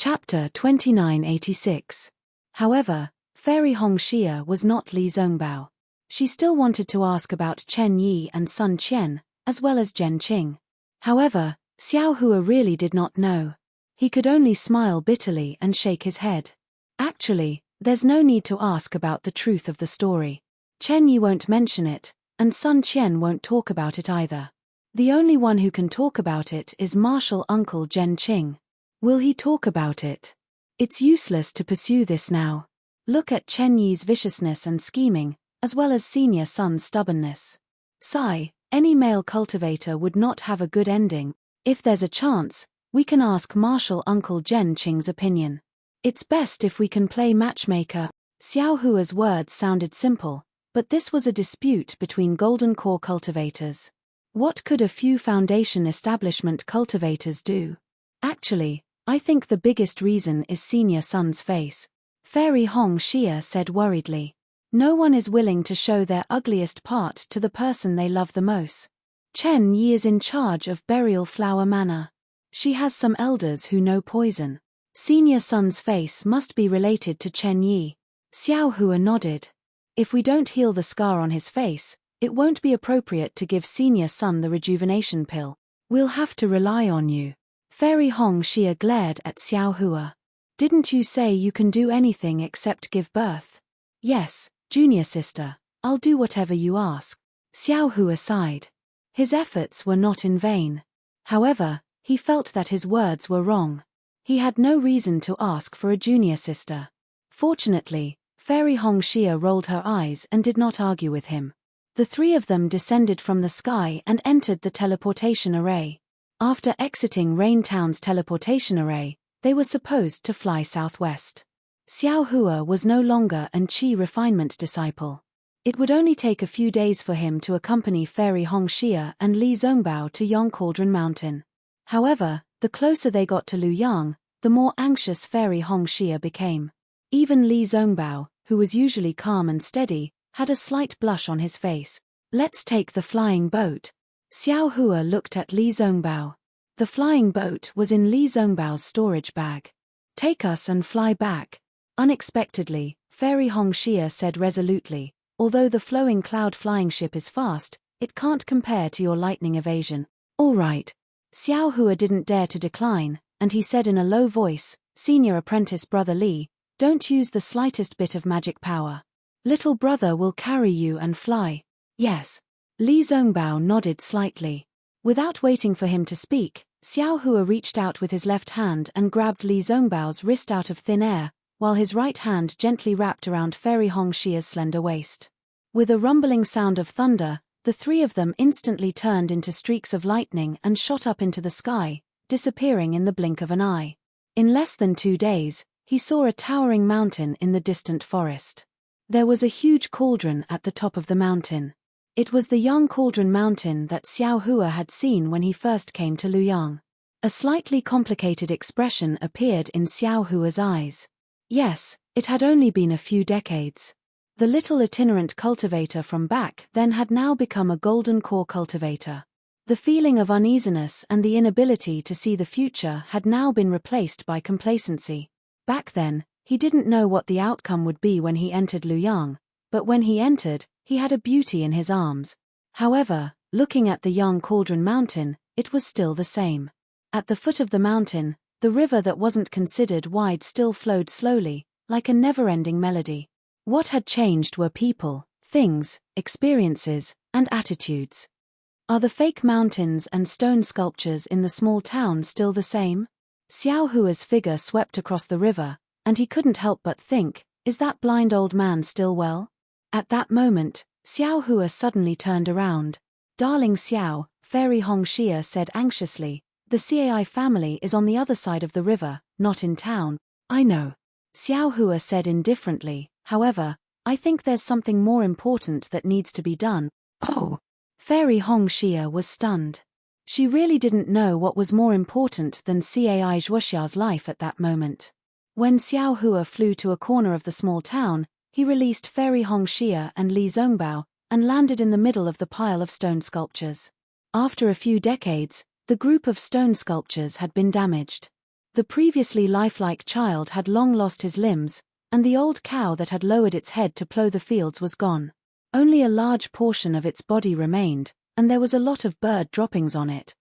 Chapter 2986. However, Fairy Hongxia was not Li Zongbao. She still wanted to ask about Chen Yi and Sun Qian, as well as Zhen Qing. However, Xiao Hua really did not know. He could only smile bitterly and shake his head. Actually, there's no need to ask about the truth of the story. Chen Yi won't mention it, and Sun Qian won't talk about it either. The only one who can talk about it is martial uncle Zhen Qing. Will he talk about it? It's useless to pursue this now. Look at Chen Yi's viciousness and scheming, as well as senior son's stubbornness. Sigh, any male cultivator would not have a good ending. If there's a chance, we can ask martial uncle Zhen Qing's opinion. It's best if we can play matchmaker. Xiao Hua's words sounded simple, but this was a dispute between Golden Core cultivators. What could a few Foundation establishment cultivators do? Actually, I think the biggest reason is senior son's face. Fairy Hongxia said worriedly. No one is willing to show their ugliest part to the person they love the most. Chen Yi is in charge of Burial Flower Manor. She has some elders who know poison. Senior son's face must be related to Chen Yi. Xiao Hua nodded. If we don't heal the scar on his face, it won't be appropriate to give senior son the rejuvenation pill. We'll have to rely on you. Fairy Hongxia glared at Xiao Hua. Didn't you say you can do anything except give birth? Yes, junior sister, I'll do whatever you ask. Xiao Hua sighed. His efforts were not in vain. However, he felt that his words were wrong. He had no reason to ask for a junior sister. Fortunately, Fairy Hongxia rolled her eyes and did not argue with him. The three of them descended from the sky and entered the teleportation array. After exiting Rain Town's teleportation array, they were supposed to fly southwest. Xiao Hua was no longer an Qi refinement disciple. It would only take a few days for him to accompany Fairy Hongxia and Li Zongbao to Yang Cauldron Mountain. However, the closer they got to Luyang, the more anxious Fairy Hongxia became. Even Li Zongbao, who was usually calm and steady, had a slight blush on his face. Let's take the flying boat. Xiao Hua looked at Li Zongbao. The flying boat was in Li Zongbao's storage bag. Take us and fly back. Unexpectedly, Fairy Hongxia said resolutely, although the flowing cloud flying ship is fast, it can't compare to your lightning evasion. All right. Xiao Hua didn't dare to decline, and he said in a low voice, Senior apprentice brother Li, don't use the slightest bit of magic power. Little brother will carry you and fly. Yes. Li Zongbao nodded slightly. Without waiting for him to speak, Xiao Hua reached out with his left hand and grabbed Li Zongbao's wrist out of thin air, while his right hand gently wrapped around Fairy Hongxia's slender waist. With a rumbling sound of thunder, the three of them instantly turned into streaks of lightning and shot up into the sky, disappearing in the blink of an eye. In less than 2 days, he saw a towering mountain in the distant forest. There was a huge cauldron at the top of the mountain. It was the Yang Cauldron Mountain that Xiao Hua had seen when he first came to Luyang. A slightly complicated expression appeared in Xiao Hua's eyes. Yes, it had only been a few decades. The little itinerant cultivator from back then had now become a Golden Core cultivator. The feeling of uneasiness and the inability to see the future had now been replaced by complacency. Back then, he didn't know what the outcome would be when he entered Luyang, but when he entered, he had a beauty in his arms. However, looking at the Yang Cauldron Mountain, it was still the same. At the foot of the mountain, the river that wasn't considered wide still flowed slowly, like a never-ending melody. What had changed were people, things, experiences, and attitudes. Are the fake mountains and stone sculptures in the small town still the same? Xiao Hua's figure swept across the river, and he couldn't help but think, is that blind old man still well? At that moment, Xiao Hua suddenly turned around. Darling Xiao, Fairy Hongxia said anxiously, the Cai family is on the other side of the river, not in town. I know. Xiao Hua said indifferently, however, I think there's something more important that needs to be done. Oh! Fairy Hongxia was stunned. She really didn't know what was more important than Cai Zhuoxia's life at that moment. When Xiao Hua flew to a corner of the small town, he released Fairy Hongxia and Li Zongbao, and landed in the middle of the pile of stone sculptures. After a few decades, the group of stone sculptures had been damaged. The previously lifelike child had long lost his limbs, and the old cow that had lowered its head to plough the fields was gone. Only a large portion of its body remained, and there was a lot of bird droppings on it.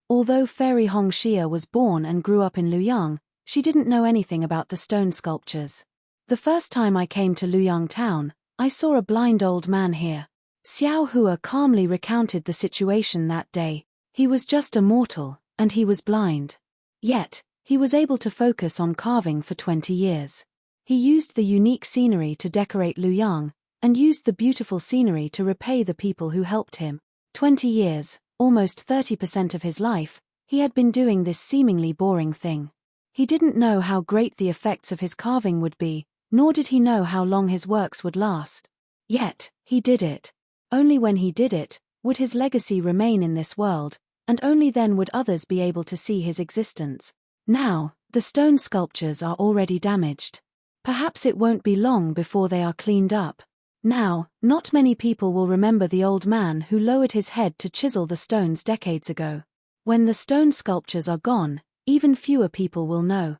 Although Fairy Hongxia was born and grew up in Luyang, she didn't know anything about the stone sculptures. The first time I came to Luyang town, I saw a blind old man here. Xiao Hua calmly recounted the situation that day. He was just a mortal, and he was blind. Yet, he was able to focus on carving for 20 years. He used the unique scenery to decorate Luyang, and used the beautiful scenery to repay the people who helped him. 20 years, almost 30% of his life, he had been doing this seemingly boring thing. He didn't know how great the effects of his carving would be, nor did he know how long his works would last. Yet, he did it. Only when he did it, would his legacy remain in this world, and only then would others be able to see his existence. Now, the stone sculptures are already damaged. Perhaps it won't be long before they are cleaned up. Now, not many people will remember the old man who lowered his head to chisel the stones decades ago. When the stone sculptures are gone, even fewer people will know.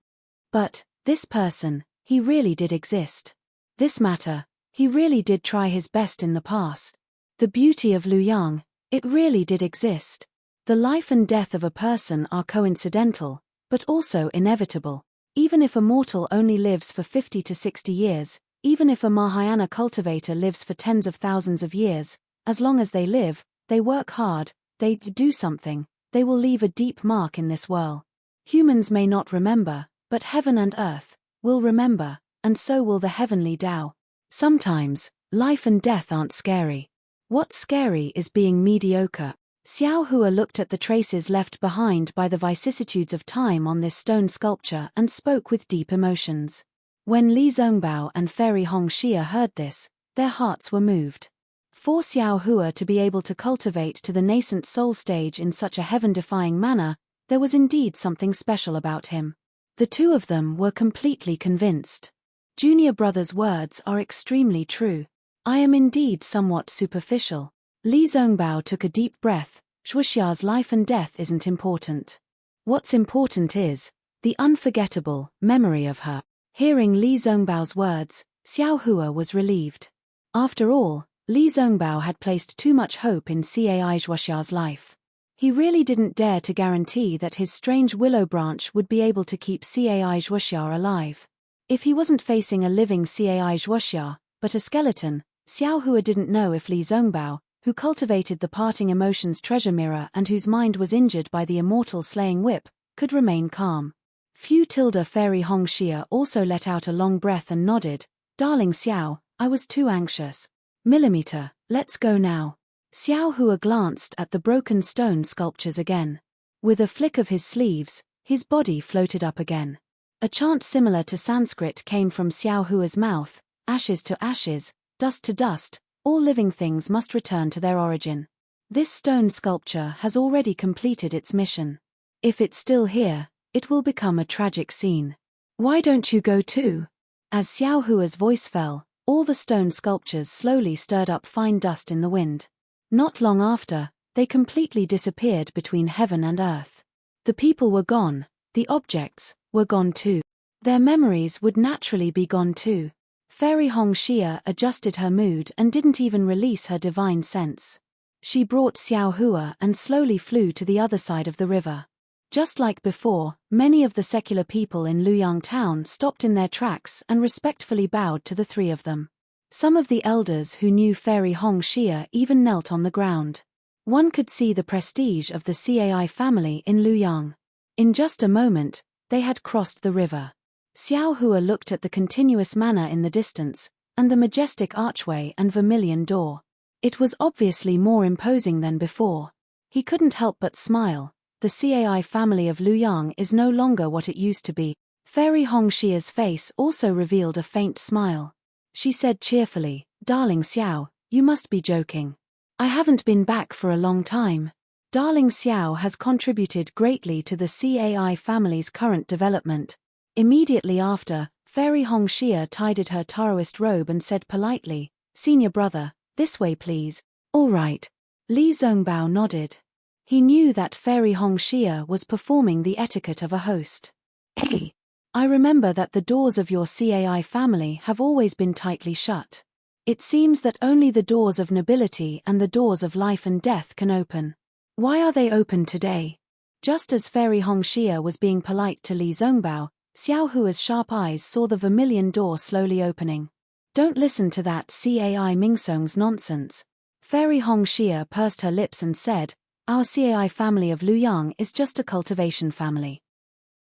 But, this person, he really did exist. This matter, he really did try his best in the past. The beauty of Luyang, it really did exist. The life and death of a person are coincidental, but also inevitable. Even if a mortal only lives for 50 to 60 years, even if a Mahayana cultivator lives for tens of thousands of years, as long as they live, they work hard, they do something, they will leave a deep mark in this world. Humans may not remember, but heaven and earth will remember, and so will the heavenly Tao. Sometimes, life and death aren't scary. What's scary is being mediocre. Xiao Hua looked at the traces left behind by the vicissitudes of time on this stone sculpture and spoke with deep emotions. When Li Zongbao and Fairy Hongxia heard this, their hearts were moved. For Xiao Hua to be able to cultivate to the nascent soul stage in such a heaven-defying manner, there was indeed something special about him. The two of them were completely convinced. Junior brother's words are extremely true. I am indeed somewhat superficial. Li Zongbao took a deep breath. Shuxia's life and death isn't important. What's important is the unforgettable memory of her. Hearing Li Zongbao's words, Xiao Hua was relieved. After all, Li Zongbao had placed too much hope in Cai Shuxia's life. He really didn't dare to guarantee that his strange willow branch would be able to keep Cai Shuxia alive. If he wasn't facing a living Cai Shuxia, but a skeleton, Xiao Hua didn't know if Li Zongbao, who cultivated the parting emotions treasure mirror and whose mind was injured by the immortal slaying whip, could remain calm. Fairy Hongxia also let out a long breath and nodded. Darling Xiao, I was too anxious. Millimeter, let's go now. Xiao Hua glanced at the broken stone sculptures again. With a flick of his sleeves, his body floated up again. A chant similar to Sanskrit came from Xiao Hua's mouth. Ashes to ashes, dust to dust, all living things must return to their origin. This stone sculpture has already completed its mission. If it's still here, it will become a tragic scene. Why don't you go too? As Xiao Hua's voice fell, all the stone sculptures slowly stirred up fine dust in the wind. Not long after, they completely disappeared between heaven and earth. The people were gone, the objects were gone too. Their memories would naturally be gone too. Fairy Hongxia adjusted her mood and didn't even release her divine sense. She brought Xiao Hua and slowly flew to the other side of the river. Just like before, many of the secular people in Luyang town stopped in their tracks and respectfully bowed to the three of them. Some of the elders who knew Fairy Hongxia even knelt on the ground. One could see the prestige of the Cai family in Luyang. In just a moment, they had crossed the river. Xiao Hua looked at the continuous manor in the distance, and the majestic archway and vermilion door. It was obviously more imposing than before. He couldn't help but smile. The Cai family of Luyang is no longer what it used to be. Fairy Hongxia's face also revealed a faint smile. She said cheerfully, Darling Xiao, you must be joking. I haven't been back for a long time. Darling Xiao has contributed greatly to the Cai family's current development. Immediately after, Fairy Hongxia tidied her Taoist robe and said politely, Senior brother, this way please. All right. Li Zongbao nodded. He knew that Fairy Hongxia was performing the etiquette of a host. Hey, I remember that the doors of your CAI family have always been tightly shut. It seems that only the doors of nobility and the doors of life and death can open. Why are they open today? Just as Fairy Hongxia was being polite to Li Zongbao, Xiao Hua's sharp eyes saw the vermilion door slowly opening. Don't listen to that Cai Mingsong's nonsense. Fairy Hongxia pursed her lips and said, our Cai family of Luyang is just a cultivation family.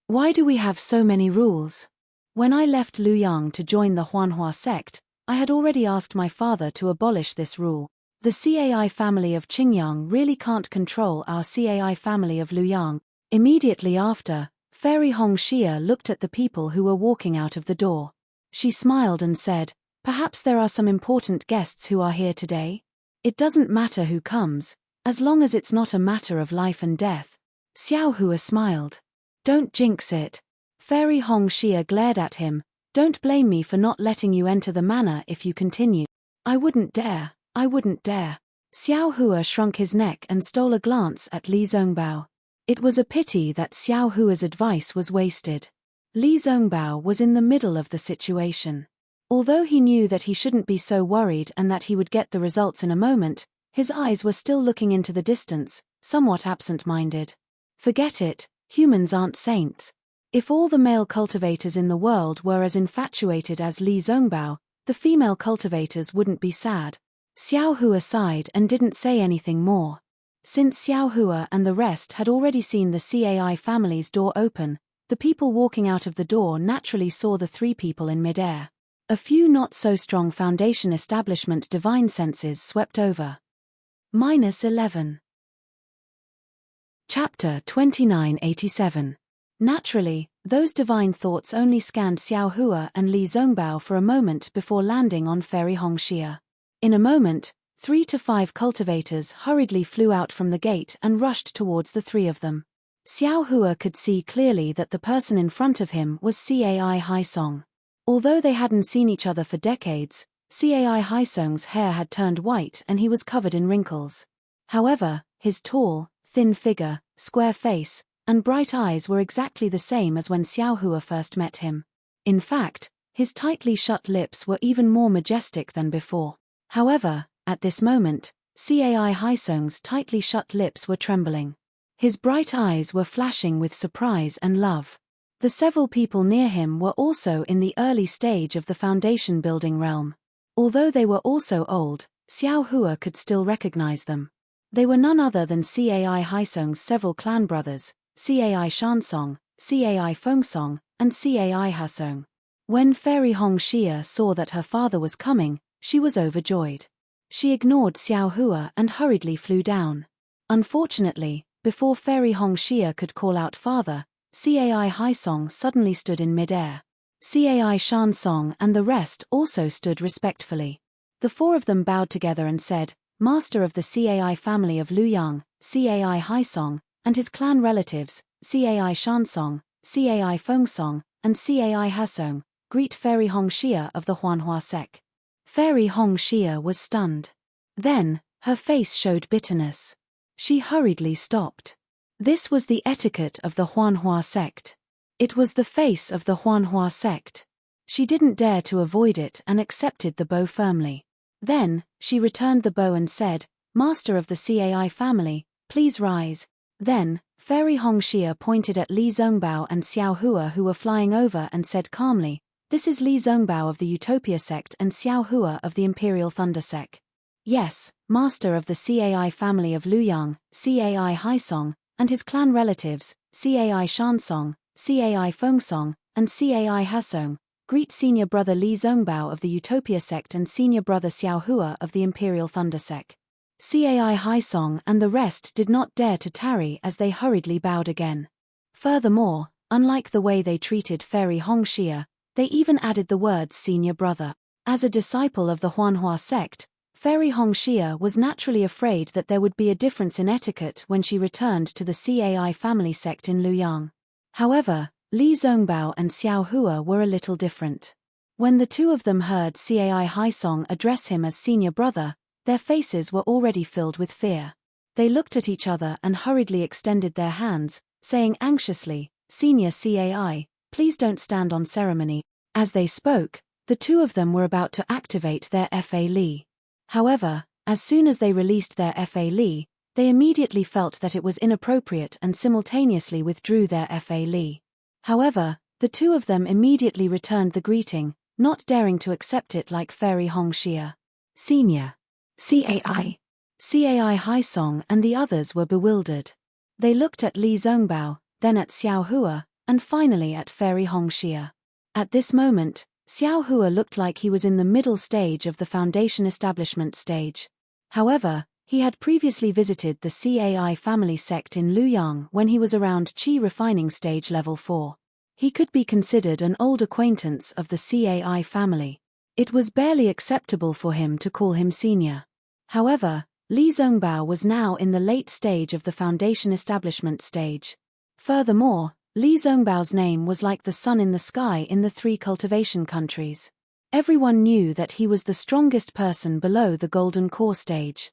Why do we have so many rules? When I left Luyang to join the Huanhua sect, I had already asked my father to abolish this rule. The Cai family of Qingyang really can't control our Cai family of Luyang. Immediately after, Fairy Hongxia looked at the people who were walking out of the door. She smiled and said, perhaps there are some important guests who are here today? It doesn't matter who comes, as long as it's not a matter of life and death. Xiao Hua smiled. Don't jinx it. Fairy Hongxia glared at him. Don't blame me for not letting you enter the manor if you continue. I wouldn't dare. Xiao Hua shrunk his neck and stole a glance at Li Zongbao. It was a pity that Xiao Hua's advice was wasted. Li Zongbao was in the middle of the situation. Although he knew that he shouldn't be so worried and that he would get the results in a moment, his eyes were still looking into the distance, somewhat absent-minded. Forget it, humans aren't saints. If all the male cultivators in the world were as infatuated as Li Zongbao, the female cultivators wouldn't be sad. Xiao Hua sighed and didn't say anything more. Since Xiao Hua and the rest had already seen the Cai family's door open, the people walking out of the door naturally saw the three people in midair. A few not-so-strong foundation establishment divine senses swept over. -11. Chapter 2987. Naturally, those divine thoughts only scanned Xiao Hua and Li Zongbao for a moment before landing on Fairy Hongxia. In a moment, 3 to 5 cultivators hurriedly flew out from the gate and rushed towards the three of them. Xiao Hua could see clearly that the person in front of him was Cai Haisong. Although they hadn't seen each other for decades, Cai Haisong's hair had turned white and he was covered in wrinkles. However, his tall, thin figure, square face, and bright eyes were exactly the same as when Xiao Hua first met him. In fact, his tightly shut lips were even more majestic than before. However, at this moment, Cai Haisong's tightly shut lips were trembling. His bright eyes were flashing with surprise and love. The several people near him were also in the early stage of the foundation building realm. Although they were also old, Xiao Hua could still recognize them. They were none other than Cai Haisong's several clan brothers, Cai Shansong, Cai Fengsong, and Cai Hasong. When Fairy Hongxia saw that her father was coming, she was overjoyed. She ignored Xiao Hua and hurriedly flew down. Unfortunately, before Fairy Hongxia could call out father, Cai Haisong suddenly stood in midair. Cai Shansong and the rest also stood respectfully. The four of them bowed together and said, Master of the Cai family of Luyang, Cai Haisong, and his clan relatives, Cai Shansong, Cai Fengsong, and Cai Hasong, greet Fairy Hongxia of the Huanhua sect. Fairy Hongxia was stunned. Then, her face showed bitterness. She hurriedly stopped. This was the etiquette of the Huanhua sect. It was the face of the Huanhua sect. She didn't dare to avoid it and accepted the bow firmly. Then, she returned the bow and said, Master of the Cai family, please rise. Then, Fairy Hongxia pointed at Li Zongbao and Xiao Hua who were flying over and said calmly, This is Li Zongbao of the Utopia sect and Xiao Hua of the Imperial Thunder sect. Yes, Master of the Cai family of Luyang, Cai Haisong, and his clan relatives, Cai Shansong, Cai Fengsong, and Cai Hasong, greet Senior Brother Li Zongbao of the Utopia sect and Senior Brother Xiao Hua of the Imperial Thunder sect. Cai Haisong and the rest did not dare to tarry as they hurriedly bowed again. Furthermore, unlike the way they treated Fairy Hongxia, they even added the words Senior Brother. As a disciple of the Huanhua sect, Fairy Hongxia was naturally afraid that there would be a difference in etiquette when she returned to the Cai family sect in Luyang. However, Li Zongbao and Xiao Hua were a little different. When the two of them heard Cai Haisong address him as Senior Brother, their faces were already filled with fear. They looked at each other and hurriedly extended their hands, saying anxiously, "Senior CAI, please don't stand on ceremony." As they spoke, the two of them were about to activate their FA Li. However, as soon as they released their FA Li, they immediately felt that it was inappropriate and simultaneously withdrew their FA Li. However, the two of them immediately returned the greeting, not daring to accept it like Fairy Hongxia. Senior CAI Haisong and the others were bewildered. They looked at Li Zongbao, then at Xiao Hua, and finally at Fairy Hongxia. At this moment, Xiao Hua looked like he was in the middle stage of the foundation establishment stage. However, he had previously visited the CAI family sect in Luoyang when he was around Qi refining stage level 4. He could be considered an old acquaintance of the CAI family. It was barely acceptable for him to call him senior. However, Li Zongbao was now in the late stage of the foundation establishment stage. Furthermore, Li Zongbao's name was like the sun in the sky in the 3 cultivation countries. Everyone knew that he was the strongest person below the golden core stage.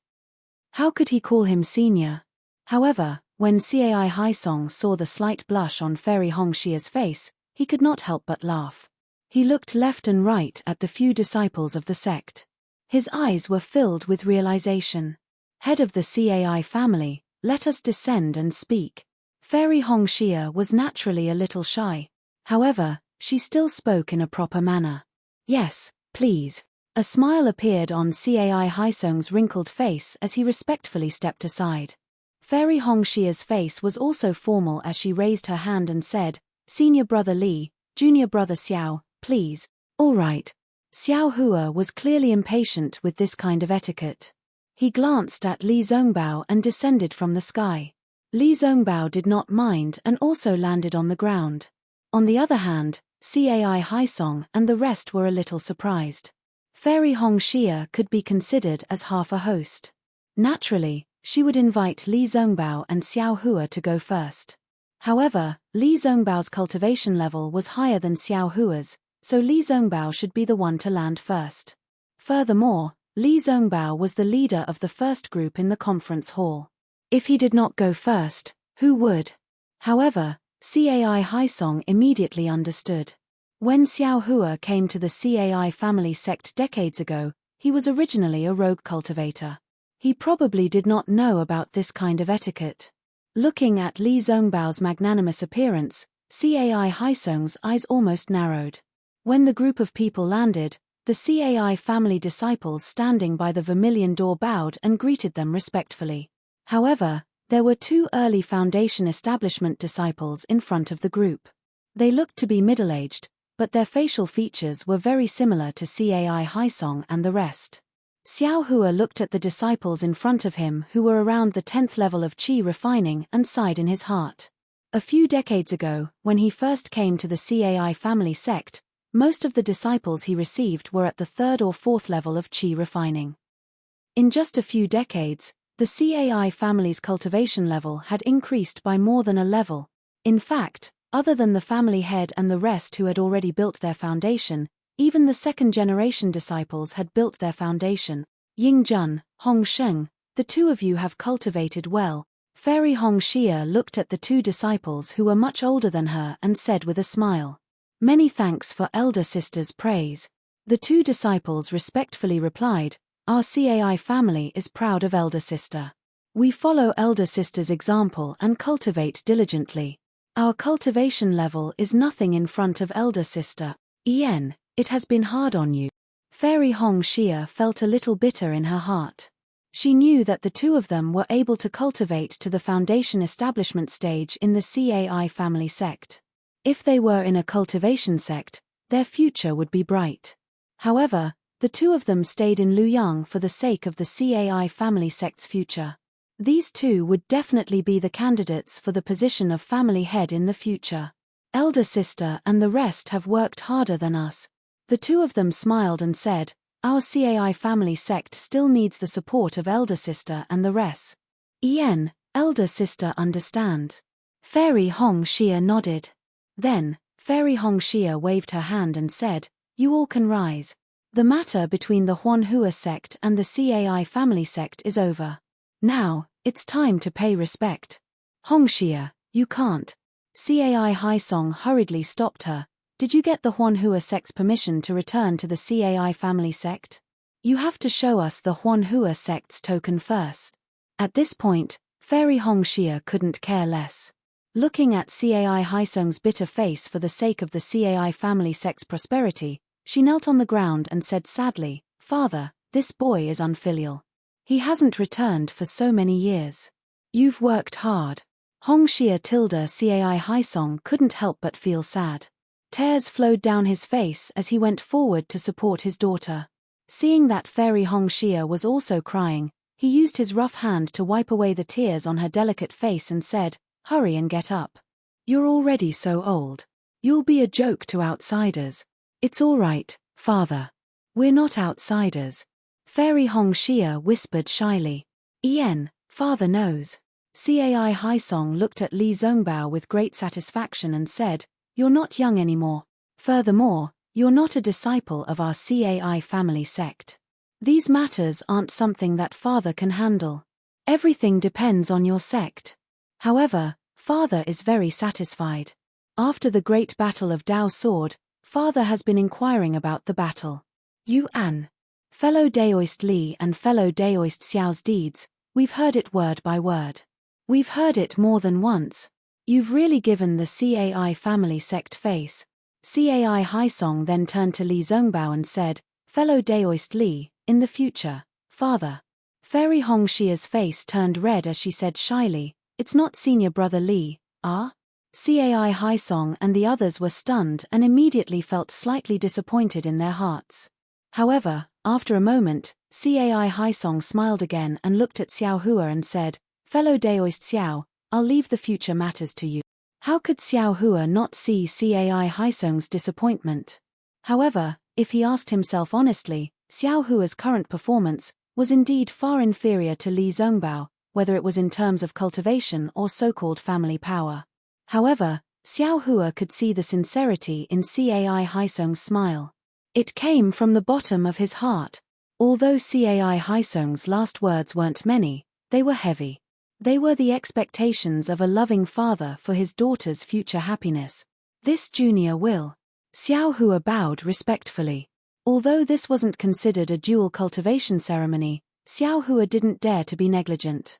How could he call him senior? However, when Cai Haisong saw the slight blush on Fairy Hongxia's face, he could not help but laugh. He looked left and right at the few disciples of the sect. His eyes were filled with realization. Head of the Cai family, let us descend and speak. Fairy Hongxia was naturally a little shy. However, she still spoke in a proper manner. Yes, please. A smile appeared on Cai Haisong's wrinkled face as he respectfully stepped aside. Fairy Hongxia's face was also formal as she raised her hand and said, "Senior brother Li, junior brother Xiao, please." "All right." Xiao Hua was clearly impatient with this kind of etiquette. He glanced at Li Zongbao and descended from the sky. Li Zongbao did not mind and also landed on the ground. On the other hand, Cai Haisong and the rest were a little surprised. Fairy Hongxia could be considered as half a host. Naturally, she would invite Li Zongbao and Xiao Hua to go first. However, Li Zongbao's cultivation level was higher than Xiao Hua's, so Li Zongbao should be the one to land first. Furthermore, Li Zongbao was the leader of the first group in the conference hall. If he did not go first, who would? However, Cai Haisong immediately understood. When Xiao Hua came to the Cai family sect decades ago, he was originally a rogue cultivator. He probably did not know about this kind of etiquette. Looking at Li Zongbao's magnanimous appearance, Cai Haisong's eyes almost narrowed. When the group of people landed, the Cai family disciples standing by the vermilion door bowed and greeted them respectfully. However, there were 2 early foundation establishment disciples in front of the group. They looked to be middle-aged, but their facial features were very similar to Cai Haisong and the rest. Xiao Hua looked at the disciples in front of him who were around the 10th level of Qi refining and sighed in his heart. A few decades ago, when he first came to the Cai family sect, most of the disciples he received were at the 3rd or 4th level of Qi refining. In just a few decades, the Cai family's cultivation level had increased by more than a level. In fact, other than the family head and the rest who had already built their foundation, even the second-generation disciples had built their foundation. Ying Jun, Hong Sheng, the 2 of you have cultivated well. Fairy Hongxia looked at the 2 disciples who were much older than her and said with a smile, "Many thanks for elder sister's praise." The 2 disciples respectfully replied, "Our Cai family is proud of elder sister. We follow elder sister's example and cultivate diligently. Our cultivation level is nothing in front of elder sister. Ian, it has been hard on you." Fairy Hongxia felt a little bitter in her heart. She knew that the 2 of them were able to cultivate to the foundation establishment stage in the Cai family sect. If they were in a cultivation sect, their future would be bright. However, the 2 of them stayed in Luoyang for the sake of the Cai family sect's future. These 2 would definitely be the candidates for the position of family head in the future. Elder sister and the rest have worked harder than us. The 2 of them smiled and said, "Our Cai family sect still needs the support of elder sister and the rest." Ian, elder sister understand. Fairy Hongxia nodded. Then, Fairy Hongxia waved her hand and said, "You all can rise. The matter between the Huanhua sect and the Cai family sect is over. Now, It's time to pay respect. Hongxia, you can't. Cai Haisong hurriedly stopped her. Did you get the Huanhua sect's permission to return to the Cai family sect? You have to show us the Huanhua sect's token first. At this point, Fairy Hongxia couldn't care less. Looking at Cai Haisong's bitter face for the sake of the Cai family sect's prosperity, she knelt on the ground and said sadly, "Father, this boy is unfilial. He hasn't returned for so many years. You've worked hard." Hongxia tilde Cai Haisong couldn't help but feel sad. Tears flowed down his face as he went forward to support his daughter. Seeing that Fairy Hongxia was also crying, he used his rough hand to wipe away the tears on her delicate face and said, "Hurry and get up. You're already so old. You'll be a joke to outsiders." "It's all right, father. We're not outsiders," Fairy Hongxia whispered shyly. Father knows." Cai Haisong looked at Li Zongbao with great satisfaction and said, "You're not young anymore. Furthermore, you're not a disciple of our Cai family sect. These matters aren't something that father can handle. Everything depends on your sect." However, father is very satisfied. After the great battle of Dao Sword, father has been inquiring about the battle. Yuan. Fellow Daoist Li and fellow Daoist Xiao's deeds, we've heard it word by word. We've heard it more than once. You've really given the Cai family sect face. Cai Haisong then turned to Li Zongbao and said, "Fellow Daoist Li, in the future, father." Fairy Hongxia's face turned red as she said shyly, "It's not senior brother Li, ah?" Cai Haisong and the others were stunned and immediately felt slightly disappointed in their hearts. However, after a moment, Cai Haisong smiled again and looked at Xiao Hua and said, "Fellow Daoist Xiao, I'll leave the future matters to you." How could Xiao Hua not see Cai Haisong's disappointment? However, if he asked himself honestly, Xiao Hua's current performance was indeed far inferior to Li Zongbao, whether it was in terms of cultivation or so-called family power. However, Xiao Hua could see the sincerity in Cai Haisong's smile. It came from the bottom of his heart. Although Cai Haisong's last words weren't many, they were heavy. They were the expectations of a loving father for his daughter's future happiness. "This junior will." Xiao Hua bowed respectfully. Although this wasn't considered a dual cultivation ceremony, Xiao Hua didn't dare to be negligent.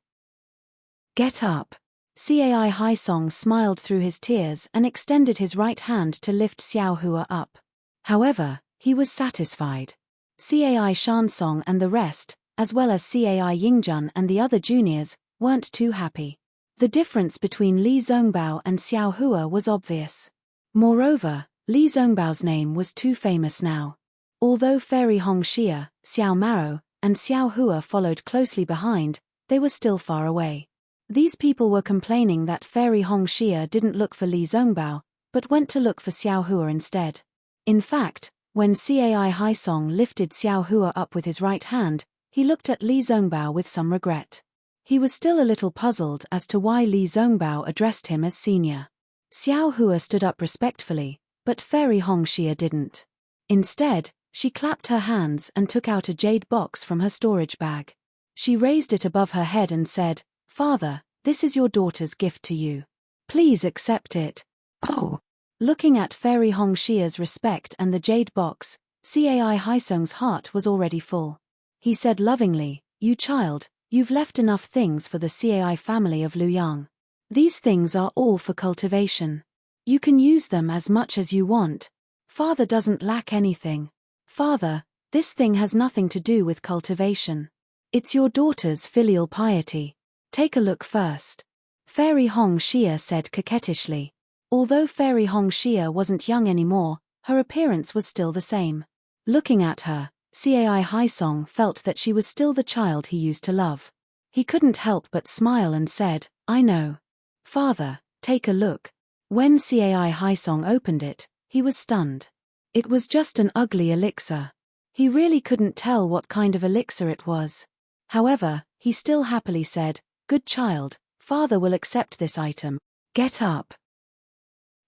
"Get up." Cai Haisong smiled through his tears and extended his right hand to lift Xiao Hua up. However, he was satisfied. Cai Shansong and the rest, as well as Cai Yingjun and the other juniors, weren't too happy. The difference between Li Zongbao and Xiao Hua was obvious. Moreover, Li Zongbao's name was too famous now. Although Fairy Hongxia, Xiao Maro, and Xiao Hua followed closely behind, they were still far away. These people were complaining that Fairy Hongxia didn't look for Li Zongbao, but went to look for Xiao Hua instead. In fact, when Cai Haisong lifted Xiao Hua up with his right hand, he looked at Li Zongbao with some regret. He was still a little puzzled as to why Li Zongbao addressed him as senior. Xiao Hua stood up respectfully, but Fairy Hongxia didn't. Instead, she clapped her hands and took out a jade box from her storage bag. She raised it above her head and said, "Father, this is your daughter's gift to you. Please accept it." "Oh." Looking at Fairy Hongxia's respect and the jade box, Cai Haisong's heart was already full. He said lovingly, "You child, you've left enough things for the Cai family of Luyang. These things are all for cultivation. You can use them as much as you want. Father doesn't lack anything. Father, this thing has nothing to do with cultivation. It's your daughter's filial piety. Take a look first." Fairy Hongxia said coquettishly. Although Fairy Hongxia wasn't young anymore, her appearance was still the same. Looking at her, Cai Haisong felt that she was still the child he used to love. He couldn't help but smile and said, "I know. Father, take a look." When Cai Haisong opened it, he was stunned. It was just an ugly elixir. He really couldn't tell what kind of elixir it was. However, he still happily said, "Good child, father will accept this item. Get up."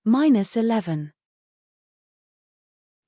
-11.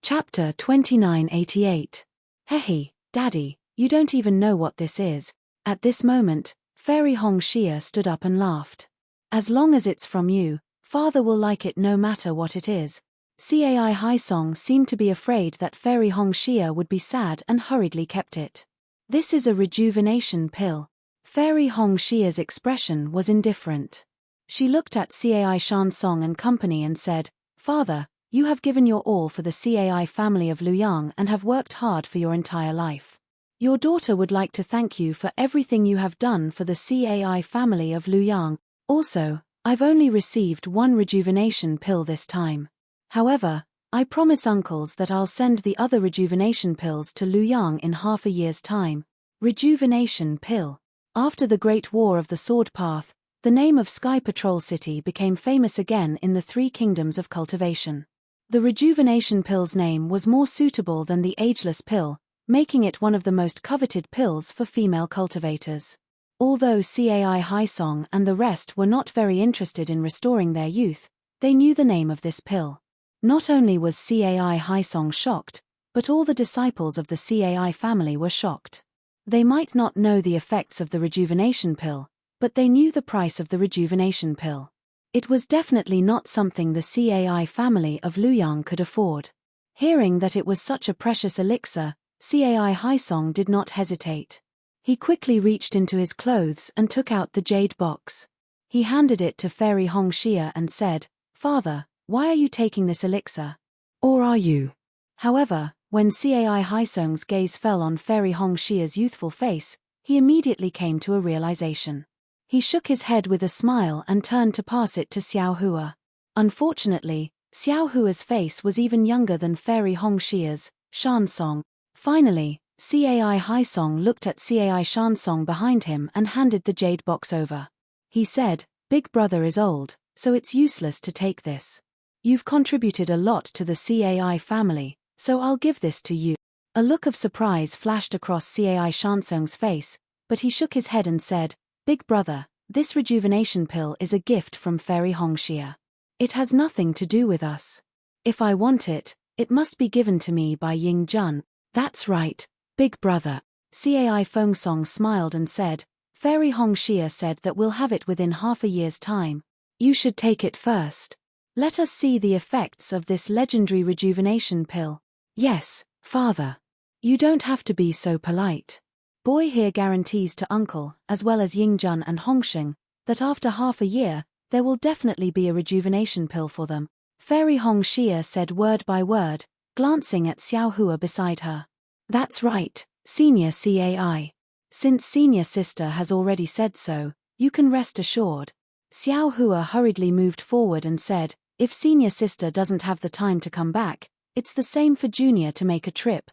Chapter 2988. Hehe, Daddy, you don't even know what this is. At this moment, Fairy Hongxia stood up and laughed. As long as it's from you, father will like it no matter what it is. Cai Haisong seemed to be afraid that Fairy Hongxia would be sad and hurriedly kept it. This is a rejuvenation pill. Fairy Hongxia's expression was indifferent. She looked at Cai Shansong and company and said, Father, you have given your all for the Cai family of Luyang and have worked hard for your entire life. Your daughter would like to thank you for everything you have done for the Cai family of Luyang. Also, I've only received one rejuvenation pill this time. However, I promise uncles that I'll send the other rejuvenation pills to Luyang in half a year's time. Rejuvenation pill. After the Great War of the Sword Path, the name of Sky Patrol City became famous again in the three kingdoms of cultivation. The rejuvenation pill's name was more suitable than the ageless pill, making it one of the most coveted pills for female cultivators. Although Cai Haisong and the rest were not very interested in restoring their youth, they knew the name of this pill. Not only was Cai Haisong shocked, but all the disciples of the Cai family were shocked. They might not know the effects of the rejuvenation pill, but they knew the price of the rejuvenation pill. It was definitely not something the Cai family of Luyang could afford. Hearing that it was such a precious elixir, Cai Haisong did not hesitate. He quickly reached into his clothes and took out the jade box. He handed it to Fairy Hongxia and said, Father, why are you taking this elixir? Or are you? However, when Cai Haisong's gaze fell on Fairy Hongxia's youthful face, he immediately came to a realization. He shook his head with a smile and turned to pass it to Xiao Hua. Unfortunately, Xiao Hua's face was even younger than Fairy Hongxia's, Shansong. Finally, Cai Haisong looked at Cai Shansong behind him and handed the jade box over. He said, Big brother is old, so it's useless to take this. You've contributed a lot to the Cai family, so I'll give this to you. A look of surprise flashed across Cai Shansong's face, but he shook his head and said, Big brother, this rejuvenation pill is a gift from Fairy Hongxia. It has nothing to do with us. If I want it, it must be given to me by Ying Jun. That's right, big brother. Cai Fengsong smiled and said, Fairy Hongxia said that we'll have it within half a year's time. You should take it first. Let us see the effects of this legendary rejuvenation pill. Yes, father. You don't have to be so polite. Boy here guarantees to uncle, as well as Yingjun and Hongsheng, that after half a year, there will definitely be a rejuvenation pill for them. Fairy Hongxia said word by word, glancing at Xiao Hua beside her. That's right, Senior Cai. Since Senior Sister has already said so, you can rest assured. Xiao Hua hurriedly moved forward and said, if Senior Sister doesn't have the time to come back, it's the same for Junior to make a trip.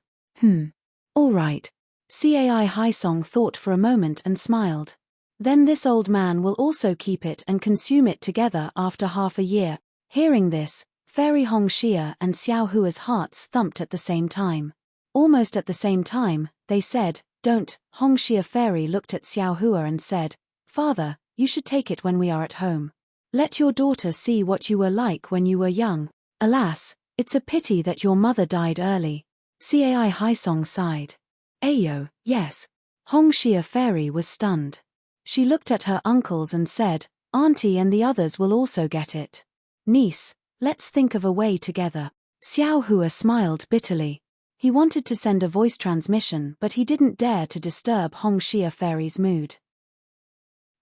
All right. Cai Haisong thought for a moment and smiled. Then this old man will also keep it and consume it together after half a year. Hearing this, Fairy Hongxia and Xiao Hua's hearts thumped at the same time. Almost at the same time, they said, Don't. Hongxia Fairy looked at Xiao Hua and said, Father, you should take it when we are at home. Let your daughter see what you were like when you were young. Alas, it's a pity that your mother died early. Cai Haisong sighed. Ayo, yes. Hongxia Fairy was stunned. She looked at her uncles and said, Auntie and the others will also get it. Niece, let's think of a way together. Xiao Hua smiled bitterly. He wanted to send a voice transmission, but he didn't dare to disturb Hongxia Fairy's mood.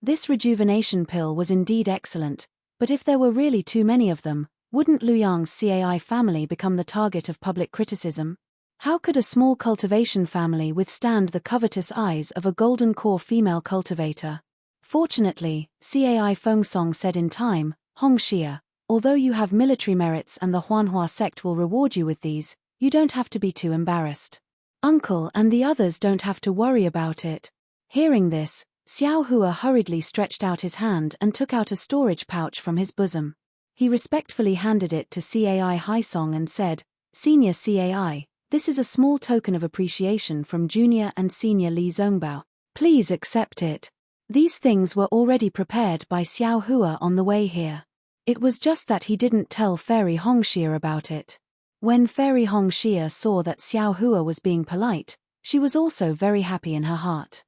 This rejuvenation pill was indeed excellent, but if there were really too many of them, wouldn't Luyang's Cai family become the target of public criticism? How could a small cultivation family withstand the covetous eyes of a golden core female cultivator? Fortunately, Cai Fengsong said in time, Hongxia, although you have military merits and the Huanhua sect will reward you with these, you don't have to be too embarrassed. Uncle and the others don't have to worry about it. Hearing this, Xiao Hua hurriedly stretched out his hand and took out a storage pouch from his bosom. He respectfully handed it to Cai Haisong and said, Senior Cai, this is a small token of appreciation from Junior and Senior Li Zongbao. Please accept it. These things were already prepared by Xiao Hua on the way here. It was just that he didn't tell Fairy Hongxia about it. When Fairy Hongxia saw that Xiao Hua was being polite, she was also very happy in her heart.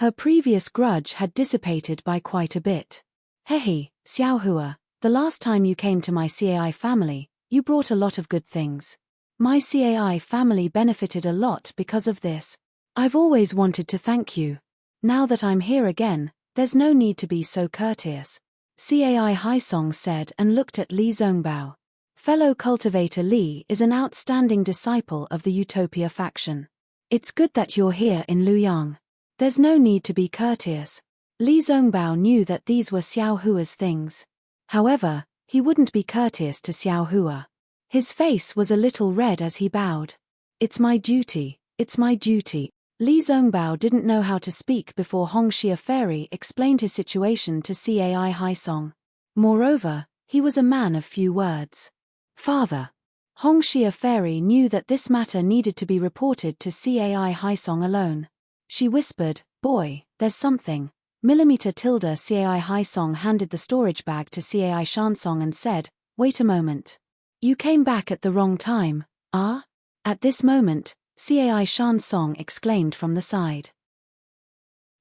Her previous grudge had dissipated by quite a bit. Hehe, Xiaohua, the last time you came to my CAI family, you brought a lot of good things. My CAI family benefited a lot because of this. I've always wanted to thank you. Now that I'm here again, there's no need to be so courteous. CAI Haisong said and looked at Li Zongbao. Fellow cultivator Li is an outstanding disciple of the Utopia faction. It's good that you're here in Luoyang. There's no need to be courteous. Li Zongbao knew that these were Xiaohua's things. However, he wouldn't be courteous to Xiaohua. His face was a little red as he bowed. It's my duty, it's my duty. Li Zongbao didn't know how to speak before Hongxia Fairy explained his situation to CAI Haisong. Moreover, he was a man of few words. Father. Hongxia Fairy knew that this matter needed to be reported to CAI Haisong alone. She whispered, boy, there's something. CAI Haisong handed the storage bag to CAI Shansong and said, wait a moment. You came back at the wrong time, ah? At this moment, CAI Shansong exclaimed from the side.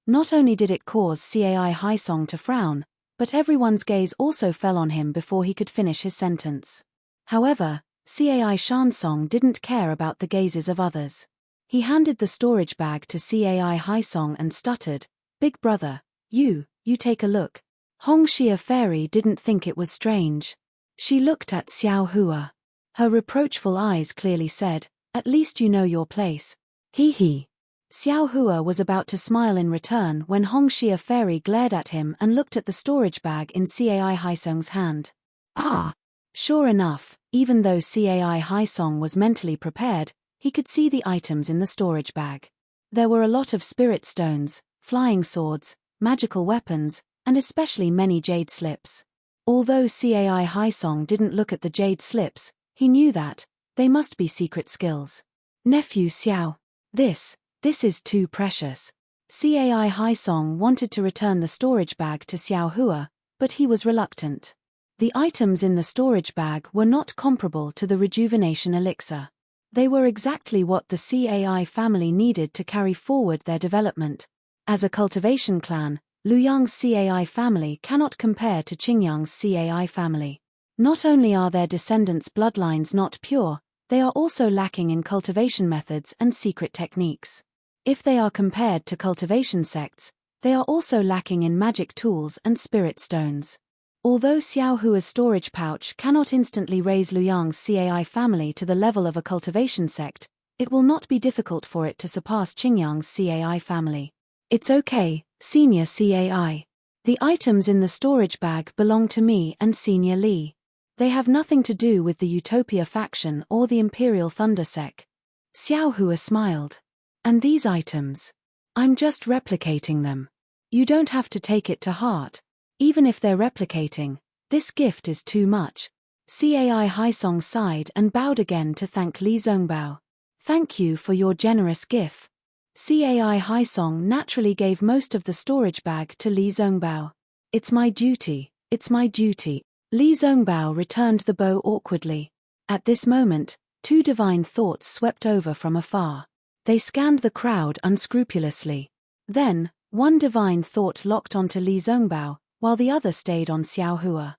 Not only did it cause CAI Haisong to frown, but everyone's gaze also fell on him before he could finish his sentence. However, CAI Shansong didn't care about the gazes of others. He handed the storage bag to CAI Haisong and stuttered, Big brother, you take a look. Hongxia Fairy didn't think it was strange. She looked at Xiaohua. Her reproachful eyes clearly said, at least you know your place. Hee. Xiaohua was about to smile in return when Hongxia Fairy glared at him and looked at the storage bag in CAI Haisong's hand. Ah! Sure enough, even though CAI Haisong was mentally prepared, he could see the items in the storage bag. There were a lot of spirit stones, flying swords, magical weapons, and especially many jade slips. Although CAI Haisong didn't look at the jade slips, he knew that they must be secret skills. Nephew Xiao. This is too precious. CAI Haisong wanted to return the storage bag to Xiaohua, but he was reluctant. The items in the storage bag were not comparable to the rejuvenation elixir. They were exactly what the CAI family needed to carry forward their development. As a cultivation clan, Luoyang's CAI family cannot compare to Qingyang's CAI family. Not only are their descendants' bloodlines not pure, they are also lacking in cultivation methods and secret techniques. If they are compared to cultivation sects, they are also lacking in magic tools and spirit stones. Although Xiaohua's storage pouch cannot instantly raise Luoyang's CAI family to the level of a cultivation sect, it will not be difficult for it to surpass Qingyang's CAI family. It's okay, Senior CAI. The items in the storage bag belong to me and Senior Li. They have nothing to do with the Utopia faction or the Imperial Thunder Sect. Xiaohua smiled. And these items? I'm just replicating them. You don't have to take it to heart. Even if they're replicating, this gift is too much. CAI Haisong sighed and bowed again to thank Li Zongbao. Thank you for your generous gift. CAI Haisong naturally gave most of the storage bag to Li Zongbao. It's my duty, it's my duty. Li Zongbao returned the bow awkwardly. At this moment, two divine thoughts swept over from afar. They scanned the crowd unscrupulously. Then, one divine thought locked onto Li Zongbao, while the other stayed on Xiaohua.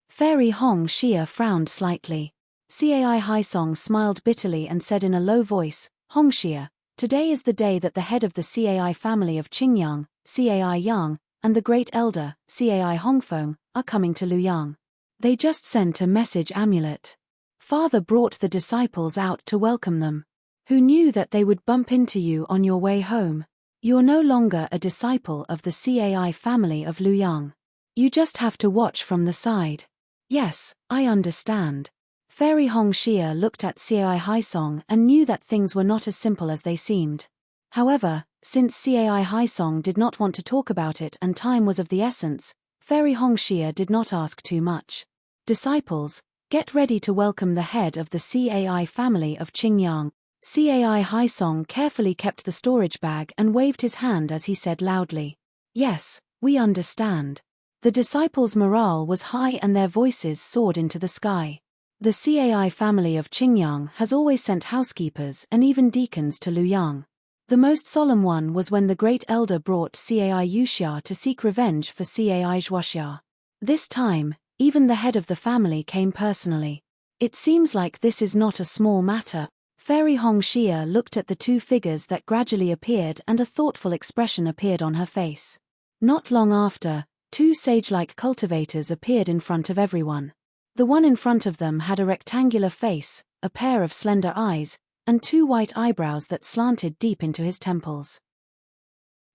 Fairy Hongxia frowned slightly. CAI Haisong smiled bitterly and said in a low voice, Hongxia, today is the day that the head of the CAI family of Qingyang, CAI Yang, and the great elder, CAI Hongfeng, are coming to Luoyang. They just sent a message amulet. Father brought the disciples out to welcome them. Who knew that they would bump into you on your way home? You're no longer a disciple of the CAI family of Luoyang. You just have to watch from the side. Yes, I understand. Fairy Hongxia looked at CAI Haisong and knew that things were not as simple as they seemed. However, since CAI Haisong did not want to talk about it and time was of the essence, Fairy Hongxia did not ask too much. Disciples, get ready to welcome the head of the CAI family of Qingyang. CAI Haisong carefully kept the storage bag and waved his hand as he said loudly, yes, we understand. The disciples' morale was high and their voices soared into the sky. The CAI family of Qingyang has always sent housekeepers and even deacons to Luoyang. The most solemn one was when the great elder brought Cai Yuxia to seek revenge for Cai Zhuoxia. This time, even the head of the family came personally. It seems like this is not a small matter. Fairy Hongxia looked at the two figures that gradually appeared, and a thoughtful expression appeared on her face. Not long after, two sage-like cultivators appeared in front of everyone. The one in front of them had a rectangular face, a pair of slender eyes, and two white eyebrows that slanted deep into his temples.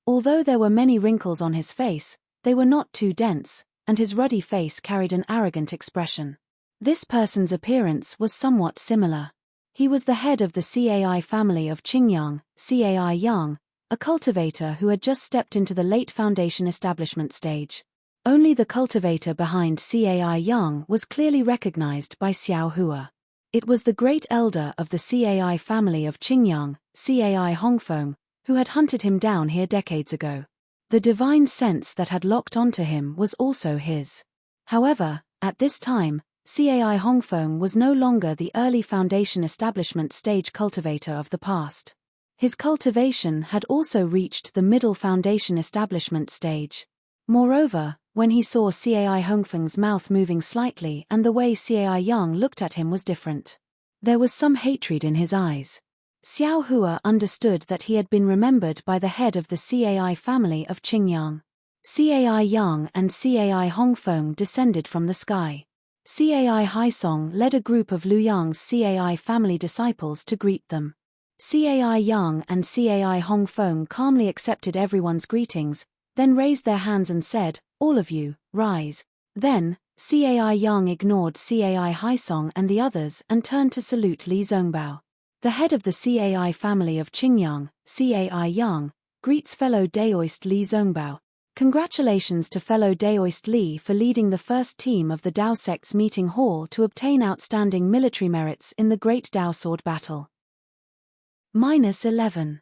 Although there were many wrinkles on his face, they were not too dense, and his ruddy face carried an arrogant expression. This person's appearance was somewhat similar. He was the head of the Cai family of Qingyang, Cai Yang, a cultivator who had just stepped into the late foundation establishment stage. Only the cultivator behind Cai Yang was clearly recognized by Xiao Hua. It was the great elder of the Cai family of Qingyang, Cai Hongfeng, who had hunted him down here decades ago. The divine sense that had locked onto him was also his. However, at this time, Cai Hongfeng was no longer the early foundation establishment stage cultivator of the past. His cultivation had also reached the middle foundation establishment stage. Moreover, when he saw Cai Hongfeng's mouth moving slightly and the way Cai Yang looked at him was different. There was some hatred in his eyes. Xiao Hua understood that he had been remembered by the head of the Cai family of Qingyang. Cai Yang and Cai Hongfeng descended from the sky. Cai Haisong led a group of Luyang's Cai family disciples to greet them. Cai Yang and Cai Hongfeng calmly accepted everyone's greetings, then raised their hands and said, "All of you, rise." Then, Cai Yang ignored Cai Haisong and the others and turned to salute Li Zongbao. The head of the Cai family of Qingyang, Cai Yang, greets fellow Daoist Li Zongbao. Congratulations to fellow Daoist Li for leading the first team of the Dao sect's meeting hall to obtain outstanding military merits in the Great Dao Sword Battle. -11.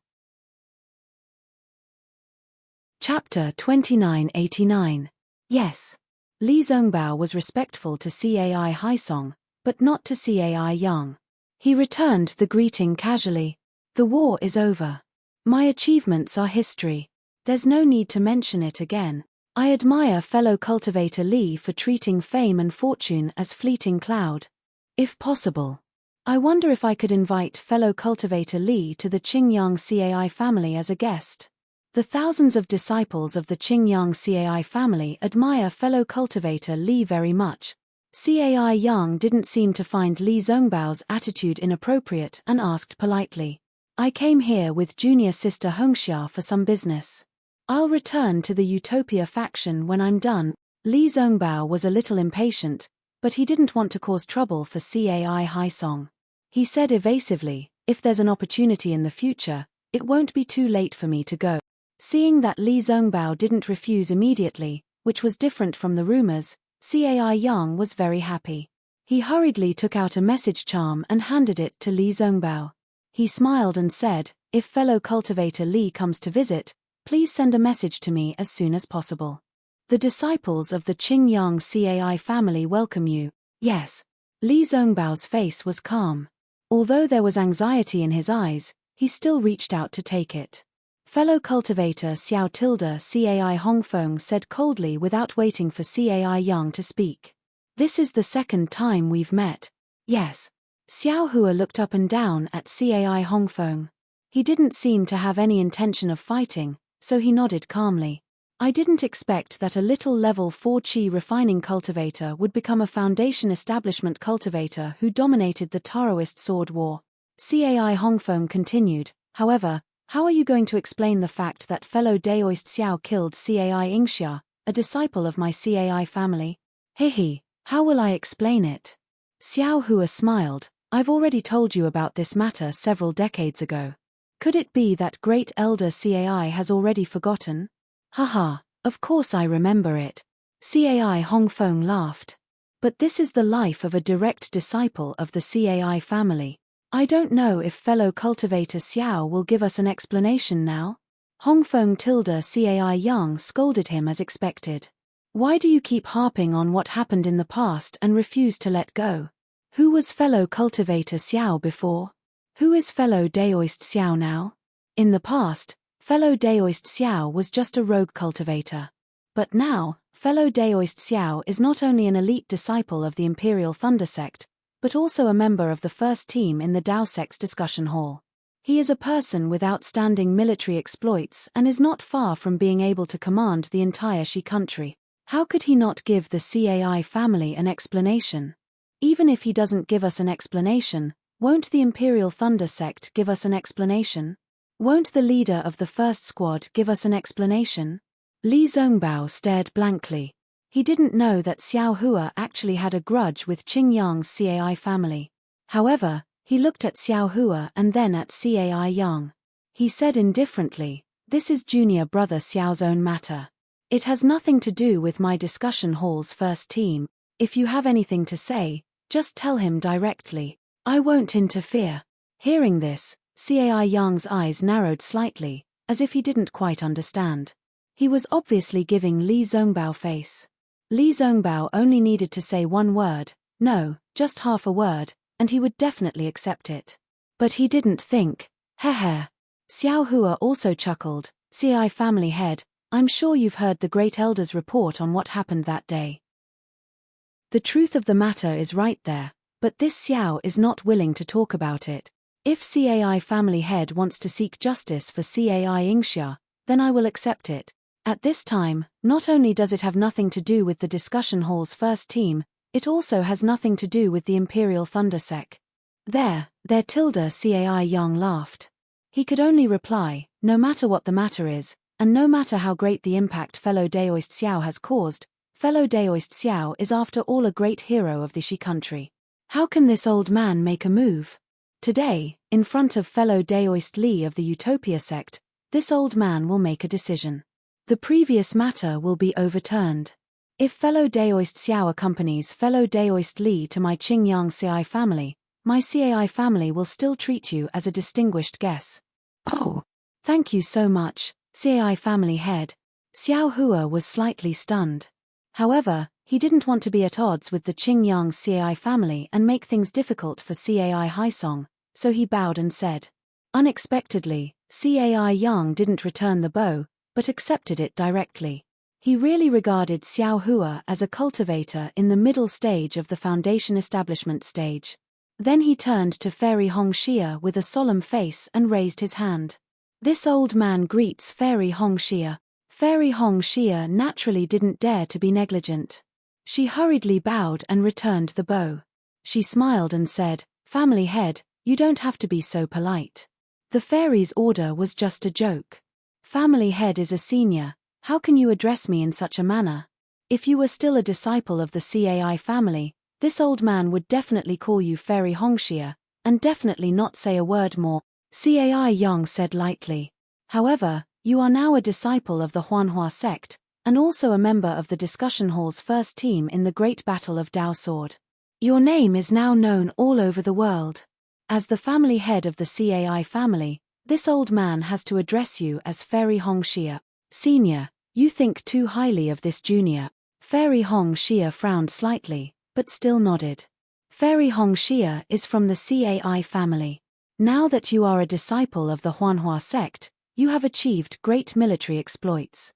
Chapter 2989. Yes. Li Zongbao was respectful to Cai Haisong, but not to Cai Yang. He returned the greeting casually. "The war is over. My achievements are history. There's no need to mention it again. I admire fellow cultivator Li for treating fame and fortune as fleeting cloud. If possible, I wonder if I could invite fellow cultivator Li to the Qingyang Cai family as a guest." The thousands of disciples of the Qingyang Cai family admire fellow cultivator Li very much. Cai Yang didn't seem to find Li Zongbao's attitude inappropriate and asked politely, "I came here with junior sister Hongxia for some business. I'll return to the Utopia faction when I'm done." Li Zongbao was a little impatient, but he didn't want to cause trouble for Cai Haisong. He said evasively, "If there's an opportunity in the future, it won't be too late for me to go." Seeing that Li Zongbao didn't refuse immediately, which was different from the rumors, Cai Yang was very happy. He hurriedly took out a message charm and handed it to Li Zongbao. He smiled and said, "If fellow cultivator Li comes to visit, please send a message to me as soon as possible. The disciples of the Qingyang Cai family welcome you." Yes. Li Zongbao's face was calm. Although there was anxiety in his eyes, he still reached out to take it. Fellow cultivator Xiao Tilda Cai Hongfeng said coldly without waiting for Cai Yang to speak. "This is the second time we've met." Yes. Xiao Hua looked up and down at Cai Hongfeng. He didn't seem to have any intention of fighting, so he nodded calmly. "I didn't expect that a little level 4 Qi refining cultivator would become a foundation establishment cultivator who dominated the Taoist sword war." Cai Hongfeng continued, "However, how are you going to explain the fact that fellow Daoist Xiao killed Cai Yingxia, a disciple of my Cai family?" "Hehe, how will I explain it?" Xiao Hua smiled, "I've already told you about this matter several decades ago. Could it be that great elder Cai has already forgotten?" "Haha, of course I remember it." Cai Hongfeng laughed. "But this is the life of a direct disciple of the Cai family. I don't know if fellow cultivator Xiao will give us an explanation now." Hongfeng Tilda Cai Yang scolded him as expected. "Why do you keep harping on what happened in the past and refuse to let go? Who was fellow cultivator Xiao before? Who is fellow Daoist Xiao now?" In the past, fellow Daoist Xiao was just a rogue cultivator. But now, fellow Daoist Xiao is not only an elite disciple of the Imperial Thunder Sect, but also a member of the first team in the Dao Sect's discussion hall. He is a person with outstanding military exploits and is not far from being able to command the entire Shi country. How could he not give the CAI family an explanation? Even if he doesn't give us an explanation, won't the Imperial Thunder Sect give us an explanation? Won't the leader of the first squad give us an explanation? Li Zongbao stared blankly. He didn't know that Xiao Hua actually had a grudge with Qing Yang's CAI family. However, he looked at Xiao Hua and then at CAI Yang. He said indifferently, "This is junior brother Xiao's own matter. It has nothing to do with my discussion hall's first team. If you have anything to say, just tell him directly. I won't interfere." Hearing this, CAI Yang's eyes narrowed slightly, as if he didn't quite understand. He was obviously giving Li Zongbao face. Li Zongbao only needed to say one word, no, just half a word, and he would definitely accept it. But he didn't think. Heh. Xiao Hua also chuckled. CAI family head, I'm sure you've heard the Great Elder's report on what happened that day. The truth of the matter is right there, but this Xiao is not willing to talk about it. If CAI family head wants to seek justice for CAI Yingxia, then I will accept it. At this time, not only does it have nothing to do with the discussion hall's first team, it also has nothing to do with the Imperial Thunder Sect. There, CAI Yang laughed. He could only reply, no matter what the matter is, and no matter how great the impact fellow Daoist Xiao has caused, fellow Daoist Xiao is after all a great hero of the Shi country. How can this old man make a move? Today, in front of fellow Daoist Li of the Utopia sect, this old man will make a decision. The previous matter will be overturned. If fellow Daoist Xiao accompanies fellow Daoist Li to my Qingyang CAI family, my CAI family will still treat you as a distinguished guest. Oh, thank you so much, CAI family head. Xiao Hua was slightly stunned. However, he didn't want to be at odds with the Qingyang CAI family and make things difficult for CAI Haisong, so he bowed and said. Unexpectedly, CAI Yang didn't return the bow, but accepted it directly. He really regarded Xiao Hua as a cultivator in the middle stage of the foundation establishment stage. Then he turned to Fairy Hong Xia with a solemn face and raised his hand. This old man greets Fairy Hong Xia. Fairy Hong Xia naturally didn't dare to be negligent. She hurriedly bowed and returned the bow. She smiled and said, "Family head, you don't have to be so polite. The fairy's order was just a joke. Family head is a senior. How can you address me in such a manner? If you were still a disciple of the CAI family, this old man would definitely call you Fairy Hongxia, and definitely not say a word more," CAI Yang said lightly. However, you are now a disciple of the Huanhua sect, and also a member of the discussion hall's first team in the Great Battle of Dao Sword. Your name is now known all over the world. As the family head of the CAI family, this old man has to address you as Fairy Hongxia. Senior, you think too highly of this junior. Fairy Hong Xia frowned slightly, but still nodded. Fairy Hong Xia is from the CAI family. Now that you are a disciple of the Huanhua sect, you have achieved great military exploits.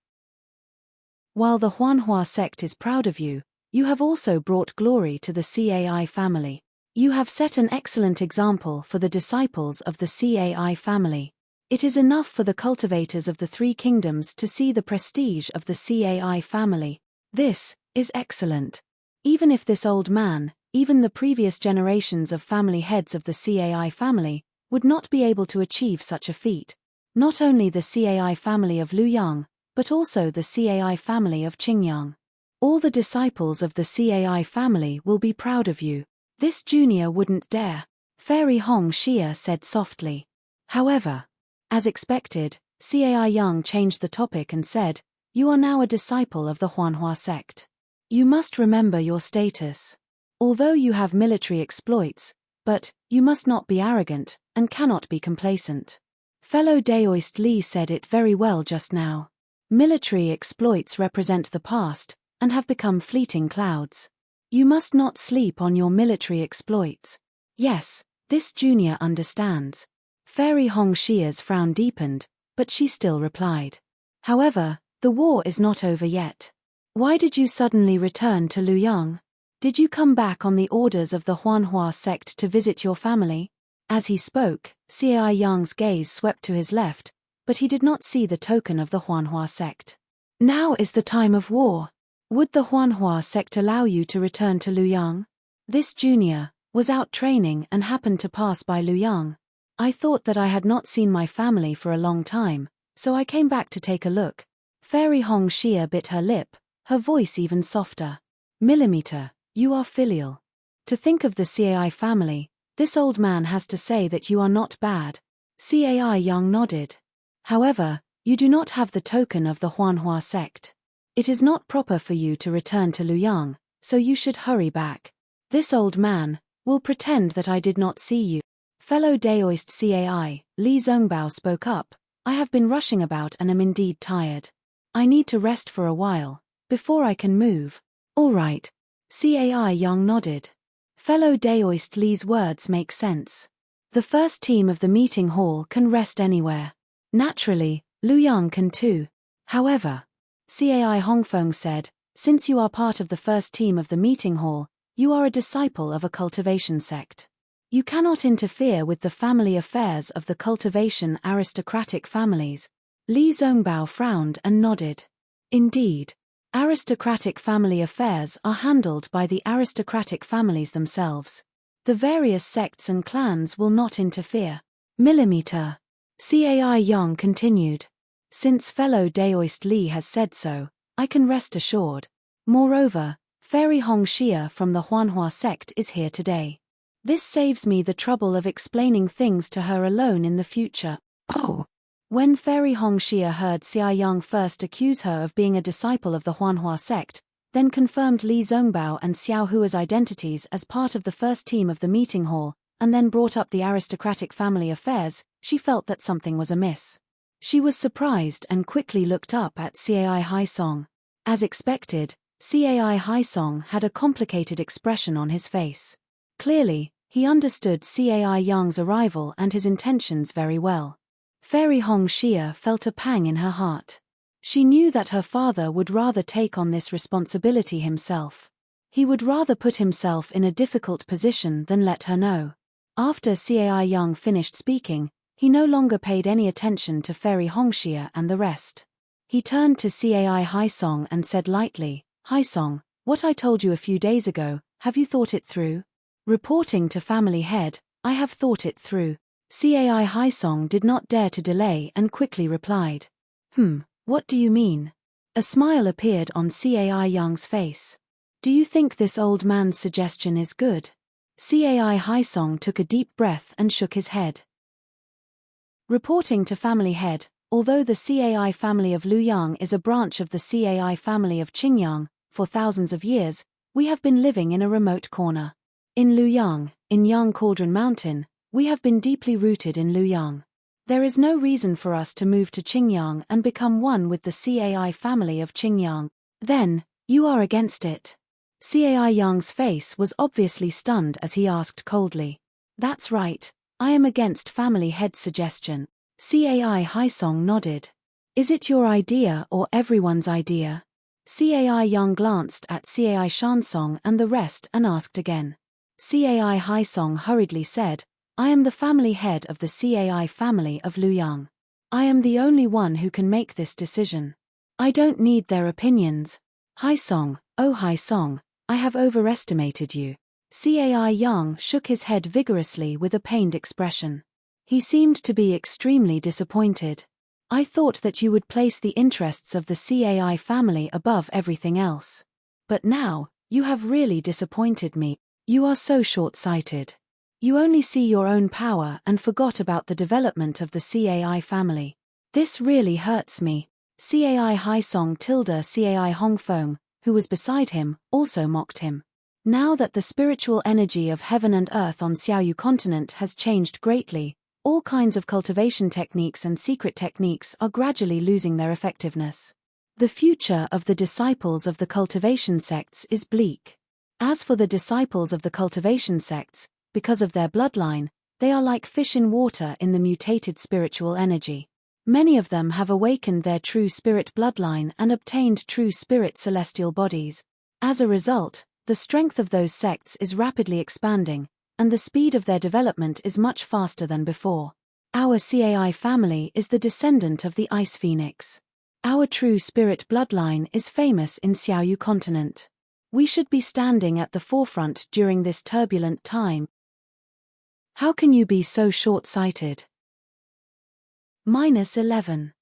While the Huanhua sect is proud of you, you have also brought glory to the CAI family. You have set an excellent example for the disciples of the CAI family. It is enough for the cultivators of the Three Kingdoms to see the prestige of the CAI family. This is excellent. Even if this old man, even the previous generations of family heads of the CAI family, would not be able to achieve such a feat. Not only the CAI family of Luyang, but also the CAI family of Qingyang. All the disciples of the CAI family will be proud of you. This junior wouldn't dare, Fairy Hong Xia said softly. However, as expected, CAI Yang changed the topic and said, "You are now a disciple of the Huanhua sect. You must remember your status. Although you have military exploits, but you must not be arrogant and cannot be complacent." Fellow Daoist Li said it very well just now. Military exploits represent the past and have become fleeting clouds. You must not sleep on your military exploits. Yes, this junior understands. Fairy Hongxia's frown deepened, but she still replied. However, the war is not over yet. Why did you suddenly return to Luoyang? Did you come back on the orders of the Huanhua sect to visit your family? As he spoke, Cai Yang's gaze swept to his left, but he did not see the token of the Huanhua sect. Now is the time of war. Would the Huanhua sect allow you to return to Luoyang? This junior was out training and happened to pass by Luoyang. I thought that I had not seen my family for a long time, so I came back to take a look. Fairy Hongxia bit her lip, her voice even softer. Millimeter, you are filial. To think of the Cai family, this old man has to say that you are not bad. Cai Yang nodded. However, you do not have the token of the Huanhua sect. It is not proper for you to return to Luoyang, so you should hurry back. This old man will pretend that I did not see you. Fellow Daoist Cai, Li Zongbao spoke up. I have been rushing about and am indeed tired. I need to rest for a while, before I can move. All right. Cai Yang nodded. Fellow Daoist Li's words make sense. The first team of the meeting hall can rest anywhere. Naturally, Luoyang can too. However, Cai Hongfeng said, since you are part of the first team of the meeting hall, you are a disciple of a cultivation sect. You cannot interfere with the family affairs of the cultivation aristocratic families. Li Zongbao frowned and nodded. Indeed, aristocratic family affairs are handled by the aristocratic families themselves. The various sects and clans will not interfere. Millimeter. Cai Yang continued. Since fellow Daoist Li has said so, I can rest assured. Moreover, Fairy Hongxia from the Huanhua sect is here today. This saves me the trouble of explaining things to her alone in the future. Oh! When Fairy Hongxia heard Cai Yang first accuse her of being a disciple of the Huanhua sect, then confirmed Li Zongbao and Xiao Hua's identities as part of the first team of the meeting hall, and then brought up the aristocratic family affairs, she felt that something was amiss. She was surprised and quickly looked up at Cai Haisong. As expected, Cai Haisong had a complicated expression on his face. Clearly, he understood Cai Yang's arrival and his intentions very well. Fairy Hongxia felt a pang in her heart. She knew that her father would rather take on this responsibility himself. He would rather put himself in a difficult position than let her know. After Cai Yang finished speaking, he no longer paid any attention to Fairy Hongxia and the rest. He turned to Cai Haisong and said lightly, Haisong, what I told you a few days ago, have you thought it through? Reporting to family head, I have thought it through. Cai Haisong did not dare to delay and quickly replied. What do you mean? A smile appeared on Cai Yang's face. Do you think this old man's suggestion is good? Cai Haisong took a deep breath and shook his head. Reporting to family head, although the Cai family of Luoyang is a branch of the Cai family of Qingyang, for thousands of years, we have been living in a remote corner. In Luoyang, in Yang Cauldron Mountain, we have been deeply rooted in Luoyang. There is no reason for us to move to Qingyang and become one with the Cai family of Qingyang. Then, you are against it. Cai Yang's face was obviously stunned as he asked coldly. That's right, I am against family head's suggestion. Cai Haisong nodded. Is it your idea or everyone's idea? Cai Yang glanced at Cai Shansong and the rest and asked again. Cai Haisong hurriedly said, I am the family head of the Cai family of Luoyang. I am the only one who can make this decision. I don't need their opinions. Haisong, oh Haisong, I have overestimated you. Cai Yang shook his head vigorously with a pained expression. He seemed to be extremely disappointed. I thought that you would place the interests of the Cai family above everything else. But now, you have really disappointed me. You are so short-sighted. You only see your own power and forgot about the development of the Cai family. This really hurts me. Cai Haisong tilde Cai Hongfeng, who was beside him, also mocked him. Now that the spiritual energy of heaven and earth on Xiaoyu continent has changed greatly, all kinds of cultivation techniques and secret techniques are gradually losing their effectiveness. The future of the disciples of the cultivation sects is bleak. As for the disciples of the cultivation sects, because of their bloodline, They are like fish in water in the mutated spiritual energy. Many of them have awakened their true spirit bloodline and obtained true spirit celestial bodies. As a result, the strength of those sects is rapidly expanding, and the speed of their development is much faster than before. Our CAI family is the descendant of the Ice Phoenix. Our true spirit bloodline is famous in Xiaoyu continent. We should be standing at the forefront during this turbulent time. How can you be so short-sighted? -11.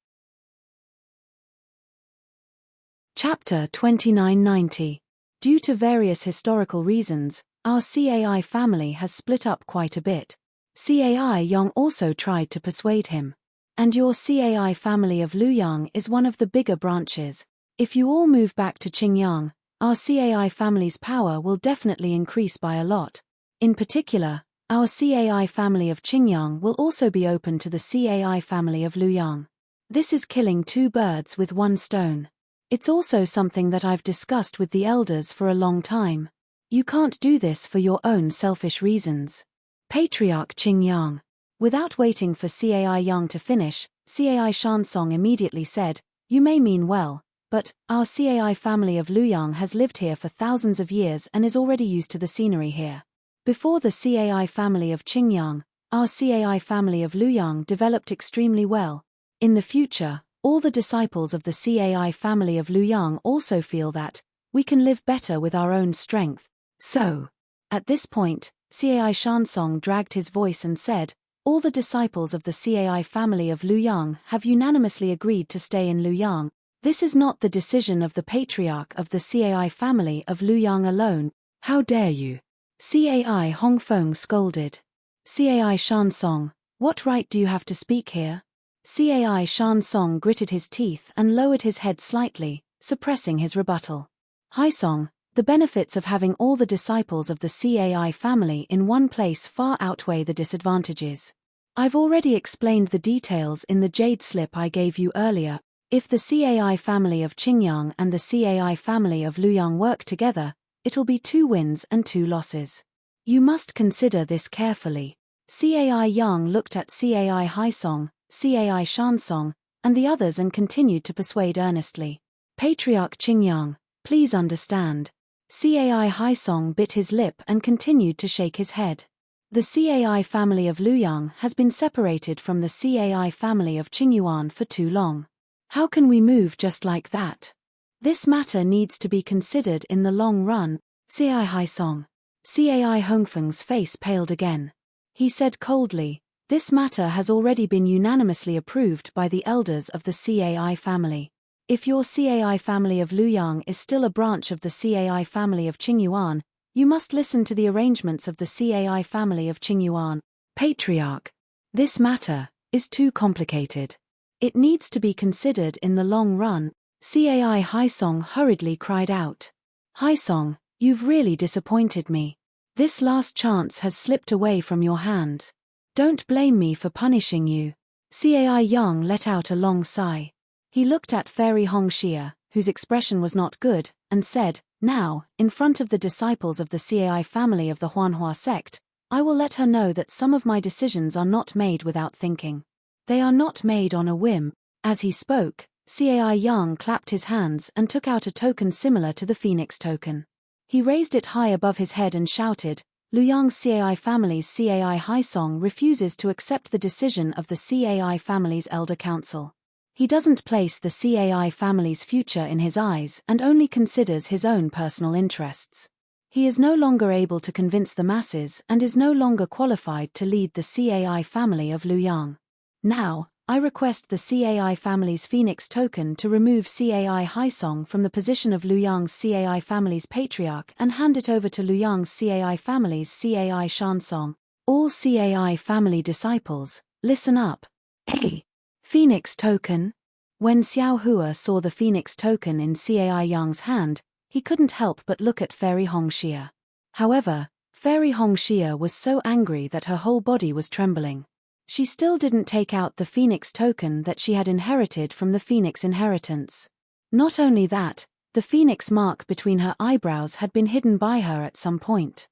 Chapter 2990. Due to various historical reasons, our CAI family has split up quite a bit. CAI Yang also tried to persuade him. And your CAI family of Luyang is one of the bigger branches. If you all move back to Qingyang, our CAI family's power will definitely increase by a lot. In particular, our CAI family of Qingyang will also be open to the CAI family of Luyang. This is killing two birds with one stone. It's also something that I've discussed with the elders for a long time. You can't do this for your own selfish reasons. Patriarch Qingyang. Without waiting for CAI Yang to finish, CAI Shansong immediately said, "You may mean well, but our CAI family of Luyang has lived here for thousands of years and is already used to the scenery here. Before the CAI family of Qingyang, our CAI family of Luyang developed extremely well. In the future, all the disciples of the CAI family of Luyang also feel that we can live better with our own strength. So, at this point, CAI Shansong dragged his voice and said, all the disciples of the CAI family of Luyang have unanimously agreed to stay in Luyang. This is not the decision of the patriarch of the CAI family of Luyang alone. How dare you?" CAI Hongfeng scolded. CAI Shansong, what right do you have to speak here? CAI Shansong gritted his teeth and lowered his head slightly, suppressing his rebuttal. Haisong, the benefits of having all the disciples of the CAI family in one place far outweigh the disadvantages. I've already explained the details in the jade slip I gave you earlier. If the CAI family of Qingyang and the CAI family of Luyang work together, it'll be 2 wins and 2 losses. You must consider this carefully. CAI Yang looked at CAI Haisong, CAI Shansong, and the others and continued to persuade earnestly. Patriarch Qingyang, please understand. CAI Haisong bit his lip and continued to shake his head. The CAI family of Luyang has been separated from the CAI family of Qingyuan for too long. How can we move just like that? This matter needs to be considered in the long run. CAI Haisong. CAI Hongfeng's face paled again. He said coldly, this matter has already been unanimously approved by the elders of the CAI family. If your CAI family of Luyang is still a branch of the CAI family of Qingyuan, you must listen to the arrangements of the CAI family of Qingyuan. Patriarch. This matter is too complicated. It needs to be considered in the long run. CAI Haisong hurriedly cried out. Haisong, you've really disappointed me. This last chance has slipped away from your hands. Don't blame me for punishing you. CAI Yang let out a long sigh. He looked at Fairy Hongxia, whose expression was not good, and said, now, in front of the disciples of the CAI family of the Huanhua sect, I will let her know that some of my decisions are not made without thinking. They are not made on a whim. As he spoke, CAI Yang clapped his hands and took out a token similar to the Phoenix token. He raised it high above his head and shouted, Luyang's CAI family's CAI Haisong refuses to accept the decision of the CAI family's elder council. He doesn't place the CAI family's future in his eyes and only considers his own personal interests. He is no longer able to convince the masses and is no longer qualified to lead the CAI family of Luyang. Now, I request the CAI family's Phoenix token to remove CAI Haisong from the position of Luyang's CAI family's patriarch and hand it over to Luyang's CAI family's CAI Shansong. All CAI family disciples, listen up. A. Phoenix token. When Xiao Hua saw the Phoenix token in CAI Yang's hand, he couldn't help but look at Fairy Hongxia. However, Fairy Hongxia was so angry that her whole body was trembling. She still didn't take out the Phoenix token that she had inherited from the Phoenix inheritance. Not only that, the Phoenix mark between her eyebrows had been hidden by her at some point.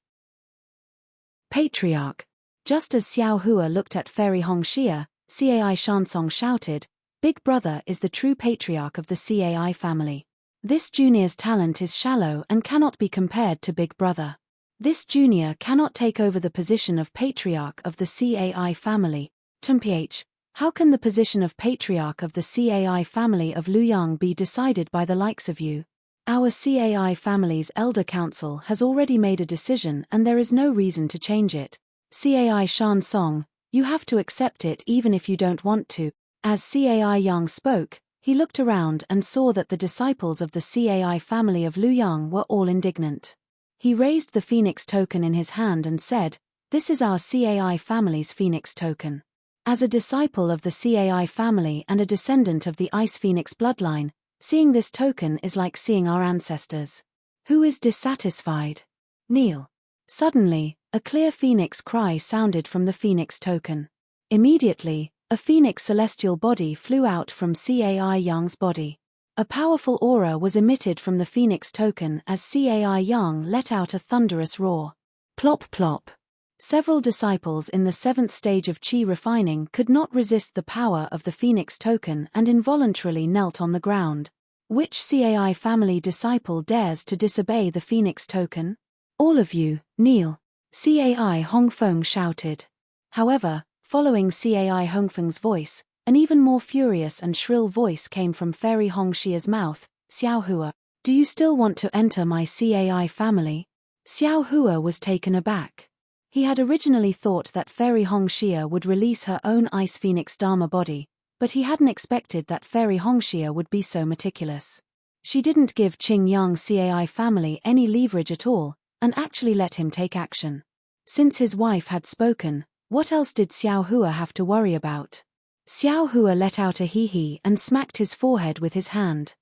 Patriarch. Just as Xiao Hua looked at Fairy Hongxia, Cai Shansong shouted, "Big Brother is the true patriarch of the Cai family. This junior's talent is shallow and cannot be compared to Big Brother. This junior cannot take over the position of patriarch of the Cai family. Mph, how can the position of patriarch of the Cai family of Luyang be decided by the likes of you? Our Cai family's elder council has already made a decision and there is no reason to change it. Cai Shansong, you have to accept it even if you don't want to." As Cai Yang spoke, he looked around and saw that the disciples of the Cai family of Luyang were all indignant. He raised the phoenix token in his hand and said, "This is our Cai family's phoenix token. As a disciple of the Cai family and a descendant of the Ice Phoenix bloodline, seeing this token is like seeing our ancestors. Who is dissatisfied? Kneel." Suddenly, a clear phoenix cry sounded from the phoenix token. Immediately, a phoenix celestial body flew out from Cai Yang's body. A powerful aura was emitted from the phoenix token as Cai Yang let out a thunderous roar. Plop plop. Several disciples in the 7th stage of Qi refining could not resist the power of the phoenix token and involuntarily knelt on the ground. Which Cai family disciple dares to disobey the phoenix token? "All of you, kneel," Cai Hongfeng shouted. However, following Cai Hongfeng's voice, an even more furious and shrill voice came from Fairy Hongxia's mouth, "Xiao Hua, do you still want to enter my Cai family?" Xiao Hua was taken aback. He had originally thought that Fairy Hongxia would release her own Ice Phoenix Dharma body, but he hadn't expected that Fairy Hongxia would be so meticulous. She didn't give Qing Yang Cai family any leverage at all, and actually let him take action. Since his wife had spoken, what else did Xiao Hua have to worry about? Xiao Hua let out a hee-hee and smacked his forehead with his hand.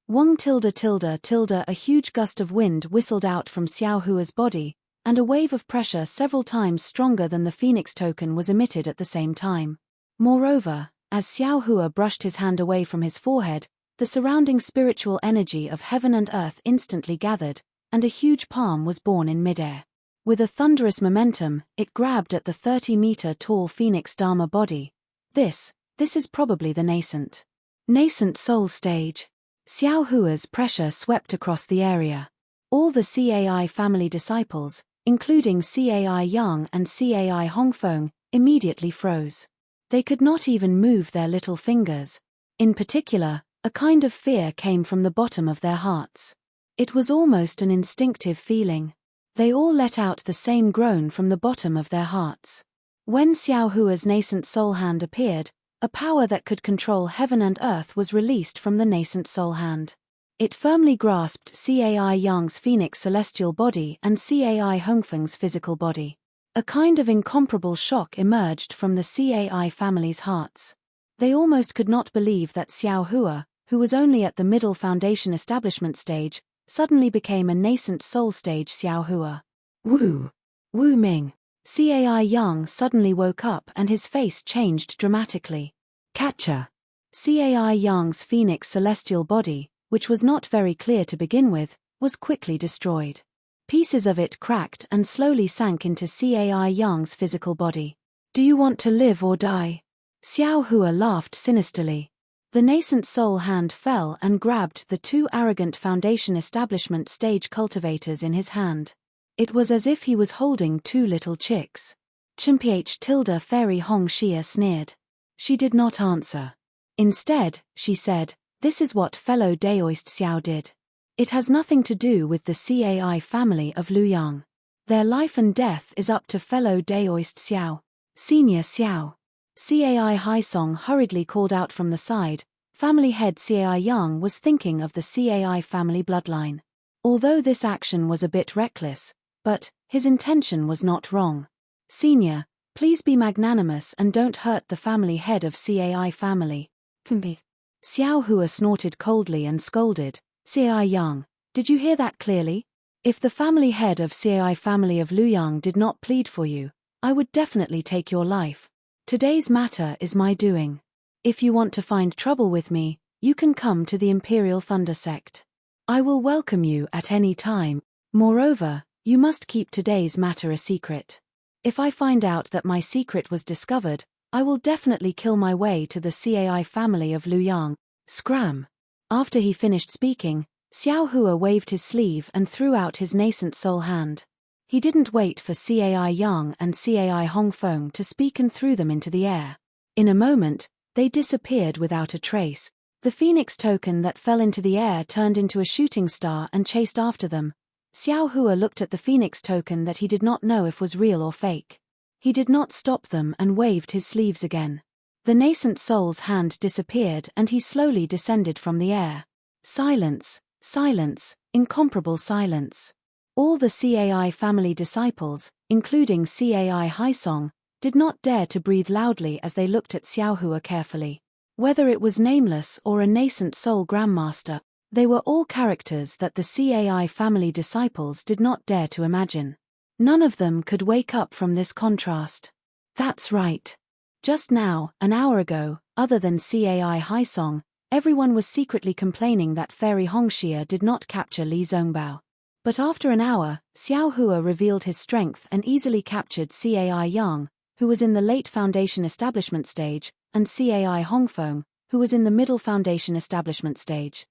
Wong tilde tilde tilde. A huge gust of wind whistled out from Xiao Hua's body, and a wave of pressure several times stronger than the phoenix token was emitted at the same time. Moreover, as Xiao Hua brushed his hand away from his forehead, the surrounding spiritual energy of heaven and earth instantly gathered, and a huge palm was born in midair. With a thunderous momentum, it grabbed at the 30-meter-tall Phoenix Dharma body. This is probably the nascent soul stage. Xiao Hua's pressure swept across the area. All the Cai family disciples, including Cai Yang and Cai Hongfeng, immediately froze. They could not even move their little fingers. In particular, a kind of fear came from the bottom of their hearts. It was almost an instinctive feeling. They all let out the same groan from the bottom of their hearts. When Xiao Hua's nascent soul hand appeared, a power that could control heaven and earth was released from the nascent soul hand. It firmly grasped Cai Yang's phoenix celestial body and Cai Hongfeng's physical body. A kind of incomparable shock emerged from the Cai family's hearts. They almost could not believe that Xiao Hua, who was only at the middle foundation establishment stage, suddenly became a nascent soul stage Xiao Hua. Wu Ming. Cai Yang suddenly woke up and his face changed dramatically. Catcher. Cai Yang's phoenix celestial body, which was not very clear to begin with, was quickly destroyed. Pieces of it cracked and slowly sank into Cai Yang's physical body. "Do you want to live or die?" Xiao Hua laughed sinisterly. The nascent soul hand fell and grabbed the two arrogant foundation establishment stage cultivators in his hand. It was as if he was holding two little chicks. Mph tilde Fairy Hongxia sneered. She did not answer. Instead, she said, "This is what fellow Daoist Xiao did. It has nothing to do with the Cai family of Luyang. Their life and death is up to fellow Daoist Xiao. Senior Xiao." Cai Haisong hurriedly called out from the side. Family head Cai Yang was thinking of the Cai family bloodline. Although this action was a bit reckless, but his intention was not wrong. "Senior, please be magnanimous and don't hurt the family head of Cai family." Xiao Hua snorted coldly and scolded, "Cai Yang, did you hear that clearly? If the family head of Cai family of Luyang did not plead for you, I would definitely take your life. Today's matter is my doing. If you want to find trouble with me, you can come to the Imperial Thunder Sect. I will welcome you at any time. Moreover, you must keep today's matter a secret." If I find out that my secret was discovered, I will definitely kill my way to the Cai family of Luyang. Scram. After he finished speaking, Xiao Hua waved his sleeve and threw out his nascent soul hand. He didn't wait for Cai Yang and Cai Hongfeng to speak and threw them into the air. In a moment, they disappeared without a trace. The phoenix token that fell into the air turned into a shooting star and chased after them. Xiao Hua looked at the phoenix token that he did not know if was real or fake. He did not stop them and waved his sleeves again. The nascent soul's hand disappeared and he slowly descended from the air. Silence, silence, incomparable silence. All the Cai family disciples, including Cai Haisong, did not dare to breathe loudly as they looked at Xiao Hua carefully. Whether it was Nameless or a nascent soul grandmaster, they were all characters that the Cai family disciples did not dare to imagine. None of them could wake up from this contrast. That's right. Just now, an hour ago, other than Cai Haisong, everyone was secretly complaining that Fairy Hongxia did not capture Li Zongbao. But after an hour, Xiao Hua revealed his strength and easily captured Cai Yang, who was in the late foundation establishment stage, and Cai Hongfeng, who was in the middle foundation establishment stage.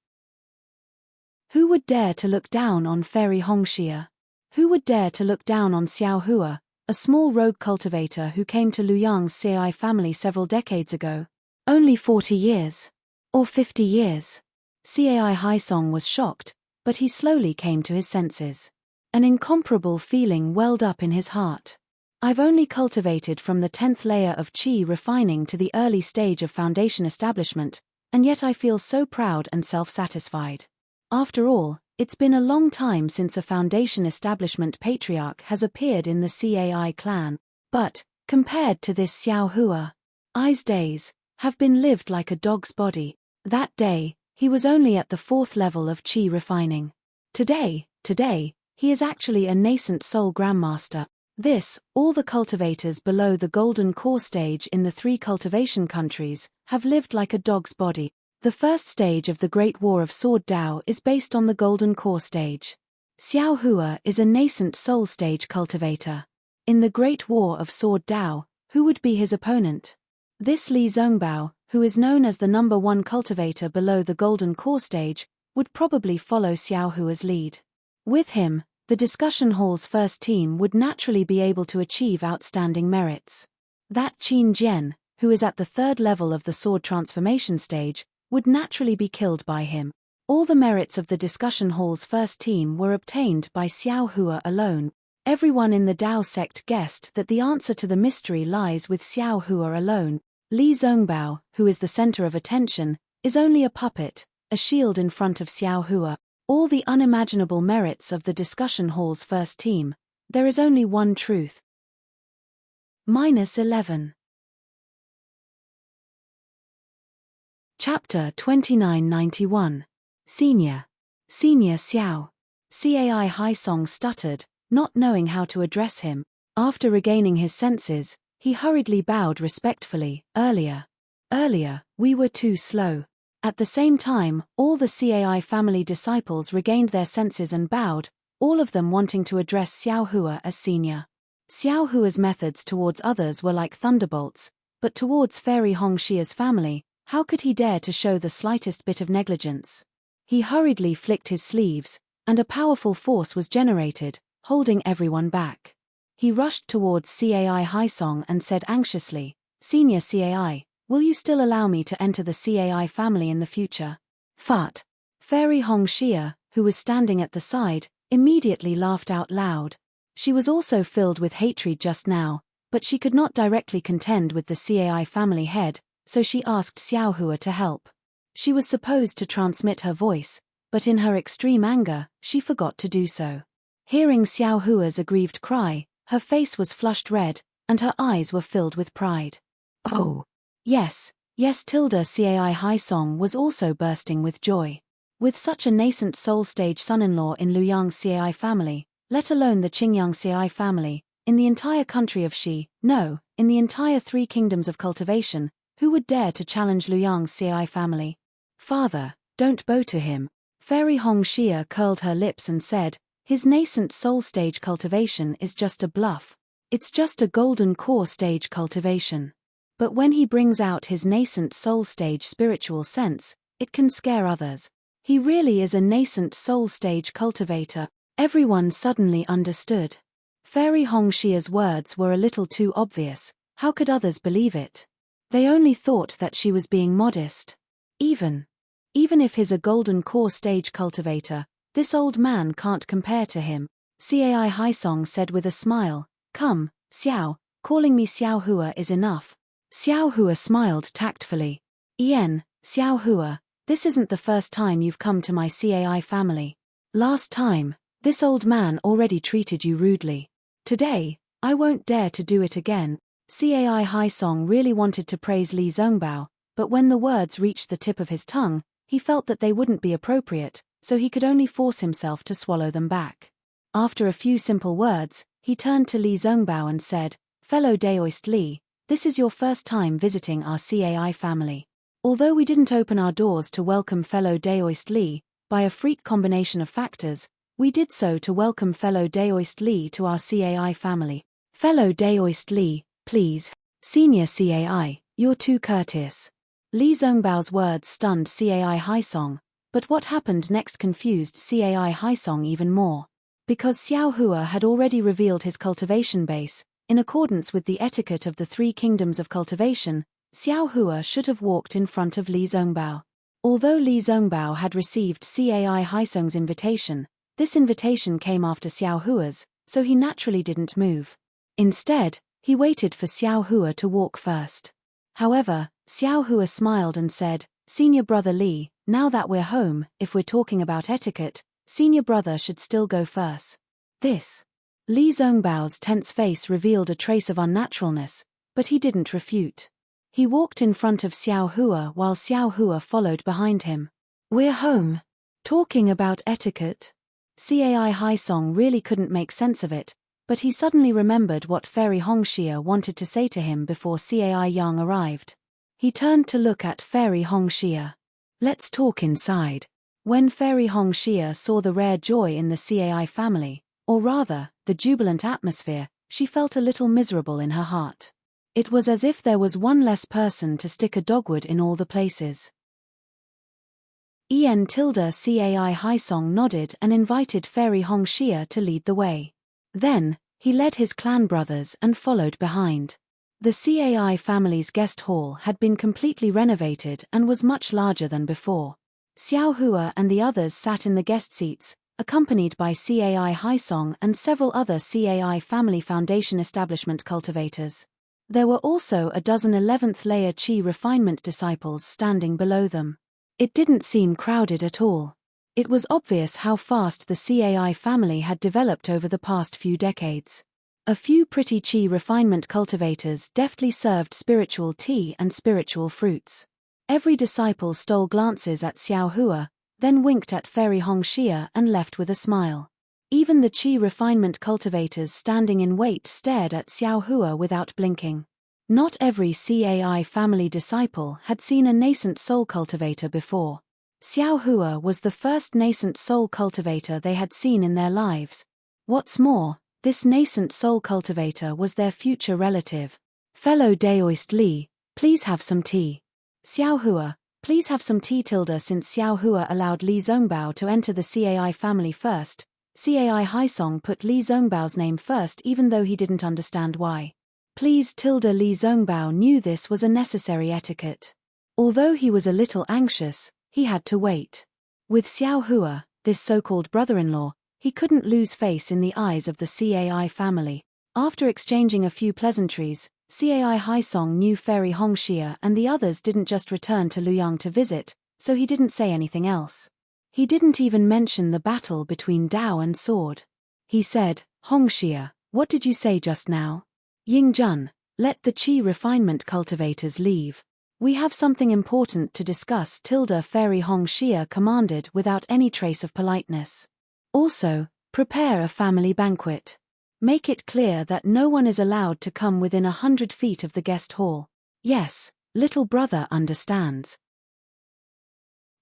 Who would dare to look down on Fairy Hongxia? Who would dare to look down on Xiao Hua, a small rogue cultivator who came to Luyang's Cai family several decades ago? Only 40 years. Or 50 years. Cai Haisong was shocked, but he slowly came to his senses. An incomparable feeling welled up in his heart. I've only cultivated from the 10th layer of qi refining to the early stage of foundation establishment, and yet I feel so proud and self-satisfied. After all, it's been a long time since a foundation establishment patriarch has appeared in the Cai clan, but, compared to this Xiao Hua, I's days have been lived like a dog's body. That day, he was only at the 4th level of qi refining. Today, he is actually a nascent soul grandmaster. All the cultivators below the golden core stage in the 3 cultivation countries have lived like a dog's body. The first stage of the Great War of Sword Dao is based on the golden core stage. Xiao Hua is a nascent soul stage cultivator. In the Great War of Sword Dao, who would be his opponent? This Li Zongbao, who is known as the number 1 cultivator below the golden core stage, would probably follow Xiao Hua's lead. With him, the discussion hall's first team would naturally be able to achieve outstanding merits. That Qin Jian, who is at the 3rd level of the sword transformation stage, would naturally be killed by him. All the merits of the discussion hall's first team were obtained by Xiao Hua alone. Everyone in the Dao sect guessed that the answer to the mystery lies with Xiao Hua alone. Li Zongbao, who is the center of attention, is only a puppet, a shield in front of Xiao Hua. All the unimaginable merits of the discussion hall's first team. There is only one truth. -11. Chapter 2991. Senior Xiao. Cai Haisong stuttered, not knowing how to address him. After regaining his senses, he hurriedly bowed respectfully. Earlier, we were too slow. At the same time, all the Cai family disciples regained their senses and bowed, all of them wanting to address Xiao Hua as senior. Xiao Hua's methods towards others were like thunderbolts, but towards Fairy Hongxia's family, how could he dare to show the slightest bit of negligence? He hurriedly flicked his sleeves, and a powerful force was generated, holding everyone back. He rushed towards Cai Haisong and said anxiously, "Senior Cai, will you still allow me to enter the Cai family in the future?" Fat. Fairy Hongxia, who was standing at the side, immediately laughed out loud. She was also filled with hatred just now, but she could not directly contend with the Cai family head, so she asked Xiao Hua to help. She was supposed to transmit her voice, but in her extreme anger, she forgot to do so. Hearing Xiao Hua's aggrieved cry, her face was flushed red, and her eyes were filled with pride. Oh! Yes, Tilda Cai Haisong was also bursting with joy. With such a nascent soul stage son-in-law in Luyang's Cai family, let alone the Qingyang Cai family, in the entire country of in the entire 3 kingdoms of cultivation, who would dare to challenge Luyang's Cai family? Father, don't bow to him. Fairy Hongxia curled her lips and said, his nascent soul stage cultivation is just a bluff. It's just a golden core stage cultivation. But when he brings out his nascent soul stage spiritual sense, it can scare others. He really is a nascent soul stage cultivator. Everyone suddenly understood. Fairy Hongshia's words were a little too obvious. How could others believe it? They only thought that she was being modest. Even if he's a golden core stage cultivator, this old man can't compare to him, Cai Haisong said with a smile. Come, Xiao, calling me Xiao Hua is enough. Xiao Hua smiled tactfully. Xiao Hua, this isn't the first time you've come to my Cai family. Last time, this old man already treated you rudely. Today, I won't dare to do it again. Cai Haisong really wanted to praise Li Zongbao, but when the words reached the tip of his tongue, he felt that they wouldn't be appropriate, so he could only force himself to swallow them back. After a few simple words, he turned to Li Zongbao and said, Fellow Daoist Li, this is your first time visiting our Cai family. Although we didn't open our doors to welcome fellow Daoist Li, by a freak combination of factors, we did so to welcome fellow Daoist Li to our Cai family. Fellow Daoist Li, please. Senior Cai, you're too courteous. Li Zongbao's words stunned Cai Haisong, but what happened next confused Cai Haisong even more. Because Xiao Hua had already revealed his cultivation base, in accordance with the etiquette of the three kingdoms of cultivation, Xiao Hua should have walked in front of Li Zongbao. Although Li Zongbao had received Cai Haisong's invitation, this invitation came after Xiao Hua's, so he naturally didn't move. Instead, he waited for Xiao Hua to walk first. However, Xiao Hua smiled and said, Senior brother Li, now that we're home, if we're talking about etiquette, senior brother should still go first. This. Li Zongbao's tense face revealed a trace of unnaturalness, but he didn't refute. He walked in front of Xiao Hua while Xiao Hua followed behind him. We're home. Talking about etiquette? Cai Haisong really couldn't make sense of it, but he suddenly remembered what Fairy Hongxia wanted to say to him before Cai Yang arrived. He turned to look at Fairy Hongxia. Let's talk inside. When Fairy Hongxia saw the rare joy in the Cai family, or rather, the jubilant atmosphere, she felt a little miserable in her heart. It was as if there was one less person to stick a dogwood in all the places. Cai Haisong nodded and invited Fairy Hongxia to lead the way. Then, he led his clan brothers and followed behind. The Cai family's guest hall had been completely renovated and was much larger than before. Xiao Hua and the others sat in the guest seats, accompanied by Cai Haisong and several other Cai Family Foundation establishment cultivators. There were also a dozen 11th layer Qi refinement disciples standing below them. It didn't seem crowded at all. It was obvious how fast the Cai family had developed over the past few decades. A few pretty Qi refinement cultivators deftly served spiritual tea and spiritual fruits. Every disciple stole glances at Xiao Hua, then winked at Fairy Hongxia and left with a smile. Even the Qi refinement cultivators standing in wait stared at Xiao Hua without blinking. Not every Cai family disciple had seen a nascent soul cultivator before. Xiao Hua was the first nascent soul cultivator they had seen in their lives. What's more, this nascent soul cultivator was their future relative. Fellow Daoist Li, please have some tea. Xiao Hua, please have some tea. Since Xiao Hua allowed Li Zongbao to enter the Cai family first, Cai Haisong put Li Zongbao's name first even though he didn't understand why. Please. Li Zongbao knew this was a necessary etiquette. Although he was a little anxious, he had to wait. With Xiao Hua, this so-called brother-in-law, he couldn't lose face in the eyes of the Cai family. After exchanging a few pleasantries, Cai Haisong knew Fairy Hongxia and the others didn't just return to Luyang to visit, so he didn't say anything else. He didn't even mention the battle between Dao and Sword. He said, Hongxia, what did you say just now? Yingjun, let the Qi refinement cultivators leave. We have something important to discuss. Fairy Hongxia commanded without any trace of politeness. Also, prepare a family banquet. Make it clear that no one is allowed to come within 100 feet of the guest hall. Yes, little brother understands.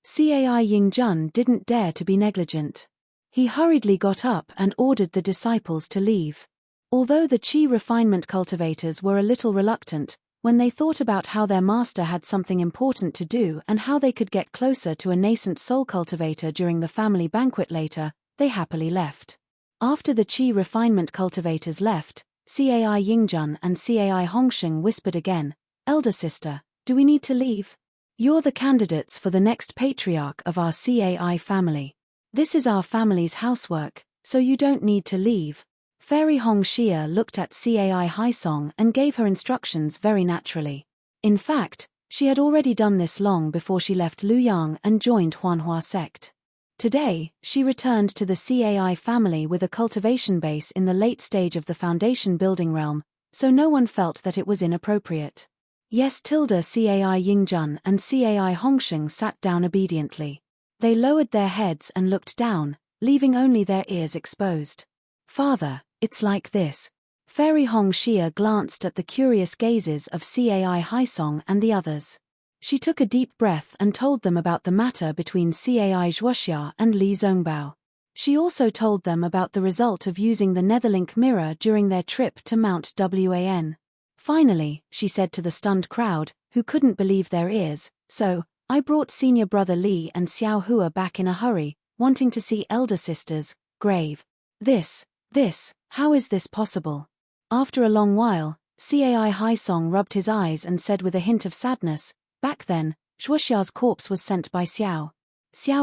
Cai Yingjun didn't dare to be negligent. He hurriedly got up and ordered the disciples to leave. Although the Qi refinement cultivators were a little reluctant, when they thought about how their master had something important to do and how they could get closer to a nascent soul cultivator during the family banquet later, they happily left. After the Qi refinement cultivators left, Cai Yingjun and Cai Hongsheng whispered again, "Elder sister, do we need to leave? You're the candidates for the next patriarch of our Cai family. This is our family's housework, so you don't need to leave." Fairy Hongxia looked at Cai Haisong and gave her instructions very naturally. In fact, she had already done this long before she left Luyang and joined Huanhua sect. Today, she returned to the Cai family with a cultivation base in the late stage of the foundation building realm, so no one felt that it was inappropriate. Yes, Cai Yingjun and Cai Hongsheng sat down obediently. They lowered their heads and looked down, leaving only their ears exposed. "Father, it's like this." Fairy Hongxia glanced at the curious gazes of Cai Haisong and the others. She took a deep breath and told them about the matter between Cai Zhuoxia and Li Zongbao. She also told them about the result of using the Netherlink mirror during their trip to Mount Wan. Finally, she said to the stunned crowd, who couldn't believe their ears, "So, I brought senior brother Li and Xiao Hua back in a hurry, wanting to see elder sister's grave. How is this possible?" After a long while, Cai Haisong rubbed his eyes and said with a hint of sadness, "Back then, Zhuoxia's corpse was sent by Xiao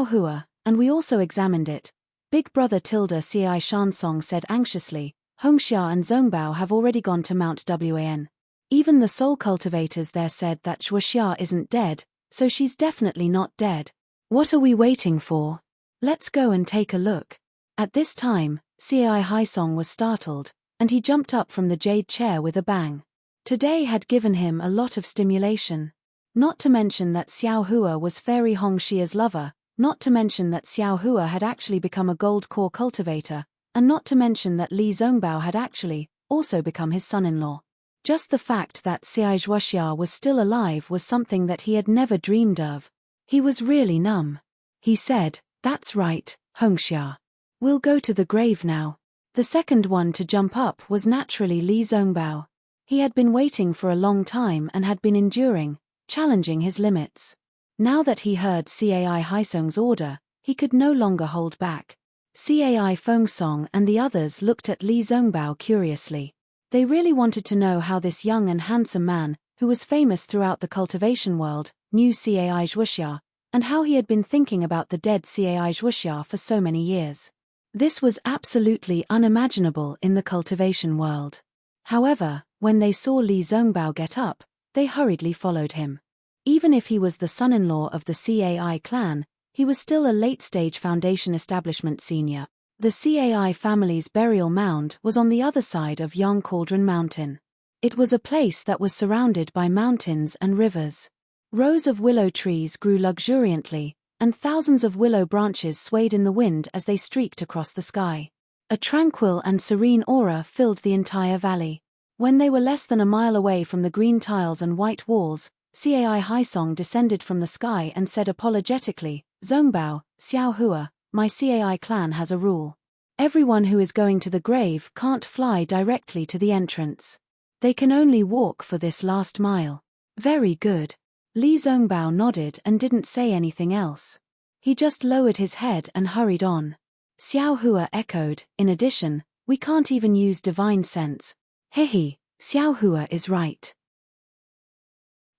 Hua, and we also examined it." Big brother Cai Shansong said anxiously, "Hongxia and Zongbao have already gone to Mount Wan. Even the soul cultivators there said that Zhuoxia isn't dead, so she's definitely not dead. What are we waiting for? Let's go and take a look." At this time, Cai Haisong was startled, and he jumped up from the jade chair with a bang. Today had given him a lot of stimulation. Not to mention that Xiao Hua was Fairy Hongxia's lover, not to mention that Xiao Hua had actually become a gold core cultivator, and not to mention that Li Zongbao had actually also become his son-in-law. Just the fact that Cai Zhuoxia was still alive was something that he had never dreamed of. He was really numb. He said, "That's right, Hongxia. We'll go to the grave now." The second one to jump up was naturally Li Zongbao. He had been waiting for a long time and had been enduring, challenging his limits. Now that he heard Cai Haisong's order, he could no longer hold back. Cai Fengsong and the others looked at Li Zongbao curiously. They really wanted to know how this young and handsome man, who was famous throughout the cultivation world, knew Cai Zhuoxia, and how he had been thinking about the dead Cai Zhuoxia for so many years. This was absolutely unimaginable in the cultivation world. However, when they saw Li Zongbao get up, they hurriedly followed him. Even if he was the son-in-law of the Cai clan, he was still a late-stage foundation establishment senior. The Cai family's burial mound was on the other side of Yang Cauldron Mountain. It was a place that was surrounded by mountains and rivers. Rows of willow trees grew luxuriantly, and thousands of willow branches swayed in the wind as they streaked across the sky. A tranquil and serene aura filled the entire valley. When they were less than a mile away from the green tiles and white walls, Cai Haisong descended from the sky and said apologetically, "Zongbao, Xiao Hua, my Cai clan has a rule. Everyone who is going to the grave can't fly directly to the entrance. They can only walk for this last mile." "Very good." Li Zongbao nodded and didn't say anything else. He just lowered his head and hurried on. Xiao Hua echoed, "In addition, we can't even use divine sense." Hehe, Xiao Hua is right.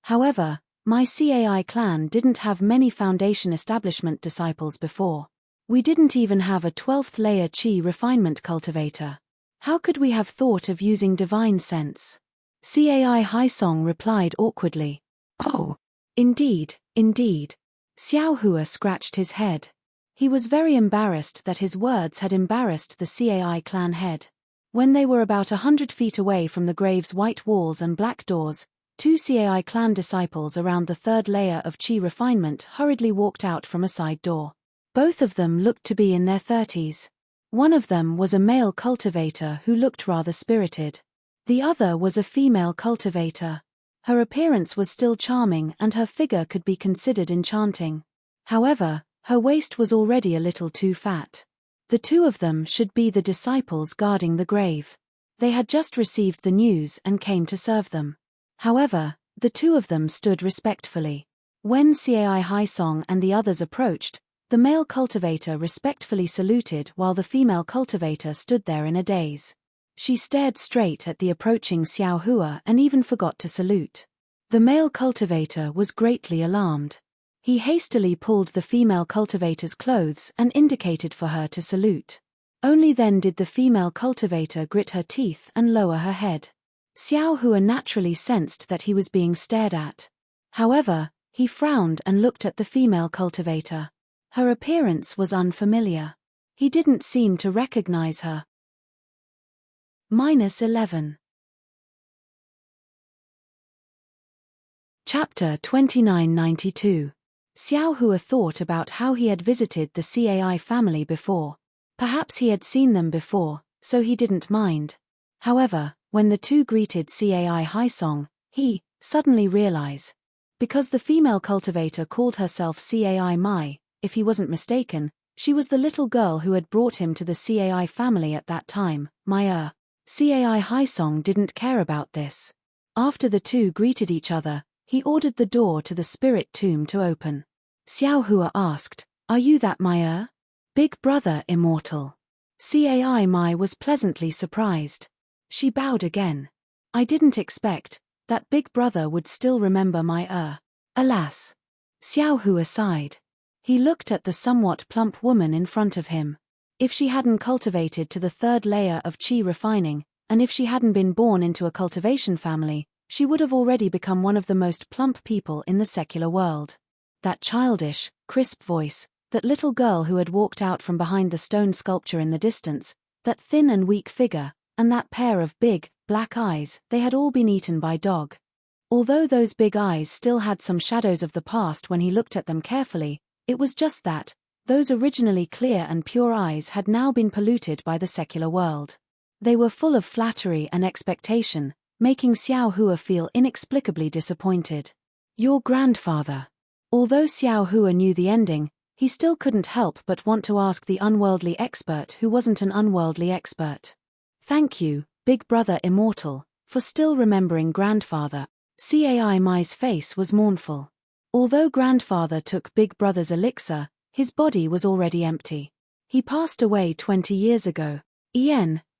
However, my Cai clan didn't have many foundation establishment disciples before. We didn't even have a 12th layer Qi refinement cultivator. How could we have thought of using divine sense? Cai Haisong replied awkwardly. "Oh. Indeed. Xiao Hua scratched his head. He was very embarrassed that his words had embarrassed the Cai clan head. When they were about 100 feet away from the grave's white walls and black doors, two Cai clan disciples around the third layer of Qi refinement hurriedly walked out from a side door. Both of them looked to be in their 30s. One of them was a male cultivator who looked rather spirited. The other was a female cultivator. Her appearance was still charming and her figure could be considered enchanting. However, her waist was already a little too fat. The two of them should be the disciples guarding the grave. They had just received the news and came to serve them. However, the two of them stood respectfully. When Cai Haisong and the others approached, the male cultivator respectfully saluted while the female cultivator stood there in a daze. She stared straight at the approaching Xiao Hua and even forgot to salute. The male cultivator was greatly alarmed. He hastily pulled the female cultivator's clothes and indicated for her to salute. Only then did the female cultivator grit her teeth and lower her head. Xiao Hua naturally sensed that he was being stared at. However, he frowned and looked at the female cultivator. Her appearance was unfamiliar. He didn't seem to recognize her. -11. Chapter 2992. Xiao Hua thought about how he had visited the Cai family before. Perhaps he had seen them before, so he didn't mind. However, when the two greeted Cai Haisong, he suddenly realized. Because the female cultivator called herself Cai Mai, if he wasn't mistaken, she was the little girl who had brought him to the Cai family at that time, Mai. Cai Haisong didn't care about this. After the two greeted each other, he ordered the door to the spirit tomb to open. Xiao Hua asked, "Are you that Mai? Big brother immortal?" Cai Mai was pleasantly surprised. She bowed again. "I didn't expect that big brother would still remember Mai. Alas." Xiao Hua sighed. He looked at the somewhat plump woman in front of him. If she hadn't cultivated to the third layer of qi refining, and if she hadn't been born into a cultivation family, she would have already become one of the most plump people in the secular world. That childish, crisp voice, that little girl who had walked out from behind the stone sculpture in the distance, that thin and weak figure, and that pair of big, black eyes, they had all been eaten by dog. Although those big eyes still had some shadows of the past when he looked at them carefully, it was just that those originally clear and pure eyes had now been polluted by the secular world. They were full of flattery and expectation, making Xiao Hua feel inexplicably disappointed. "Your grandfather." Although Xiao Hua knew the ending, he still couldn't help but want to ask the unworldly expert who wasn't an unworldly expert. "Thank you, big brother immortal, for still remembering grandfather." Cai Mai's face was mournful. Although grandfather took big brother's elixir, his body was already empty. He passed away 20 years ago.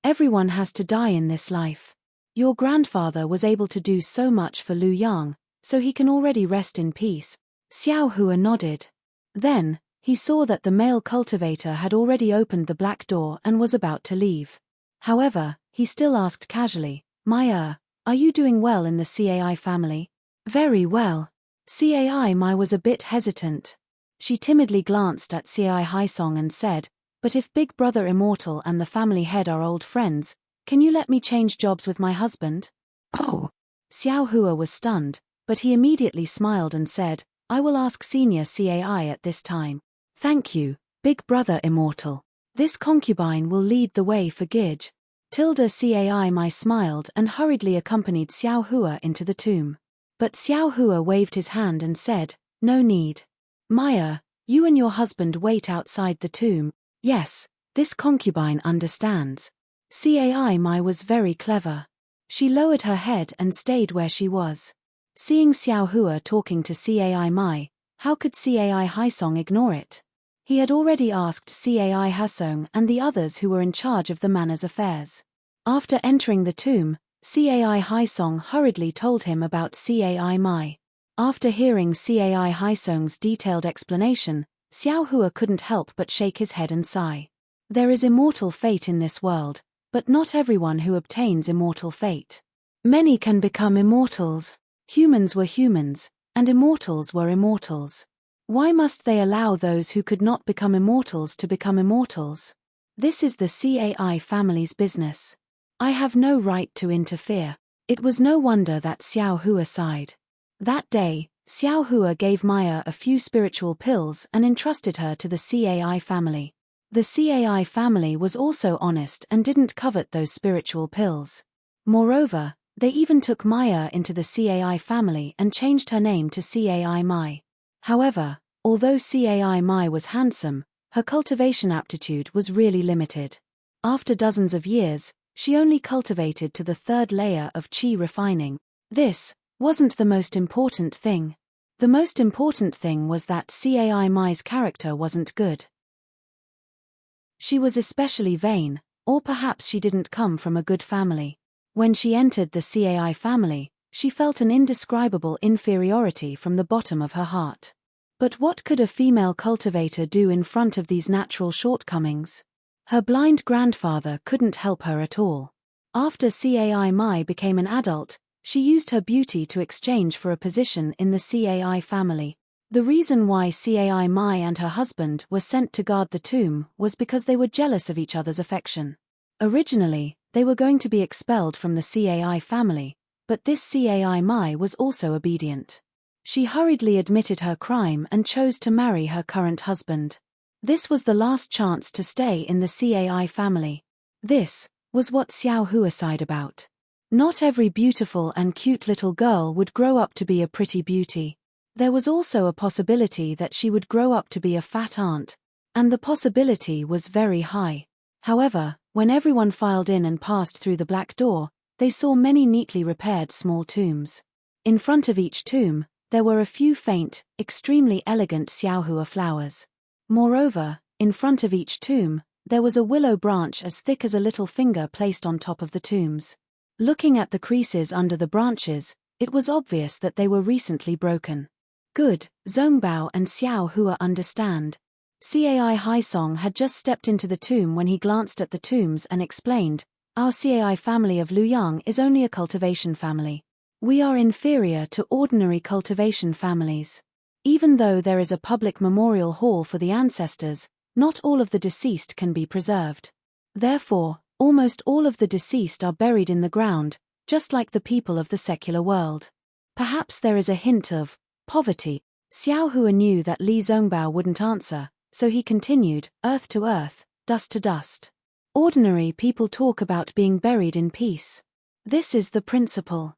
Everyone has to die in this life. Your grandfather was able to do so much for Lu Yang, so he can already rest in peace. Xiao Hua nodded. Then, he saw that the male cultivator had already opened the black door and was about to leave. However, he still asked casually, "Mai, are you doing well in the Cai family?" "Very well." Cai Mai was a bit hesitant. She timidly glanced at Cai Haisong and said, "But if Big Brother Immortal and the family head are old friends, can you let me change jobs with my husband?" "Oh." Xiao Hua was stunned, but he immediately smiled and said, "I will ask Senior Cai at this time." "Thank you, Big Brother Immortal. This concubine will lead the way for Gij." Cai Mai smiled and hurriedly accompanied Xiao Hua into the tomb. But Xiao Hua waved his hand and said, "No need. Mai, you and your husband wait outside the tomb." "Yes, this concubine understands." Cai Mai was very clever. She lowered her head and stayed where she was. Seeing Xiao Hua talking to Cai Mai, how could Cai Haisong ignore it? He had already asked Cai Haisong and the others who were in charge of the manor's affairs. After entering the tomb, Cai Haisong hurriedly told him about Cai Mai. After hearing Cai Haisong's detailed explanation, Xiao Hua couldn't help but shake his head and sigh. There is immortal fate in this world, but not everyone who obtains immortal fate. Many can become immortals. Humans were humans, and immortals were immortals. Why must they allow those who could not become immortals to become immortals? This is the Cai family's business. I have no right to interfere. It was no wonder that Xiao Hua sighed. That day, Xiao Hua gave Maya a few spiritual pills and entrusted her to the Cai family. The Cai family was also honest and didn't covet those spiritual pills. Moreover, they even took Maya into the Cai family and changed her name to Cai Mai. However, although Cai Mai was handsome, her cultivation aptitude was really limited. After dozens of years, She only cultivated to the third layer of qi refining. This wasn't the most important thing. The most important thing was that Cai Mai's character wasn't good. She was especially vain, or perhaps she didn't come from a good family. When she entered the Cai family, she felt an indescribable inferiority from the bottom of her heart. But what could a female cultivator do in front of these natural shortcomings? Her blind grandfather couldn't help her at all. After Cai Mai became an adult, she used her beauty to exchange for a position in the Cai family. The reason why Cai Mai and her husband were sent to guard the tomb was because they were jealous of each other's affection. Originally, they were going to be expelled from the Cai family, but this Cai Mai was also obedient. She hurriedly admitted her crime and chose to marry her current husband. This was the last chance to stay in the Cai family. This was what Xiao Hua sighed about. Not every beautiful and cute little girl would grow up to be a pretty beauty. There was also a possibility that she would grow up to be a fat aunt, and the possibility was very high. However, when everyone filed in and passed through the black door, they saw many neatly repaired small tombs. In front of each tomb, there were a few faint, extremely elegant Xiaohua flowers. Moreover, in front of each tomb, there was a willow branch as thick as a little finger placed on top of the tombs. Looking at the creases under the branches, it was obvious that they were recently broken. Good, Zongbao and Xiao Hua understand. Cai Haisong had just stepped into the tomb when he glanced at the tombs and explained, "Our Cai family of Luyang is only a cultivation family. We are inferior to ordinary cultivation families. Even though there is a public memorial hall for the ancestors, not all of the deceased can be preserved. Therefore, almost all of the deceased are buried in the ground, just like the people of the secular world. Perhaps there is a hint of poverty." Xiao Hua knew that Li Zongbao wouldn't answer, so he continued, "Earth to earth, dust to dust. Ordinary people talk about being buried in peace. This is the principle."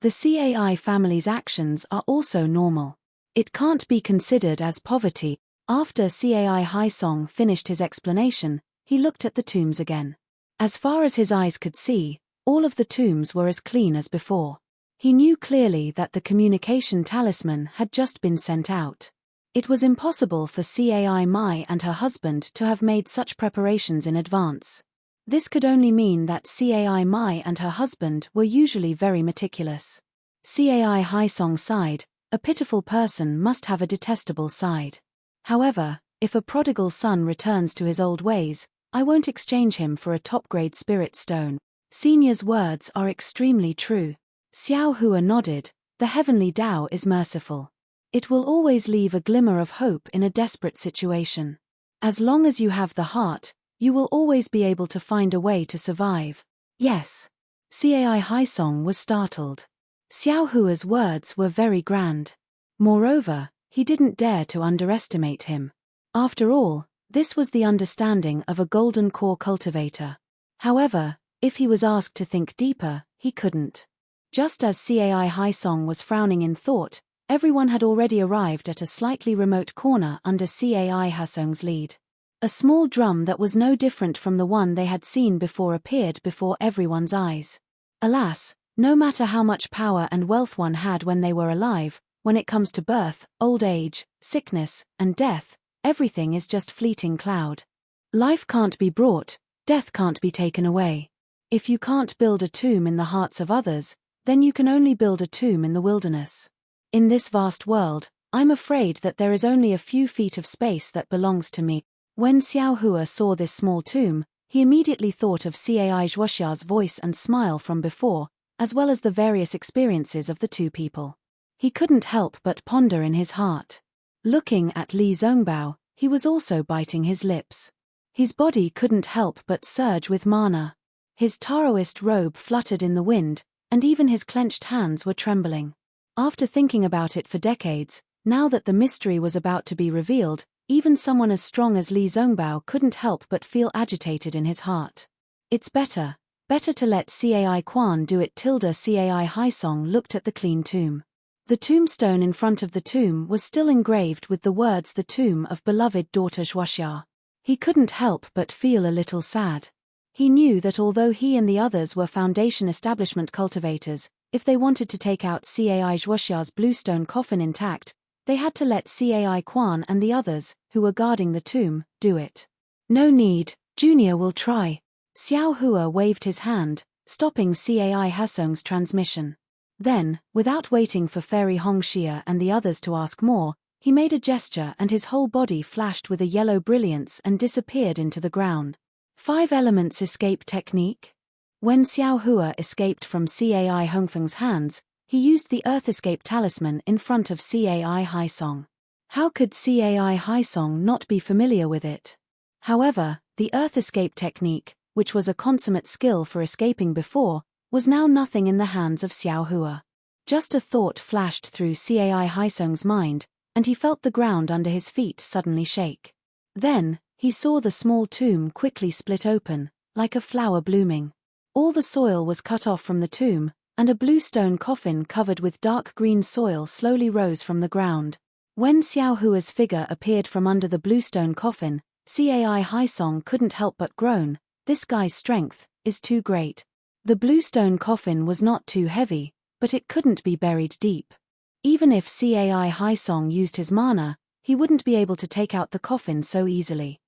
The Cai family's actions are also normal. It can't be considered as poverty. After Cai Haisong finished his explanation, he looked at the tombs again. As far as his eyes could see, all of the tombs were as clean as before. He knew clearly that the communication talisman had just been sent out. It was impossible for Cai Mai and her husband to have made such preparations in advance. This could only mean that Cai Mai and her husband were usually very meticulous. Cai Haisong sighed, "A pitiful person must have a detestable side. However, if a prodigal son returns to his old ways, I won't exchange him for a top-grade spirit stone." Senior's words are extremely true. Xiao Hua nodded, "The heavenly Tao is merciful. It will always leave a glimmer of hope in a desperate situation. As long as you have the heart, you will always be able to find a way to survive." Yes. Cai Haisong was startled. Xiao Hua's words were very grand. Moreover, he didn't dare to underestimate him. After all, this was the understanding of a golden core cultivator. However, if he was asked to think deeper, he couldn't. Just as Cai Haisong was frowning in thought, everyone had already arrived at a slightly remote corner under Cai Haisong's lead. A small drum that was no different from the one they had seen before appeared before everyone's eyes. Alas, no matter how much power and wealth one had when they were alive, when it comes to birth, old age, sickness, and death, everything is just fleeting cloud. Life can't be brought, death can't be taken away. If you can't build a tomb in the hearts of others, then you can only build a tomb in the wilderness. In this vast world, I'm afraid that there is only a few feet of space that belongs to me. When Xiao Hua saw this small tomb, he immediately thought of Cai Zhuoxia's voice and smile from before, as well as the various experiences of the two people. He couldn't help but ponder in his heart. Looking at Li Zongbao, he was also biting his lips. His body couldn't help but surge with mana. His Taoist robe fluttered in the wind, and even his clenched hands were trembling. After thinking about it for decades, now that the mystery was about to be revealed, even someone as strong as Li Zongbao couldn't help but feel agitated in his heart. It's better to let Cai Quan do it. Cai Haisong looked at the clean tomb. The tombstone in front of the tomb was still engraved with the words "The tomb of beloved daughter Zhuoxia." He couldn't help but feel a little sad. He knew that although he and the others were Foundation establishment cultivators, if they wanted to take out Cai Zhuoxia's bluestone coffin intact, they had to let Cai Quan and the others, who were guarding the tomb, do it. No need, Junior will try. Xiao Hua waved his hand, stopping Cai Hasong's transmission. Then, without waiting for Fairy Hongxia and the others to ask more, he made a gesture and his whole body flashed with a yellow brilliance and disappeared into the ground. 5 Elements Escape Technique? When Xiao Hua escaped from Cai Hongfeng's hands, he used the Earth Escape Talisman in front of Cai Haisong. How could Cai Haisong not be familiar with it? However, the Earth Escape Technique, which was a consummate skill for escaping before, was now nothing in the hands of Xiao Hua. Just a thought flashed through Cai Haisong's mind, and he felt the ground under his feet suddenly shake. Then, he saw the small tomb quickly split open, like a flower blooming. All the soil was cut off from the tomb, and a bluestone coffin covered with dark green soil slowly rose from the ground. When Xiao Hua's figure appeared from under the bluestone coffin, Cai Haisong couldn't help but groan, "This guy's strength is too great." The bluestone coffin was not too heavy, but it couldn't be buried deep. Even if Cai Haisong used his mana, he wouldn't be able to take out the coffin so easily.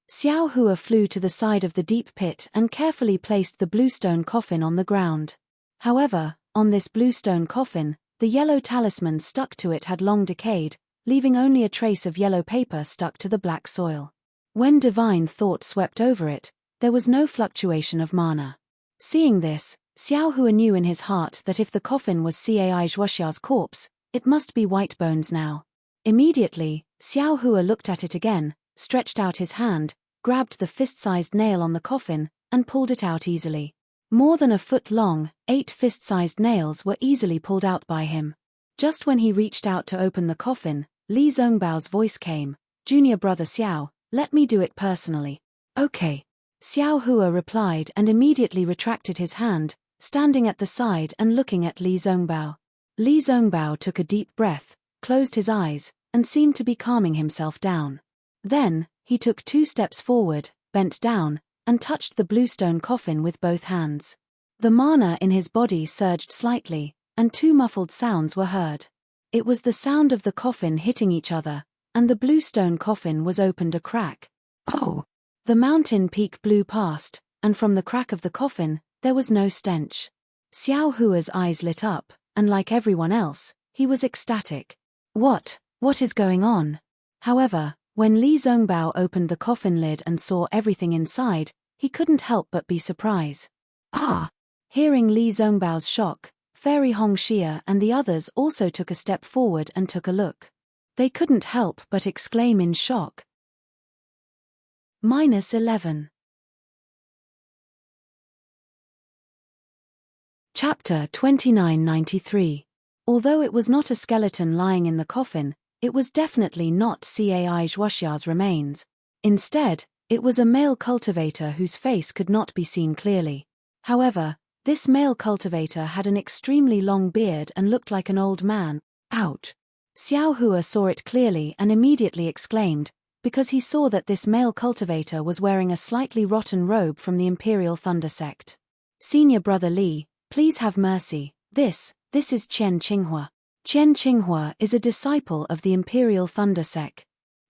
Xiao Hua flew to the side of the deep pit and carefully placed the bluestone coffin on the ground. However, on this bluestone coffin, the yellow talisman stuck to it had long decayed, leaving only a trace of yellow paper stuck to the black soil. When divine thought swept over it, there was no fluctuation of mana. Seeing this, Xiao Hua knew in his heart that if the coffin was Cai Zhuoxia's corpse, it must be white bones now. Immediately, Xiao Hua looked at it again, stretched out his hand, grabbed the fist-sized nail on the coffin, and pulled it out easily. More than a foot long, 8 fist-sized nails were easily pulled out by him. Just when he reached out to open the coffin, Li Zongbao's voice came, "Junior brother Xiao, let me do it personally." "Okay." Xiao Hua replied and immediately retracted his hand, standing at the side and looking at Li Zongbao. Li Zongbao took a deep breath, closed his eyes, and seemed to be calming himself down. Then, he took 2 steps forward, bent down, and touched the bluestone coffin with both hands. The mana in his body surged slightly, and 2 muffled sounds were heard. It was the sound of the coffin hitting each other, and the bluestone coffin was opened a crack. Oh! The mountain peak blew past, and from the crack of the coffin, there was no stench. Xiao Hua's eyes lit up, and like everyone else, he was ecstatic. What is going on? However, when Li Zongbao opened the coffin lid and saw everything inside, he couldn't help but be surprised. Ah! Hearing Li Zongbao's shock, Fairy Hongxia and the others also took a step forward and took a look. They couldn't help but exclaim in shock. -11. Chapter 2993. Although it was not a skeleton lying in the coffin, it was definitely not Cai Zhuoxia's remains. Instead, it was a male cultivator whose face could not be seen clearly. However, this male cultivator had an extremely long beard and looked like an old man. Ouch! Xiao Hua saw it clearly and immediately exclaimed, because he saw that this male cultivator was wearing a slightly rotten robe from the Imperial Thunder Sect. "Senior brother Li, please have mercy, this is Qian Qinghua. Qian Qinghua is a disciple of the Imperial Thunder Sect."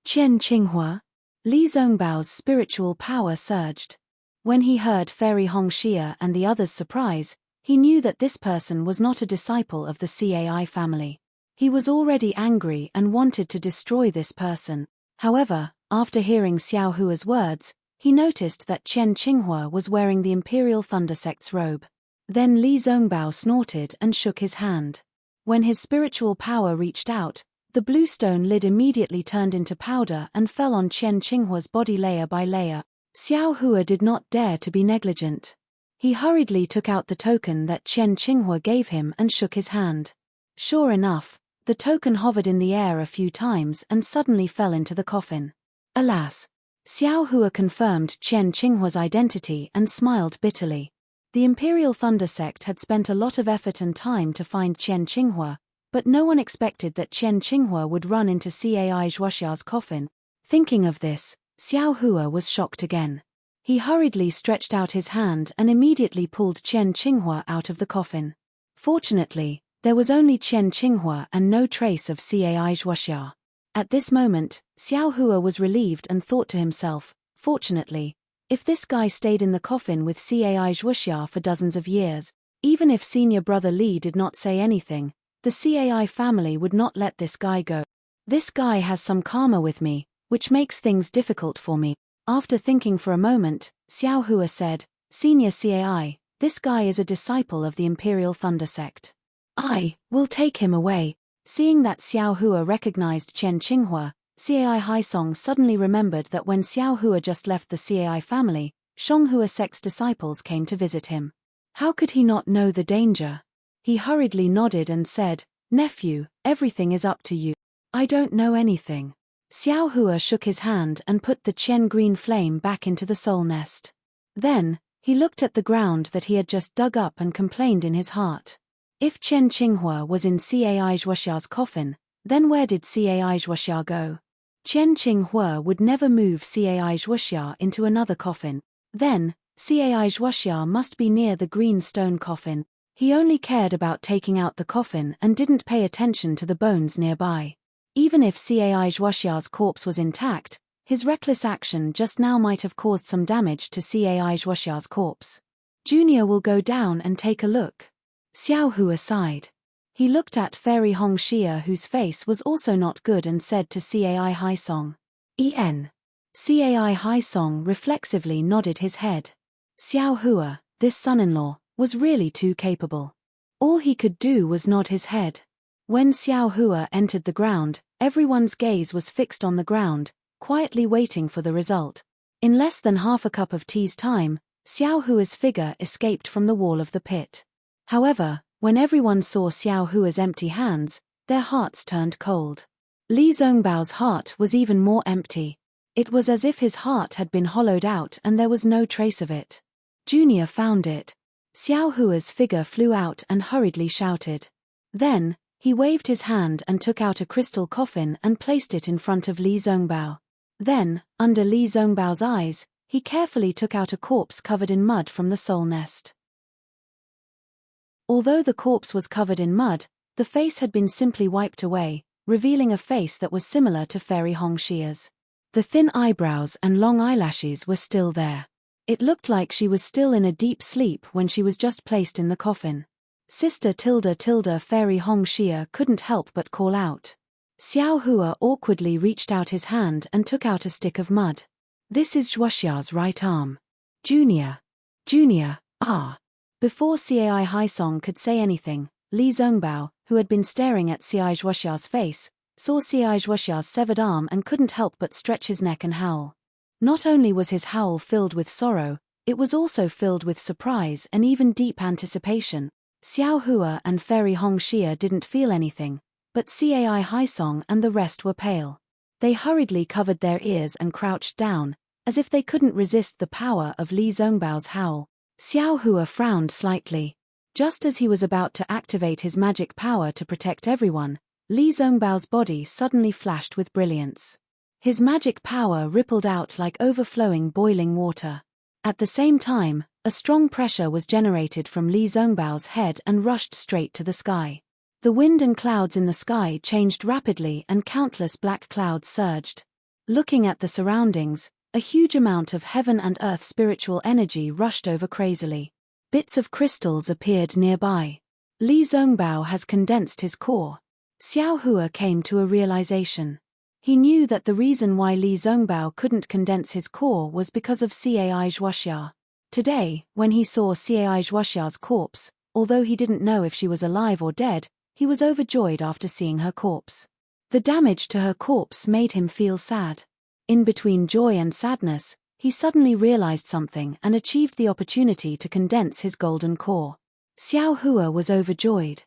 Qian Qinghua? Li Zongbao's spiritual power surged. When he heard Fairy Hongxia and the others' surprise, he knew that this person was not a disciple of the Cai family. He was already angry and wanted to destroy this person. However, after hearing Xiao Hua's words, he noticed that Qian Qinghua was wearing the Imperial Thunder Sect's robe. Then Li Zongbao snorted and shook his hand. When his spiritual power reached out, the bluestone lid immediately turned into powder and fell on Qian Qinghua's body layer by layer. Xiao Hua did not dare to be negligent. He hurriedly took out the token that Qian Qinghua gave him and shook his hand. Sure enough, the token hovered in the air a few times and suddenly fell into the coffin. Alas! Xiao Hua confirmed Qian Qinghua's identity and smiled bitterly. The Imperial Thunder Sect had spent a lot of effort and time to find Qian Qinghua, but no one expected that Qian Qinghua would run into Cai Zhuoxia's coffin. Thinking of this, Xiao Hua was shocked again. He hurriedly stretched out his hand and immediately pulled Chen Qinghua out of the coffin. Fortunately, there was only Chen Qinghua and no trace of Cai Zhuoxia. At this moment, Xiao Hua was relieved and thought to himself, fortunately, if this guy stayed in the coffin with Cai Zhuoxia for dozens of years, even if senior brother Li did not say anything, the Cai family would not let this guy go. This guy has some karma with me, which makes things difficult for me. After thinking for a moment, Xiao Hua said, Senior Cai, this guy is a disciple of the Imperial Thunder Sect. I will take him away. Seeing that Xiao Hua recognized Chen Qinghua, Cai Haisong suddenly remembered that when Xiao Hua just left the Cai family, Xianghua sect's disciples came to visit him. How could he not know the danger? He hurriedly nodded and said, Nephew, everything is up to you. I don't know anything. Xiao Hua shook his hand and put the Chen green flame back into the soul nest. Then, he looked at the ground that he had just dug up and complained in his heart. If Chen Qinghua was in Cai Zhuoxia's coffin, then where did Cai Zhuoxia go? Chen Qinghua would never move Cai Zhuoxia into another coffin. Then, Cai Zhuoxia must be near the green stone coffin. He only cared about taking out the coffin and didn't pay attention to the bones nearby. Even if Cai Zhuoxia's corpse was intact, his reckless action just now might have caused some damage to Cai Zhuoxia's corpse. Junior will go down and take a look. Xiao Hua sighed. He looked at Fairy Hongxia, whose face was also not good, and said to Cai Haisong, En. Cai Haisong reflexively nodded his head. Xiao Hua, this son-in-law, was really too capable. All he could do was nod his head. When Xiao Hua entered the ground, everyone's gaze was fixed on the ground, quietly waiting for the result. In less than half a cup of tea's time, Xiao Hua's figure escaped from the wall of the pit. However, when everyone saw Xiao Hua's empty hands, their hearts turned cold. Li Zongbao's heart was even more empty. It was as if his heart had been hollowed out and there was no trace of it. Junior found it. Xiao Hua's figure flew out and hurriedly shouted. Then, he waved his hand and took out a crystal coffin and placed it in front of Li Zongbao. Then, under Li Zongbao's eyes, he carefully took out a corpse covered in mud from the soul nest. Although the corpse was covered in mud, the face had been simply wiped away, revealing a face that was similar to Fairy Hongxia's. The thin eyebrows and long eyelashes were still there. It looked like she was still in a deep sleep when she was just placed in the coffin. Sister Fairy Hongxia couldn't help but call out. Xiao Hua awkwardly reached out his hand and took out a stick of mud. This is Zhuoxia's right arm. Junior, ah. Before Cai Haisong could say anything, Li Zongbao, who had been staring at Cai Zhuoxia's face, saw Cai Zhuoxia's severed arm and couldn't help but stretch his neck and howl. Not only was his howl filled with sorrow, it was also filled with surprise and even deep anticipation. Xiao Hua and Fairy Hongxia didn't feel anything, but Cai Haisong and the rest were pale. They hurriedly covered their ears and crouched down, as if they couldn't resist the power of Li Zongbao's howl. Xiao Hua frowned slightly. Just as he was about to activate his magic power to protect everyone, Li Zongbao's body suddenly flashed with brilliance. His magic power rippled out like overflowing boiling water. At the same time, a strong pressure was generated from Li Zongbao's head and rushed straight to the sky. The wind and clouds in the sky changed rapidly and countless black clouds surged. Looking at the surroundings, a huge amount of heaven and earth spiritual energy rushed over crazily. Bits of crystals appeared nearby. Li Zongbao has condensed his core. Xiao Hua came to a realization. He knew that the reason why Li Zongbao couldn't condense his core was because of Cai Zhuoxia. Today, when he saw Cai Zhuoxia's corpse, although he didn't know if she was alive or dead, he was overjoyed after seeing her corpse. The damage to her corpse made him feel sad. In between joy and sadness, he suddenly realized something and achieved the opportunity to condense his golden core. Xiao Hua was overjoyed.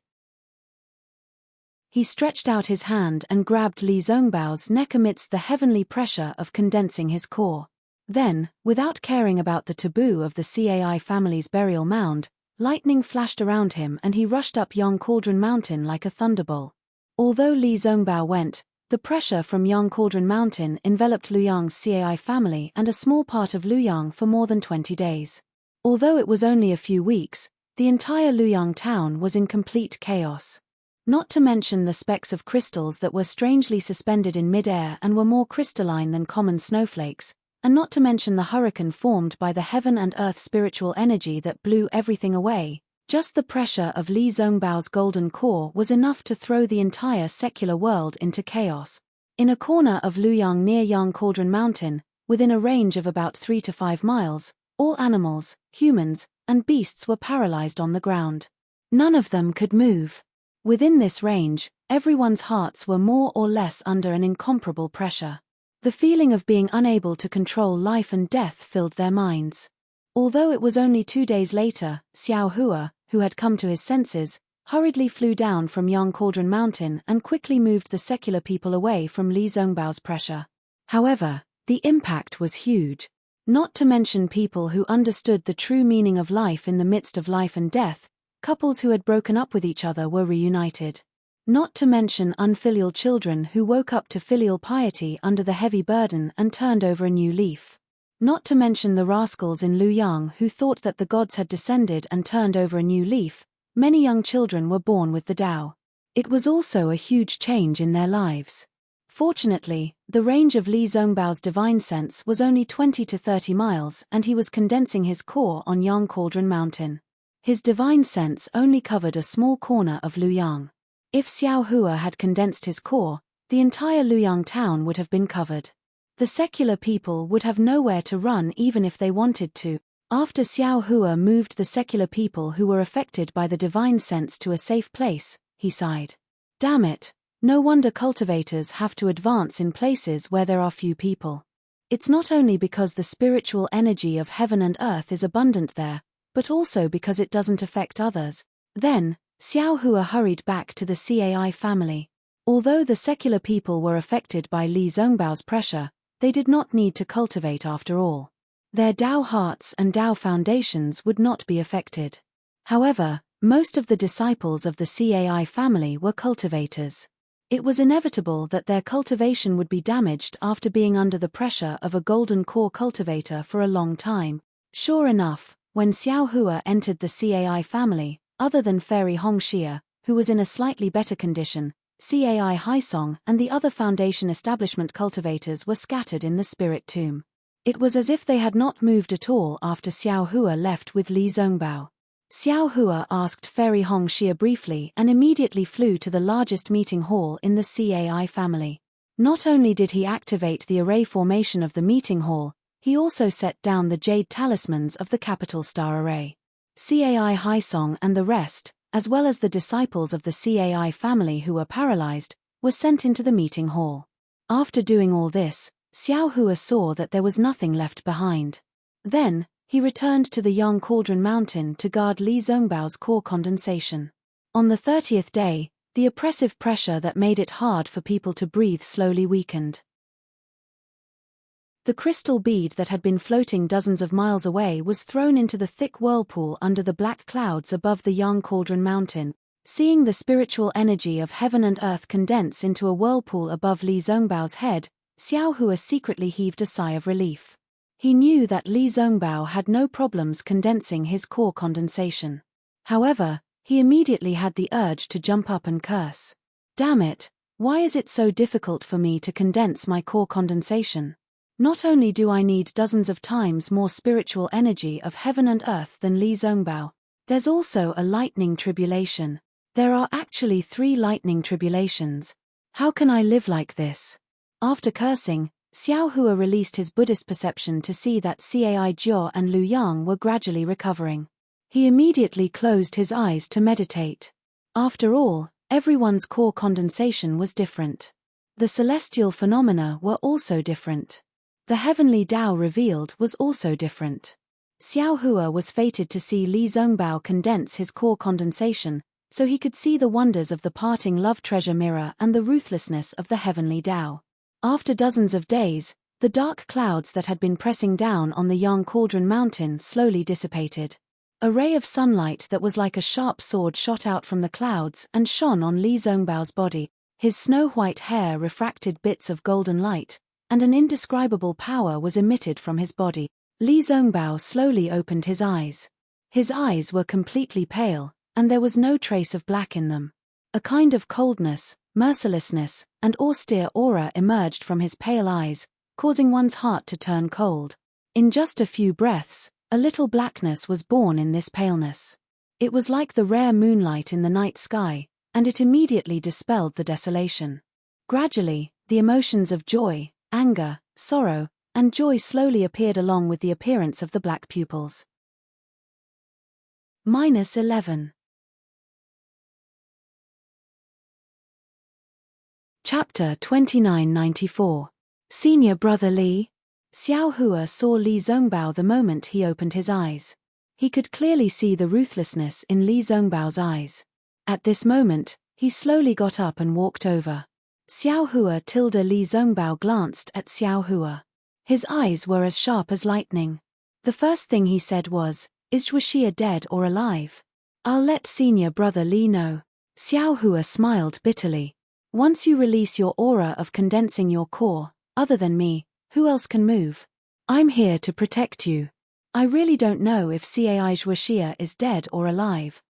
He stretched out his hand and grabbed Li Zongbao's neck amidst the heavenly pressure of condensing his core. Then, without caring about the taboo of the Cai family's burial mound, lightning flashed around him and he rushed up Yang Cauldron Mountain like a thunderbolt. Although Li Zongbao went, The pressure from Yang Cauldron Mountain enveloped Luyang's Cai family and a small part of Luyang for more than 20 days. Although it was only a few weeks, the entire Luyang town was in complete chaos. Not to mention the specks of crystals that were strangely suspended in mid-air and were more crystalline than common snowflakes, and not to mention the hurricane formed by the heaven and earth spiritual energy that blew everything away. Just the pressure of Li Zongbao's golden core was enough to throw the entire secular world into chaos. In a corner of Luyang near Yang Cauldron Mountain, within a range of about 3 to 5 miles, all animals, humans, and beasts were paralyzed on the ground. None of them could move. Within this range, everyone's hearts were more or less under an incomparable pressure. The feeling of being unable to control life and death filled their minds. Although it was only 2 days later, Xiao Hua, who had come to his senses, hurriedly flew down from Yang Cauldron Mountain and quickly moved the secular people away from Li Zongbao's pressure. However, the impact was huge. Not to mention people who understood the true meaning of life in the midst of life and death, couples who had broken up with each other were reunited. Not to mention unfilial children who woke up to filial piety under the heavy burden and turned over a new leaf. Not to mention the rascals in Luyang who thought that the gods had descended and turned over a new leaf. Many young children were born with the Tao. It was also a huge change in their lives. Fortunately, the range of Li Zongbao's divine sense was only 20 to 30 miles and he was condensing his core on Yang Cauldron Mountain. His divine sense only covered a small corner of Luyang. If Xiao Hua had condensed his core, the entire Luyang town would have been covered. The secular people would have nowhere to run even if they wanted to. After Xiao Hua moved the secular people who were affected by the divine sense to a safe place, he sighed. Damn it, no wonder cultivators have to advance in places where there are few people. It's not only because the spiritual energy of heaven and earth is abundant there, but also because it doesn't affect others. Then, Xiao Hua hurried back to the Cai family. Although the secular people were affected by Li Zongbao's pressure, they did not need to cultivate after all. Their Tao hearts and Tao foundations would not be affected. However, most of the disciples of the Cai family were cultivators. It was inevitable that their cultivation would be damaged after being under the pressure of a golden core cultivator for a long time. Sure enough, when Xiao Hua entered the Cai family, other than Fairy Hongxia, who was in a slightly better condition, Cai Haisong and the other foundation establishment cultivators were scattered in the spirit tomb. It was as if they had not moved at all after Xiao Hua left with Li Zongbao. Xiao Hua asked Fairy Hongxia briefly and immediately flew to the largest meeting hall in the Cai family. Not only did he activate the array formation of the meeting hall, he also set down the jade talismans of the capital star array. Cai Haisong and the rest, as well as the disciples of the Cai family who were paralyzed, were sent into the meeting hall. After doing all this, Xiao Hua saw that there was nothing left behind. Then, he returned to the Yang Cauldron Mountain to guard Li Zongbao's core condensation. On the 30th day, the oppressive pressure that made it hard for people to breathe slowly weakened. The crystal bead that had been floating dozens of miles away was thrown into the thick whirlpool under the black clouds above the Yang Cauldron Mountain. Seeing the spiritual energy of heaven and earth condense into a whirlpool above Li Zongbao's head, Xiao Hua secretly heaved a sigh of relief. He knew that Li Zongbao had no problems condensing his core condensation. However, he immediately had the urge to jump up and curse. Damn it, why is it so difficult for me to condense my core condensation? Not only do I need dozens of times more spiritual energy of heaven and earth than Li Zongbao, there's also a lightning tribulation. There are actually 3 lightning tribulations. How can I live like this? After cursing, Xiao Hua released his Buddhist perception to see that Cai Jiao and Lu Yang were gradually recovering. He immediately closed his eyes to meditate. After all, everyone's core condensation was different. The celestial phenomena were also different. The heavenly Tao revealed was also different. Xiao Hua was fated to see Li Zongbao condense his core condensation, so he could see the wonders of the parting love treasure mirror and the ruthlessness of the heavenly Tao. After dozens of days, the dark clouds that had been pressing down on the Yang Cauldron Mountain slowly dissipated. A ray of sunlight that was like a sharp sword shot out from the clouds and shone on Li Zongbao's body. His snow-white hair refracted bits of golden light, and an indescribable power was emitted from his body. Li Zongbao slowly opened his eyes. His eyes were completely pale, and there was no trace of black in them. A kind of coldness, mercilessness, and austere aura emerged from his pale eyes, causing one's heart to turn cold. In just a few breaths, a little blackness was born in this paleness. It was like the rare moonlight in the night sky, and it immediately dispelled the desolation. Gradually, the emotions of joy, anger, sorrow, and joy slowly appeared along with the appearance of the black pupils. -11. Chapter 2994. Senior Brother Li. Xiao Hua saw Li Zongbao the moment he opened his eyes. He could clearly see the ruthlessness in Li Zongbao's eyes. At this moment, he slowly got up and walked over. Xiao Hua tilde Li Zongbao glanced at Xiao Hua. His eyes were as sharp as lightning. The first thing he said was, "Is Zhuoxia dead or alive? I'll let Senior Brother Li know." Xiao Hua smiled bitterly. "Once you release your aura of condensing your core, other than me, who else can move? I'm here to protect you. I really don't know if Cai Zhuoxia is dead or alive."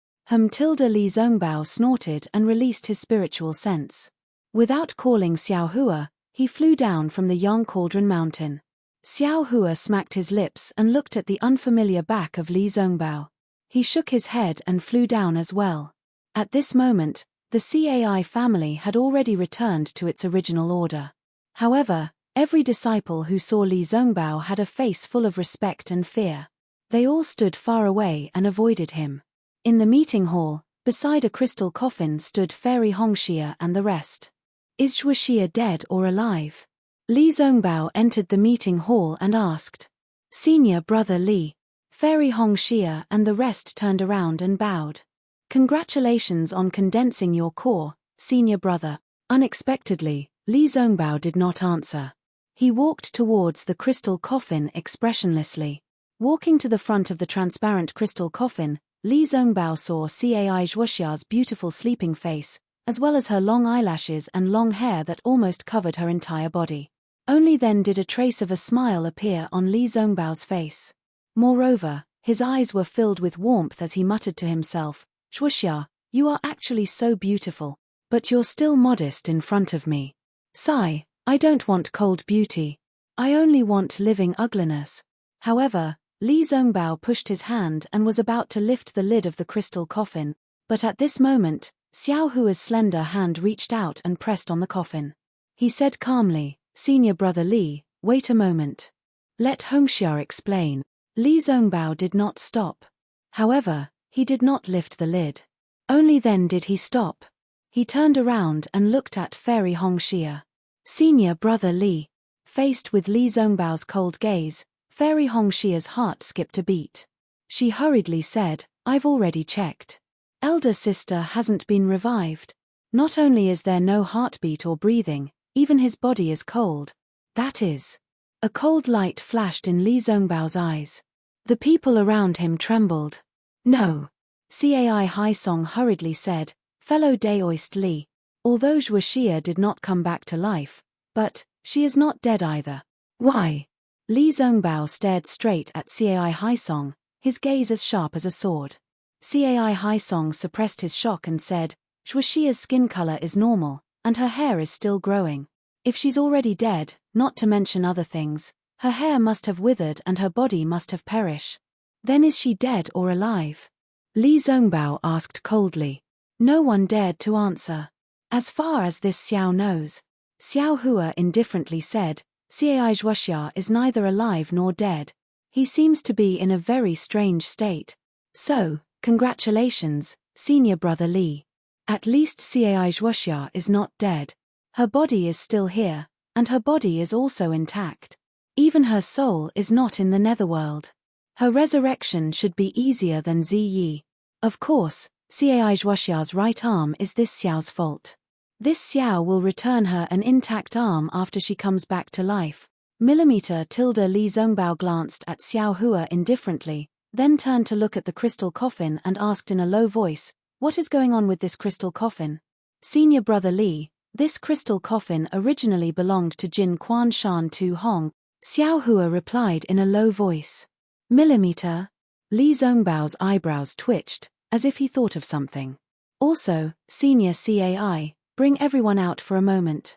Tilde Li Zongbao snorted and released his spiritual sense. Without calling Xiao Hua, he flew down from the Yang Cauldron Mountain. Xiao Hua smacked his lips and looked at the unfamiliar back of Li Zongbao. He shook his head and flew down as well. At this moment, the Cai family had already returned to its original order. However, every disciple who saw Li Zongbao had a face full of respect and fear. They all stood far away and avoided him. In the meeting hall, beside a crystal coffin stood Fairy Hongxia and the rest. "Is Zhuoxia dead or alive?" Li Zongbao entered the meeting hall and asked. "Senior Brother Li." Fairy Hongxia and the rest turned around and bowed. "Congratulations on condensing your core, Senior Brother." Unexpectedly, Li Zongbao did not answer. He walked towards the crystal coffin expressionlessly. Walking to the front of the transparent crystal coffin, Li Zongbao saw Cai Zhuoxia's beautiful sleeping face, as well as her long eyelashes and long hair that almost covered her entire body. Only then did a trace of a smile appear on Li Zongbao's face. Moreover, his eyes were filled with warmth as he muttered to himself, "Zhuoxia, you are actually so beautiful, but you're still modest in front of me. Sigh, I don't want cold beauty. I only want living ugliness." However, Li Zongbao pushed his hand and was about to lift the lid of the crystal coffin, but at this moment, Xiao Hua's slender hand reached out and pressed on the coffin. He said calmly, "Senior Brother Li, wait a moment. Let Hongxia explain." Li Zongbao did not stop. However, he did not lift the lid. Only then did he stop. He turned around and looked at Fairy Hongxia. "Senior Brother Li." Faced with Li Zongbao's cold gaze, Fairy Hongxia's heart skipped a beat. She hurriedly said, "I've already checked. Elder sister hasn't been revived. Not only is there no heartbeat or breathing, even his body is cold. That is." A cold light flashed in Li Zongbao's eyes. The people around him trembled. "No." Cai Haisong hurriedly said, "Fellow Daoist Li. Although Zhuoxia did not come back to life, but she is not dead either." "Why?" Li Zongbao stared straight at Cai Haisong, his gaze as sharp as a sword. Cai Haisong suppressed his shock and said, "Zhuoxia's skin color is normal, and her hair is still growing. If she's already dead, not to mention other things, her hair must have withered and her body must have perished. Then is she dead or alive?" Li Zongbao asked coldly. No one dared to answer. "As far as this Xiao knows." Xiao Hua indifferently said, "Cai Zhuoxia is neither alive nor dead. He seems to be in a very strange state. So, congratulations, Senior Brother Li. At least Cai Zhuoxia is not dead. Her body is still here, and her body is also intact. Even her soul is not in the netherworld. Her resurrection should be easier than Ziyi. Of course, Cai Zhuoxia's right arm is this Xiao's fault. This Xiao will return her an intact arm after she comes back to life." Millimeter tilde Li Zongbao glanced at Xiao Hua indifferently, then turned to look at the crystal coffin and asked in a low voice, "What is going on with this crystal coffin?" "Senior Brother Li, This crystal coffin originally belonged to Jin Quan Shan Tu Hong, Xiao Hua replied in a low voice. Millimeter? Li Zongbao's eyebrows twitched, as if he thought of something. Also, Senior CAI, bring everyone out for a moment.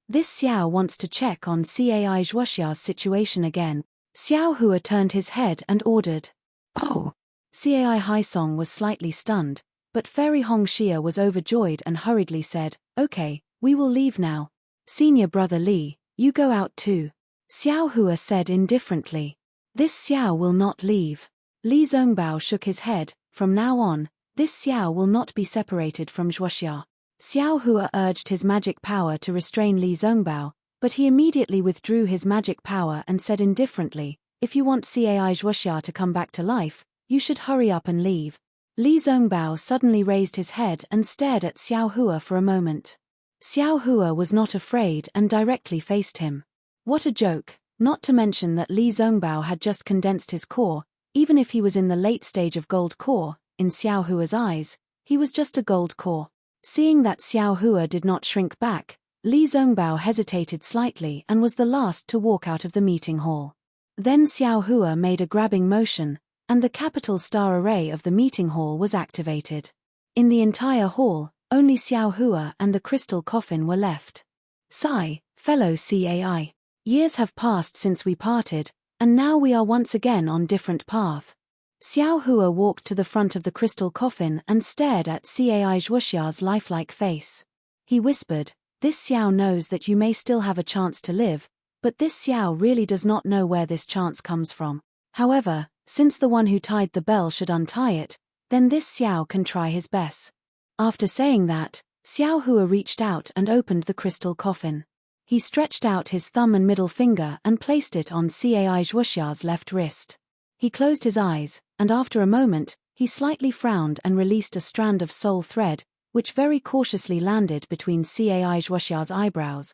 This Xiao wants to check on CAI Zhuoxia's situation again. Xiao Hua turned his head and ordered. Oh! CAI Haisong was slightly stunned, but Fairy Hong Xia was overjoyed and hurriedly said, okay, we will leave now. Senior brother Li, you go out too. Xiao Hua said indifferently. This Xiao will not leave. Li Zongbao shook his head, from now on, this Xiao will not be separated from Zhuoxia. Xiao Hua urged his magic power to restrain Li Zongbao, but he immediately withdrew his magic power and said indifferently, if you want CAI Zhuoxia to come back to life, you should hurry up and leave. Li Zongbao suddenly raised his head and stared at Xiao Hua for a moment. Xiao Hua was not afraid and directly faced him. What a joke, not to mention that Li Zongbao had just condensed his core, even if he was in the late stage of gold core, in Xiao Hua's eyes, he was just a gold core. Seeing that Xiao Hua did not shrink back, Li Zongbao hesitated slightly and was the last to walk out of the meeting hall. Then Xiao Hua made a grabbing motion, and the capital star array of the meeting hall was activated. In the entire hall, only Xiao Hua and the crystal coffin were left. Sigh, fellow CAI. Years have passed since we parted, and now we are once again on different path. Xiao Hua walked to the front of the crystal coffin and stared at CAI Zhuoxia's lifelike face. He whispered, this Xiao knows that you may still have a chance to live, but this Xiao really does not know where this chance comes from. However, since the one who tied the bell should untie it, then this Xiao can try his best. After saying that, Xiao Hua reached out and opened the crystal coffin. He stretched out his thumb and middle finger and placed it on CAI Zhuoxia's left wrist. He closed his eyes, and after a moment, he slightly frowned and released a strand of soul thread, which very cautiously landed between CAI Zhuoxia's eyebrows.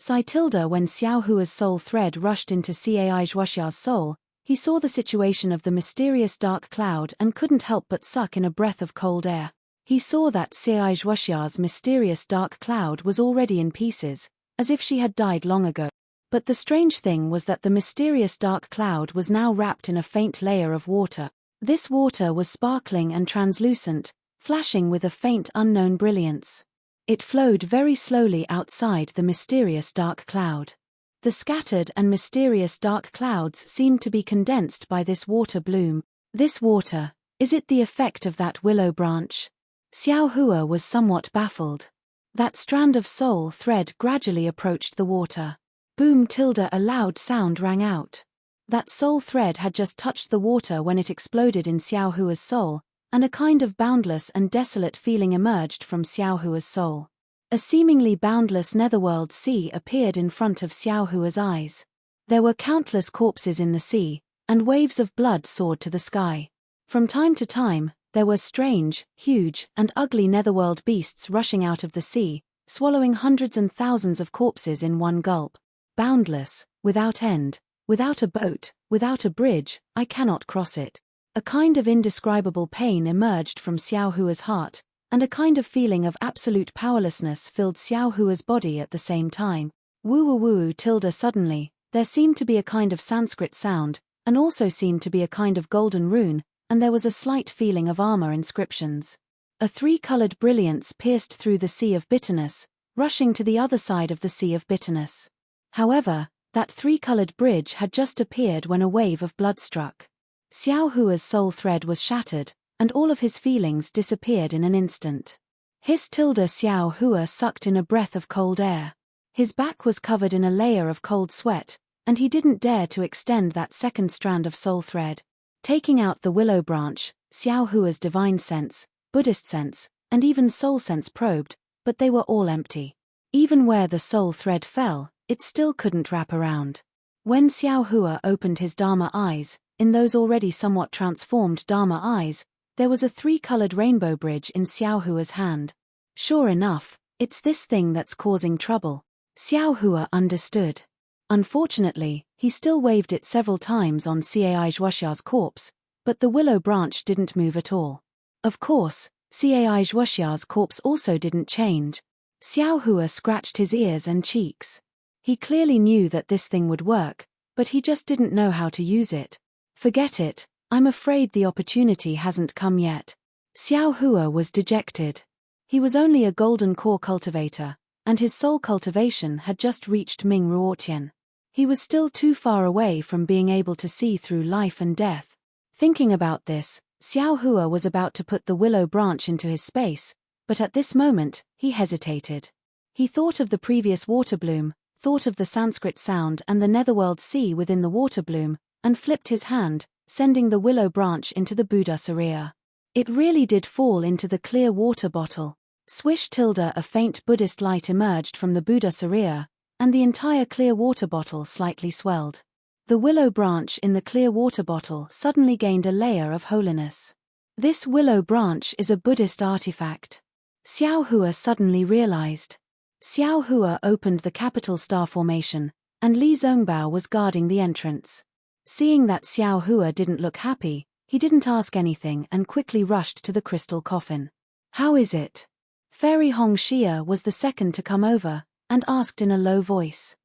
When Xiao Hua's soul thread rushed into CAI Zhuoxia's soul, he saw the situation of the mysterious dark cloud and couldn't help but suck in a breath of cold air. He saw that CAI Zhuoxia's mysterious dark cloud was already in pieces, as if she had died long ago. But the strange thing was that the mysterious dark cloud was now wrapped in a faint layer of water. This water was sparkling and translucent, flashing with a faint unknown brilliance. It flowed very slowly outside the mysterious dark cloud. The scattered and mysterious dark clouds seemed to be condensed by this water bloom. This water, is it the effect of that willow branch? Xiao Hua was somewhat baffled. That strand of soul thread gradually approached the water. Boom! A loud sound rang out. That soul thread had just touched the water when it exploded in Xiao Hua's soul, and a kind of boundless and desolate feeling emerged from Xiao Hua's soul. A seemingly boundless netherworld sea appeared in front of Xiao Hua's eyes. There were countless corpses in the sea, and waves of blood soared to the sky. From time to time, there were strange, huge, and ugly netherworld beasts rushing out of the sea, swallowing hundreds and thousands of corpses in one gulp. Boundless, without end, without a boat, without a bridge, I cannot cross it. A kind of indescribable pain emerged from Xiao Hua's heart, and a kind of feeling of absolute powerlessness filled Xiao Hua's body at the same time. Woo suddenly, there seemed to be a kind of Sanskrit sound, and also seemed to be a kind of golden rune, and there was a slight feeling of armor inscriptions. A three-colored brilliance pierced through the sea of bitterness, rushing to the other side of the sea of bitterness. However, that three-colored bridge had just appeared when a wave of blood struck. Xiao Hua's soul thread was shattered, and all of his feelings disappeared in an instant. Xiao Hua sucked in a breath of cold air. His back was covered in a layer of cold sweat, and he didn't dare to extend that second strand of soul thread. Taking out the willow branch, Xiao Hua's divine sense, Buddhist sense, and even soul sense probed, but they were all empty. Even where the soul thread fell, it still couldn't wrap around. When Xiao Hua opened his Dharma eyes, in those already somewhat transformed Dharma eyes, there was a three-colored rainbow bridge in Xiao Hua's hand. Sure enough, it's this thing that's causing trouble. Xiao Hua understood. Unfortunately, he still waved it several times on CAI Zhuoxia's corpse, but the willow branch didn't move at all. Of course, Cai Zhuoxia's corpse also didn't change. Xiao Hua scratched his ears and cheeks. He clearly knew that this thing would work, but he just didn't know how to use it. Forget it, I'm afraid the opportunity hasn't come yet. Xiao Hua was dejected. He was only a golden core cultivator, and his soul cultivation had just reached Ming Ruotian. He was still too far away from being able to see through life and death. Thinking about this, Xiao Hua was about to put the willow branch into his space, but at this moment, he hesitated. He thought of the previous water bloom, thought of the Sanskrit sound and the netherworld sea within the water bloom, and flipped his hand, sending the willow branch into the Buddha Surya. It really did fall into the clear water bottle. Swish tilde, a faint Buddhist light emerged from the Buddha Surya, and the entire clear water bottle slightly swelled. The willow branch in the clear water bottle suddenly gained a layer of holiness. This willow branch is a Buddhist artifact. Xiao Hua suddenly realized. Xiao Hua opened the capital star formation, and Li Zongbao was guarding the entrance. Seeing that Xiao Hua didn't look happy, he didn't ask anything and quickly rushed to the crystal coffin. How is it? Fairy Hong Xia was the second to come over, and asked in a low voice.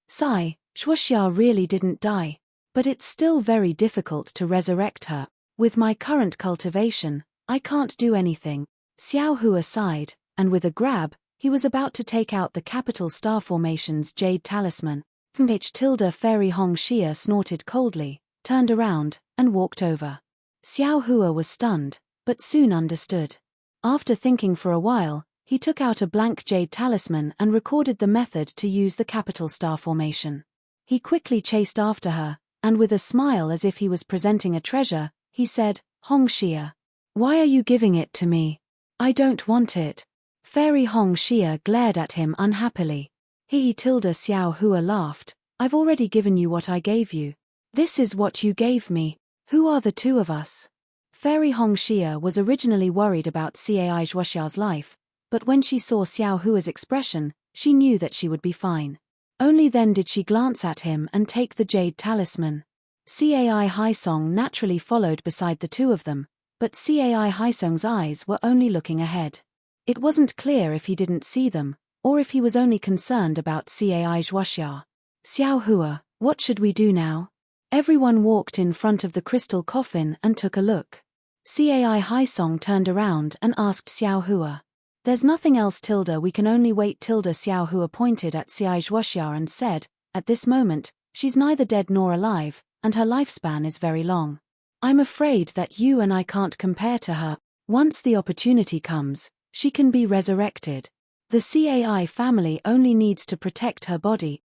Sigh, Zhuoxia really didn't die, but it's still very difficult to resurrect her. With my current cultivation, I can't do anything. Xiao Hua sighed, and with a grab, he was about to take out the capital star formation's jade talisman. Fairy Hong Xia snorted coldly, turned around, and walked over. Xiao Hua was stunned, but soon understood. After thinking for a while, he took out a blank jade talisman and recorded the method to use the capital star formation. He quickly chased after her, and with a smile as if he was presenting a treasure, he said, Hong Xia. Why are you giving it to me? I don't want it. Fairy Hong Xia glared at him unhappily. Xiao Hua laughed. I've already given you what I gave you. This is what you gave me. Who are the two of us? Fairy Hong Xia was originally worried about Cai Zhuoxia's life, but when she saw Xiao Hua's expression, she knew that she would be fine. Only then did she glance at him and take the jade talisman. Cai Haisong naturally followed beside the two of them, but Cai Haisong's eyes were only looking ahead. It wasn't clear if he didn't see them, or if he was only concerned about Cai Zhuoxia. Xiao Hua, what should we do now? Everyone walked in front of the crystal coffin and took a look. Cai Haisong turned around and asked Xiao Hua. There's nothing else we can only wait. Xiao Hua pointed at Cai Zhuoxia and said, at this moment, she's neither dead nor alive, and her lifespan is very long. I'm afraid that you and I can't compare to her. Once the opportunity comes, she can be resurrected. The Cai family only needs to protect her body.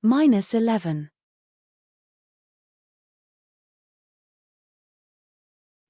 -11.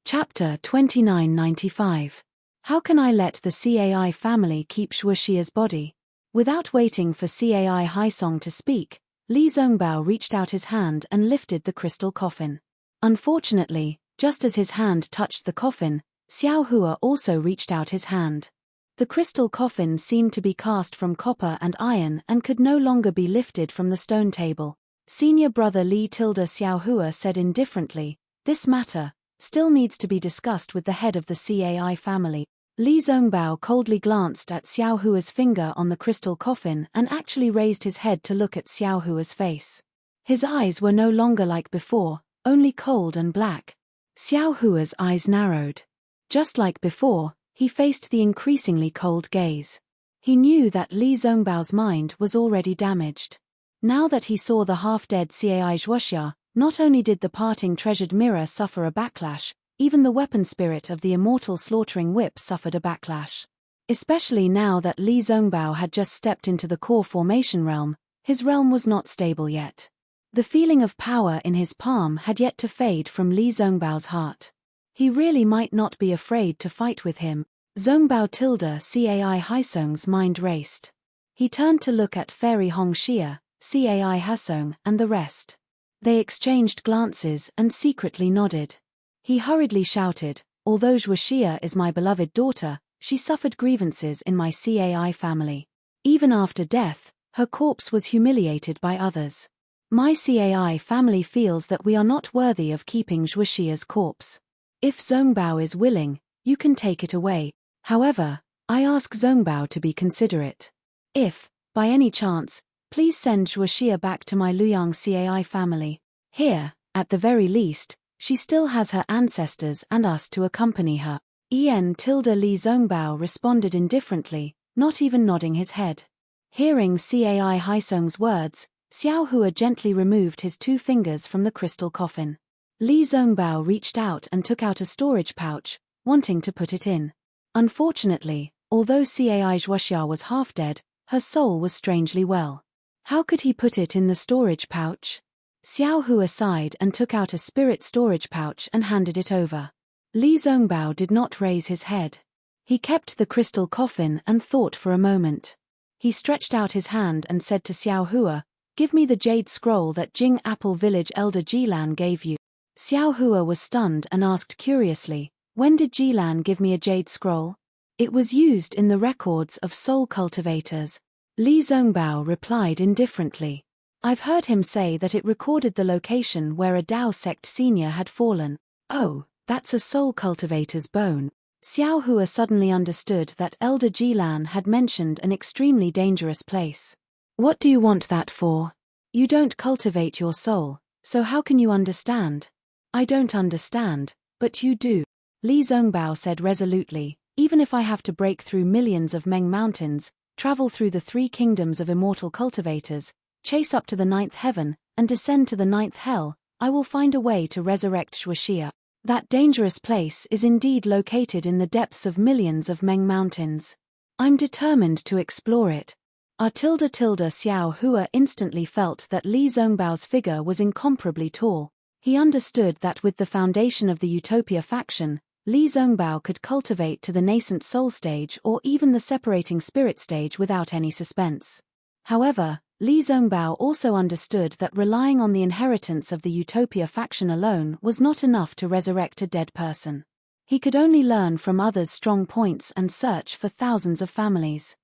Chapter 2995. How can I let the Cai family keep Zhuoxia's body? Without waiting for Cai Haisong to speak, Li Zongbao reached out his hand and lifted the crystal coffin. Unfortunately, just as his hand touched the coffin, Xiao Hua also reached out his hand. The crystal coffin seemed to be cast from copper and iron and could no longer be lifted from the stone table. Senior brother Xiao Hua said indifferently, this matter still needs to be discussed with the head of the Cai family. Li Zongbao coldly glanced at Xiao Hua's finger on the crystal coffin and actually raised his head to look at Xiao Hua's face. His eyes were no longer like before, only cold and black. Xiao Hua's eyes narrowed. Just like before, he faced the increasingly cold gaze. He knew that Li Zongbao's mind was already damaged. Now that he saw the half-dead Cai Zhuoxia, not only did the parting treasured mirror suffer a backlash, even the weapon spirit of the immortal slaughtering whip suffered a backlash. Especially now that Li Zongbao had just stepped into the core formation realm, his realm was not stable yet. The feeling of power in his palm had yet to fade from Li Zongbao's heart. He really might not be afraid to fight with him. Zongbao Cai Haisong's mind raced. He turned to look at Fairy Hong Xia, Cai Haisong, and the rest. They exchanged glances and secretly nodded. He hurriedly shouted, although Zhuoxia is my beloved daughter, she suffered grievances in my Cai family. Even after death, her corpse was humiliated by others. My Cai family feels that we are not worthy of keeping Zhuoxia's corpse. If Zongbao is willing, you can take it away. However, I ask Zongbao to be considerate. If, by any chance, please send Zhuoxia back to my Luyang Cai family. Here, at the very least, she still has her ancestors and us to accompany her. Li Zongbao responded indifferently, not even nodding his head. Hearing Cai Haisong's words, Xiao Hua gently removed his 2 fingers from the crystal coffin. Li Zongbao reached out and took out a storage pouch, wanting to put it in. Unfortunately, although Cai Zhuoxia was half dead, her soul was strangely well. How could he put it in the storage pouch? Xiao Hua sighed and took out a spirit storage pouch and handed it over. Li Zongbao did not raise his head. He kept the crystal coffin and thought for a moment. He stretched out his hand and said to Xiao Hua, "Give me the jade scroll that Jing Apple Village Elder Jilan gave you." Xiao Hua was stunned and asked curiously, "When did Jilan give me a jade scroll?" "It was used in the records of soul cultivators." Li Zongbao replied indifferently. "I've heard him say that it recorded the location where a Dao sect senior had fallen." "Oh, that's a soul cultivator's bone." Xiao Hua suddenly understood that Elder Jilan had mentioned an extremely dangerous place. "What do you want that for? You don't cultivate your soul, so how can you understand?" "I don't understand, but you do," Li Zongbao said resolutely. "Even if I have to break through millions of Meng mountains, travel through the 3 kingdoms of immortal cultivators, chase up to the 9th heaven, and descend to the 9th hell, I will find a way to resurrect Zhuoxia. That dangerous place is indeed located in the depths of millions of Meng mountains. I'm determined to explore it." Xiao Hua instantly felt that Li Zongbao's figure was incomparably tall. He understood that with the foundation of the Utopia faction, Li Zongbao could cultivate to the nascent soul stage or even the separating spirit stage without any suspense. However, Li Zongbao also understood that relying on the inheritance of the Utopia faction alone was not enough to resurrect a dead person. He could only learn from others' strong points and search for thousands of families.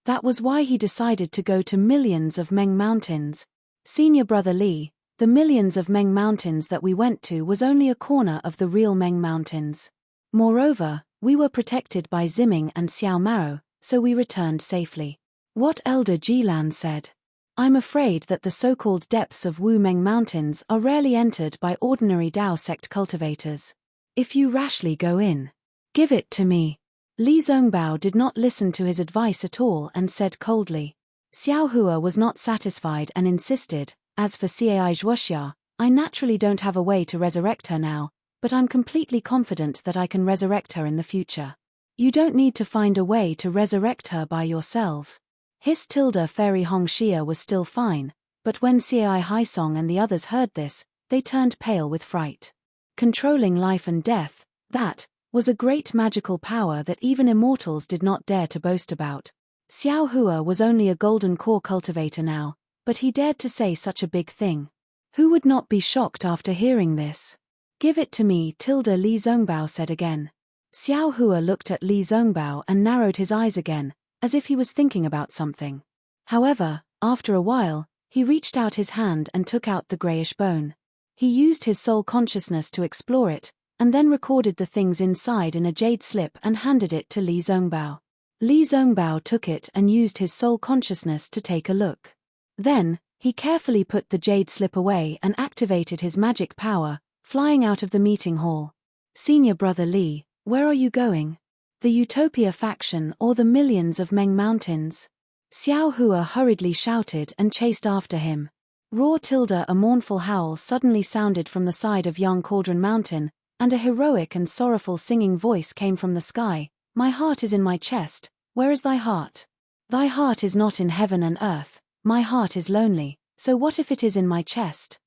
That was why he decided to go to millions of Meng mountains. "Senior brother Li, the millions of Meng mountains that we went to was only a corner of the real Meng mountains. Moreover, we were protected by Ziming and Xiao Mao, so we returned safely." What Elder Jilan said. "I'm afraid that the so-called depths of Wu Meng mountains are rarely entered by ordinary Dao sect cultivators. If you rashly go in, give it to me." Li Zongbao did not listen to his advice at all and said coldly. Xiao Hua was not satisfied and insisted, "As for Cai Zhuoxia, I naturally don't have a way to resurrect her now, but I'm completely confident that I can resurrect her in the future. You don't need to find a way to resurrect her by yourselves." His Fairy Hongxia was still fine, but when Cai Haisong and the others heard this, they turned pale with fright. Controlling life and death, that was a great magical power that even immortals did not dare to boast about. Xiao Hua was only a golden core cultivator now, but he dared to say such a big thing. Who would not be shocked after hearing this? "Give it to me," Li Zongbao said again. Xiao Hua looked at Li Zongbao and narrowed his eyes again, as if he was thinking about something. However, after a while, he reached out his hand and took out the greyish bone. He used his soul consciousness to explore it, and then recorded the things inside in a jade slip and handed it to Li Zongbao. Li Zongbao took it and used his soul consciousness to take a look. Then, he carefully put the jade slip away and activated his magic power, flying out of the meeting hall. "Senior brother Li, where are you going? The Utopia faction or the millions of Meng mountains?" Xiao Hua hurriedly shouted and chased after him. A mournful howl suddenly sounded from the side of Yang Cauldron Mountain, and a heroic and sorrowful singing voice came from the sky. "My heart is in my chest, where is thy heart? Thy heart is not in heaven and earth, my heart is lonely, so what if it is in my chest?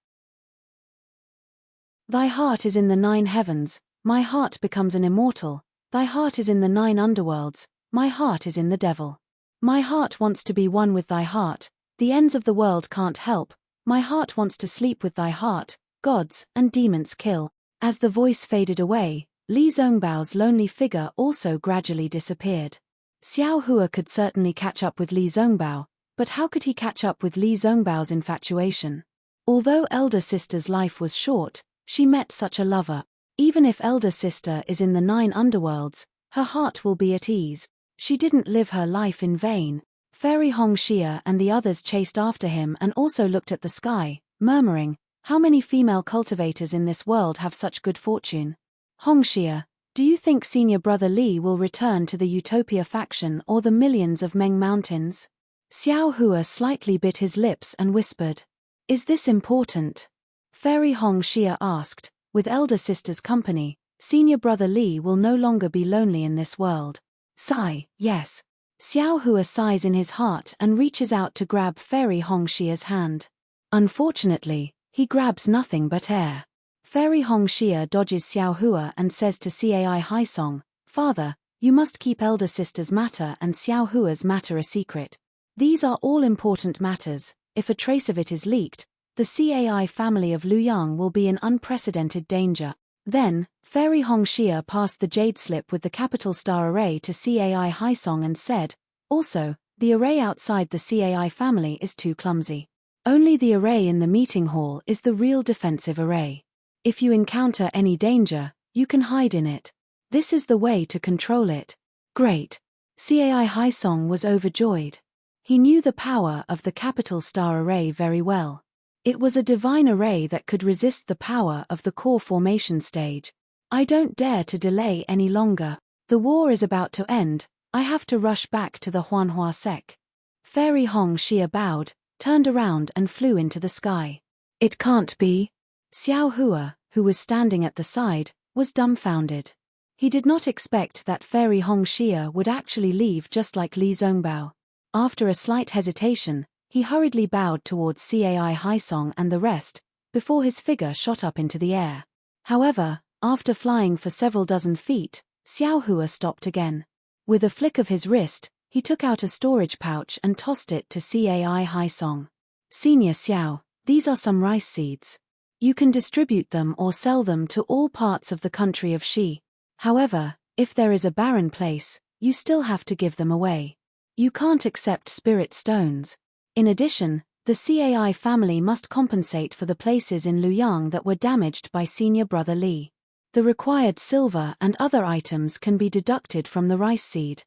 Thy heart is in the 9 heavens, my heart becomes an immortal. Thy heart is in the 9 underworlds, my heart is in the devil. My heart wants to be one with thy heart, the ends of the world can't help, my heart wants to sleep with thy heart, gods and demons kill." As the voice faded away, Li Zongbao's lonely figure also gradually disappeared. Xiao Hua could certainly catch up with Li Zongbao, but how could he catch up with Li Zongbao's infatuation? Although elder sister's life was short, She met such a lover. Even if elder sister is in the 9 underworlds, her heart will be at ease. She didn't live her life in vain. Fairy Hongxia and the others chased after him and also looked at the sky, murmuring, "How many female cultivators in this world have such good fortune?" Hongxia, do you think senior brother Li will return to the Utopia faction or the millions of Meng Mountains? Xiao Hua slightly bit his lips and whispered. Is this important? Fairy Hongxia asked, with elder sister's company, senior brother Li will no longer be lonely in this world. Sigh, yes. Xiao Hua sighs in his heart and reaches out to grab Fairy Hongxia's hand. Unfortunately, he grabs nothing but air. Fairy Hongxia dodges Xiao Hua and says to Cai Haisong, "Father, you must keep elder sister's matter and Xiao Hua's matter a secret. These are all important matters. If a trace of it is leaked, the Cai family of Luyang will be in unprecedented danger." Then, Fairy Hongxia passed the jade slip with the capital star array to Cai Haisong and said, "Also, the array outside the Cai family is too clumsy. Only the array in the meeting hall is the real defensive array. If you encounter any danger, you can hide in it. This is the way to control it." Great. Cai Haisong was overjoyed. He knew the power of the capital star array very well. It was a divine array that could resist the power of the core formation stage. "I don't dare to delay any longer. The war is about to end. I have to rush back to the Huanhua Sec." Fairy Hongxia bowed, turned around and flew into the sky. "It can't be." Xiao Hua, who was standing at the side, was dumbfounded. He did not expect that Fairy Hongxia would actually leave just like Li Zongbao. After a slight hesitation, he hurriedly bowed towards Cai Haisong and the rest, before his figure shot up into the air. However, after flying for several dozen feet, Xiao Hua stopped again. With a flick of his wrist, he took out a storage pouch and tossed it to Cai Haisong. "Senior Xiao, these are some rice seeds. You can distribute them or sell them to all parts of the country of Xi. However, if there is a barren place, you still have to give them away. You can't accept spirit stones. In addition, the Cai family must compensate for the places in Luyang that were damaged by senior brother Li. The required silver and other items can be deducted from the rice seed."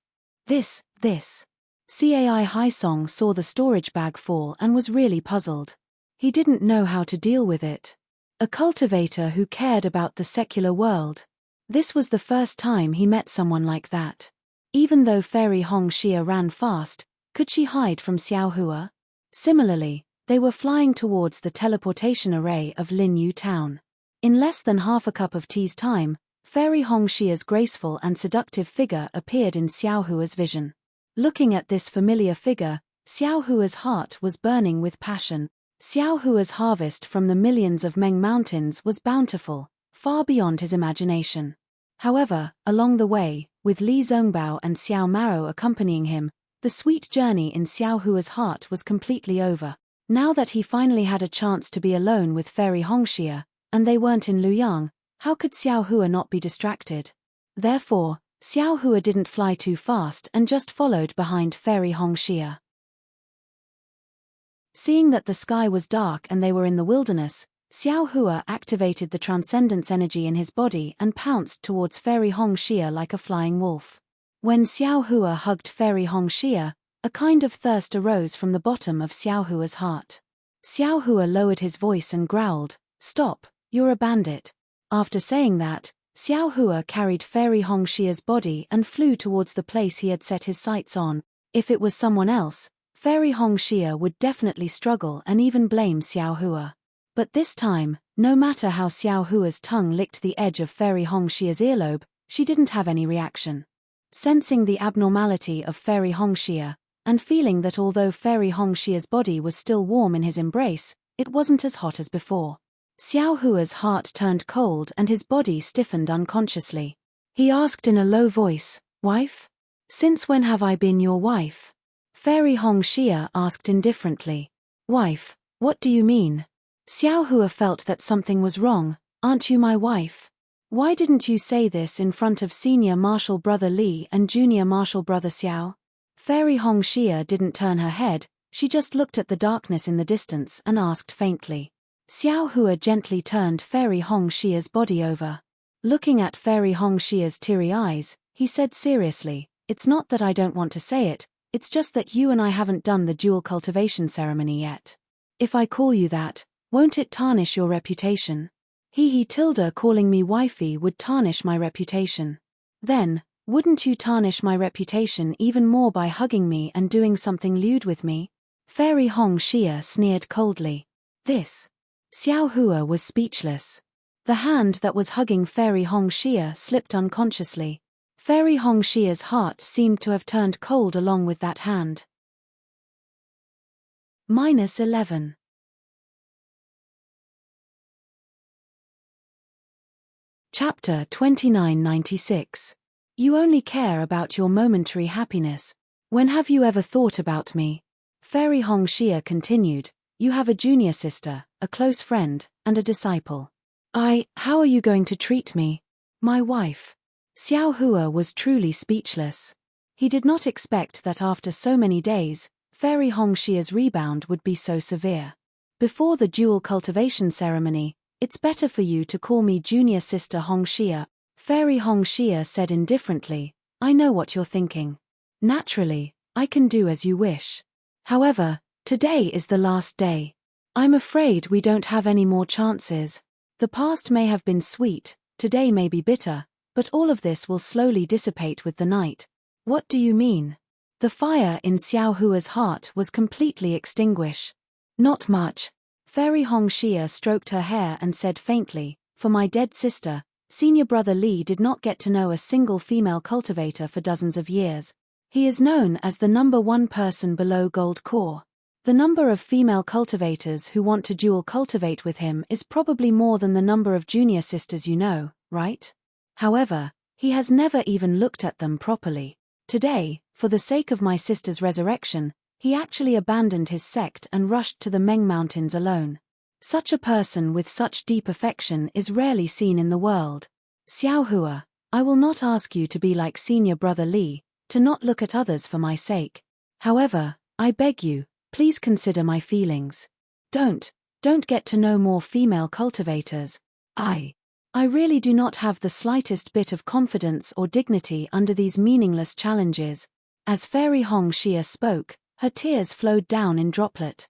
This. Cai Haisong saw the storage bag fall and was really puzzled. He didn't know how to deal with it. A cultivator who cared about the secular world. This was the first time he met someone like that. Even though Fairy Hongxia ran fast, could she hide from Xiao Hua? Similarly, they were flying towards the teleportation array of Linyu Town. In less than half a cup of tea's time, Fairy Hongxia's graceful and seductive figure appeared in Xiao Hua's vision. Looking at this familiar figure, Xiao Hua's heart was burning with passion. Xiao Hua's harvest from the millions of Meng Mountains was bountiful, far beyond his imagination. However, along the way, with Li Zongbao and Xiao Maro accompanying him, the sweet journey in Xiao Hua's heart was completely over. Now that he finally had a chance to be alone with Fairy Hongxia, and they weren't in Luyang, how could Xiao Hua not be distracted? Therefore, Xiao Hua didn't fly too fast and just followed behind Fairy Hongxia. Seeing that the sky was dark and they were in the wilderness, Xiao Hua activated the transcendence energy in his body and pounced towards Fairy Hongxia like a flying wolf. When Xiao Hua hugged Fairy Hongxia, a kind of thirst arose from the bottom of Xiao Hua's heart. Xiao Hua lowered his voice and growled, "Stop, you're a bandit." After saying that, Xiao Hua carried Fairy Hongxia's body and flew towards the place he had set his sights on. If it was someone else, Fairy Hongxia would definitely struggle and even blame Xiao Hua. But this time, no matter how Xiao Hua's tongue licked the edge of Fairy Hongxia's earlobe, she didn't have any reaction. Sensing the abnormality of Fairy Hongxia, and feeling that although Fairy Hongxia's body was still warm in his embrace, it wasn't as hot as before. Xiao Hua's heart turned cold and his body stiffened unconsciously. He asked in a low voice, "Wife? Since when have I been your wife?" Fairy Hongxia asked indifferently, "Wife, what do you mean?" Xiao Hua felt that something was wrong. "Aren't you my wife? Why didn't you say this in front of senior martial brother Li and junior martial brother Xiao?" Fairy Hongxia didn't turn her head, she just looked at the darkness in the distance and asked faintly, Xiao Hua gently turned Fairy Hong Xia's body over. Looking at Fairy Hong Xia's teary eyes, he said seriously, "It's not that I don't want to say it, it's just that you and I haven't done the dual cultivation ceremony yet. If I call you that, won't it tarnish your reputation? Tilda calling me wifey would tarnish my reputation. Then, wouldn't you tarnish my reputation even more by hugging me and doing something lewd with me?" Fairy Hong Xia sneered coldly. This. Xiao Hua was speechless. The hand that was hugging Fairy Hong Xia slipped unconsciously. Fairy Hong Xia's heart seemed to have turned cold along with that hand. -11. Chapter 2996. You only care about your momentary happiness. When have you ever thought about me? Fairy Hong Xia continued, you have a junior sister, a close friend, and a disciple. How are you going to treat me? My wife. Xiao Hua was truly speechless. He did not expect that after so many days, Fairy Hong Xia's rebound would be so severe. Before the dual cultivation ceremony, it's better for you to call me junior sister Hong Xia. Fairy Hong Xia said indifferently, I know what you're thinking. Naturally, I can do as you wish. However, today is the last day. I'm afraid we don't have any more chances. The past may have been sweet, today may be bitter, but all of this will slowly dissipate with the night. What do you mean? The fire in Xiao Hua's heart was completely extinguished. Not much. Fairy Hong Xia stroked her hair and said faintly, for my dead sister, senior brother Li did not get to know a single female cultivator for dozens of years. He is known as the #1 person below Gold Core. The number of female cultivators who want to dual cultivate with him is probably more than the number of junior sisters you know, right? However, he has never even looked at them properly. Today, for the sake of my sister's resurrection, he actually abandoned his sect and rushed to the Meng Mountains alone. Such a person with such deep affection is rarely seen in the world. Xiao Hua, I will not ask you to be like senior brother Li, to not look at others for my sake. However, I beg you, please consider my feelings. Don't get to know more female cultivators. I really do not have the slightest bit of confidence or dignity under these meaningless challenges. As Fairy Hong Xia spoke, her tears flowed down in droplet.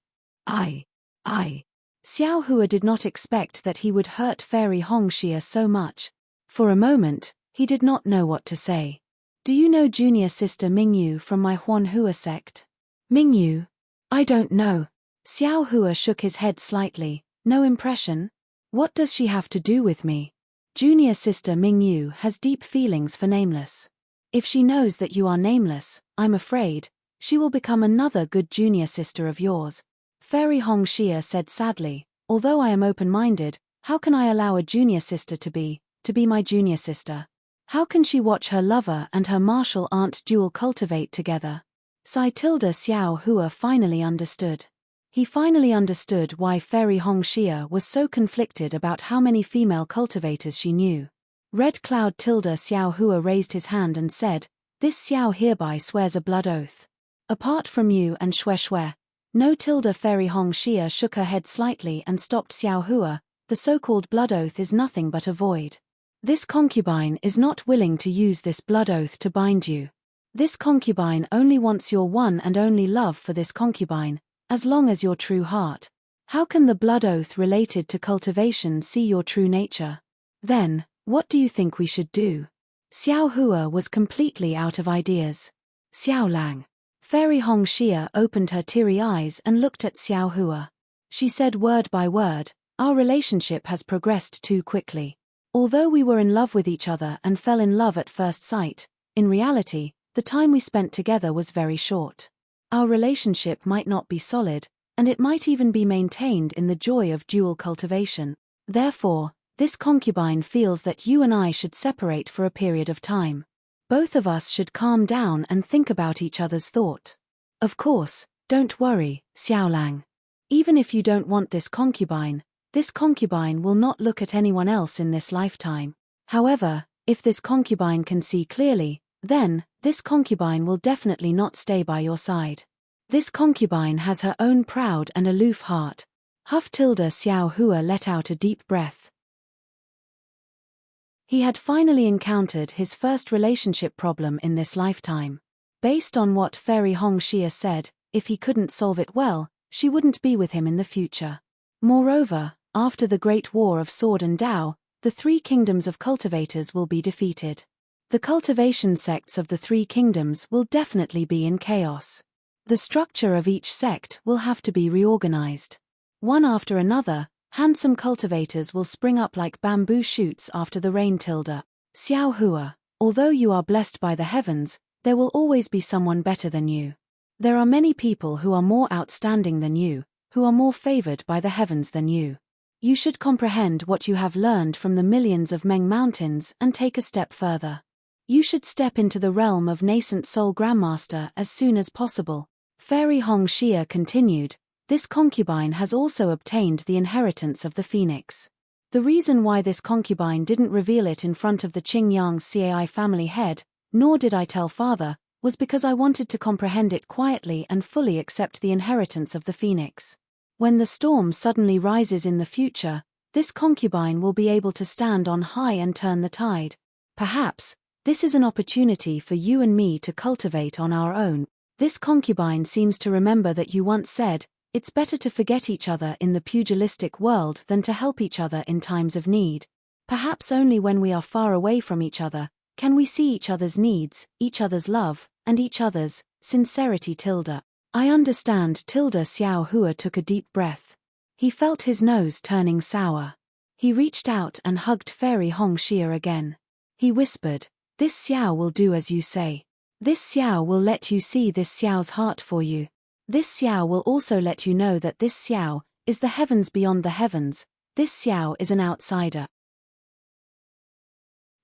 Xiao Hua did not expect that he would hurt Fairy Hong Xia so much. For a moment, he did not know what to say. Do you know junior sister Mingyu from my Huan Hua sect? Mingyu? I don't know. Xiao Hua shook his head slightly. No impression? What does she have to do with me? Junior sister Mingyu has deep feelings for Nameless. If she knows that you are Nameless, I'm afraid, she will become another good junior sister of yours. Fairy Hong Xia said sadly, although I am open-minded, how can I allow a junior sister to be my junior sister? How can she watch her lover and her martial aunt dual cultivate together? Xiao Hua finally understood. He finally understood why Fairy Hong Xia was so conflicted about how many female cultivators she knew. Red Cloud Xiao Hua raised his hand and said, this Xiao hereby swears a blood oath. Apart from you and Xue. No. Fairy Hong Xia shook her head slightly and stopped Xiao Hua, the so-called blood oath is nothing but a void. This concubine is not willing to use this blood oath to bind you. This concubine only wants your one and only love for this concubine, as long as your true heart. How can the blood oath related to cultivation see your true nature? Then, what do you think we should do? Xiao Hua was completely out of ideas. Xiao Lang. Fairy Hong Xia opened her teary eyes and looked at Xiao Hua. She said word by word, our relationship has progressed too quickly. Although we were in love with each other and fell in love at first sight, in reality, the time we spent together was very short. Our relationship might not be solid, and it might even be maintained in the joy of dual cultivation. Therefore, this concubine feels that you and I should separate for a period of time. Both of us should calm down and think about each other's thought. Of course, don't worry, Xiao Lang. Even if you don't want this concubine will not look at anyone else in this lifetime. However, if this concubine can see clearly, then, this concubine will definitely not stay by your side. This concubine has her own proud and aloof heart. Huff tilde Xiao Hua let out a deep breath. He had finally encountered his first relationship problem in this lifetime. Based on what Fairy Hong Xia said, if he couldn't solve it well, she wouldn't be with him in the future. Moreover, after the Great War of Sword and Dao, the three kingdoms of cultivators will be defeated. The cultivation sects of the three kingdoms will definitely be in chaos. The structure of each sect will have to be reorganized. One after another, handsome cultivators will spring up like bamboo shoots after the rain. Xiao Hua, although you are blessed by the heavens, there will always be someone better than you. There are many people who are more outstanding than you, who are more favored by the heavens than you. You should comprehend what you have learned from the millions of Meng Mountains and take a step further. You should step into the realm of nascent soul grandmaster as soon as possible. Fairy Hong Xia continued, this concubine has also obtained the inheritance of the phoenix. The reason why this concubine didn't reveal it in front of the Qingyang Cai family head, nor did I tell father, was because I wanted to comprehend it quietly and fully accept the inheritance of the phoenix. When the storm suddenly rises in the future, this concubine will be able to stand on high and turn the tide. Perhaps, this is an opportunity for you and me to cultivate on our own. This concubine seems to remember that you once said, it's better to forget each other in the pugilistic world than to help each other in times of need. Perhaps only when we are far away from each other, can we see each other's needs, each other's love, and each other's sincerity. I understand. Xiao Hua took a deep breath. He felt his nose turning sour. He reached out and hugged Fairy Hong Xia again. He whispered, this Xiao will do as you say. This Xiao will let you see this Xiao's heart for you. This Xiao will also let you know that this Xiao is the heavens beyond the heavens. This Xiao is an outsider.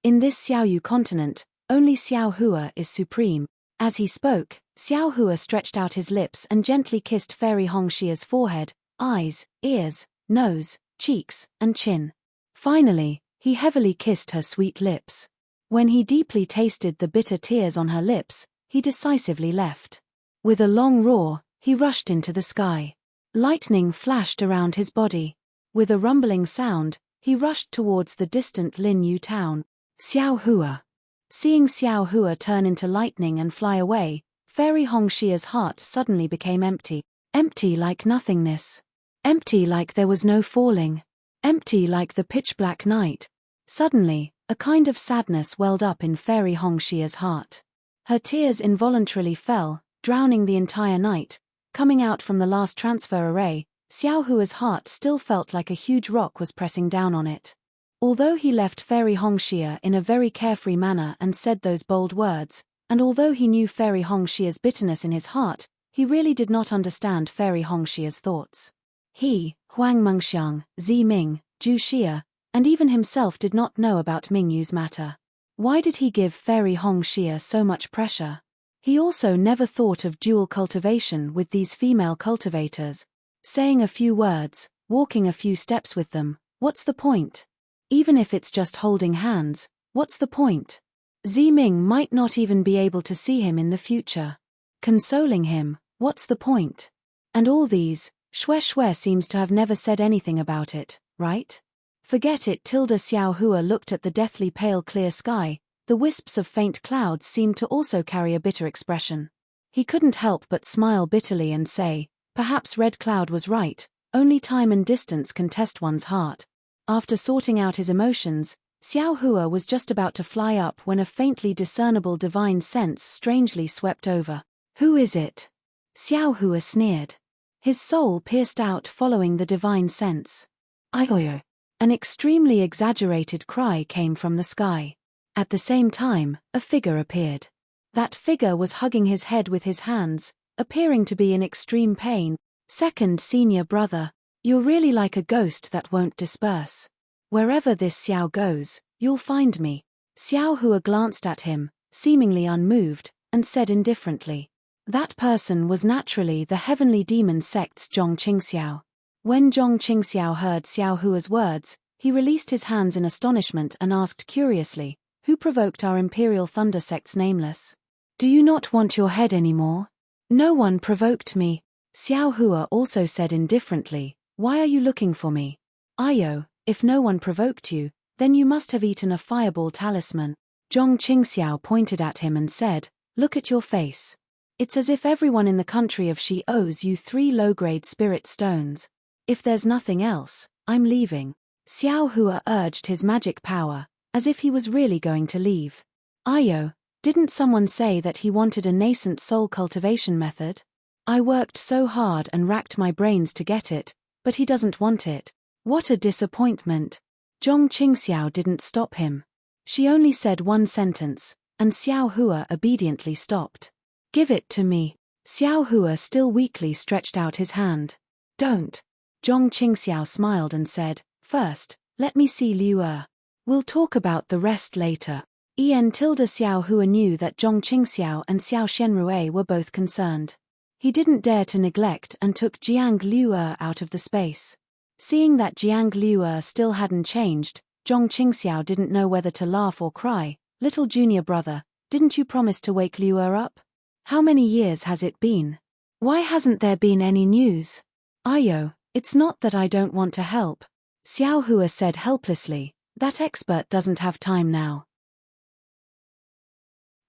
In this Xiaoyu continent, only Xiao Hua is supreme. As he spoke, Xiao Hua stretched out his lips and gently kissed Fairy Hong Xia's forehead, eyes, ears, nose, cheeks, and chin. Finally, he heavily kissed her sweet lips. When he deeply tasted the bitter tears on her lips, he decisively left. With a long roar, he rushed into the sky. Lightning flashed around his body. With a rumbling sound, he rushed towards the distant Lin Yu town. Xiao Hua. Seeing Xiao Hua turn into lightning and fly away, Fairy Hong Xia's heart suddenly became empty. Empty like nothingness. Empty like there was no falling. Empty like the pitch-black night. Suddenly, a kind of sadness welled up in Fairy Hong Xia's heart. Her tears involuntarily fell, drowning the entire night. Coming out from the last transfer array, Xiao Hua's heart still felt like a huge rock was pressing down on it. Although he left Fairy Hong Xia in a very carefree manner and said those bold words, and although he knew Fairy Hong Xia's bitterness in his heart, he really did not understand Fairy Hong Xia's thoughts. He, Huang Mengxiang, Zi Ming, Zhu Xia, and even himself did not know about Mingyu's matter. Why did he give Fairy Hong Xia so much pressure? He also never thought of dual cultivation with these female cultivators. Saying a few words, walking a few steps with them, what's the point? Even if it's just holding hands, what's the point? Zi Ming might not even be able to see him in the future. Consoling him, what's the point? And all these, Xue seems to have never said anything about it, right? Forget it. Xiao Hua looked at the deathly pale clear sky. The wisps of faint clouds seemed to also carry a bitter expression. He couldn't help but smile bitterly and say, perhaps Red Cloud was right, only time and distance can test one's heart. After sorting out his emotions, Xiao Hua was just about to fly up when a faintly discernible divine sense strangely swept over. Who is it? Xiao Hua sneered. His soul pierced out following the divine sense. Aioyo. An extremely exaggerated cry came from the sky. At the same time, a figure appeared. That figure was hugging his head with his hands, appearing to be in extreme pain. Second senior brother, you're really like a ghost that won't disperse. Wherever this Xiao goes, you'll find me. Xiao Hua glanced at him, seemingly unmoved, and said indifferently. That person was naturally the heavenly demon sect's Zhong Qingxiao. When Zhong Qingxiao heard Xiao Hua's words, he released his hands in astonishment and asked curiously, who provoked our Imperial Thunder sect's nameless? Do you not want your head anymore? No one provoked me. Xiao Hua also said indifferently, Why are you looking for me? Ayo, if no one provoked you, then you must have eaten a fireball talisman. Zhong Qingxiao pointed at him and said, look at your face. It's as if everyone in the country of Shi owes you 3 low-grade spirit stones. If there's nothing else, I'm leaving. Xiao Hua urged his magic power, as if he was really going to leave. Ayo, didn't someone say that he wanted a nascent soul cultivation method? I worked so hard and racked my brains to get it, but he doesn't want it. What a disappointment. Zhong Qingxiao didn't stop him. She only said one sentence, and Xiao Hua obediently stopped. Give it to me. Xiao Hua still weakly stretched out his hand. Don't. Zhong Qingxiao smiled and said, first, let me see Liu Er. We'll talk about the rest later. Xiao Hua knew that Zhong Qingxiao and Xiao Shenrue were both concerned. He didn't dare to neglect and took Jiang Liu Er out of the space. Seeing that Jiang Liu Er still hadn't changed, Zhong Qingxiao didn't know whether to laugh or cry. Little junior brother, didn't you promise to wake Liu Er up? How many years has it been? Why hasn't there been any news? Ayo, it's not that I don't want to help. Xiao Hua said helplessly, that expert doesn't have time now.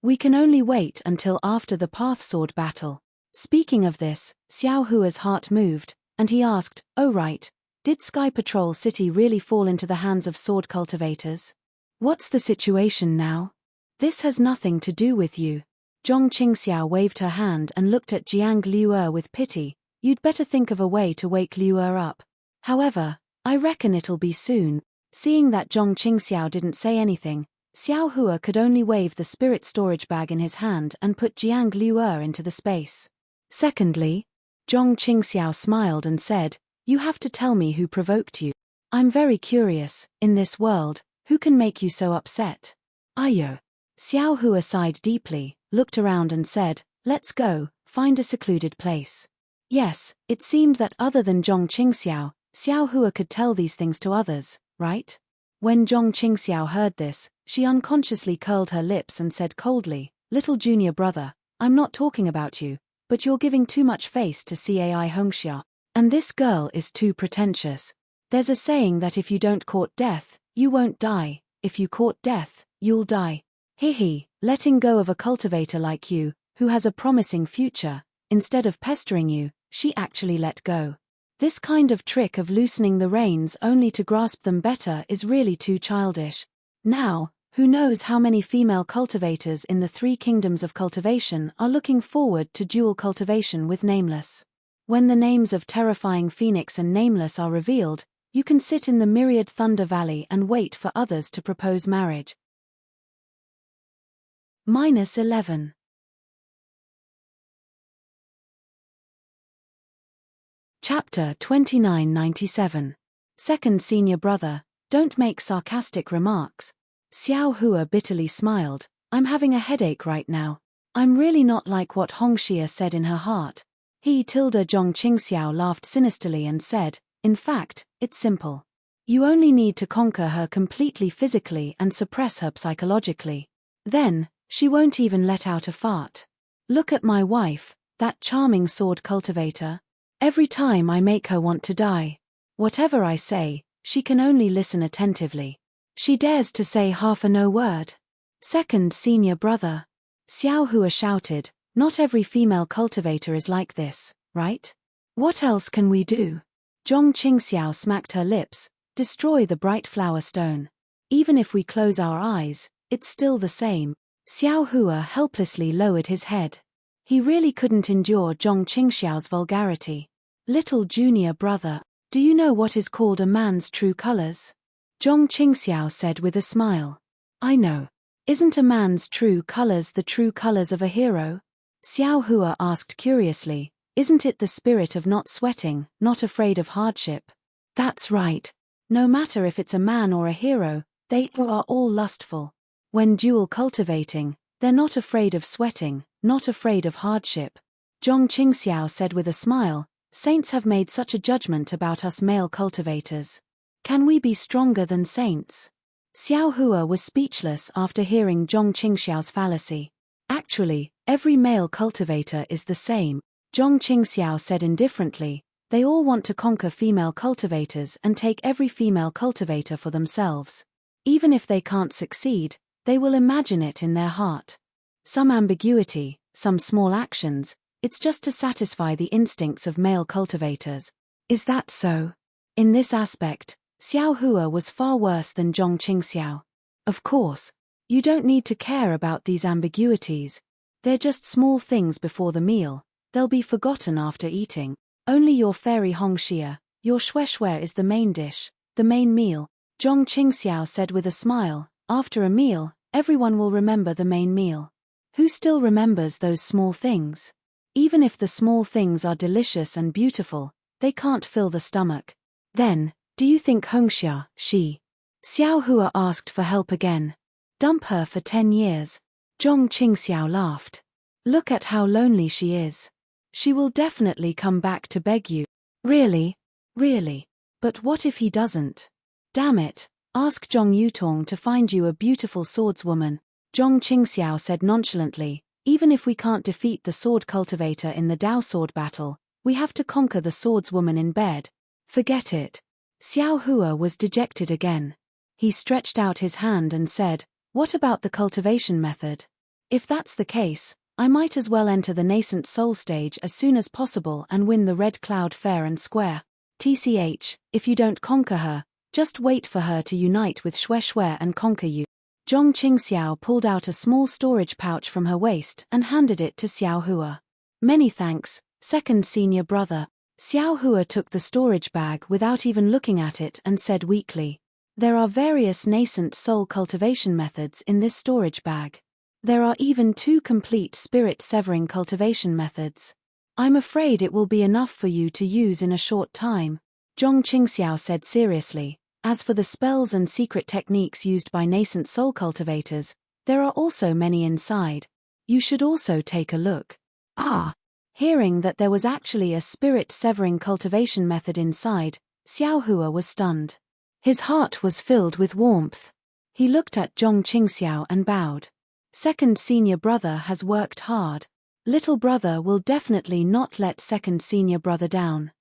We can only wait until after the Pathsword battle. Speaking of this, Xiao Hua's heart moved, and he asked, oh right, did Sky Patrol City really fall into the hands of sword cultivators? What's the situation now? This has nothing to do with you. Zhong Qingxiao waved her hand and looked at Jiang Liu Er with pity. You'd better think of a way to wake Liu Er up. However, I reckon it'll be soon. Seeing that Zhong Qingxiao didn't say anything, Xiao Hua could only wave the spirit storage bag in his hand and put Jiang Liu Er into the space. Secondly, Zhong Qingxiao smiled and said, you have to tell me who provoked you. I'm very curious, in this world, who can make you so upset? Ayo. Xiao Hua sighed deeply, looked around and said, let's go, find a secluded place. Yes, it seemed that other than Zhong Qingxiao, Xiao Hua could tell these things to others, right? When Zhong Qingxiao heard this, she unconsciously curled her lips and said coldly, little junior brother, I'm not talking about you, but you're giving too much face to Cai Hongxia. And this girl is too pretentious. There's a saying that if you don't court death, you won't die, if you court death, you'll die. Hihi, letting go of a cultivator like you, who has a promising future, instead of pestering you, she actually let go. This kind of trick of loosening the reins only to grasp them better is really too childish. Now, who knows how many female cultivators in the 3 kingdoms of cultivation are looking forward to dual cultivation with Nameless. When the names of Terrifying Phoenix and Nameless are revealed, you can sit in the myriad Thunder Valley and wait for others to propose marriage. -11. Chapter 2997. Second senior brother, don't make sarcastic remarks. Xiao Hua bitterly smiled, I'm having a headache right now. I'm really not like what Hongxia said in her heart. Zhong Qingxiao laughed sinisterly and said, in fact, it's simple. You only need to conquer her completely physically and suppress her psychologically. Then, she won't even let out a fart. Look at my wife, that charming sword cultivator. Every time I make her want to die. Whatever I say, she can only listen attentively. She dares to say half a no word. Second senior brother. Xiao Hua shouted, not every female cultivator is like this, right? What else can we do? Zhong Qingxiao smacked her lips, destroy the bright flower stone. Even if we close our eyes, it's still the same. Xiao Hua helplessly lowered his head. He really couldn't endure Zhong Qingxiao's vulgarity. Little junior brother, do you know what is called a man's true colors? Zhong Qingxiao said with a smile. I know. Isn't a man's true colors the true colors of a hero? Xiao Hua asked curiously, isn't it the spirit of not sweating, not afraid of hardship? That's right. No matter if it's a man or a hero, they are all lustful. When dual cultivating, they're not afraid of sweating, not afraid of hardship. Zhong Qingxiao said with a smile, saints have made such a judgment about us male cultivators. Can we be stronger than saints? Xiao Hua was speechless after hearing Zhong Qingxiao's fallacy. Actually, every male cultivator is the same. Zhong Qingxiao said indifferently, They all want to conquer female cultivators and take every female cultivator for themselves. Even if they can't succeed, they will imagine it in their heart. Some ambiguity, some small actions, it's just to satisfy the instincts of male cultivators. Is that so? In this aspect, Xiao Hua was far worse than Zhong Qingxiao. Of course, you don't need to care about these ambiguities. They're just small things before the meal, they'll be forgotten after eating. Only your fairy Hongxia, your shueshue is the main dish, the main meal. Zhong Qingxiao said with a smile, after a meal, everyone will remember the main meal. Who still remembers those small things? Even if the small things are delicious and beautiful, they can't fill the stomach. Then, do you think Hongxia, Xiao Hua asked for help again. Dump her for 10 years. Zhong Qingxiao laughed. Look at how lonely she is. She will definitely come back to beg you. Really? Really? But what if he doesn't? Damn it, ask Zhong Yutong to find you a beautiful swordswoman. Zhong Qingxiao said nonchalantly, even if we can't defeat the sword cultivator in the Dao sword battle, we have to conquer the swordswoman in bed. Forget it. Xiao Hua was dejected again. He stretched out his hand and said, what about the cultivation method? If that's the case, I might as well enter the nascent soul stage as soon as possible and win the Red Cloud fair and square. TCH, if you don't conquer her, just wait for her to unite with Shueshue and conquer you. Zhong Qingxiao pulled out a small storage pouch from her waist and handed it to Xiao Hua. Many thanks, second senior brother. Xiao Hua took the storage bag without even looking at it and said weakly, there are various nascent soul cultivation methods in this storage bag. There are even 2 complete spirit-severing cultivation methods. I'm afraid it will be enough for you to use in a short time, Zhong Qingxiao said seriously. As for the spells and secret techniques used by nascent soul cultivators, there are also many inside. You should also take a look. Ah! Hearing that there was actually a spirit-severing cultivation method inside, Xiao Hua was stunned. His heart was filled with warmth. He looked at Zhong Qingxiao and bowed. Second senior brother has worked hard. Little brother will definitely not let second senior brother down.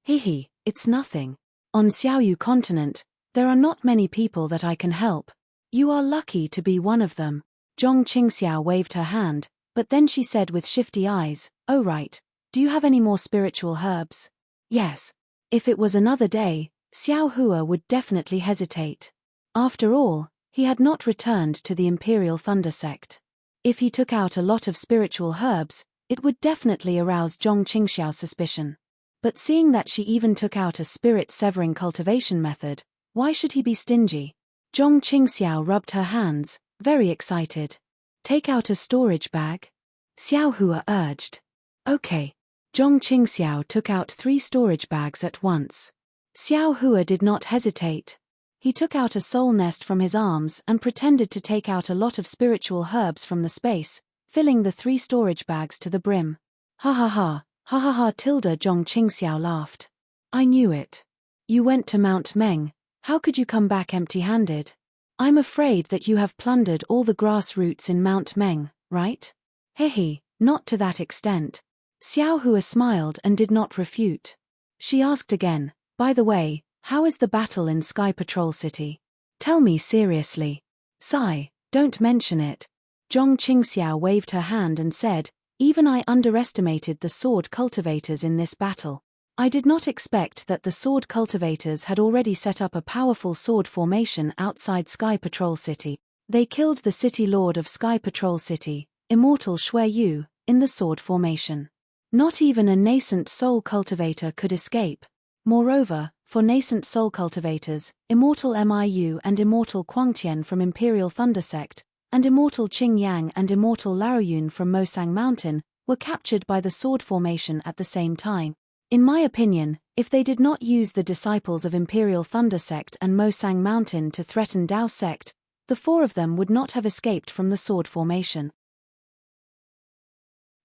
Hihi, it's nothing. On Xiaoyu continent, there are not many people that I can help. You are lucky to be one of them. Zhong Qingxiao waved her hand, but then she said with shifty eyes, oh right, do you have any more spiritual herbs? Yes. If it was another day, Xiao Hua would definitely hesitate. After all, he had not returned to the Imperial Thunder Sect. If he took out a lot of spiritual herbs, it would definitely arouse Zhong Qingxiao's suspicion. But seeing that she even took out a spirit-severing cultivation method, why should he be stingy? Zhong Qingxiao rubbed her hands, very excited. Take out a storage bag? Xiao Hua urged. Okay. Zhong Qingxiao took out 3 storage bags at once. Xiao Hua did not hesitate. He took out a soul nest from his arms and pretended to take out a lot of spiritual herbs from the space, filling the 3 storage bags to the brim. Ha ha ha, ha ha ha tilde Zhong Qingxiao laughed. I knew it. You went to Mount Meng, how could you come back empty-handed? I'm afraid that you have plundered all the grass roots in Mount Meng, right? Hehe, not to that extent. Xiao Hua smiled and did not refute. She asked again, by the way, how is the battle in Sky Patrol City? Tell me seriously. Sigh, don't mention it. Zhong Qingxiao waved her hand and said, even I underestimated the sword cultivators in this battle. I did not expect that the sword cultivators had already set up a powerful sword formation outside Sky Patrol City. They killed the city lord of Sky Patrol City, Immortal Shui Yu, in the sword formation. Not even a nascent soul cultivator could escape. Moreover, for nascent soul cultivators, Immortal Miu and Immortal Quangtian from Imperial Thunder Sect, and Immortal Qing Yang and Immortal Laoyun from Mosang Mountain, were captured by the sword formation at the same time. In my opinion, if they did not use the disciples of Imperial Thunder Sect and Mosang Mountain to threaten Dao Sect, the 4 of them would not have escaped from the sword formation.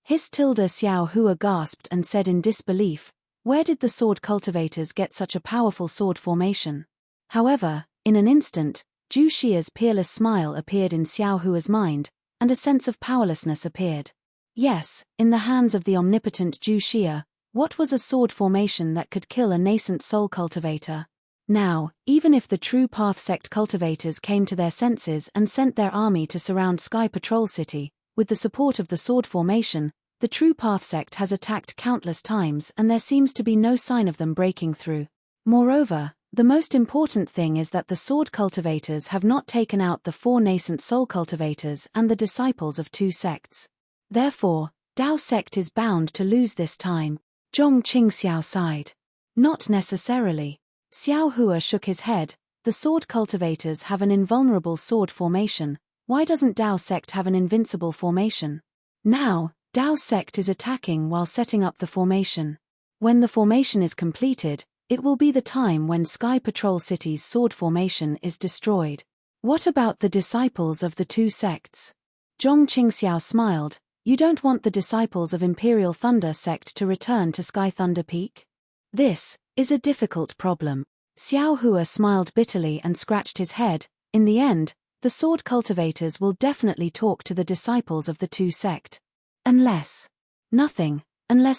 His tilde Xiao Hua gasped and said in disbelief, where did the sword cultivators get such a powerful sword formation? However, in an instant, Zhu Xia's peerless smile appeared in Xiao Hua's mind, and a sense of powerlessness appeared. Yes, in the hands of the omnipotent Zhu Xia, What was a sword formation that could kill a nascent soul cultivator? Now, even if the true Path Sect cultivators came to their senses and sent their army to surround Sky Patrol City, with the support of the sword formation, the true Path Sect has attacked countless times and there seems to be no sign of them breaking through. Moreover, the most important thing is that the sword cultivators have not taken out the 4 nascent soul cultivators and the disciples of 2 sects. Therefore, Dao Sect is bound to lose this time. Zhong Qingxiao sighed. Not necessarily. Xiao Hua shook his head. The sword cultivators have an invulnerable sword formation. Why doesn't Dao Sect have an invincible formation? Now, Dao Sect is attacking while setting up the formation. When the formation is completed, it will be the time when Sky Patrol City's sword formation is destroyed. What about the disciples of the 2 sects? Zhong Qingxiao smiled. You don't want the disciples of Imperial Thunder Sect to return to Sky Thunder Peak? This is a difficult problem. Xiao Hua smiled bitterly and scratched his head. In the end, the sword cultivators will definitely talk to the disciples of the 2 sect. Unless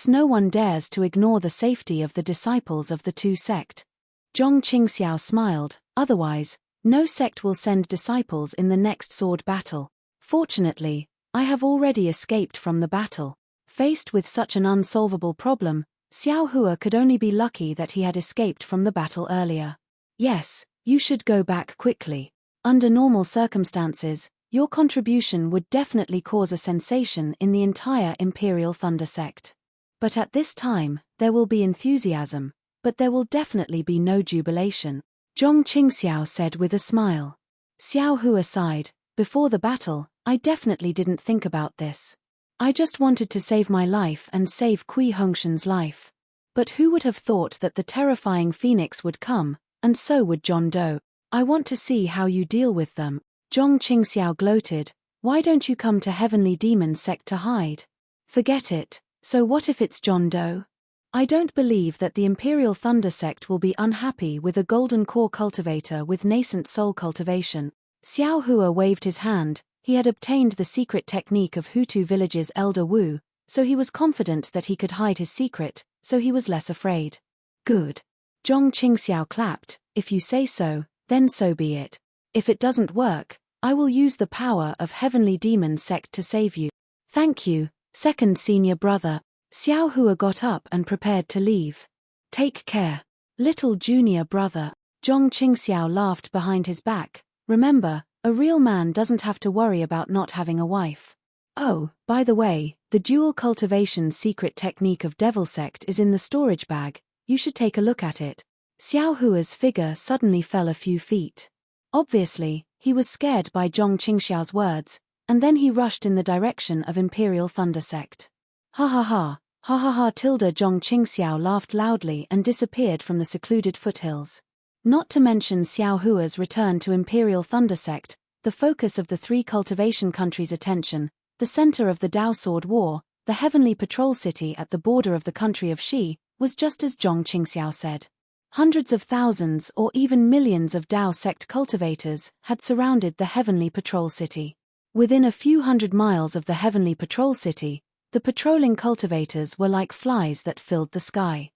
no one dares to ignore the safety of the disciples of the 2 sect. Zhong Qingxiao smiled. Otherwise, no sect will send disciples in the next sword battle. Fortunately, I have already escaped from the battle. Faced with such an unsolvable problem, Xiao Hua could only be lucky that he had escaped from the battle earlier. Yes, you should go back quickly. Under normal circumstances, your contribution would definitely cause a sensation in the entire Imperial Thunder Sect. But at this time, there will be enthusiasm, but there will definitely be no jubilation. Zhong Qingxiao said with a smile. Xiao Hua sighed. Before the battle, I definitely didn't think about this. I just wanted to save my life and save Kui Hongshan's life. But who would have thought that the terrifying Phoenix would come, and so would John Doe. I want to see how you deal with them. Zhong Qingxiao gloated. Why don't you come to Heavenly Demon Sect to hide? Forget it. So what if it's John Doe? I don't believe that the Imperial Thunder Sect will be unhappy with a golden core cultivator with nascent soul cultivation. Xiao Hua waved his hand. He had obtained the secret technique of Hutu village's Elder Wu, so he was confident that he could hide his secret, so he was less afraid. Good. Zhong Qingxiao clapped. If you say so, then so be it. If it doesn't work, I will use the power of Heavenly Demon Sect to save you. Thank you, second senior brother. Xiao Hua got up and prepared to leave. Take care, little junior brother. Zhong Qingxiao laughed behind his back. Remember, a real man doesn't have to worry about not having a wife. Oh, by the way, the dual cultivation secret technique of Devil Sect is in the storage bag. You should take a look at it. Xiao Hua's figure suddenly fell a few feet. Obviously, he was scared by Zhong Qingxiao's words, and then he rushed in the direction of Imperial Thunder Sect. Ha ha ha, ha ha ha. Zhong Qingxiao laughed loudly and disappeared from the secluded foothills. Not to mention Xiao Hua's return to Imperial Thunder Sect, the focus of the 3 cultivation countries' attention, the center of the Dao Sword War, the Heavenly Patrol City at the border of the country of Xi, was just as Zhong Qingxiao said. Hundreds of thousands or even millions of Dao Sect cultivators had surrounded the Heavenly Patrol City. Within a few hundred miles of the Heavenly Patrol City, the patrolling cultivators were like flies that filled the sky.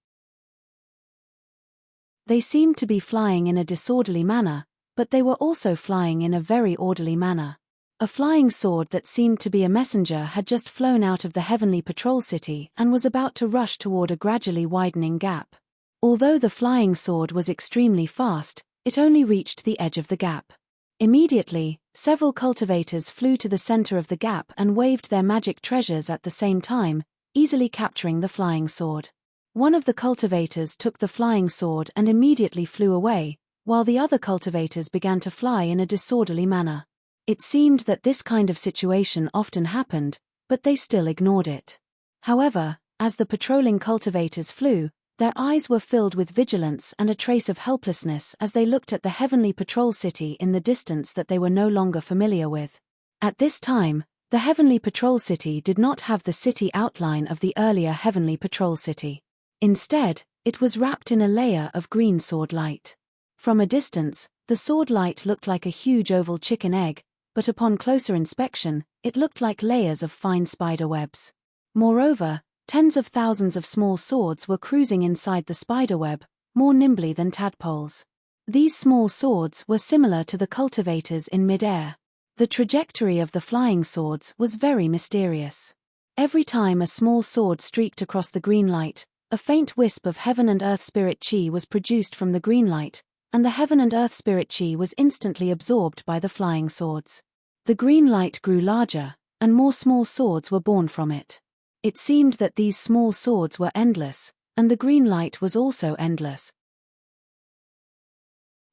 They seemed to be flying in a disorderly manner, but they were also flying in a very orderly manner. A flying sword that seemed to be a messenger had just flown out of the Heavenly Patrol City and was about to rush toward a gradually widening gap. Although the flying sword was extremely fast, it only reached the edge of the gap. Immediately, several cultivators flew to the center of the gap and waved their magic treasures at the same time, easily capturing the flying sword. One of the cultivators took the flying sword and immediately flew away, while the other cultivators began to fly in a disorderly manner. It seemed that this kind of situation often happened, but they still ignored it. However, as the patrolling cultivators flew, their eyes were filled with vigilance and a trace of helplessness as they looked at the Heavenly Patrol City in the distance that they were no longer familiar with. At this time, the Heavenly Patrol City did not have the city outline of the earlier Heavenly Patrol City. Instead, it was wrapped in a layer of green sword light. From a distance, the sword light looked like a huge oval chicken egg, but upon closer inspection, it looked like layers of fine spider webs. Moreover, Tens of thousands of small swords were cruising inside the spiderweb, more nimbly than tadpoles. These small swords were similar to the cultivators in mid-air. The trajectory of the flying swords was very mysterious. Every time a small sword streaked across the green light, a faint wisp of heaven and earth spirit chi was produced from the green light, and the heaven and earth spirit chi was instantly absorbed by the flying swords. The green light grew larger, and more small swords were born from it. It seemed that these small swords were endless, and the green light was also endless.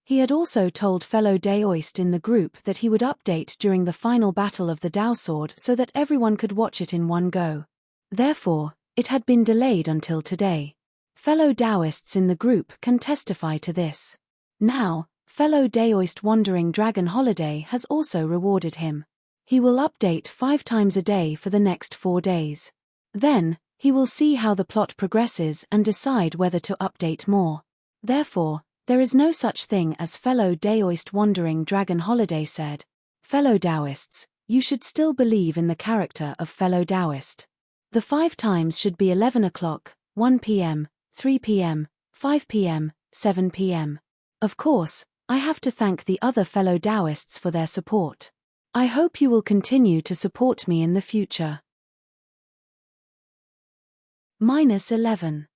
He had also told fellow Daoist in the group that he would update during the final battle of the Dao sword so that everyone could watch it in one go. Therefore, it had been delayed until today. Fellow Daoists in the group can testify to this. Now, fellow Daoist Wandering Dragon Holiday has also rewarded him. He will update 5 times a day for the next 4 days. Then, he will see how the plot progresses and decide whether to update more. Therefore, there is no such thing as fellow Daoist Wandering Dragon Holiday said. Fellow Daoists, you should still believe in the character of fellow Daoist. The 5 times should be 11 o'clock, 1 p.m., 3 p.m., 5 p.m., 7 p.m. Of course, I have to thank the other fellow Daoists for their support. I hope you will continue to support me in the future. -11.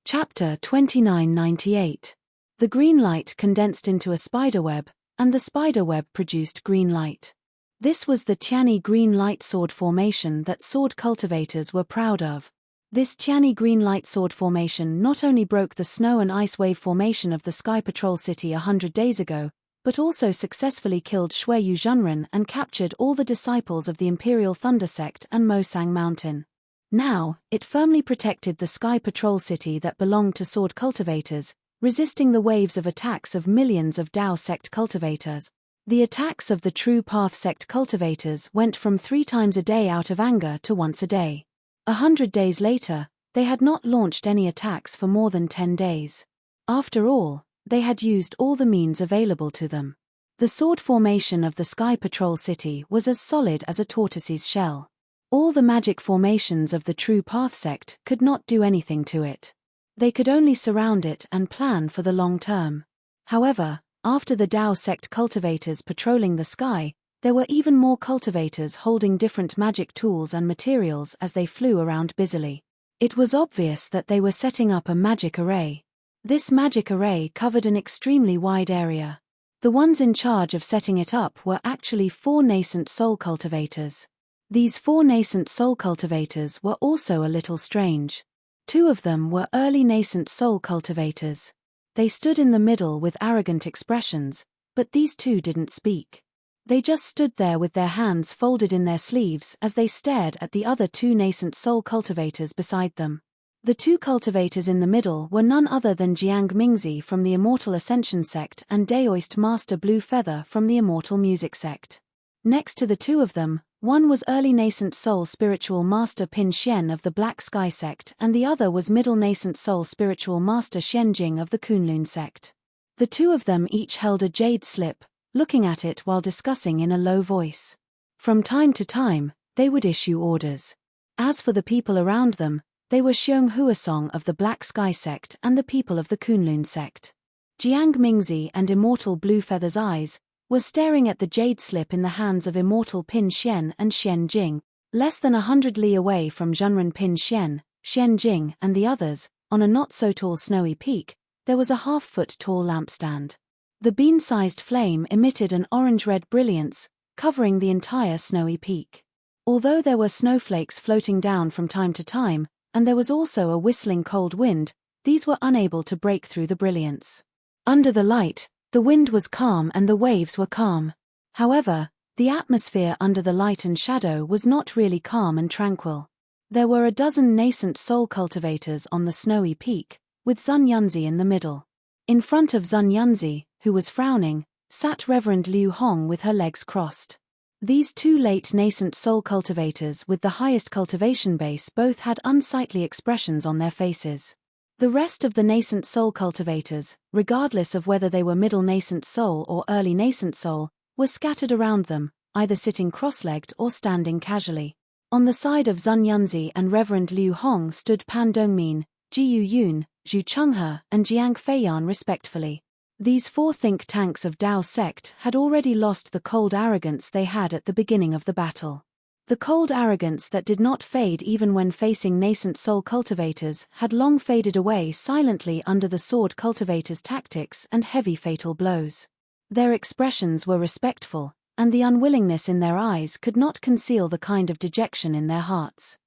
Chapter 2998. The green light condensed into a spiderweb, and the spiderweb produced green light. This was the Tiani green light sword formation that sword cultivators were proud of. This Tiani green light sword formation not only broke the snow and ice wave formation of the Sky Patrol City 100 days ago, but also successfully killed Shuiyu Zhenren and captured all the disciples of the Imperial Thunder Sect and Mosang Mountain. Now, it firmly protected the Sky Patrol City that belonged to sword cultivators, resisting the waves of attacks of millions of Dao sect cultivators. The attacks of the True Path sect cultivators went from 3 times a day out of anger to once a day. 100 days later, they had not launched any attacks for more than 10 days. After all, they had used all the means available to them. The sword formation of the Sky Patrol City was as solid as a tortoise's shell. All the magic formations of the True Path sect could not do anything to it. They could only surround it and plan for the long term. However, after the Dao sect cultivators patrolling the sky, there were even more cultivators holding different magic tools and materials as they flew around busily. It was obvious that they were setting up a magic array. This magic array covered an extremely wide area. The ones in charge of setting it up were actually 4 nascent soul cultivators. These 4 nascent soul cultivators were also a little strange. 2 of them were early nascent soul cultivators. They stood in the middle with arrogant expressions, but these 2 didn't speak. They just stood there with their hands folded in their sleeves as they stared at the other 2 nascent soul cultivators beside them. The 2 cultivators in the middle were none other than Jiang Mingzi from the Immortal Ascension sect and Daoist Master Blue Feather from the Immortal Music sect. Next to the 2 of them, one was early nascent soul spiritual master Pin Xian of the Black Sky sect and the other was middle nascent soul spiritual master Xian Jing of the Kunlun sect. The 2 of them each held a jade slip, looking at it while discussing in a low voice. From time to time, they would issue orders. As for the people around them, they were Xiong Huasong of the Black Sky sect and the people of the Kunlun sect. Jiang Mingzi and Immortal Blue Feather's eyes were staring at the jade slip in the hands of Immortal Pin Xian and Xian Jing. Less than 100 li away from Zhenren Pin Xian, Xian Jing and the others, on a not-so-tall snowy peak, there was a half-foot-tall lampstand. The bean-sized flame emitted an orange-red brilliance, covering the entire snowy peak. Although there were snowflakes floating down from time to time, and there was also a whistling cold wind, these were unable to break through the brilliance. Under the light, the wind was calm and the waves were calm. However, the atmosphere under the light and shadow was not really calm and tranquil. There were a dozen nascent soul cultivators on the snowy peak, with Zun Yunzi in the middle. In front of Zun Yunzi, who was frowning, sat Reverend Liu Hong with her legs crossed. These 2 late nascent soul cultivators with the highest cultivation base both had unsightly expressions on their faces. The rest of the nascent soul cultivators, regardless of whether they were middle nascent soul or early nascent soul, were scattered around them, either sitting cross-legged or standing casually. On the side of Zun Yunzi and Reverend Liu Hong stood Pan Dongmin, Ji Yun, Zhu Chenghe, and Jiang Feiyan respectfully. These four think tanks of Dao sect had already lost the cold arrogance they had at the beginning of the battle. The cold arrogance that did not fade even when facing nascent soul cultivators had long faded away silently under the sword cultivators' tactics and heavy fatal blows. Their expressions were respectful, and the unwillingness in their eyes could not conceal the kind of dejection in their hearts.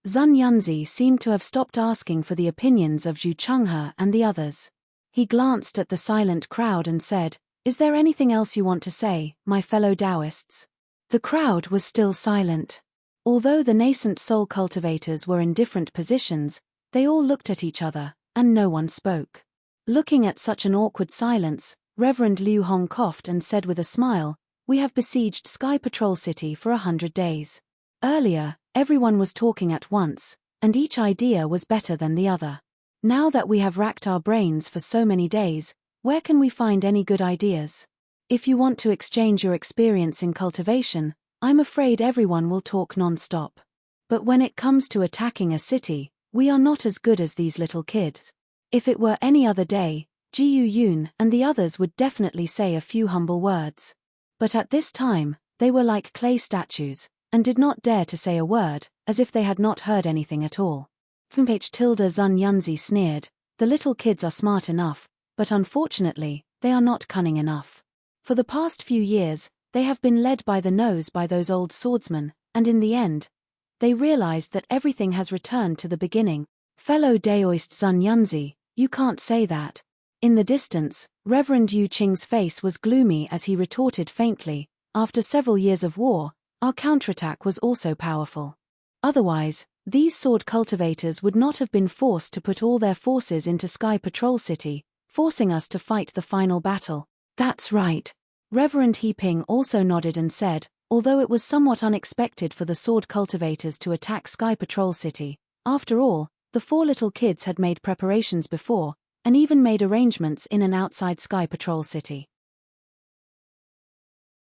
Zun Yunzi seemed to have stopped asking for the opinions of Zhu Chenghe and the others. He glanced at the silent crowd and said, "Is there anything else you want to say, my fellow Taoists?" The crowd was still silent. Although the nascent soul cultivators were in different positions, they all looked at each other, and no one spoke. Looking at such an awkward silence, Reverend Liu Hong coughed and said with a smile, "We have besieged Sky Patrol City for 100 days. Earlier, everyone was talking at once, and each idea was better than the other. Now that we have racked our brains for so many days, where can we find any good ideas? If you want to exchange your experience in cultivation, I'm afraid everyone will talk non-stop. But when it comes to attacking a city, we are not as good as these little kids. If it were any other day, Ji Yun and the others would definitely say a few humble words. But at this time, they were like clay statues, and did not dare to say a word, as if they had not heard anything at all." Zun Yunzi sneered, "The little kids are smart enough, but unfortunately, they are not cunning enough. For the past few years, they have been led by the nose by those old swordsmen, and in the end, they realized that everything has returned to the beginning." "Fellow Daoist Zun Yunzi, you can't say that." In the distance, Reverend Yu Qing's face was gloomy as he retorted faintly, "After several years of war, our counterattack was also powerful. Otherwise, these sword cultivators would not have been forced to put all their forces into Sky Patrol City, forcing us to fight the final battle." "That's right." Reverend He Ping also nodded and said, although it was somewhat unexpected for the sword cultivators to attack Sky Patrol City, after all, the four little kids had made preparations before, and even made arrangements in and outside Sky Patrol City.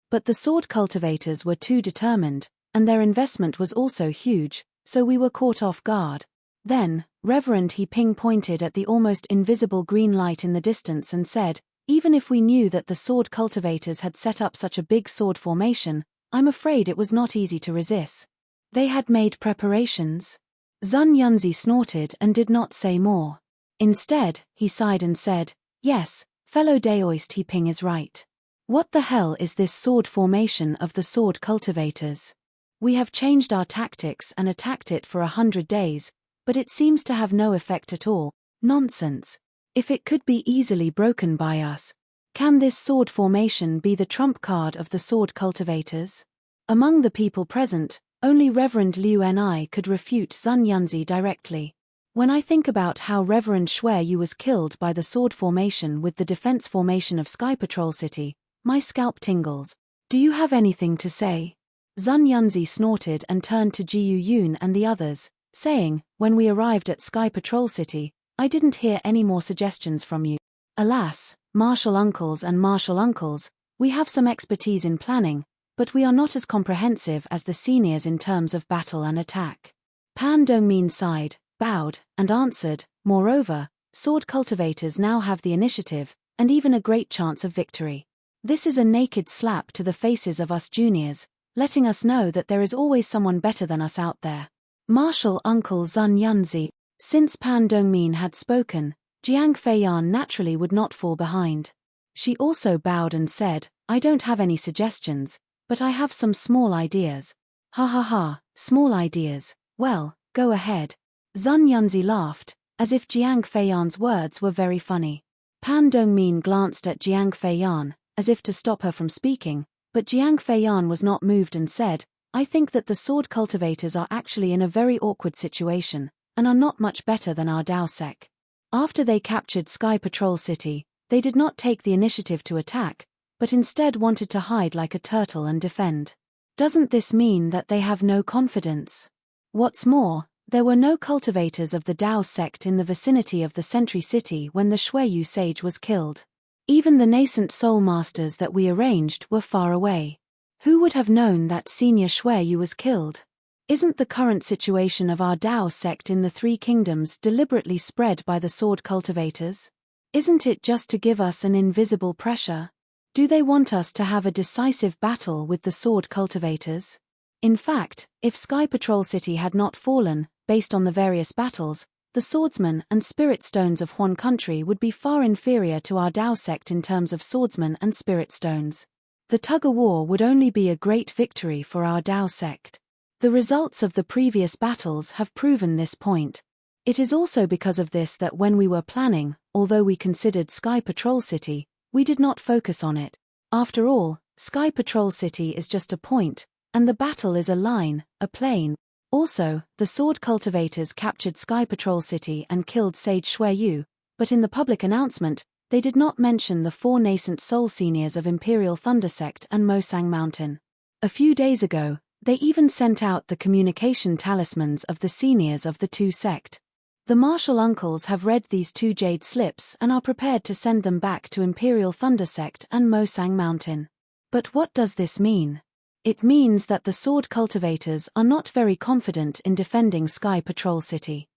But the sword cultivators were too determined, and their investment was also huge, so we were caught off guard. Then, Reverend He Ping pointed at the almost invisible green light in the distance and said, "Even if we knew that the sword cultivators had set up such a big sword formation, I'm afraid it was not easy to resist." "They had made preparations?" Zun Yunzi snorted and did not say more. Instead, he sighed and said, "Yes, fellow Daoist He Ping is right. What the hell is this sword formation of the sword cultivators? We have changed our tactics and attacked it for 100 days, but it seems to have no effect at all. Nonsense. If it could be easily broken by us, can this sword formation be the trump card of the sword cultivators?" Among the people present, only Reverend Liu Ni could refute Zun Yunzi directly. "When I think about how Reverend Shui Yu was killed by the sword formation with the defense formation of Sky Patrol City, my scalp tingles. Do you have anything to say?" Zun Yunzi snorted and turned to Ji Yun and the others, saying, "When we arrived at Sky Patrol City, I didn't hear any more suggestions from you. Alas, martial uncles and martial uncles, we have some expertise in planning, but we are not as comprehensive as the seniors in terms of battle and attack." Pan Dongmin sighed, bowed, and answered, "Moreover, sword cultivators now have the initiative, and even a great chance of victory. This is a naked slap to the faces of us juniors, letting us know that there is always someone better than us out there." Martial Uncle Zun Yunzi. Since Pan Dongmin had spoken, Jiang Feiyan naturally would not fall behind. She also bowed and said, "I don't have any suggestions, but I have some small ideas." "Ha ha ha, small ideas, well, go ahead." Zun Yunzi laughed, as if Jiang Feiyan's words were very funny. Pan Dongmin glanced at Jiang Feiyan, as if to stop her from speaking, but Jiang Feiyan was not moved and said, "I think that the sword cultivators are actually in a very awkward situation, and are not much better than our Dao sect. After they captured Sky Patrol City, they did not take the initiative to attack, but instead wanted to hide like a turtle and defend. Doesn't this mean that they have no confidence? What's more, there were no cultivators of the Dao sect in the vicinity of the Sentry City when the Shui Yu sage was killed. Even the nascent soul masters that we arranged were far away. Who would have known that Senior Xueyu was killed? Isn't the current situation of our Dao sect in the Three Kingdoms deliberately spread by the sword cultivators? Isn't it just to give us an invisible pressure? Do they want us to have a decisive battle with the sword cultivators? In fact, if Sky Patrol City had not fallen, based on the various battles, the swordsmen and spirit stones of Huan country would be far inferior to our Dao sect in terms of swordsmen and spirit stones. The tug-of-war would only be a great victory for our Dao sect. The results of the previous battles have proven this point. It is also because of this that when we were planning, although we considered Sky Patrol City, we did not focus on it. After all, Sky Patrol City is just a point, and the battle is a line, a plane. Also, the sword cultivators captured Sky Patrol City and killed Sage Xueyu, but in the public announcement, they did not mention the 4 nascent soul seniors of Imperial Thunder Sect and Mosang Mountain. A few days ago, they even sent out the communication talismans of the seniors of the 2 sect. The martial uncles have read these 2 jade slips and are prepared to send them back to Imperial Thunder Sect and Mosang Mountain. But what does this mean? It means that the sword cultivators are not very confident in defending Sky Patrol City.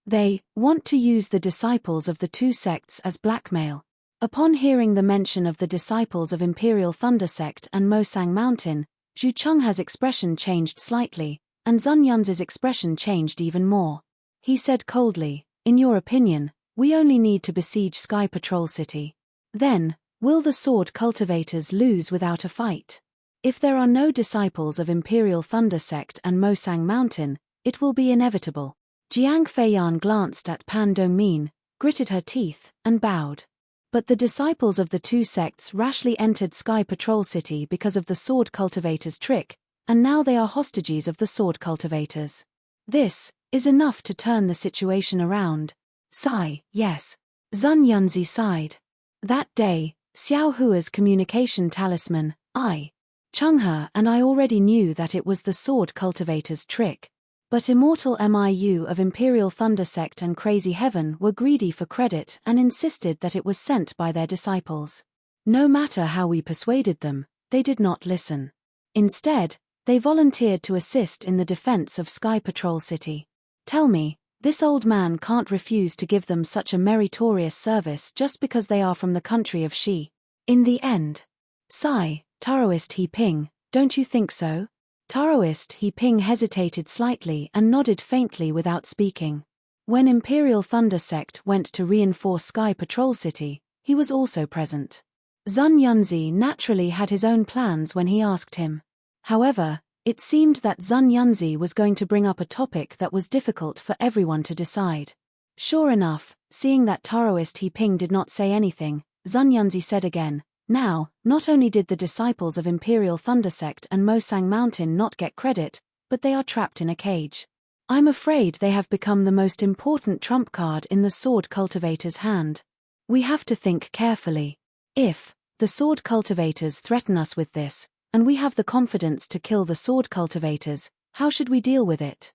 They want to use the disciples of the 2 sects as blackmail. Upon hearing the mention of the disciples of Imperial Thunder Sect and Mosang Mountain, Zhu Chengha's expression changed slightly, and Zun Yunzi's expression changed even more. He said coldly, "In your opinion, we only need to besiege Sky Patrol City. Then, will the sword cultivators lose without a fight? If there are no disciples of Imperial Thunder Sect and Mosang Mountain, it will be inevitable." Jiang Feiyan glanced at Pan Dongmin, gritted her teeth, and bowed. But the disciples of the 2 sects rashly entered Sky Patrol City because of the sword cultivators' trick, and now they are hostages of the sword cultivators. This is enough to turn the situation around. Sigh, yes. Zun Yunzi sighed. That day, Xiao Hua's communication talisman, Chenghe and I already knew that it was the sword cultivators' trick. But Immortal Miu of Imperial Thunder Sect and Crazy Heaven were greedy for credit and insisted that it was sent by their disciples. No matter how we persuaded them, they did not listen. Instead, they volunteered to assist in the defense of Sky Patrol City. Tell me, this old man can't refuse to give them such a meritorious service just because they are from the country of Shi. In the end. Sigh, Taoist He Ping, don't you think so? Taoist He Ping hesitated slightly and nodded faintly without speaking. When Imperial Thunder Sect went to reinforce Sky Patrol City, he was also present. Zun Yunzi naturally had his own plans when he asked him. However, it seemed that Zun Yunzi was going to bring up a topic that was difficult for everyone to decide. Sure enough, seeing that Taoist He Ping did not say anything, Zun Yunzi said again, "Now, not only did the disciples of Imperial Thunder Sect and Mosang Mountain not get credit, but they are trapped in a cage. I'm afraid they have become the most important trump card in the sword cultivator's hand. We have to think carefully. If the sword cultivators threaten us with this, and we have the confidence to kill the sword cultivators, how should we deal with it?"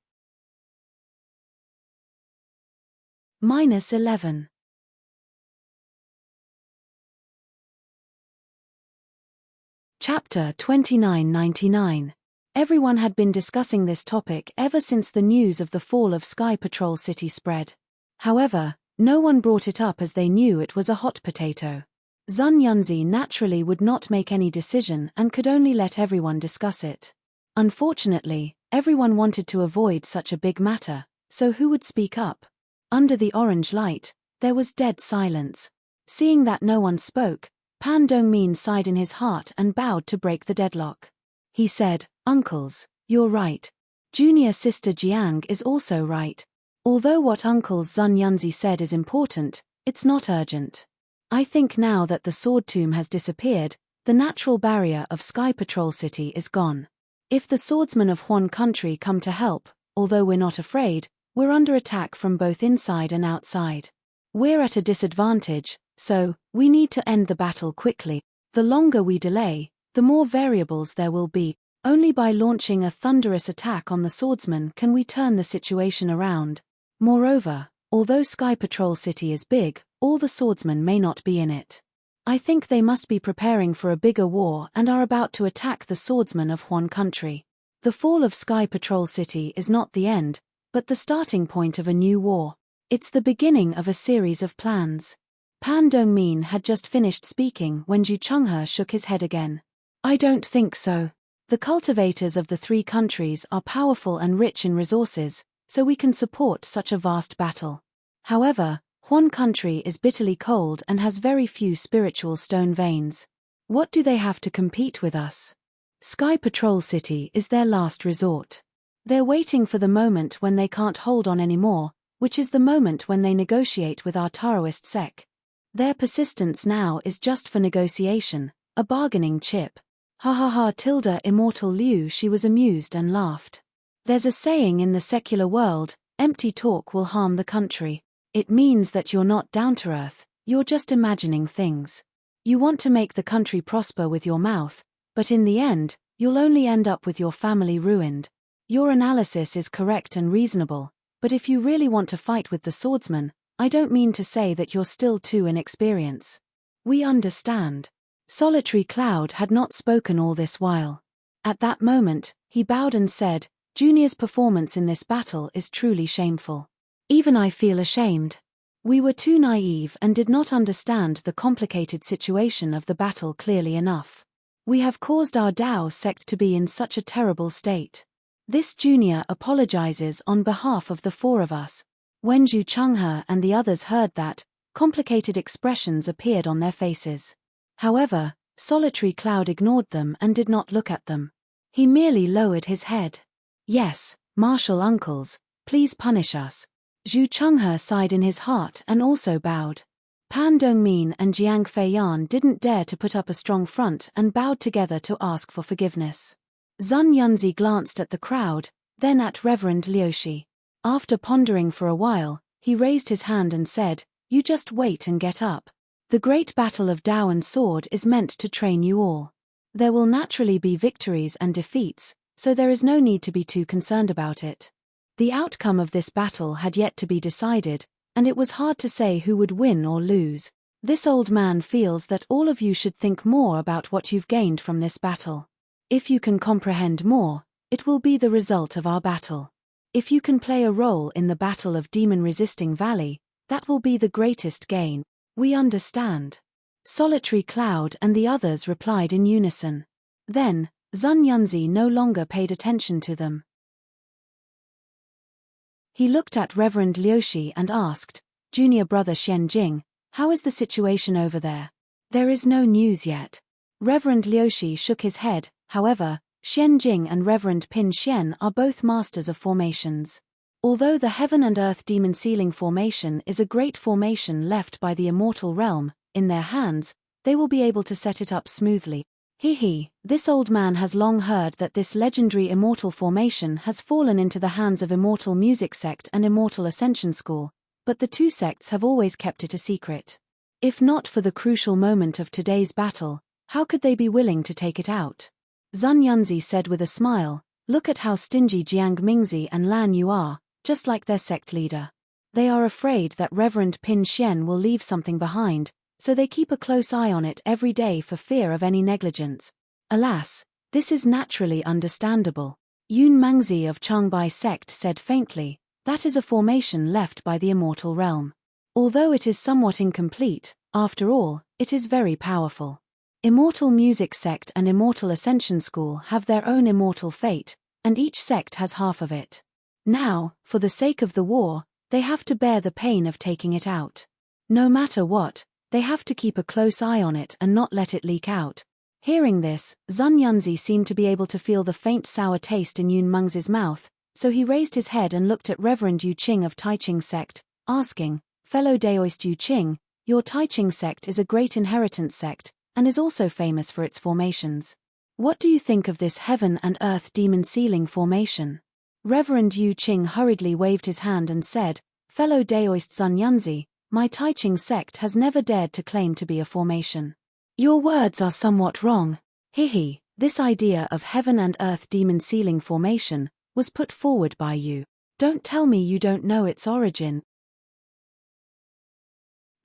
-11. Chapter 2999. Everyone had been discussing this topic ever since the news of the fall of Sky Patrol City spread. However, no one brought it up as they knew it was a hot potato. Zun Yunzi naturally would not make any decision and could only let everyone discuss it. Unfortunately, everyone wanted to avoid such a big matter, so who would speak up? Under the orange light, there was dead silence. Seeing that no one spoke, Pan Dongmin sighed in his heart and bowed to break the deadlock. He said, "Uncles, you're right. Junior sister Jiang is also right. Although what Uncles Zun Yunzi said is important, it's not urgent. I think now that the sword tomb has disappeared, the natural barrier of Sky Patrol City is gone. If the swordsmen of Huan country come to help, although we're not afraid, we're under attack from both inside and outside. We're at a disadvantage, so we need to end the battle quickly. The longer we delay, the more variables there will be. Only by launching a thunderous attack on the swordsmen can we turn the situation around. Moreover, Although Sky Patrol City is big, all the swordsmen may not be in it. I think they must be preparing for a bigger war and are about to attack the swordsmen of Huan country. The fall of Sky Patrol City is not the end, but the starting point of a new war. It's the beginning of a series of plans. Pan Dongmin had just finished speaking when Zhu Chenghe shook his head again. I don't think so. The cultivators of the three countries are powerful and rich in resources, so we can support such a vast battle. However, Huan country is bitterly cold and has very few spiritual stone veins. What do they have to compete with us? Sky Patrol City is their last resort. They're waiting for the moment when they can't hold on anymore, which is the moment when they negotiate with our Taoist sect. Their persistence now is just for negotiation, a bargaining chip. Ha ha ha tilde immortal Liu. She was amused and laughed. There's a saying in the secular world, empty talk will harm the country. It means that you're not down to earth, you're just imagining things. You want to make the country prosper with your mouth, but in the end, you'll only end up with your family ruined. Your analysis is correct and reasonable, but if you really want to fight with the swordsman, I don't mean to say that you're still too inexperienced. We understand. Solitary Cloud had not spoken all this while. At that moment, he bowed and said, Junior's performance in this battle is truly shameful. Even I feel ashamed. We were too naive and did not understand the complicated situation of the battle clearly enough. We have caused our Dao sect to be in such a terrible state. This junior apologizes on behalf of the four of us. When Zhu Chenghe and the others heard that, complicated expressions appeared on their faces. However, Solitary Cloud ignored them and did not look at them. He merely lowered his head. Yes, martial uncles, please punish us. Zhu Chenghe sighed in his heart and also bowed. Pan Dongmin and Jiang Feiyan didn't dare to put up a strong front and bowed together to ask for forgiveness. Zun Yunzi glanced at the crowd, then at Reverend Liushi. After pondering for a while, he raised his hand and said, You just wait and get up. The great battle of Dao and sword is meant to train you all. There will naturally be victories and defeats, so there is no need to be too concerned about it. The outcome of this battle had yet to be decided, and it was hard to say who would win or lose. This old man feels that all of you should think more about what you've gained from this battle. If you can comprehend more, it will be the result of our battle. If you can play a role in the battle of demon-resisting Valley, that will be the greatest gain. We understand. Solitary Cloud and the others replied in unison. Then, Zun Yunzi no longer paid attention to them. He looked at Reverend Liushi and asked, Junior brother Xian Jing, how is the situation over there? There is no news yet. Reverend Liushi shook his head. However, Xian Jing and Reverend Pin Xian are both masters of formations. Although the Heaven and Earth Demon Sealing formation is a great formation left by the immortal realm, in their hands, they will be able to set it up smoothly. This old man has long heard that this legendary immortal formation has fallen into the hands of Immortal Music Sect and Immortal Ascension School, but the two sects have always kept it a secret. If not for the crucial moment of today's battle, how could they be willing to take it out? Zun Yunzi said with a smile, Look at how stingy Jiang Mingzi and Lan Yu are, just like their sect leader. They are afraid that Reverend Pin Xian will leave something behind, so they keep a close eye on it every day for fear of any negligence. Alas, this is naturally understandable. Yun Mangzi of Changbai sect said faintly, That is a formation left by the immortal realm. Although it is somewhat incomplete, after all, it is very powerful. Immortal Music Sect and Immortal Ascension School have their own immortal fate, and each sect has half of it. Now, for the sake of the war, they have to bear the pain of taking it out. No matter what, they have to keep a close eye on it and not let it leak out. Hearing this, Zun Yunzi seemed to be able to feel the faint sour taste in Yun Mengzi's mouth, so he raised his head and looked at Reverend Yu Qing of Taiching sect, asking, Fellow Daoist Yu Qing, your Taiching sect is a great inheritance sect, and is also famous for its formations. What do you think of this Heaven and Earth Demon Sealing formation? Reverend Yu Qing hurriedly waved his hand and said, Fellow Daoist Zun Yunzi, my Taiching sect has never dared to claim to be a formation. Your words are somewhat wrong. This idea of Heaven and Earth Demon Sealing formation was put forward by you. Don't tell me you don't know its origin.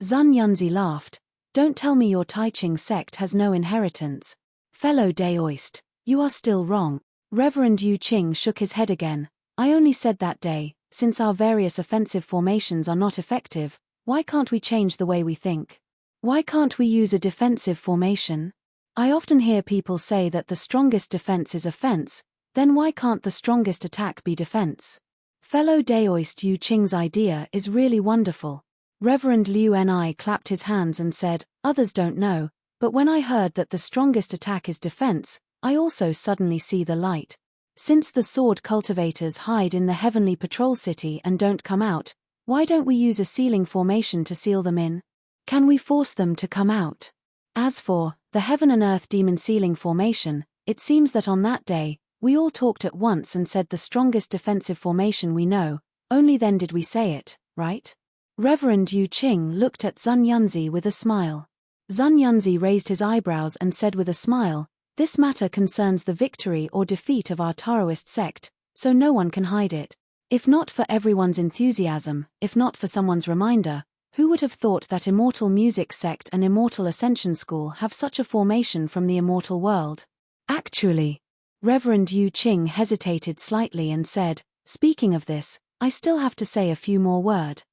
Zun Yunzi laughed. Don't tell me your Taiching sect has no inheritance. Fellow Daoist, you are still wrong. Reverend Yu Qing shook his head again. I only said that day, since our various offensive formations are not effective, why can't we change the way we think? Why can't we use a defensive formation? I often hear people say that the strongest defense is offense, then why can't the strongest attack be defense? Fellow Daoist Yu Qing's idea is really wonderful. Reverend Liu Ni clapped his hands and said, others don't know, but when I heard that the strongest attack is defense, I also suddenly see the light. Since the sword cultivators hide in the heavenly patrol city and don't come out, why don't we use a sealing formation to seal them in? Can we force them to come out? As for the heaven and earth demon sealing formation, it seems that on that day, we all talked at once and said the strongest defensive formation we know, only then did we say it, right? Reverend Yu Qing looked at Zun Yunzi with a smile. Zun Yunzi raised his eyebrows and said with a smile, this matter concerns the victory or defeat of our Taoist sect, so no one can hide it. If not for everyone's enthusiasm, if not for someone's reminder, who would have thought that Immortal Music Sect and Immortal Ascension School have such a formation from the immortal world? Actually, Reverend Yu Qing hesitated slightly and said, speaking of this, I still have to say a few more words.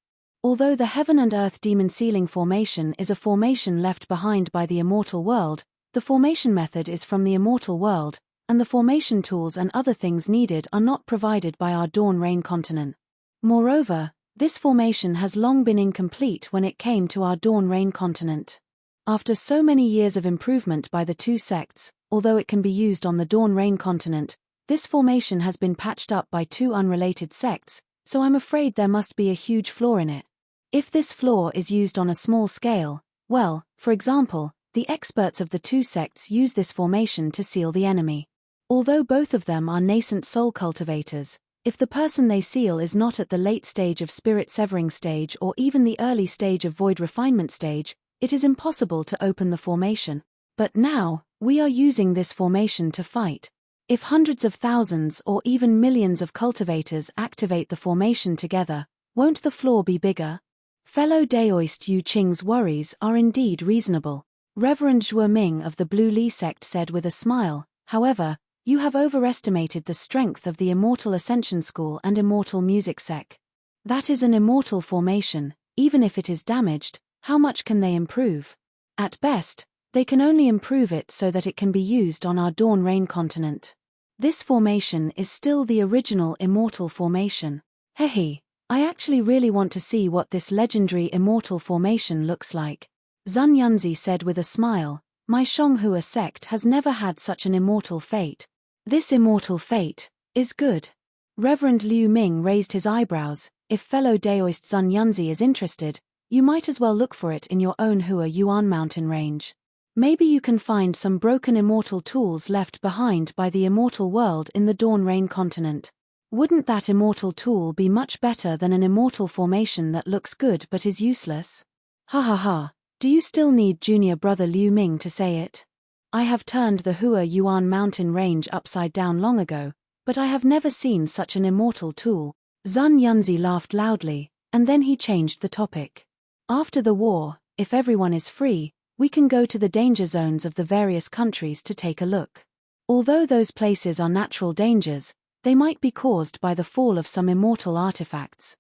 Although the Heaven and Earth Demon Sealing formation is a formation left behind by the immortal world, the formation method is from the immortal world, and the formation tools and other things needed are not provided by our Dawn Rain continent. Moreover, this formation has long been incomplete when it came to our Dawn Rain continent. After so many years of improvement by the two sects, although it can be used on the Dawn Rain continent, this formation has been patched up by two unrelated sects, so I'm afraid there must be a huge flaw in it. If this flaw is used on a small scale, well, for example, the experts of the two sects use this formation to seal the enemy. Although both of them are nascent soul cultivators, if the person they seal is not at the late stage of spirit severing stage or even the early stage of void refinement stage, it is impossible to open the formation. But now, we are using this formation to fight. If hundreds of thousands or even millions of cultivators activate the formation together, won't the flaw be bigger? Fellow Daoist Yu Qing's worries are indeed reasonable. Reverend Zhuo Ming of the Blue Li sect said with a smile, however, you have overestimated the strength of the Immortal Ascension School and Immortal Music Sect. That is an immortal formation, even if it is damaged, how much can they improve? At best, they can only improve it so that it can be used on our Dawn Rain continent. This formation is still the original immortal formation. Hehe, I actually really want to see what this legendary immortal formation looks like. Zun Yunzi said with a smile, my Shonghua sect has never had such an immortal fate. This immortal fate is good. Reverend Liu Ming raised his eyebrows. If fellow Daoist Zun Yunzi is interested, you might as well look for it in your own Hua Yuan mountain range. Maybe you can find some broken immortal tools left behind by the immortal world in the Dawn Rain continent. Wouldn't that immortal tool be much better than an immortal formation that looks good but is useless? Ha ha ha, do you still need junior brother Liu Ming to say it? I have turned the Hua Yuan mountain range upside down long ago, but I have never seen such an immortal tool. Zun Yunzi laughed loudly, and then he changed the topic. After the war, if everyone is free, we can go to the danger zones of the various countries to take a look. Although those places are natural dangers, they might be caused by the fall of some immortal artifacts.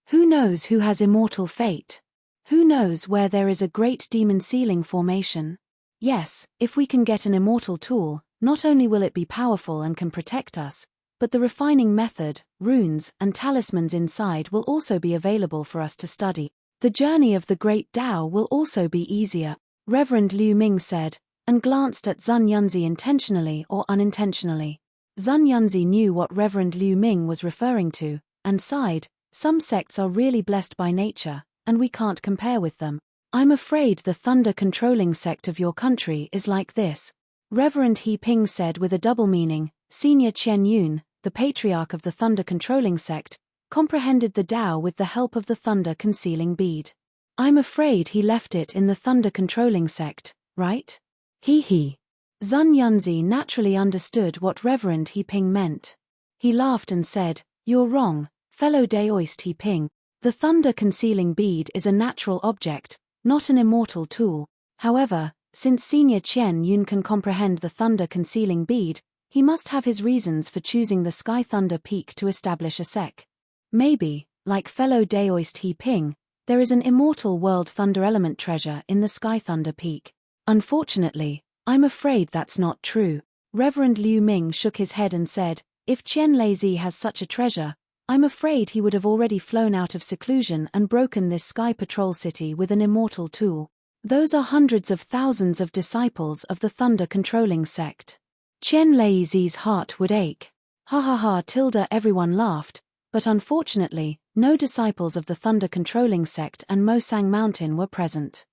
Who knows who has immortal fate? Who knows where there is a great demon sealing formation? Yes, if we can get an immortal tool, not only will it be powerful and can protect us, but the refining method, runes, and talismans inside will also be available for us to study. The journey of the great Tao will also be easier, Reverend Liu Ming said, and glanced at Zun Yunzi intentionally or unintentionally. Zun Yunzi knew what Reverend Liu Ming was referring to, and sighed, some sects are really blessed by nature, and we can't compare with them. I'm afraid the thunder-controlling sect of your country is like this. Reverend He Ping said with a double meaning. Senior Chen Yun, the patriarch of the thunder-controlling sect, comprehended the Tao with the help of the thunder-concealing bead. I'm afraid he left it in the thunder-controlling sect, right? He. Zun Yunzi naturally understood what Reverend He Ping meant. He laughed and said, you're wrong, fellow Daoist He Ping. The thunder-concealing bead is a natural object, not an immortal tool. However, since Senior Chen Yun can comprehend the thunder-concealing bead, he must have his reasons for choosing the Sky Thunder Peak to establish a sec. Maybe, like fellow Daoist He Ping, there is an immortal world thunder element treasure in the Sky Thunder Peak. Unfortunately, I'm afraid that's not true. Reverend Liu Ming shook his head and said, if Chen Leizi has such a treasure, I'm afraid he would have already flown out of seclusion and broken this Sky Patrol city with an immortal tool. Those are hundreds of thousands of disciples of the thunder-controlling sect. Chen Leizi's heart would ache. Ha ha ha tilde everyone laughed, but unfortunately, no disciples of the thunder-controlling sect and Mosang Mountain were present.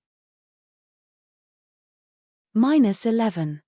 -11.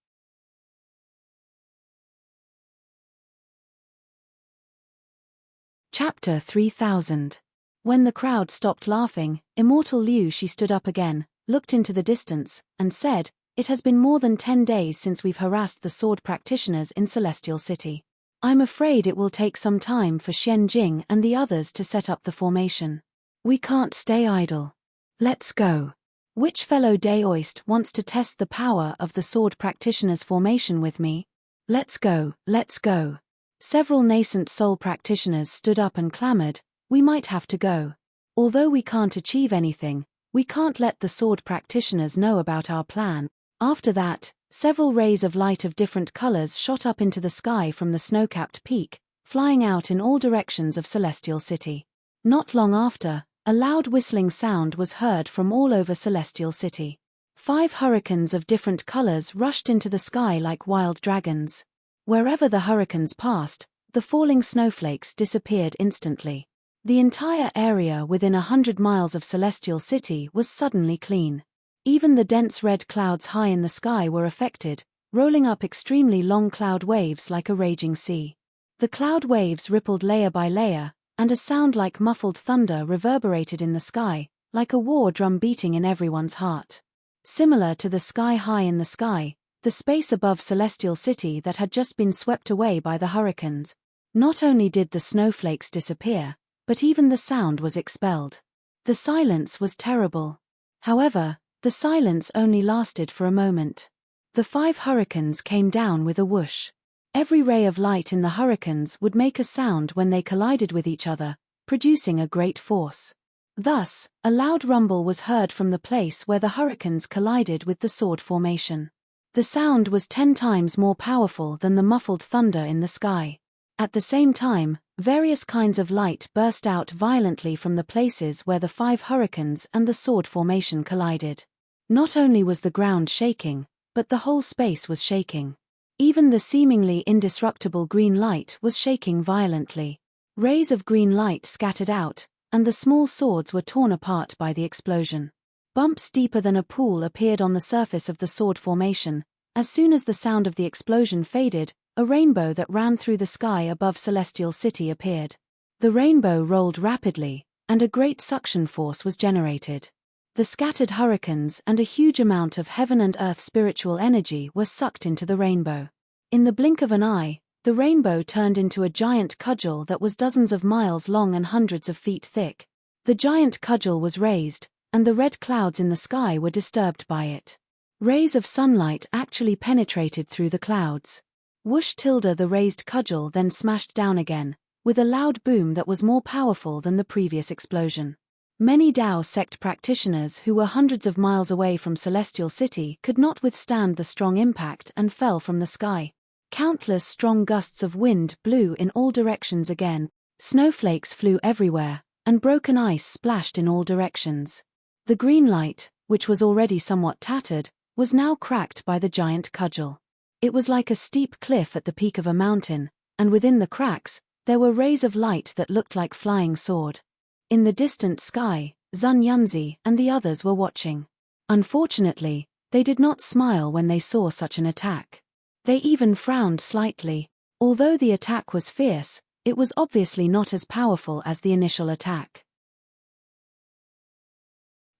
Chapter 3000. When the crowd stopped laughing, Immortal Liu Shi stood up again, looked into the distance, and said, it has been more than 10 days since we've harassed the sword practitioners in Celestial City. I'm afraid it will take some time for Shen Jing and the others to set up the formation. We can't stay idle. Let's go. Which fellow Daoist wants to test the power of the sword practitioners' formation with me? Let's go, let's go. Several nascent soul practitioners stood up and clamored, we might have to go. Although we can't achieve anything, we can't let the sword practitioners know about our plan. After that, several rays of light of different colors shot up into the sky from the snow-capped peak, flying out in all directions of Celestial City. Not long after, a loud whistling sound was heard from all over Celestial City. 5 hurricanes of different colors rushed into the sky like wild dragons. Wherever the hurricanes passed, the falling snowflakes disappeared instantly. The entire area within 100 miles of Celestial City was suddenly clean. Even the dense red clouds high in the sky were affected, rolling up extremely long cloud waves like a raging sea. The cloud waves rippled layer by layer, and a sound like muffled thunder reverberated in the sky, like a war drum beating in everyone's heart. Similar to the sky high in the sky, the space above Celestial City that had just been swept away by the hurricanes. Not only did the snowflakes disappear, but even the sound was expelled. The silence was terrible. However, the silence only lasted for a moment. The 5 hurricanes came down with a whoosh. Every ray of light in the hurricanes would make a sound when they collided with each other, producing a great force. Thus, a loud rumble was heard from the place where the hurricanes collided with the sword formation. The sound was 10 times more powerful than the muffled thunder in the sky. At the same time, various kinds of light burst out violently from the places where the 5 hurricanes and the sword formation collided. Not only was the ground shaking, but the whole space was shaking. Even the seemingly indestructible green light was shaking violently. Rays of green light scattered out, and the small swords were torn apart by the explosion. Bumps deeper than a pool appeared on the surface of the sword formation. As soon as the sound of the explosion faded, a rainbow that ran through the sky above Celestial City appeared. The rainbow rolled rapidly, and a great suction force was generated. The scattered hurricanes and a huge amount of heaven and earth spiritual energy were sucked into the rainbow. In the blink of an eye, the rainbow turned into a giant cudgel that was dozens of miles long and hundreds of feet thick. The giant cudgel was raised, and the red clouds in the sky were disturbed by it. Rays of sunlight actually penetrated through the clouds. Whoosh tilde the raised cudgel then smashed down again, with a loud boom that was more powerful than the previous explosion. Many Dao sect practitioners who were hundreds of miles away from Celestial City could not withstand the strong impact and fell from the sky. Countless strong gusts of wind blew in all directions again, snowflakes flew everywhere, and broken ice splashed in all directions. The green light, which was already somewhat tattered, was now cracked by the giant cudgel. It was like a steep cliff at the peak of a mountain, and within the cracks, there were rays of light that looked like flying sword. In the distant sky, Zun Yunzi and the others were watching. Unfortunately, they did not smile when they saw such an attack. They even frowned slightly. Although the attack was fierce, it was obviously not as powerful as the initial attack.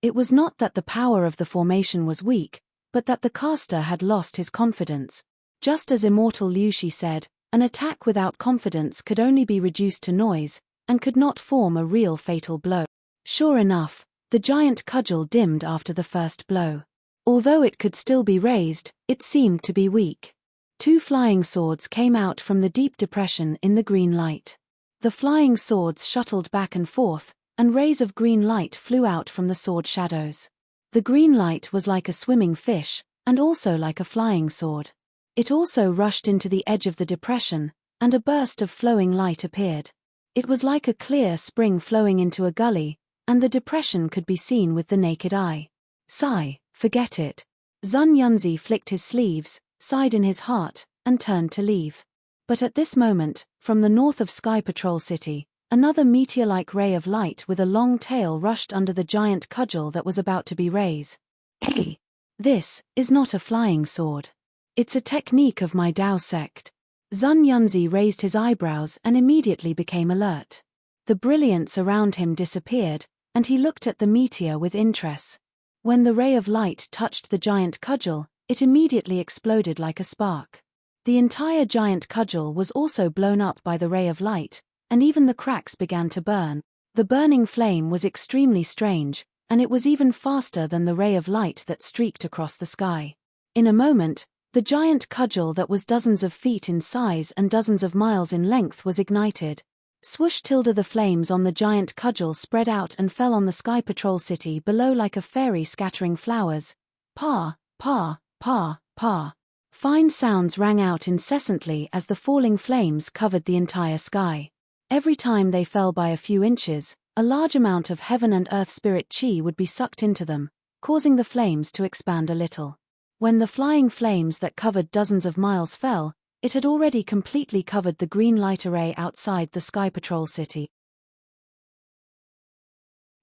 It was not that the power of the formation was weak, but that the caster had lost his confidence. Just as Immortal Liu Shi said, an attack without confidence could only be reduced to noise, and could not form a real fatal blow. Sure enough, the giant cudgel dimmed after the first blow. Although it could still be raised, it seemed to be weak. 2 flying swords came out from the deep depression in the green light. The flying swords shuttled back and forth, and rays of green light flew out from the sword shadows. The green light was like a swimming fish, and also like a flying sword. It also rushed into the edge of the depression, and a burst of flowing light appeared. It was like a clear spring flowing into a gully, and the depression could be seen with the naked eye. Sigh, forget it. Sun Yunzi flicked his sleeves, sighed in his heart, and turned to leave. But at this moment, from the north of Sky Patrol City, another meteor-like ray of light with a long tail rushed under the giant cudgel that was about to be raised. Hey! This is not a flying sword. It's a technique of my Dao sect. Sun Yunzi raised his eyebrows and immediately became alert. The brilliance around him disappeared, and he looked at the meteor with interest. When the ray of light touched the giant cudgel, it immediately exploded like a spark. The entire giant cudgel was also blown up by the ray of light, and even the cracks began to burn. The burning flame was extremely strange, and it was even faster than the ray of light that streaked across the sky. In a moment, the giant cudgel that was dozens of feet in size and dozens of miles in length was ignited. Swoosh! The flames on the giant cudgel spread out and fell on the Sky Patrol City below like a fairy scattering flowers. Pa, pa, pa, pa. Fine sounds rang out incessantly as the falling flames covered the entire sky. Every time they fell by a few inches, a large amount of heaven and earth spirit chi would be sucked into them, causing the flames to expand a little. When the flying flames that covered dozens of miles fell, it had already completely covered the green light array outside the Sky Patrol City.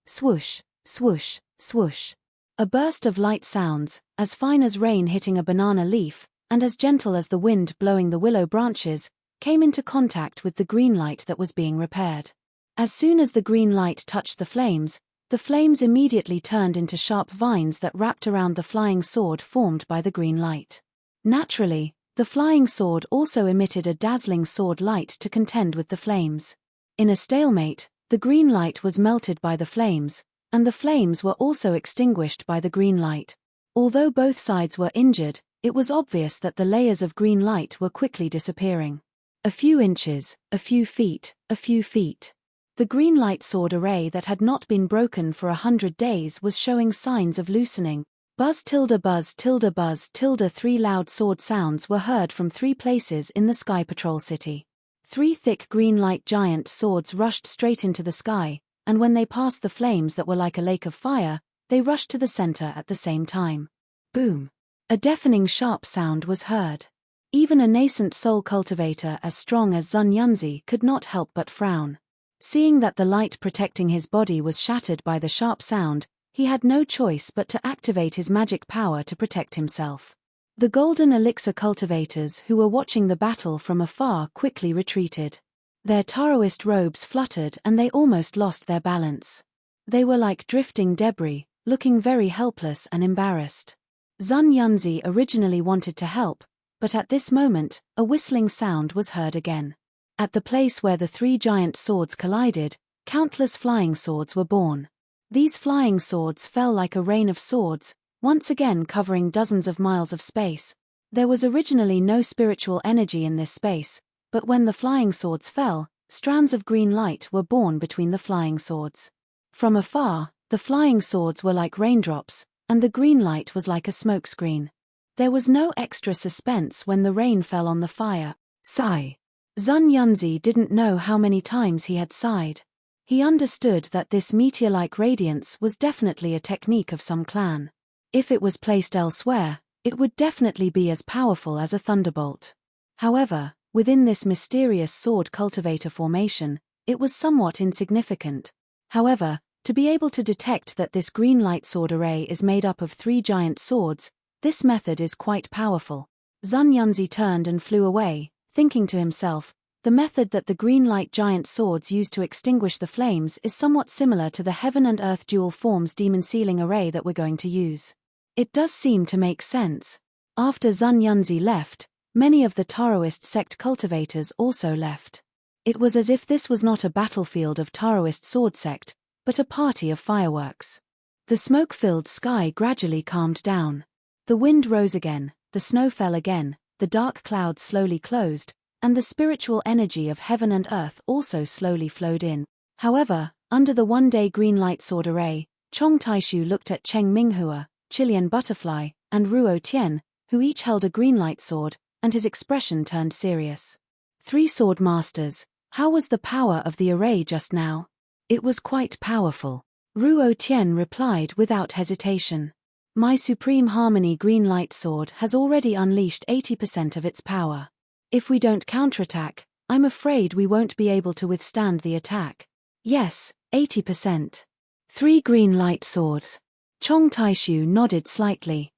Swoosh, swoosh, swoosh. A burst of light sounds, as fine as rain hitting a banana leaf, and as gentle as the wind blowing the willow branches, came into contact with the green light that was being repaired. As soon as the green light touched the flames immediately turned into sharp vines that wrapped around the flying sword formed by the green light. Naturally, the flying sword also emitted a dazzling sword light to contend with the flames. In a stalemate, the green light was melted by the flames, and the flames were also extinguished by the green light. Although both sides were injured, it was obvious that the layers of green light were quickly disappearing. A few inches, a few feet, a few feet. The green light sword array that had not been broken for 100 days was showing signs of loosening. Buzz tilde buzz tilde buzz tilde. 3 loud sword sounds were heard from 3 places in the Sky Patrol City. 3 thick green light giant swords rushed straight into the sky, and when they passed the flames that were like a lake of fire, they rushed to the center at the same time. Boom! A deafening sharp sound was heard. Even a nascent soul cultivator as strong as Sun Yunzi could not help but frown. Seeing that the light protecting his body was shattered by the sharp sound, he had no choice but to activate his magic power to protect himself. The golden elixir cultivators who were watching the battle from afar quickly retreated. Their Taoist robes fluttered and they almost lost their balance. They were like drifting debris, looking very helpless and embarrassed. Sun Yunzi originally wanted to help, but at this moment, a whistling sound was heard again. At the place where the 3 giant swords collided, countless flying swords were born. These flying swords fell like a rain of swords, once again covering dozens of miles of space. There was originally no spiritual energy in this space, but when the flying swords fell, strands of green light were born between the flying swords. From afar, the flying swords were like raindrops, and the green light was like a smokescreen. There was no extra suspense when the rain fell on the fire. Sigh. Sun Yunzi didn't know how many times he had sighed. He understood that this meteor-like radiance was definitely a technique of some clan. If it was placed elsewhere, it would definitely be as powerful as a thunderbolt. However, within this mysterious sword cultivator formation, it was somewhat insignificant. However, to be able to detect that this green light sword array is made up of 3 giant swords, this method is quite powerful. Sun Yunzi turned and flew away, thinking to himself, the method that the green light giant swords use to extinguish the flames is somewhat similar to the heaven and earth dual forms demon sealing array that we're going to use. It does seem to make sense. After Sun Yunzi left, many of the Taoist sect cultivators also left. It was as if this was not a battlefield of Taoist sword sect, but a party of fireworks. The smoke-filled sky gradually calmed down. The wind rose again, the snow fell again, the dark clouds slowly closed, and the spiritual energy of heaven and earth also slowly flowed in. However, under the one-day green light sword array, Chong Taishu looked at Cheng Minghua, Chilean Butterfly, and Ruo Tian, who each held a green light sword, and his expression turned serious. 3 sword masters, how was the power of the array just now? It was quite powerful. Ruo Tian replied without hesitation. My Supreme Harmony green light sword has already unleashed 80% of its power. If we don't counterattack, I'm afraid we won't be able to withstand the attack. Yes, 80%. 3 green light swords. Chong Taishu nodded slightly.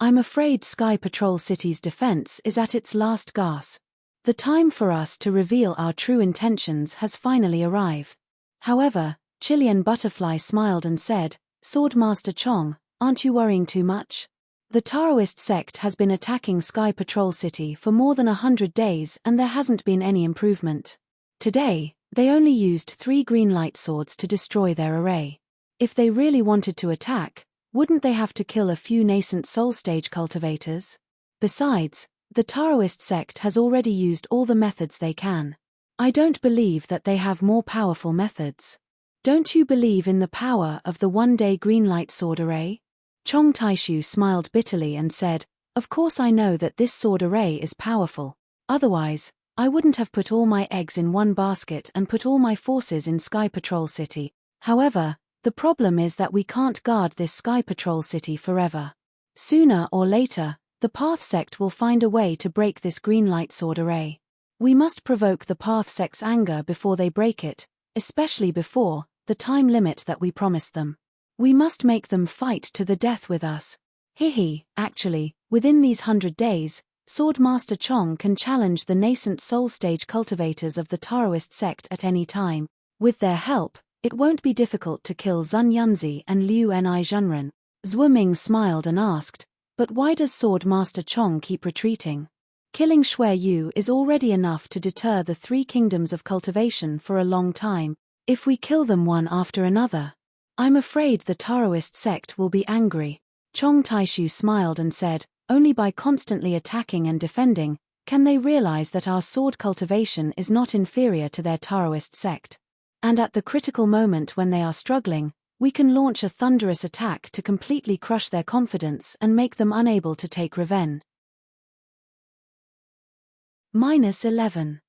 I'm afraid Sky Patrol City's defense is at its last gasp. The time for us to reveal our true intentions has finally arrived. However, Chilean Butterfly smiled and said, Swordmaster Chong, aren't you worrying too much? The Taoist sect has been attacking Sky Patrol City for more than 100 days and there hasn't been any improvement. Today, they only used 3 green light swords to destroy their array. If they really wanted to attack, wouldn't they have to kill a few nascent soul stage cultivators? Besides, the Taoist sect has already used all the methods they can. I don't believe that they have more powerful methods. Don't you believe in the power of the one-day green light sword array? Chong Taishu smiled bitterly and said, Of course I know that this sword array is powerful. Otherwise, I wouldn't have put all my eggs in one basket and put all my forces in Sky Patrol City. However, the problem is that we can't guard this Sky Patrol City forever. Sooner or later, the Path sect will find a way to break this green light sword array. We must provoke the Path sect's anger before they break it, especially before the time limit that we promised them. We must make them fight to the death with us. Actually, within these 100 days, Swordmaster Chong can challenge the nascent soul stage cultivators of the Taoist sect at any time. With their help, it won't be difficult to kill Zun Yunzi and Liu Ni Zhenren. Zhu Ming smiled and asked, But why does Swordmaster Chong keep retreating? Killing Shui Yu is already enough to deter the 3 kingdoms of cultivation for a long time. If we kill them one after another, I'm afraid the Taoist sect will be angry. Chong Taishu smiled and said, Only by constantly attacking and defending, can they realize that our sword cultivation is not inferior to their Taoist sect. And at the critical moment when they are struggling, we can launch a thunderous attack to completely crush their confidence and make them unable to take revenge. -11.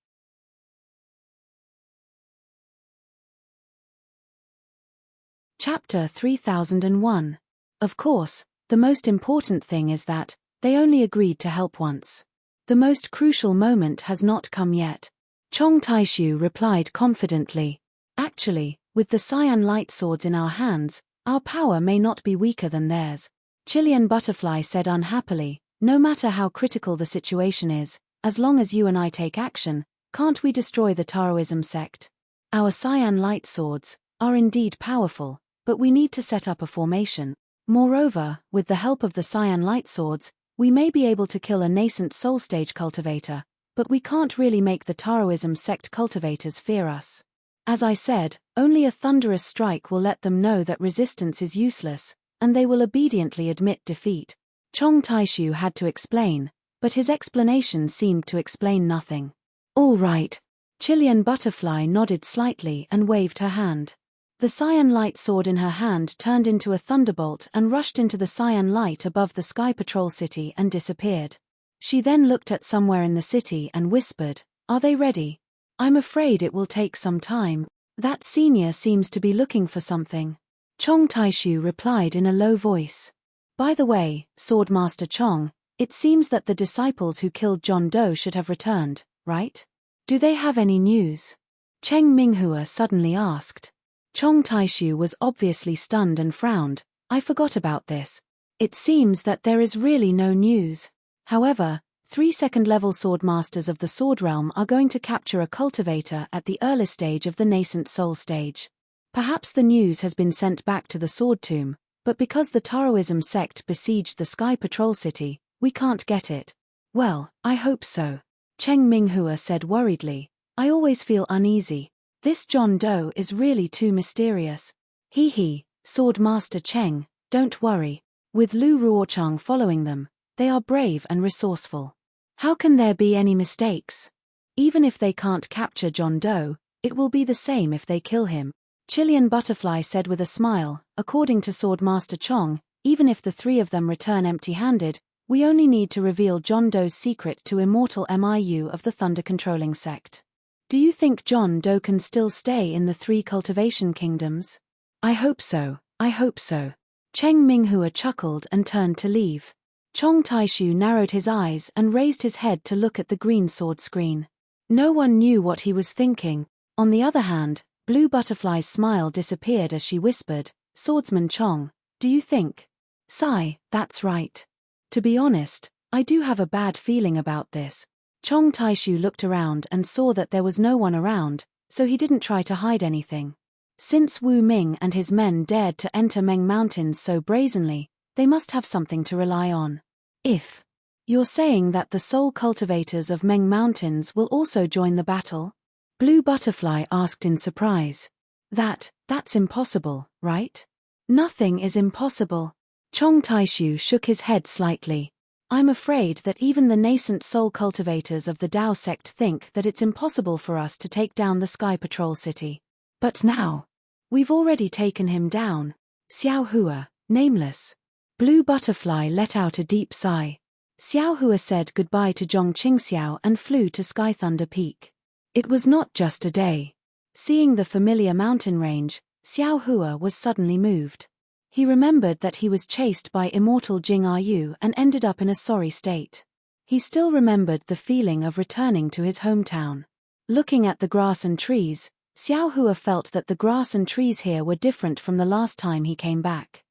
Chapter 3001. Of course, the most important thing is that they only agreed to help once. The most crucial moment has not come yet. Chong Taishu replied confidently. Actually, with the cyan light swords in our hands, our power may not be weaker than theirs. Chilean Butterfly said unhappily, No matter how critical the situation is, as long as you and I take action, can't we destroy the Taoism sect? Our cyan light swords are indeed powerful, but we need to set up a formation. Moreover, with the help of the cyan light swords, we may be able to kill a nascent soul stage cultivator, but we can't really make the Taoism sect cultivators fear us. As I said, only a thunderous strike will let them know that resistance is useless, and they will obediently admit defeat. Chong Taishu had to explain, but his explanation seemed to explain nothing. All right. Chilean Butterfly nodded slightly and waved her hand. The cyan light sword in her hand turned into a thunderbolt and rushed into the cyan light above the Sky Patrol City and disappeared. She then looked at somewhere in the city and whispered, Are they ready? I'm afraid it will take some time. That senior seems to be looking for something. Chong Taishu replied in a low voice. By the way, Swordmaster Chong, it seems that the disciples who killed John Doe should have returned, right? Do they have any news? Cheng Minghua suddenly asked. Chong Taishu was obviously stunned and frowned. I forgot about this. It seems that there is really no news. However, 3 second-level swordmasters of the Sword Realm are going to capture a cultivator at the early stage of the nascent soul stage. Perhaps the news has been sent back to the Sword Tomb, but because the Taoism sect besieged the Sky Patrol City, we can't get it. Well, I hope so. Cheng Minghua said worriedly. I always feel uneasy. This John Doe is really too mysterious. He, Sword Master Cheng, don't worry. With Lu Ruochang following them, they are brave and resourceful. How can there be any mistakes? Even if they can't capture John Doe, it will be the same if they kill him. Chilean Butterfly said with a smile, according to Sword Master Chong, even if the three of them return empty-handed, we only need to reveal John Doe's secret to immortal Miu of the thunder-controlling sect. Do you think John Doe can still stay in the 3 cultivation kingdoms? I hope so, I hope so. Cheng Minghua chuckled and turned to leave. Chong Taishu narrowed his eyes and raised his head to look at the green sword screen. No one knew what he was thinking. On the other hand, Blue Butterfly's smile disappeared as she whispered, Swordsman Chong, do you think? Sigh, that's right. To be honest, I do have a bad feeling about this. Chong Taishu looked around and saw that there was no one around, so he didn't try to hide anything. Since Wu Ming and his men dared to enter Meng Mountains so brazenly, they must have something to rely on. If you're saying that the soul cultivators of Meng Mountains will also join the battle? Blue Butterfly asked in surprise. That's impossible, right? Nothing is impossible. Chong Taishu shook his head slightly. I'm afraid that even the nascent soul cultivators of the Dao sect think that it's impossible for us to take down the Sky Patrol City. But now, we've already taken him down. Xiao Hua, nameless. Blue Butterfly let out a deep sigh. Xiao Hua said goodbye to Zhong Qingxiao and flew to Sky Thunder Peak. It was not just a day. Seeing the familiar mountain range, Xiao Hua was suddenly moved. He remembered that he was chased by immortal Jing Yu and ended up in a sorry state. He still remembered the feeling of returning to his hometown. Looking at the grass and trees, Xiao Hua felt that the grass and trees here were different from the last time he came back.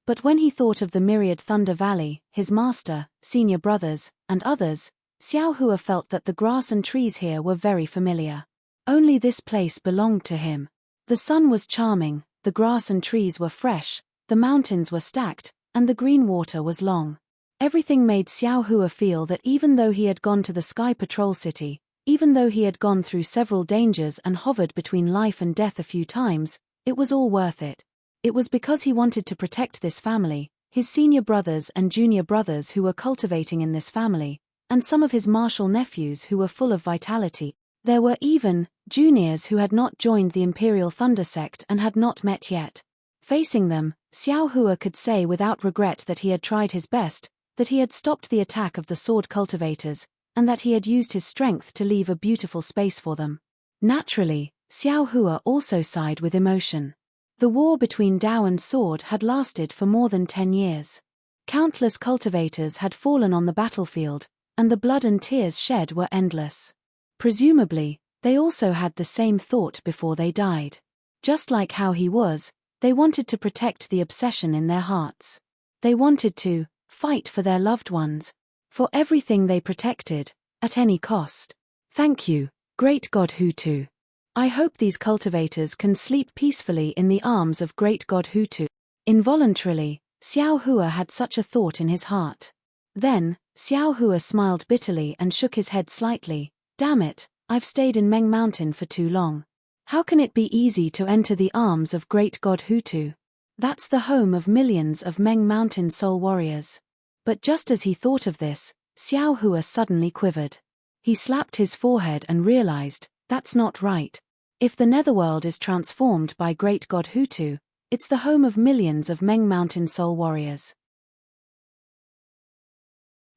But when he thought of the myriad Thunder Valley, his master, senior brothers, and others, Xiao Hua felt that the grass and trees here were very familiar. Only this place belonged to him. The sun was charming, the grass and trees were fresh, the mountains were stacked, and the green water was long. Everything made Xiao Hua feel that even though he had gone to the Sky Patrol City, even though he had gone through several dangers and hovered between life and death a few times, it was all worth it. It was because he wanted to protect this family, his senior brothers and junior brothers who were cultivating in this family, and some of his martial nephews who were full of vitality. There were even juniors who had not joined the Imperial Thunder Sect and had not met yet. Facing them, Xiao Hua could say without regret that he had tried his best, that he had stopped the attack of the sword cultivators, and that he had used his strength to leave a beautiful space for them. Naturally, Xiao Hua also sighed with emotion. The war between Dao and sword had lasted for more than 10 years. Countless cultivators had fallen on the battlefield, and the blood and tears shed were endless. Presumably, they also had the same thought before they died. Just like how he was, they wanted to protect the obsession in their hearts. They wanted to fight for their loved ones, for everything they protected, at any cost. Thank you, Great God Hutu. I hope these cultivators can sleep peacefully in the arms of Great God Hutu. Involuntarily, Xiao Hua had such a thought in his heart. Then, Xiao Hua smiled bitterly and shook his head slightly. Damn it, I've stayed in Meng Mountain for too long. How can it be easy to enter the arms of Great God Hutu? That's the home of millions of Meng Mountain soul warriors. But just as he thought of this, Xiao Hua suddenly quivered. He slapped his forehead and realized, that's not right. If the netherworld is transformed by Great God Hutu, it's the home of millions of Meng Mountain soul warriors.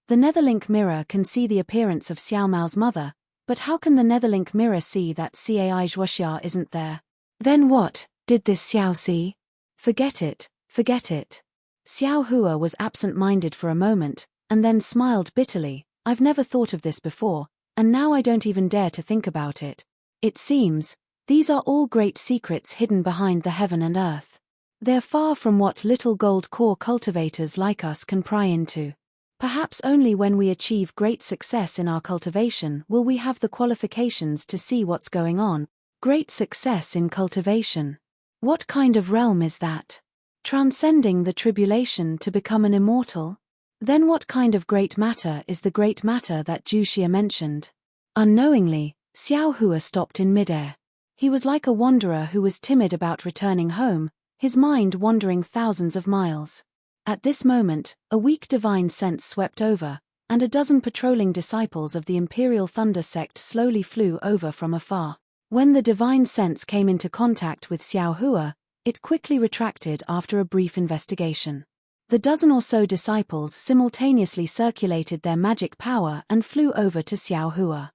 The Netherlink mirror can see the appearance of Xiao Mao's mother, but how can the Netherlink mirror see that Cai Zhuoxia isn't there? Then what did this Xiao see? Forget it, forget it. Xiao Hua was absent-minded for a moment, and then smiled bitterly. I've never thought of this before, and now I don't even dare to think about it. It seems, these are all great secrets hidden behind the heaven and earth. They're far from what little gold core cultivators like us can pry into. Perhaps only when we achieve great success in our cultivation will we have the qualifications to see what's going on. Great success in cultivation. What kind of realm is that? Transcending the tribulation to become an immortal? Then what kind of great matter is the great matter that Zhu Xia mentioned? Unknowingly, Xiao Hua stopped in midair. He was like a wanderer who was timid about returning home, his mind wandering thousands of miles. At this moment, a weak divine sense swept over, and a dozen patrolling disciples of the Imperial Thunder sect slowly flew over from afar. When the divine sense came into contact with Xiao Hua, it quickly retracted after a brief investigation. The dozen or so disciples simultaneously circulated their magic power and flew over to Xiao Hua.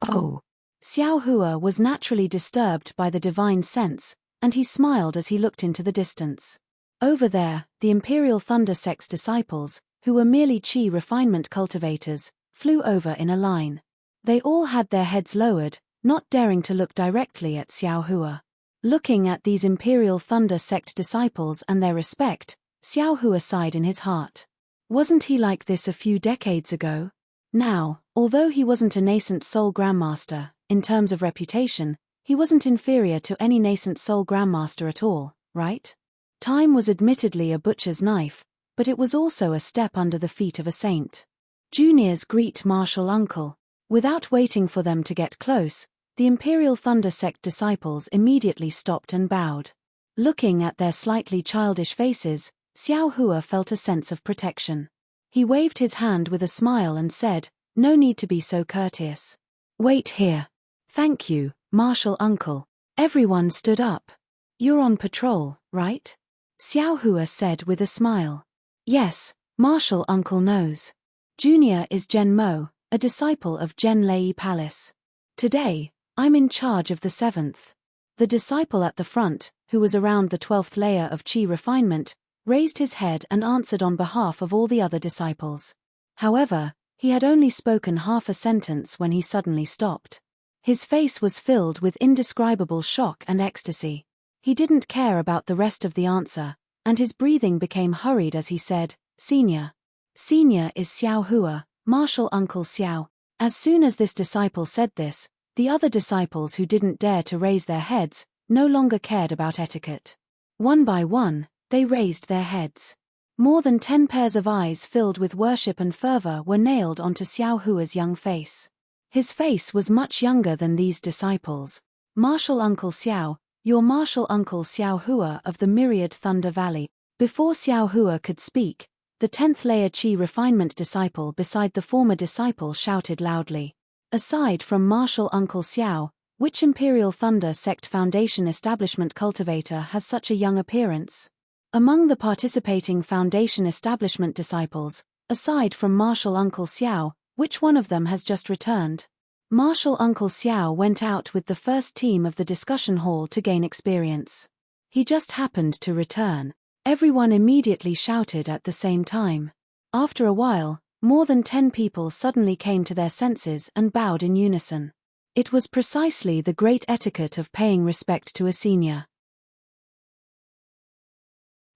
Oh! Xiao Hua was naturally disturbed by the divine sense, and he smiled as he looked into the distance. Over there, the Imperial Thunder sect's disciples, who were merely qi refinement cultivators, flew over in a line. They all had their heads lowered, not daring to look directly at Xiao Hua. Looking at these Imperial Thunder sect disciples and their respect, Xiao Hua sighed in his heart. Wasn't he like this a few decades ago? Now, although he wasn't a nascent soul grandmaster, in terms of reputation, he wasn't inferior to any nascent soul grandmaster at all, right? Time was admittedly a butcher's knife, but it was also a step under the feet of a saint. Juniors greet martial uncle. Without waiting for them to get close, the Imperial Thunder sect disciples immediately stopped and bowed. Looking at their slightly childish faces, Xiao Hua felt a sense of protection. He waved his hand with a smile and said, "No need to be so courteous. Wait here." "Thank you, martial uncle." Everyone stood up. "You're on patrol, right?" Xiao Hua said with a smile. "Yes, martial uncle knows. Junior is Gen Mo, a disciple of Gen Lei Palace. Today, I'm in charge of the 7th. The disciple at the front, who was around the 12th layer of qi refinement, raised his head and answered on behalf of all the other disciples. However, he had only spoken half a sentence when he suddenly stopped. His face was filled with indescribable shock and ecstasy. He didn't care about the rest of the answer, and his breathing became hurried as he said, "Senior. Senior is Xiao Hua, martial uncle Xiao." As soon as this disciple said this, the other disciples who didn't dare to raise their heads no longer cared about etiquette. One by one, they raised their heads. More than 10 pairs of eyes filled with worship and fervor were nailed onto Xiao Hua's young face. His face was much younger than these disciples. "Martial Uncle Xiao, your martial uncle Xiao Hua of the Myriad Thunder Valley." Before Xiao Hua could speak, the 10th layer qi refinement disciple beside the former disciple shouted loudly. "Aside from martial uncle Xiao, which Imperial Thunder Sect Foundation establishment cultivator has such a young appearance?" Among the participating Foundation establishment disciples, aside from martial uncle Xiao, which one of them has just returned? Martial uncle Xiao went out with the first team of the discussion hall to gain experience. He just happened to return. Everyone immediately shouted at the same time. After a while, more than 10 people suddenly came to their senses and bowed in unison. It was precisely the great etiquette of paying respect to a senior.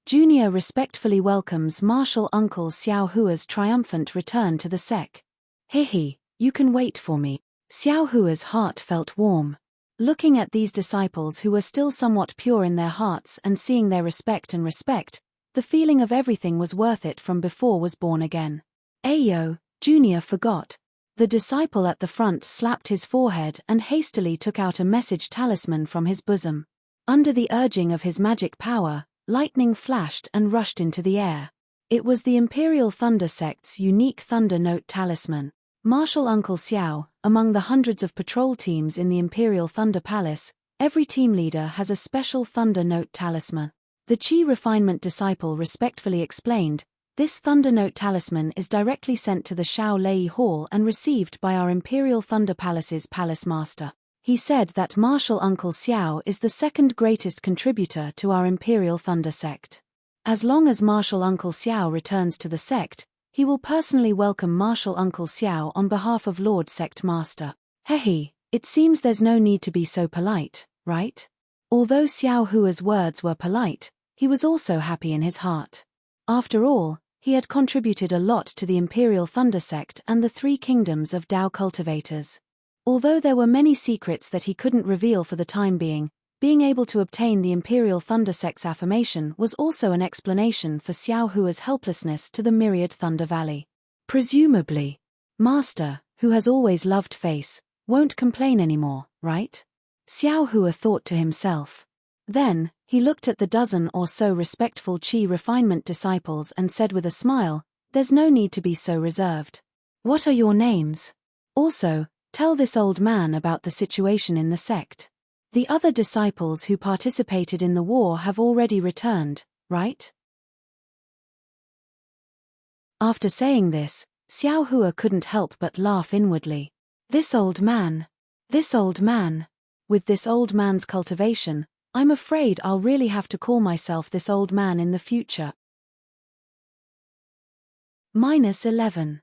Junior respectfully welcomes martial uncle Xiao Hua's triumphant return to the sec. "Hihi, you can wait for me." Xiao Hua's heart felt warm. Looking at these disciples who were still somewhat pure in their hearts and seeing their respect, the feeling of everything was worth it from before was born again. "Ayo, Junior forgot." The disciple at the front slapped his forehead and hastily took out a message talisman from his bosom. Under the urging of his magic power, lightning flashed and rushed into the air. It was the Imperial Thunder Sect's unique Thunder Note talisman. Martial Uncle Xiao, among the hundreds of patrol teams in the Imperial Thunder Palace, every team leader has a special Thunder Note talisman. The Qi Refinement disciple respectfully explained, "This Thunder Note talisman is directly sent to the Shao Lei Hall and received by our Imperial Thunder Palace's Palace Master." He said that Martial Uncle Xiao is the second greatest contributor to our Imperial Thunder sect. As long as Martial Uncle Xiao returns to the sect, he will personally welcome Martial Uncle Xiao on behalf of Lord Sect Master. "Hehe, it seems there's no need to be so polite, right?" Although Xiao Hua's words were polite, he was also happy in his heart. After all, he had contributed a lot to the Imperial Thunder sect and the 3 kingdoms of Dao cultivators. Although there were many secrets that he couldn't reveal for the time being able to obtain the Imperial Thunder sect's affirmation was also an explanation for Xiao Hua's helplessness to the Myriad Thunder Valley. Presumably, Master, who has always loved face, Won't complain anymore, right? Xiao Hua thought to himself. Then, he looked at the dozen or so respectful Qi refinement disciples and said with a smile, "There's no need to be so reserved. What are your names? Also, tell this old man about the situation in the sect. The other disciples who participated in the war have already returned, right?" After saying this, Xiao Hua couldn't help but laugh inwardly. This old man. This old man. With this old man's cultivation, I'm afraid I'll really have to call myself this old man in the future. -11.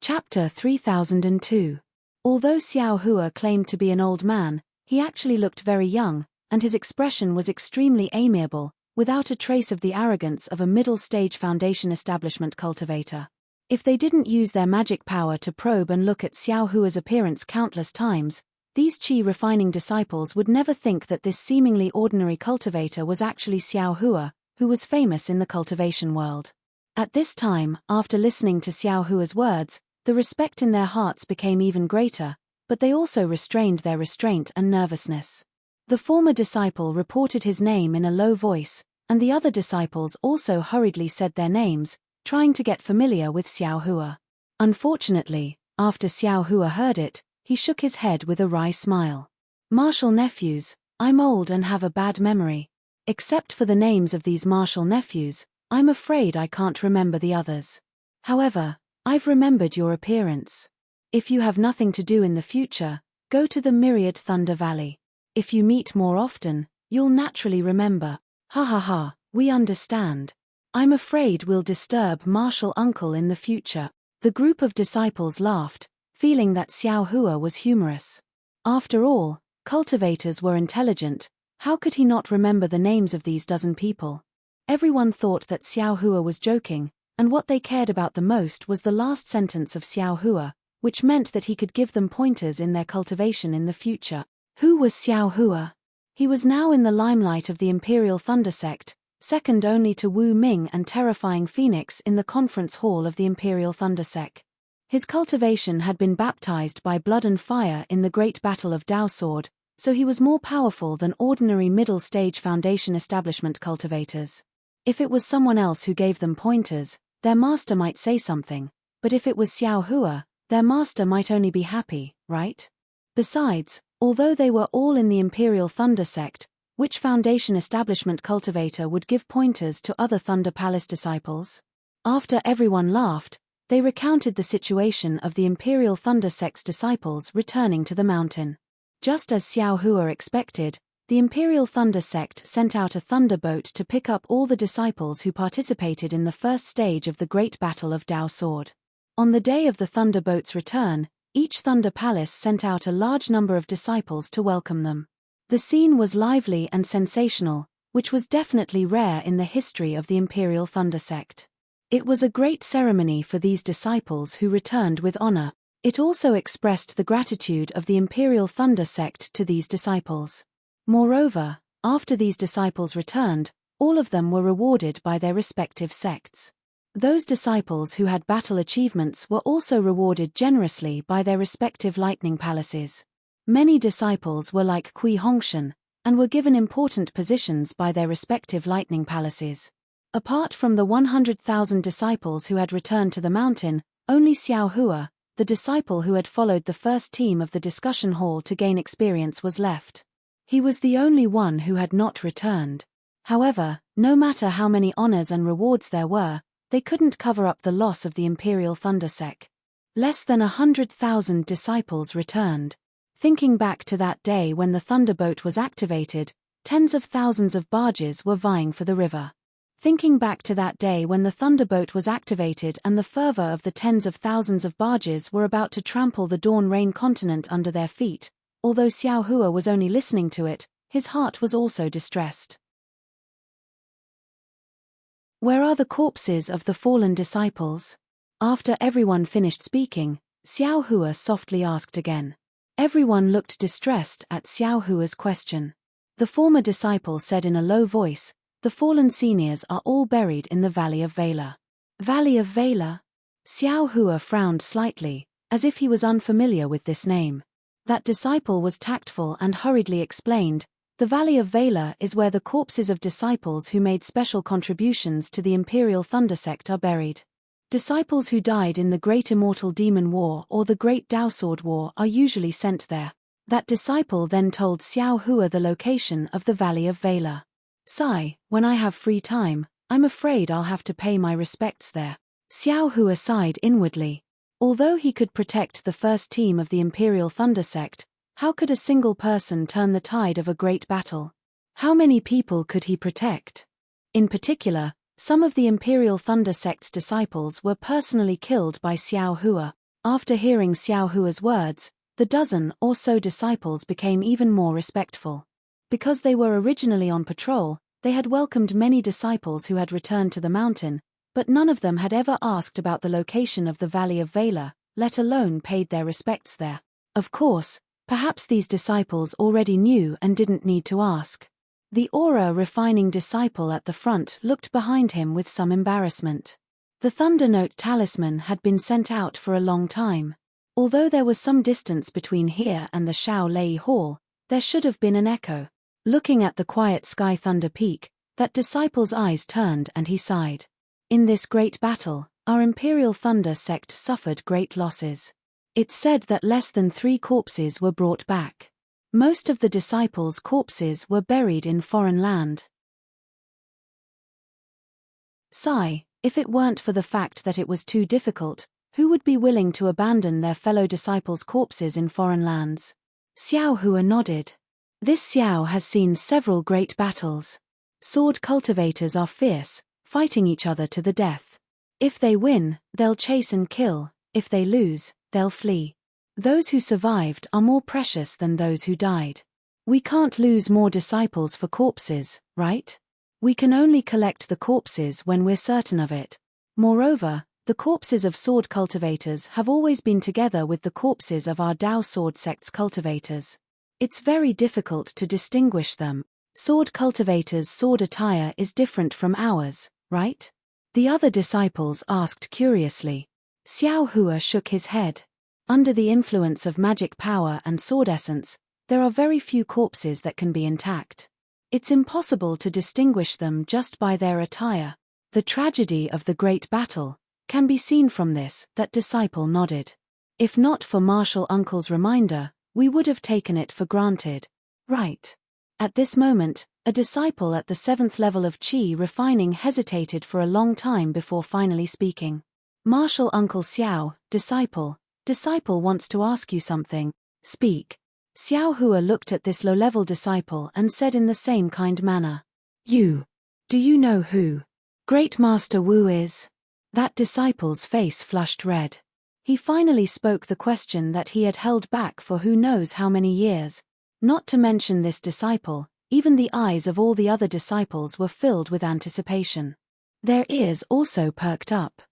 Chapter 3002. Although Xiao Hua claimed to be an old man, he actually looked very young, and his expression was extremely amiable, without a trace of the arrogance of a middle-stage foundation establishment cultivator. If they didn't use their magic power to probe and look at Xiao Hua's appearance countless times, these Qi refining disciples would never think that this seemingly ordinary cultivator was actually Xiao Hua, who was famous in the cultivation world. At this time, after listening to Xiao Hua's words, the respect in their hearts became even greater, but they also restrained their restraint and nervousness. The former disciple reported his name in a low voice, and the other disciples also hurriedly said their names, trying to get familiar with Xiao Hua. Unfortunately, after Xiao Hua heard it, he shook his head with a wry smile. "Martial nephews, I'm old and have a bad memory. Except for the names of these martial nephews, I'm afraid I can't remember the others. However, I've remembered your appearance. If you have nothing to do in the future, go to the Myriad Thunder Valley. If you meet more often, you'll naturally remember. Ha ha ha, we understand. I'm afraid we'll disturb Martial Uncle in the future." The group of disciples laughed, feeling that Xiao Hua was humorous. After all, cultivators were intelligent, how could he not remember the names of these dozen people? Everyone thought that Xiao Hua was joking, and what they cared about the most was the last sentence of Xiao Hua, which meant that he could give them pointers in their cultivation in the future. Who was Xiao Hua? He was now in the limelight of the Imperial Thunder Sect, second only to Wu Ming and terrifying Phoenix in the conference hall of the Imperial Thunder Sect. His cultivation had been baptized by blood and fire in the Great Battle of Dao Sword, so he was more powerful than ordinary middle-stage foundation establishment cultivators. If it was someone else who gave them pointers, their master might say something, but if it was Xiao Hua, their master might only be happy, right? Besides, although they were all in the Imperial Thunder Sect, which foundation establishment cultivator would give pointers to other Thunder Palace disciples? After everyone laughed, they recounted the situation of the Imperial Thunder Sect's disciples returning to the mountain. Just as Xiao Hua expected, the Imperial Thunder Sect sent out a thunderboat to pick up all the disciples who participated in the first stage of the Great Battle of Dao Sword. On the day of the thunderboat's return, each Thunder Palace sent out a large number of disciples to welcome them. The scene was lively and sensational, which was definitely rare in the history of the Imperial Thunder Sect. It was a great ceremony for these disciples who returned with honor. It also expressed the gratitude of the Imperial Thunder Sect to these disciples. Moreover, after these disciples returned, all of them were rewarded by their respective sects. Those disciples who had battle achievements were also rewarded generously by their respective lightning palaces. Many disciples were like Kui Hongshan, and were given important positions by their respective lightning palaces. Apart from the 100,000 disciples who had returned to the mountain, only Xiao Hua, the disciple who had followed the first team of the discussion hall to gain experience, was left. He was the only one who had not returned. However, no matter how many honors and rewards there were, they couldn't cover up the loss of the Imperial Thunder Sect. Less than 100,000 disciples returned. Thinking back to that day when the thunderboat was activated, tens of thousands of barges were vying for the river. Thinking back to that day when the thunderboat was activated and the fervor of the tens of thousands of barges were about to trample the Dawn Rain continent under their feet, although Xiao Hua was only listening to it, his heart was also distressed. Where are the corpses of the fallen disciples? After everyone finished speaking, Xiao Hua softly asked again. Everyone looked distressed at Xiao Hua's question. The former disciple said in a low voice, "The fallen seniors are all buried in the Valley of Valor. Valley of Valor? Xiao Hua frowned slightly, as if he was unfamiliar with this name. That disciple was tactful and hurriedly explained, the Valley of Valor is where the corpses of disciples who made special contributions to the Imperial Thunder Sect are buried. Disciples who died in the Great Immortal Demon War or the Great Dao Sword War are usually sent there. That disciple then told Xiao Hua the location of the Valley of Valor. Sigh, when I have free time, I'm afraid I'll have to pay my respects there. Xiao Hua sighed inwardly. Although he could protect the first team of the Imperial Thunder Sect, how could a single person turn the tide of a great battle? How many people could he protect? In particular, some of the Imperial Thunder Sect's disciples were personally killed by Xiao Hua. After hearing Xiao Hua's words, the dozen or so disciples became even more respectful. Because they were originally on patrol, they had welcomed many disciples who had returned to the mountain, but none of them had ever asked about the location of the Valley of Valor, let alone paid their respects there. Of course, perhaps these disciples already knew and didn't need to ask. The aura-refining disciple at the front looked behind him with some embarrassment. The Thunder Note talisman had been sent out for a long time. Although there was some distance between here and the Shao Lei Hall, there should have been an echo. Looking at the quiet Sky Thunder Peak, that disciple's eyes turned and he sighed. In this great battle, our Imperial Thunder Sect suffered great losses. It's said that less than 3 corpses were brought back. Most of the disciples' corpses were buried in foreign land. Sigh, if it weren't for the fact that it was too difficult, who would be willing to abandon their fellow disciples' corpses in foreign lands? Xiao Hua nodded. This Xiao has seen several great battles. Sword cultivators are fierce, fighting each other to the death. If they win, they'll chase and kill. If they lose, they'll flee. Those who survived are more precious than those who died. We can't lose more disciples for corpses, right? We can only collect the corpses when we're certain of it. Moreover, the corpses of sword cultivators have always been together with the corpses of our Dao Sword Sect's cultivators. It's very difficult to distinguish them. Sword cultivators' sword attire is different from ours, right? The other disciples asked curiously. Xiao Hua shook his head. Under the influence of magic power and sword essence, there are very few corpses that can be intact. It's impossible to distinguish them just by their attire. The tragedy of the great battle can be seen from this. That disciple nodded. If not for Martial Uncle's reminder, we would have taken it for granted. Right. At this moment, a disciple at the 7th level of Qi refining hesitated for a long time before finally speaking. Martial Uncle Xiao, disciple wants to ask you something. Speak. Xiao Hua looked at this low-level disciple and said in the same kind manner. Do you know who Great Master Wu is? That disciple's face flushed red. He finally spoke the question that he had held back for who knows how many years. Not to mention this disciple, even the eyes of all the other disciples were filled with anticipation. Their ears also perked up.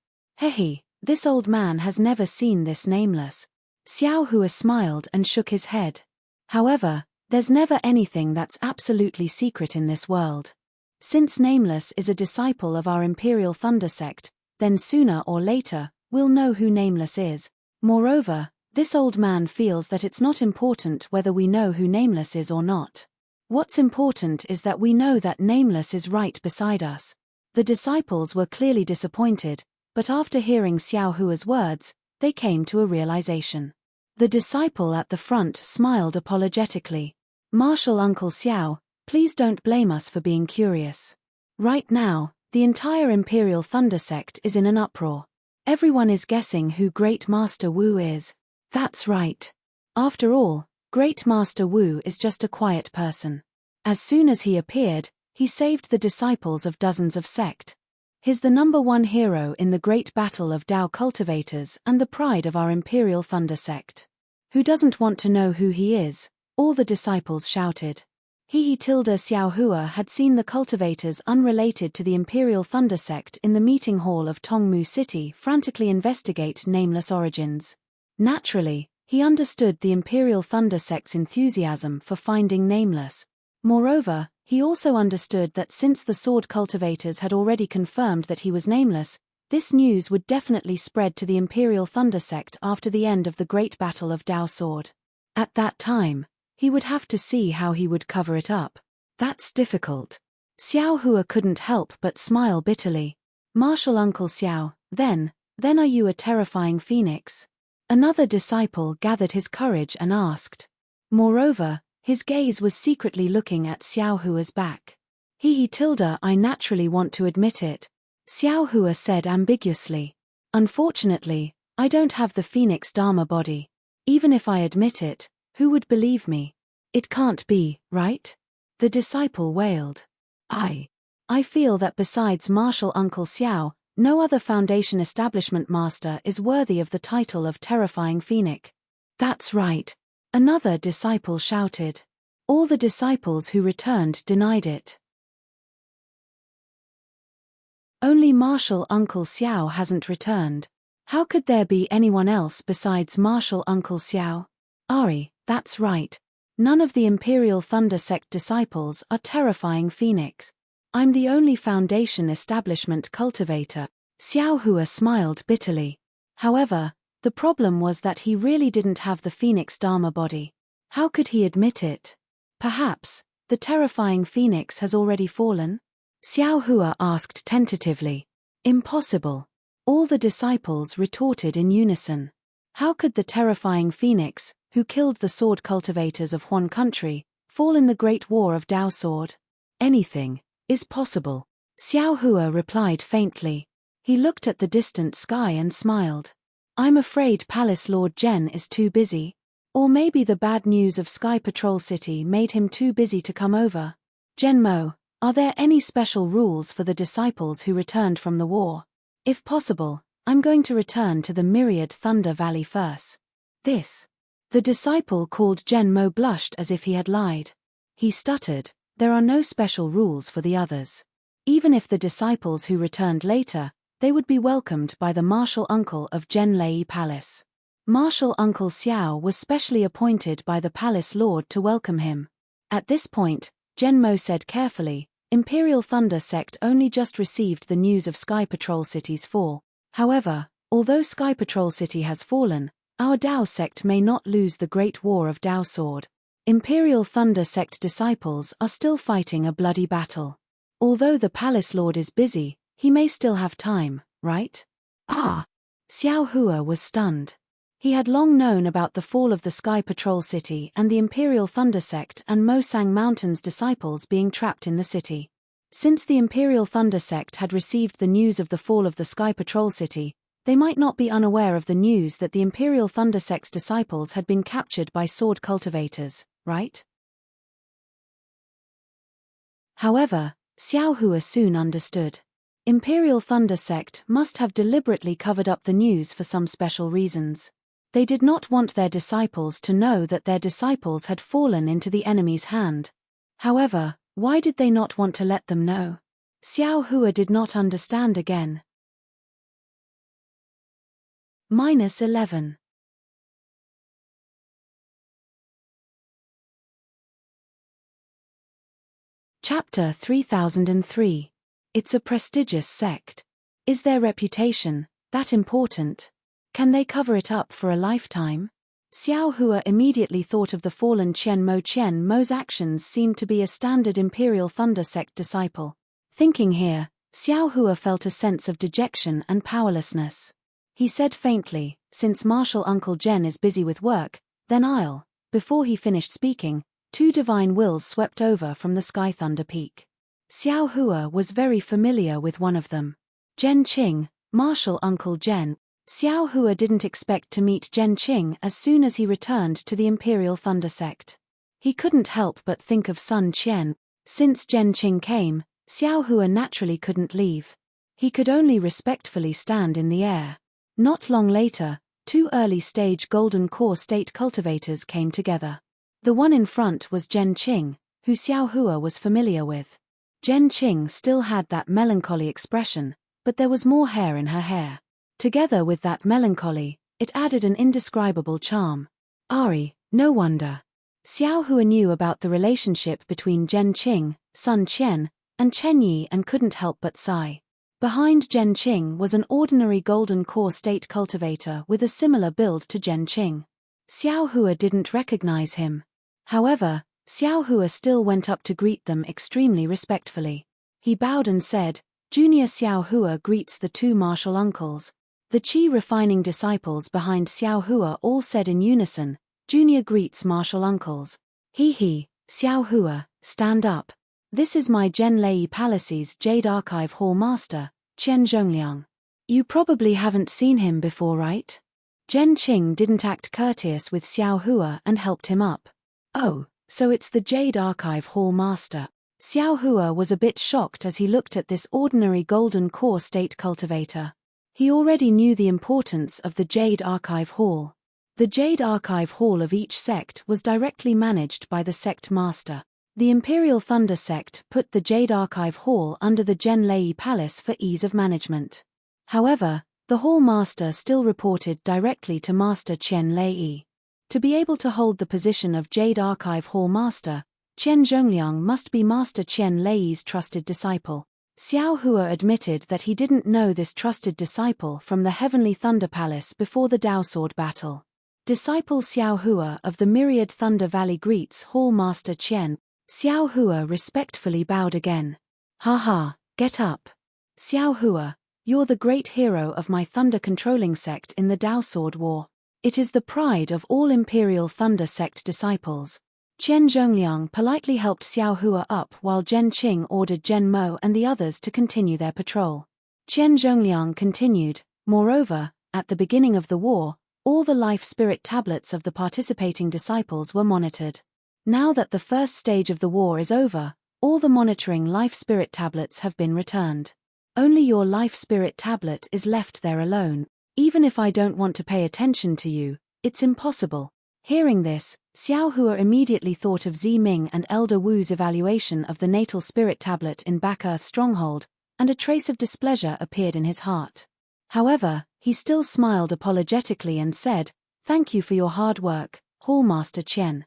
Hehe, this old man has never seen this Nameless. Xiao Hua smiled and shook his head. However, there's never anything that's absolutely secret in this world. Since Nameless is a disciple of our Imperial Thunder Sect, then sooner or later, we'll know who Nameless is. Moreover, this old man feels that it's not important whether we know who Nameless is or not. What's important is that we know that Nameless is right beside us. The disciples were clearly disappointed, but after hearing Xiao Hua's words, they came to a realization. The disciple at the front smiled apologetically. Martial Uncle Xiao, please don't blame us for being curious. Right now, the entire Imperial Thunder Sect is in an uproar. Everyone is guessing who Great Master Wu is. That's right. After all, Great Master Wu is just a quiet person. As soon as he appeared, he saved the disciples of dozens of sect. He's the #1 hero in the great battle of Dao cultivators and the pride of our Imperial Thunder Sect. Who doesn't want to know who he is? All the disciples shouted. Xiao Hua had seen the cultivators unrelated to the Imperial Thunder Sect in the meeting hall of Tongmu City frantically investigate Nameless origins. Naturally, he understood the Imperial Thunder Sect's enthusiasm for finding Nameless. Moreover, he also understood that since the sword cultivators had already confirmed that he was Nameless, This news would definitely spread to the Imperial Thunder Sect after the end of the Great Battle of Dao Sword. At that time, he would have to see how he would cover it up. That's difficult. Xiao Hua couldn't help but smile bitterly. Martial Uncle Xiao, then are you a terrifying phoenix? Another disciple gathered his courage and asked. Moreover, his gaze was secretly looking at Xiao Hua's back. I naturally want to admit it, Xiao Hua said ambiguously. Unfortunately, I don't have the Phoenix Dharma body. Even if I admit it, who would believe me? It can't be, right? The disciple wailed. I feel that besides Martial Uncle Xiao, no other Foundation establishment master is worthy of the title of Terrifying Phoenix. That's right. Another disciple shouted. All the disciples who returned denied it. Only Martial Uncle Xiao hasn't returned. How could there be anyone else besides Martial Uncle Xiao? Ari, that's right. None of the Imperial Thunder Sect disciples are Terrifying Phoenix. I'm the only Foundation establishment cultivator. Xiao Hua smiled bitterly. However, the problem was that he really didn't have the Phoenix Dharma body. How could he admit it? Perhaps, the Terrifying Phoenix has already fallen? Xiao Hua asked tentatively. Impossible. All the disciples retorted in unison. How could the Terrifying Phoenix, who killed the sword cultivators of Huan country, fall in the Great War of Dao Sword? Anything is possible. Xiao Hua replied faintly. He looked at the distant sky and smiled. I'm afraid Palace Lord Zhen is too busy. Or maybe the bad news of Sky Patrol City made him too busy to come over. Zhenmo, are there any special rules for the disciples who returned from the war? If possible, I'm going to return to the Myriad Thunder Valley first. The disciple called Zhenmo blushed as if he had lied. He stuttered, there are no special rules for the others. Even if the disciples who returned later, they would be welcomed by the martial uncle of Zhenlei Palace. Martial Uncle Xiao was specially appointed by the Palace Lord to welcome him. At this point, Zhenmo said carefully, Imperial Thunder Sect only just received the news of Sky Patrol City's fall. However, although Sky Patrol City has fallen, our Dao Sect may not lose the Great War of Dao Sword. Imperial Thunder Sect disciples are still fighting a bloody battle. Although the Palace Lord is busy, he may still have time, right? Xiao Hua was stunned. He had long known about the fall of the Sky Patrol City and the Imperial Thunder Sect and Mosang Mountain's disciples being trapped in the city. Since the Imperial Thunder Sect had received the news of the fall of the Sky Patrol City, they might not be unaware of the news that the Imperial Thunder Sect's disciples had been captured by sword cultivators, right? However, Xiao Hua soon understood. Imperial Thunder Sect must have deliberately covered up the news for some special reasons. They did not want their disciples to know that their disciples had fallen into the enemy's hand. However, why did they not want to let them know? Xiao Hua did not understand again. -11. Chapter 3003. It's a prestigious sect. Is their reputation that important? Can they cover it up for a lifetime? Xiao Hua immediately thought of the fallen Qian Mo's actions seemed to be a standard Imperial Thunder Sect disciple. Thinking here, Xiao Hua felt a sense of dejection and powerlessness. He said faintly, since Martial Uncle Zhen is busy with work, then I'll. Before he finished speaking, two divine wills swept over from the Sky Thunder Peak. Xiao Hua was very familiar with one of them. Zhen Qing, Martial Uncle Zhen. Xiao Hua didn't expect to meet Zhen Qing as soon as he returned to the Imperial Thunder Sect. He couldn't help but think of Sun Qian. Since Zhen Qing came, Xiao Hua naturally couldn't leave. He could only respectfully stand in the air. Not long later, two early-stage Golden Core State cultivators came together. The one in front was Zhen Qing, who Xiao Hua was familiar with. Zhen Qing still had that melancholy expression, but there was more hair in her hair. Together with that melancholy, it added an indescribable charm. Ari, no wonder. Xiao Hua knew about the relationship between Zhen Qing, Sun Qian, and Chen Yi and couldn't help but sigh. Behind Zhen Qing was an ordinary golden core state cultivator with a similar build to Zhen Qing. Xiao Hua didn't recognize him. However, Xiao Hua still went up to greet them extremely respectfully. He bowed and said, "Junior Xiao Hua greets the two martial uncles." The Qi refining disciples behind Xiao Hua all said in unison, "Junior greets martial uncles." He, Xiao Hua, stand up. This is my Zhen Lei Palace's Jade Archive Hall Master, Qian Zhongliang. You probably haven't seen him before, right? Zhen Qing didn't act courteous with Xiao Hua and helped him up. Oh, so it's the Jade Archive Hall Master. Xiao Hua was a bit shocked as he looked at this ordinary golden core state cultivator. He already knew the importance of the Jade Archive Hall. The Jade Archive Hall of each sect was directly managed by the sect master. The Imperial Thunder sect put the Jade Archive Hall under the Zhen Lei Palace for ease of management. However, the Hall Master still reported directly to Master Qian Lei. To be able to hold the position of Jade Archive Hall Master, Qian Zhongliang must be Master Qian Lei's trusted disciple. Xiao Hua admitted that he didn't know this trusted disciple from the Heavenly Thunder Palace before the Dao Sword battle. Disciple Xiao Hua of the Myriad Thunder Valley greets Hall Master Qian. Xiao Hua respectfully bowed again. "Ha, get up. Xiao Hua, you're the great hero of my thunder-controlling sect in the Dao Sword War. It is the pride of all Imperial Thunder sect disciples." Qian Zhongliang politely helped Xiao Hua up while Zhen Qing ordered Zhen Mo and the others to continue their patrol. Qian Zhongliang continued, "Moreover, at the beginning of the war, all the life spirit tablets of the participating disciples were monitored. Now that the first stage of the war is over, all the monitoring life spirit tablets have been returned. Only your life spirit tablet is left there alone. Even if I don't want to pay attention to you, it's impossible." Hearing this, Xiao Hua immediately thought of Zi Ming and Elder Wu's evaluation of the natal spirit tablet in Back Earth Stronghold, and a trace of displeasure appeared in his heart. However, he still smiled apologetically and said, "Thank you for your hard work, Hallmaster Qian."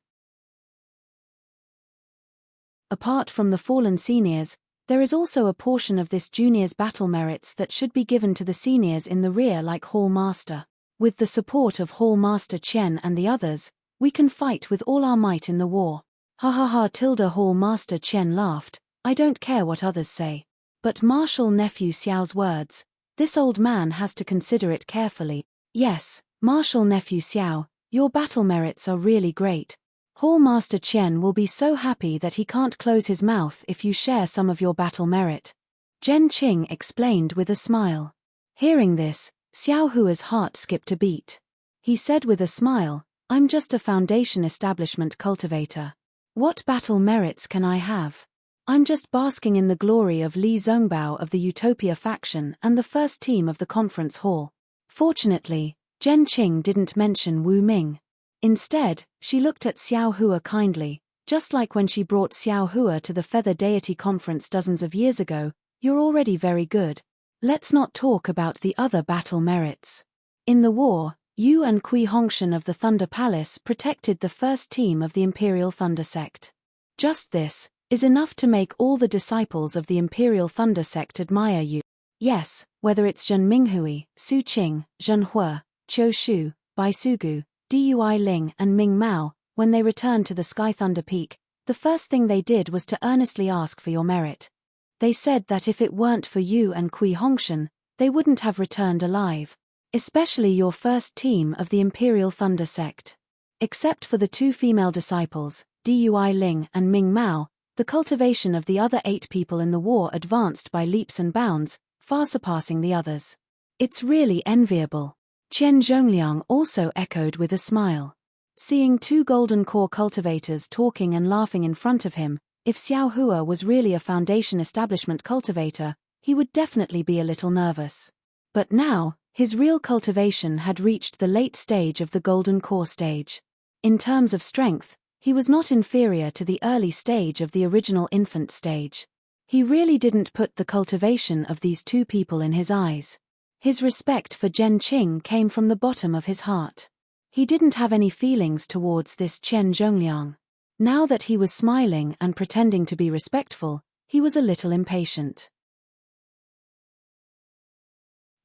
Apart from the fallen seniors, there is also a portion of this junior's battle merits that should be given to the seniors in the rear like Hall Master. With the support of Hall Master Qian and the others, we can fight with all our might in the war. Ha, Hall Master Qian laughed, "I don't care what others say. But Marshal Nephew Xiao's words, this old man has to consider it carefully. Yes, Marshal Nephew Xiao, your battle merits are really great. Hall Master Qian will be so happy that he can't close his mouth if you share some of your battle merit." Zhen Qing explained with a smile. Hearing this, Xiao Hua's heart skipped a beat. He said with a smile, "I'm just a foundation establishment cultivator. What battle merits can I have? I'm just basking in the glory of Li Zongbao of the Utopia faction and the first team of the conference hall." Fortunately, Zhen Qing didn't mention Wu Ming. Instead, she looked at Xiao Hua kindly, just like when she brought Xiao Hua to the Feather Deity conference dozens of years ago. "You're already very good. Let's not talk about the other battle merits. In the war, you and Kui Hongshan of the Thunder Palace protected the first team of the Imperial Thunder sect. Just this is enough to make all the disciples of the Imperial Thunder sect admire you. Yes, whether it's Zhen Minghui, Su Qing, Zhen Hua, Qiu Shu, Bai Sugu, Dui Ling and Ming Mao, when they returned to the Sky Thunder Peak, the first thing they did was to earnestly ask for your merit. They said that if it weren't for you and Kui Hongshan, they wouldn't have returned alive. Especially your first team of the Imperial Thunder sect. Except for the two female disciples, Dui Ling and Ming Mao, the cultivation of the other 8 people in the war advanced by leaps and bounds, far surpassing the others. It's really enviable. Qian Zhongliang also echoed with a smile. Seeing 2 golden core cultivators talking and laughing in front of him, if Xiao Hua was really a foundation establishment cultivator, he would definitely be a little nervous. But now, his real cultivation had reached the late stage of the golden core stage. In terms of strength, he was not inferior to the early stage of the original infant stage. He really didn't put the cultivation of these 2 people in his eyes. His respect for Zhen Qing came from the bottom of his heart. He didn't have any feelings towards this Qian Zhongliang. Now that he was smiling and pretending to be respectful, he was a little impatient.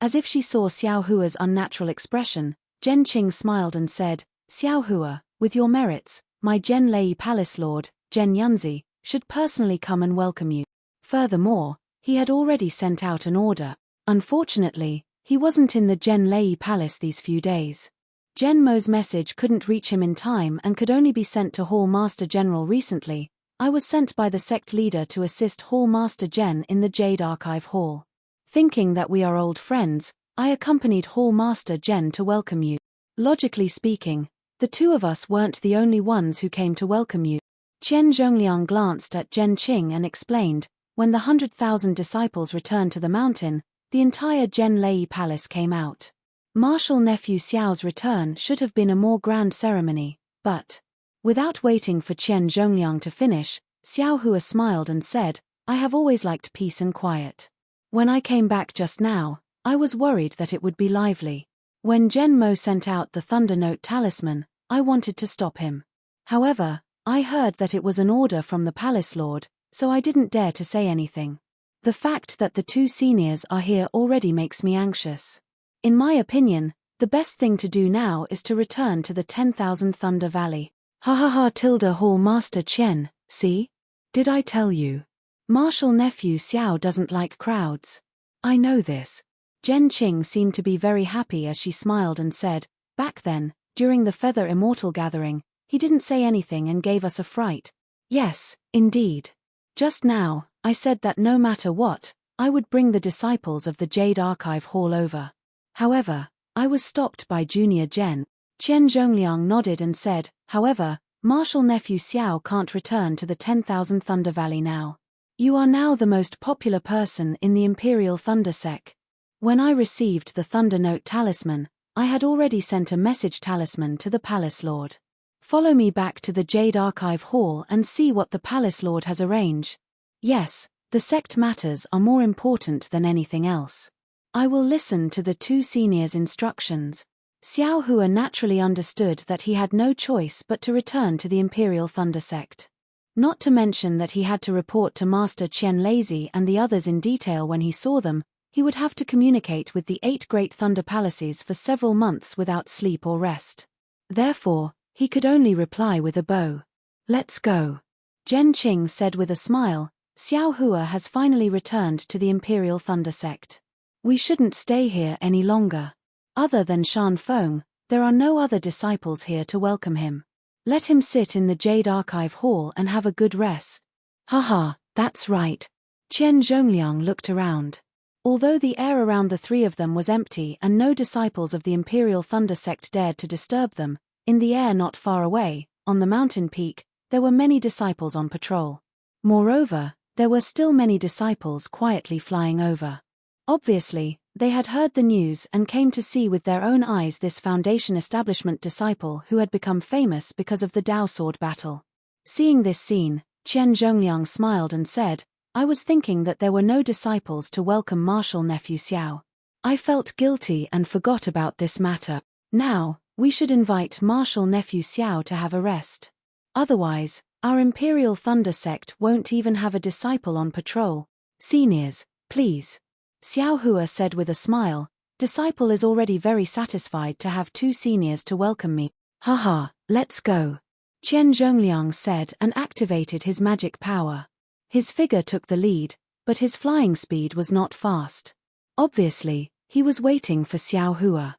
As if she saw Xiao Hua's unnatural expression, Zhen Qing smiled and said, Xiao Hua, with your merits, my Zhen Lei Palace Lord, Zhen Yunzi, should personally come and welcome you. Furthermore, he had already sent out an order. Unfortunately, he wasn't in the Zhen Lei Palace these few days. Zhen Mo's message couldn't reach him in time and could only be sent to Hall Master General recently. I was sent by the sect leader to assist Hall Master Zhen in the Jade Archive Hall. Thinking that we are old friends, I accompanied Hall Master Zhen to welcome you. Logically speaking, the two of us weren't the only ones who came to welcome you. Qian Zhongliang glanced at Zhen Qing and explained, when the 100,000 disciples returned to the mountain, the entire Zhen Lei Palace came out. Martial nephew Xiao's return should have been a more grand ceremony, but, without waiting for Qian Zhongliang to finish, Xiao Hua smiled and said, I have always liked peace and quiet. When I came back just now, I was worried that it would be lively. When Zhen Mo sent out the Thunder Note talisman, I wanted to stop him. However, I heard that it was an order from the Palace Lord, so I didn't dare to say anything. The fact that the two seniors are here already makes me anxious. In my opinion, the best thing to do now is to return to the 10,000 Thunder Valley. Ha ha ha tilde Hall Master Qian, see? Did I tell you? Martial nephew Xiao doesn't like crowds. I know this. Zhen Qing seemed to be very happy as she smiled and said, back then, during the Feather Immortal gathering, he didn't say anything and gave us a fright. Yes, indeed. Just now, I said that no matter what, I would bring the disciples of the Jade Archive Hall over. However, I was stopped by Junior Zhen. Qian Zhongliang nodded and said, however, Martial nephew Xiao can't return to the 10,000 Thunder Valley now. You are now the most popular person in the Imperial Thunder Sect. When I received the Thunder Note talisman, I had already sent a message talisman to the Palace Lord. Follow me back to the Jade Archive Hall and see what the Palace Lord has arranged. Yes, the sect matters are more important than anything else. I will listen to the two seniors' instructions. Xiao Hua naturally understood that he had no choice but to return to the Imperial Thunder Sect. Not to mention that he had to report to Master Qian Lazy and the others in detail when he saw them. He would have to communicate with the 8 great thunder palaces for several months without sleep or rest. Therefore, he could only reply with a bow. Let's go. Zhen Qing said with a smile, Xiao Hua has finally returned to the Imperial Thunder Sect. We shouldn't stay here any longer. Other than Shan Feng, there are no other disciples here to welcome him. Let him sit in the Jade Archive Hall and have a good rest. Haha, that's right. Qian Zhongliang looked around. Although the air around the three of them was empty and no disciples of the Imperial Thunder Sect dared to disturb them, in the air not far away, on the mountain peak, there were many disciples on patrol. Moreover, there were still many disciples quietly flying over. Obviously, they had heard the news and came to see with their own eyes this Foundation establishment disciple who had become famous because of the Dao Sword battle. Seeing this scene, Qian Zhongliang smiled and said, I was thinking that there were no disciples to welcome Martial nephew Xiao. I felt guilty and forgot about this matter. Now, we should invite Martial nephew Xiao to have a rest. Otherwise, our Imperial Thunder Sect won't even have a disciple on patrol. Seniors, please. Xiao Hua said with a smile, disciple is already very satisfied to have 2 seniors to welcome me. Haha, let's go. Qian Zhongliang said and activated his magic power. His figure took the lead, but his flying speed was not fast. Obviously, he was waiting for Xiao Hua.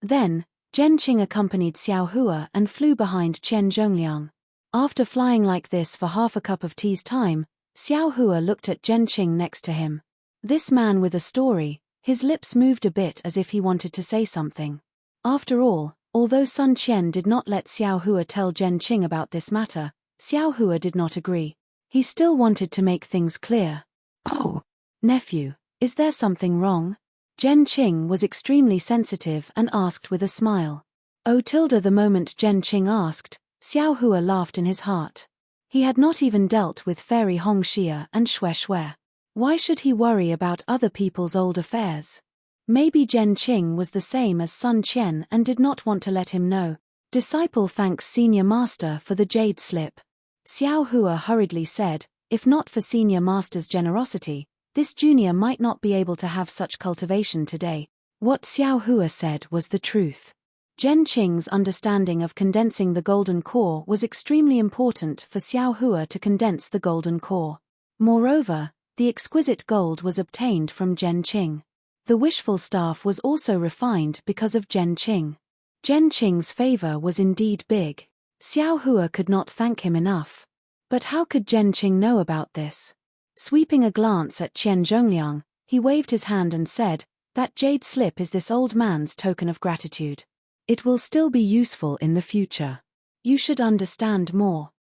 Then, Zhen Qing accompanied Xiao Hua and flew behind Qian Zhongliang. After flying like this for half a cup of tea's time, Xiao Hua looked at Zhen Qing next to him. This man with a story, his lips moved a bit as if he wanted to say something. After all, although Sun Qian did not let Xiao Hua tell Zhen Qing about this matter, Xiao Hua did not agree. He still wanted to make things clear. Oh, nephew, is there something wrong? Zhen Qing was extremely sensitive and asked with a smile. Oh tilde the moment Zhen Qing asked, Xiao Hua laughed in his heart. He had not even dealt with Fairy Hong Xia and Xue Xue. Why should he worry about other people's old affairs? Maybe Zhen Qing was the same as Sun Qian and did not want to let him know. Disciple thanks Senior Master for the jade slip. Xiao Hua hurriedly said, if not for Senior Master's generosity, this junior might not be able to have such cultivation today. What Xiao Hua said was the truth. Zhen Qing's understanding of condensing the golden core was extremely important for Xiao Hua to condense the golden core. Moreover, the exquisite gold was obtained from Zhen Qing. The wishful staff was also refined because of Zhen Qing. Zhen Qing's favor was indeed big. Xiao Hua could not thank him enough. But how could Zhen Qing know about this? Sweeping a glance at Qian Zhongliang, he waved his hand and said, "That jade slip is this old man's token of gratitude. It will still be useful in the future. You should understand more."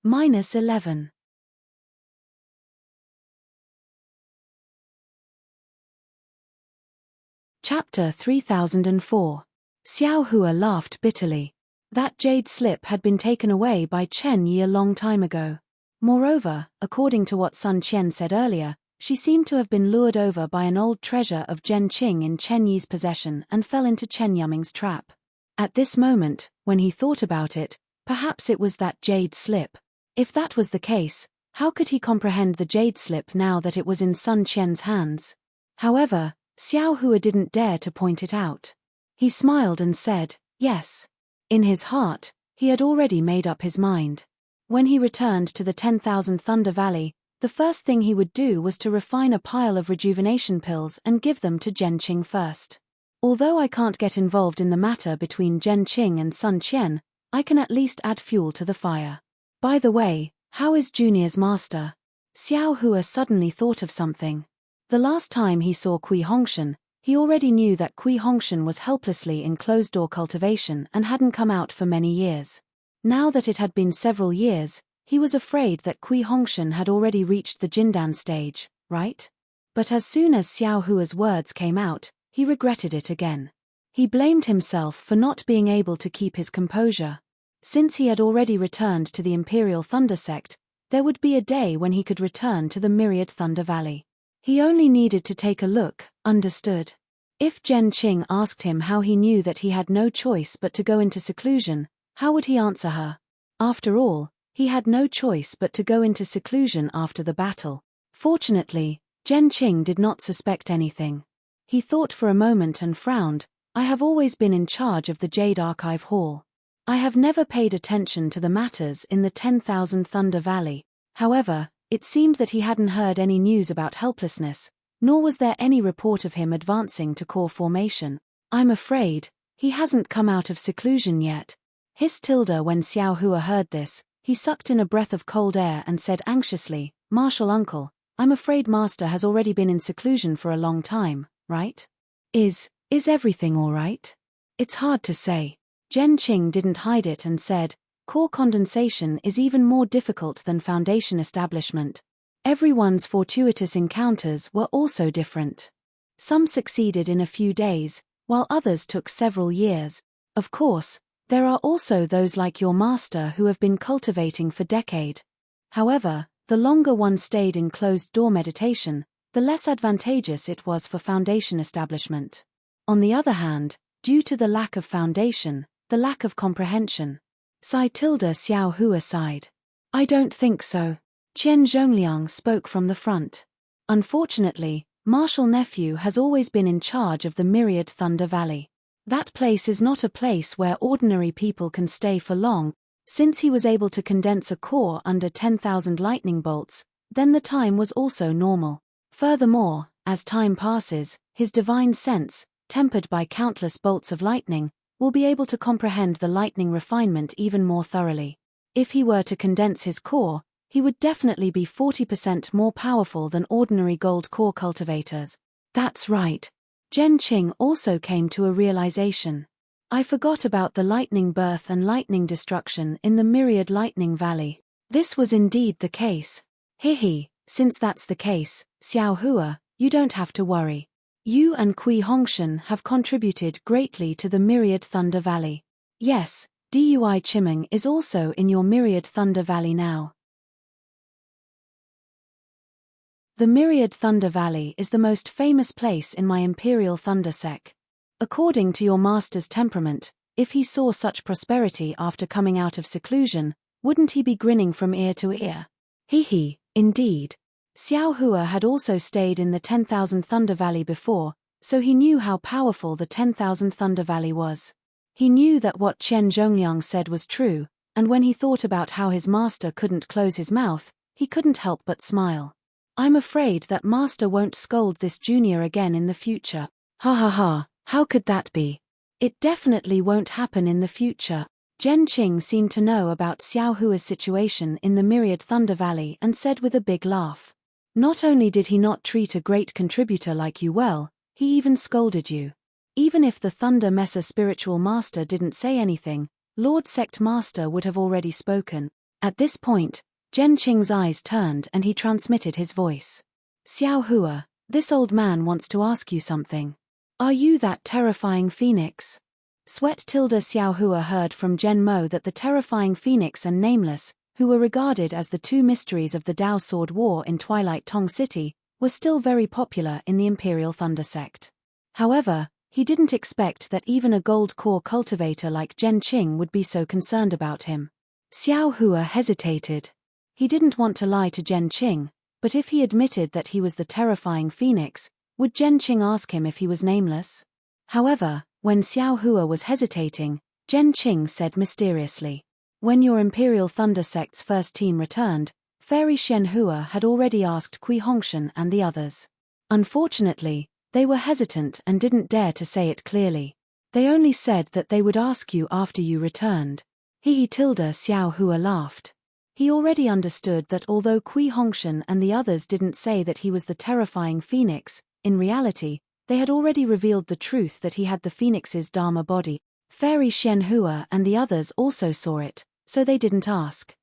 -11. Chapter 3004. Xiao Hua laughed bitterly. That jade slip had been taken away by Chen Yi a long time ago. Moreover, according to what Sun Qian said earlier, she seemed to have been lured over by an old treasure of Zhen Qing in Chen Yi's possession and fell into Chen Yuming's trap. At this moment, when he thought about it, perhaps it was that jade slip. If that was the case, how could he comprehend the jade slip now that it was in Sun Qian's hands? However, Xiao Hua didn't dare to point it out. He smiled and said, "Yes." In his heart, he had already made up his mind. When he returned to the 10,000 Thunder Valley, the first thing he would do was to refine a pile of rejuvenation pills and give them to Zhen Qing first. Although I can't get involved in the matter between Zhen Qing and Sun Qian, I can at least add fuel to the fire. By the way, how is Junior's master? Xiao Hua suddenly thought of something. The last time he saw Kui Hongshan, he already knew that Kui Hongshan was helplessly in closed-door cultivation and hadn't come out for many years. Now that it had been several years, he was afraid that Kui Hongshan had already reached the Jindan stage, right? But as soon as Xiao Hua's words came out, he regretted it again. He blamed himself for not being able to keep his composure. Since he had already returned to the Imperial Thunder Sect, there would be a day when he could return to the Myriad Thunder Valley. He only needed to take a look, understood. If Zhen Qing asked him how he knew that he had no choice but to go into seclusion, how would he answer her? After all, he had no choice but to go into seclusion after the battle. Fortunately, Zhen Qing did not suspect anything. He thought for a moment and frowned. "I have always been in charge of the Jade Archive Hall. I have never paid attention to the matters in the 10,000 Thunder Valley." However, it seemed that he hadn't heard any news about helplessness, nor was there any report of him advancing to core formation. "I'm afraid he hasn't come out of seclusion yet," hissed Tilda when Xiao Hua heard this. He sucked in a breath of cold air and said anxiously, "Martial uncle, I'm afraid Master has already been in seclusion for a long time, right? Is everything all right?" "It's hard to say." Zhen Qing didn't hide it and said, "Core condensation is even more difficult than foundation establishment. Everyone's fortuitous encounters were also different. Some succeeded in a few days, while others took several years. Of course, there are also those like your master who have been cultivating for decades. However, the longer one stayed in closed-door meditation, the less advantageous it was for foundation establishment. On the other hand, due to the lack of foundation, the lack of comprehension." Xiao Hua sighed. "I don't think so." Qian Zhongliang spoke from the front. "Unfortunately, Martial Nephew has always been in charge of the Myriad Thunder Valley. That place is not a place where ordinary people can stay for long. Since he was able to condense a core under 10,000 lightning bolts, then the time was also normal. Furthermore, as time passes, his divine sense, tempered by countless bolts of lightning, will be able to comprehend the lightning refinement even more thoroughly. If he were to condense his core, he would definitely be 40% more powerful than ordinary gold core cultivators." "That's right." Zhen Qing also came to a realization. "I forgot about the lightning birth and lightning destruction in the Myriad Lightning Valley." This was indeed the case. "Hihi, since that's the case, Xiao Hua, you don't have to worry. You and Kui Hongshan have contributed greatly to the Myriad Thunder Valley. Yes, Dui Chimeng is also in your Myriad Thunder Valley now." The Myriad Thunder Valley is the most famous place in my Imperial Thunder Sec. According to your master's temperament, if he saw such prosperity after coming out of seclusion, wouldn't he be grinning from ear to ear? "Hihi, Indeed. Xiao Hua had also stayed in the 10,000 Thunder Valley before, so he knew how powerful the 10,000 Thunder Valley was. He knew that what Chen Zhongliang said was true, and when he thought about how his master couldn't close his mouth, he couldn't help but smile. I'm afraid that master won't scold this junior again in the future. Ha ha ha, how could that be? It definitely won't happen in the future. Zhen Qing seemed to know about Xiao Hua's situation in the Myriad Thunder Valley and said with a big laugh. Not only did he not treat a great contributor like you well, he even scolded you. Even if the Thunder Mesa spiritual master didn't say anything, Lord Sect Master would have already spoken. At this point, Zhen Qing's eyes turned and he transmitted his voice. Xiao Hua, this old man wants to ask you something. Are you that terrifying phoenix? Sweat tilde Xiao Hua heard from Zhen Mo that the terrifying phoenix and Nameless, who were regarded as the two mysteries of the Dao Sword War in Twilight Tong City, were still very popular in the Imperial Thunder Sect. However, he didn't expect that even a gold core cultivator like Zhen Qing would be so concerned about him. Xiao Hua hesitated. He didn't want to lie to Zhen Qing, but if he admitted that he was the terrifying phoenix, would Zhen Qing ask him if he was nameless? However, when Xiao Hua was hesitating, Zhen Qing said mysteriously, when your Imperial Thunder Sect's first team returned, Fairy Shen Hua had already asked Kui Hongshan and the others. Unfortunately, they were hesitant and didn't dare to say it clearly. They only said that they would ask you after you returned. He tilde Xiao Hua laughed. He already understood that although Kui Hongshan and the others didn't say that he was the terrifying phoenix, in reality, they had already revealed the truth that he had the phoenix's Dharma body. Fairy Shen Hua and the others also saw it, so they didn't ask.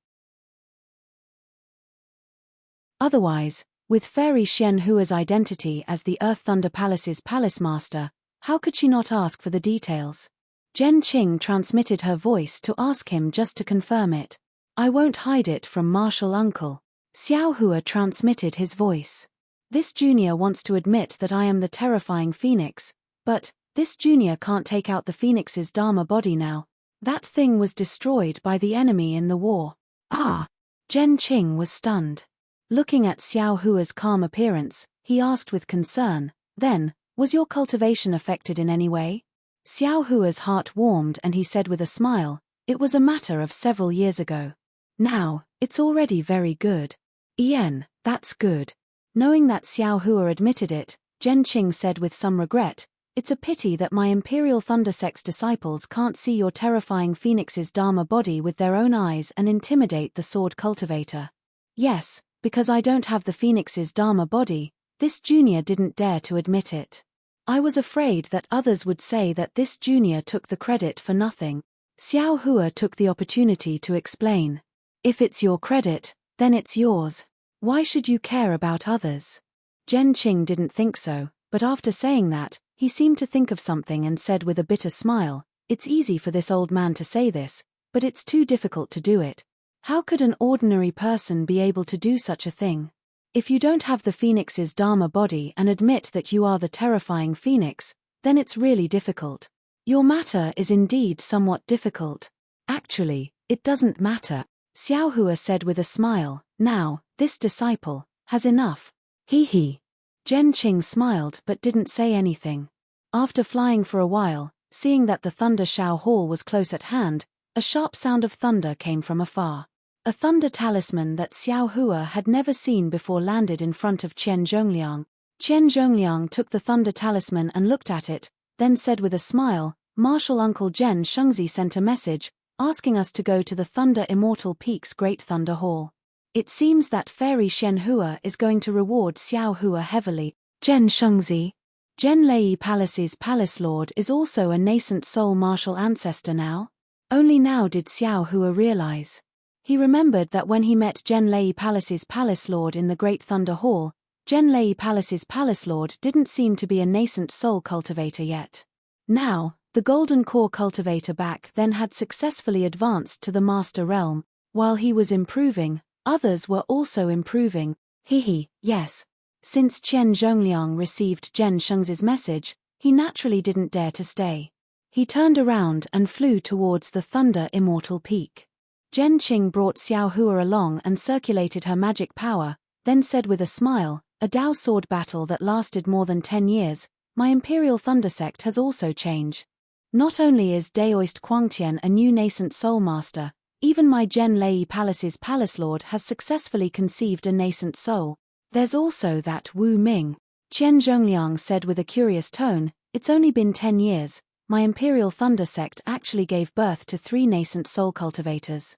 Otherwise, with Fairy Shen Hua's identity as the Earth Thunder Palace's palace master, how could she not ask for the details? Zhen Qing transmitted her voice to ask him just to confirm it. I won't hide it from Martial Uncle. Xiao Hua transmitted his voice. This junior wants to admit that I am the terrifying phoenix, but this junior can't take out the phoenix's Dharma body now. That thing was destroyed by the enemy in the war. Ah! Zhen Qing was stunned. Looking at Xiao Hua's calm appearance, he asked with concern, then, was your cultivation affected in any way? Xiao Hua's heart warmed and he said with a smile, it was a matter of several years ago. Now, it's already very good. Ian, that's good. Knowing that Xiao Hua admitted it, Zhen Qing said with some regret, it's a pity that my Imperial Thunder Sect's disciples can't see your terrifying phoenix's Dharma body with their own eyes and intimidate the sword cultivator. Yes, because I don't have the phoenix's Dharma body, this junior didn't dare to admit it. I was afraid that others would say that this junior took the credit for nothing. Xiao Hua took the opportunity to explain. If it's your credit, then it's yours. Why should you care about others? Zhen Qing didn't think so, but after saying that, he seemed to think of something and said with a bitter smile, it's easy for this old man to say this, but it's too difficult to do it. How could an ordinary person be able to do such a thing? If you don't have the phoenix's Dharma body and admit that you are the terrifying phoenix, then it's really difficult. Your matter is indeed somewhat difficult. Actually, it doesn't matter. Xiao Hua said with a smile, now, this disciple has enough. He. Zhen Qing smiled but didn't say anything. After flying for a while, seeing that the Thunder Shao Hall was close at hand, a sharp sound of thunder came from afar. A thunder talisman that Xiao Hua had never seen before landed in front of Chen Zhongliang. Chen Zhongliang took the thunder talisman and looked at it, then said with a smile, Martial Uncle Zhen Shengzi sent a message, asking us to go to the Thunder Immortal Peak's Great Thunder Hall. It seems that Fairy Shen Hua is going to reward Xiao Hua heavily. Zhen Shengzi. Zhen Lei Palace's palace lord is also a nascent soul martial ancestor now. Only now did Xiao Hua realize. He remembered that when he met Zhen Lei Palace's palace lord in the Great Thunder Hall, Zhen Lei Palace's palace lord didn't seem to be a nascent soul cultivator yet. Now, the Golden Core cultivator back then had successfully advanced to the Master Realm. While he was improving, others were also improving. Yes. Since Chen Zhongliang received Zhen Shengzi's message, he naturally didn't dare to stay. He turned around and flew towards the Thunder Immortal Peak. Zhen Qing brought Xiao Hua along and circulated her magic power, then said with a smile, "A Dao sword battle that lasted more than 10 years, my Imperial Thunder sect has also changed. Not only is Daoist Quangtian a new nascent soul master, even my Gen Lei Palace's palace lord has successfully conceived a nascent soul. There's also that Wu Ming." Qian Zhongliang said with a curious tone, "It's only been 10 years, my Imperial Thunder sect actually gave birth to 3 nascent soul cultivators.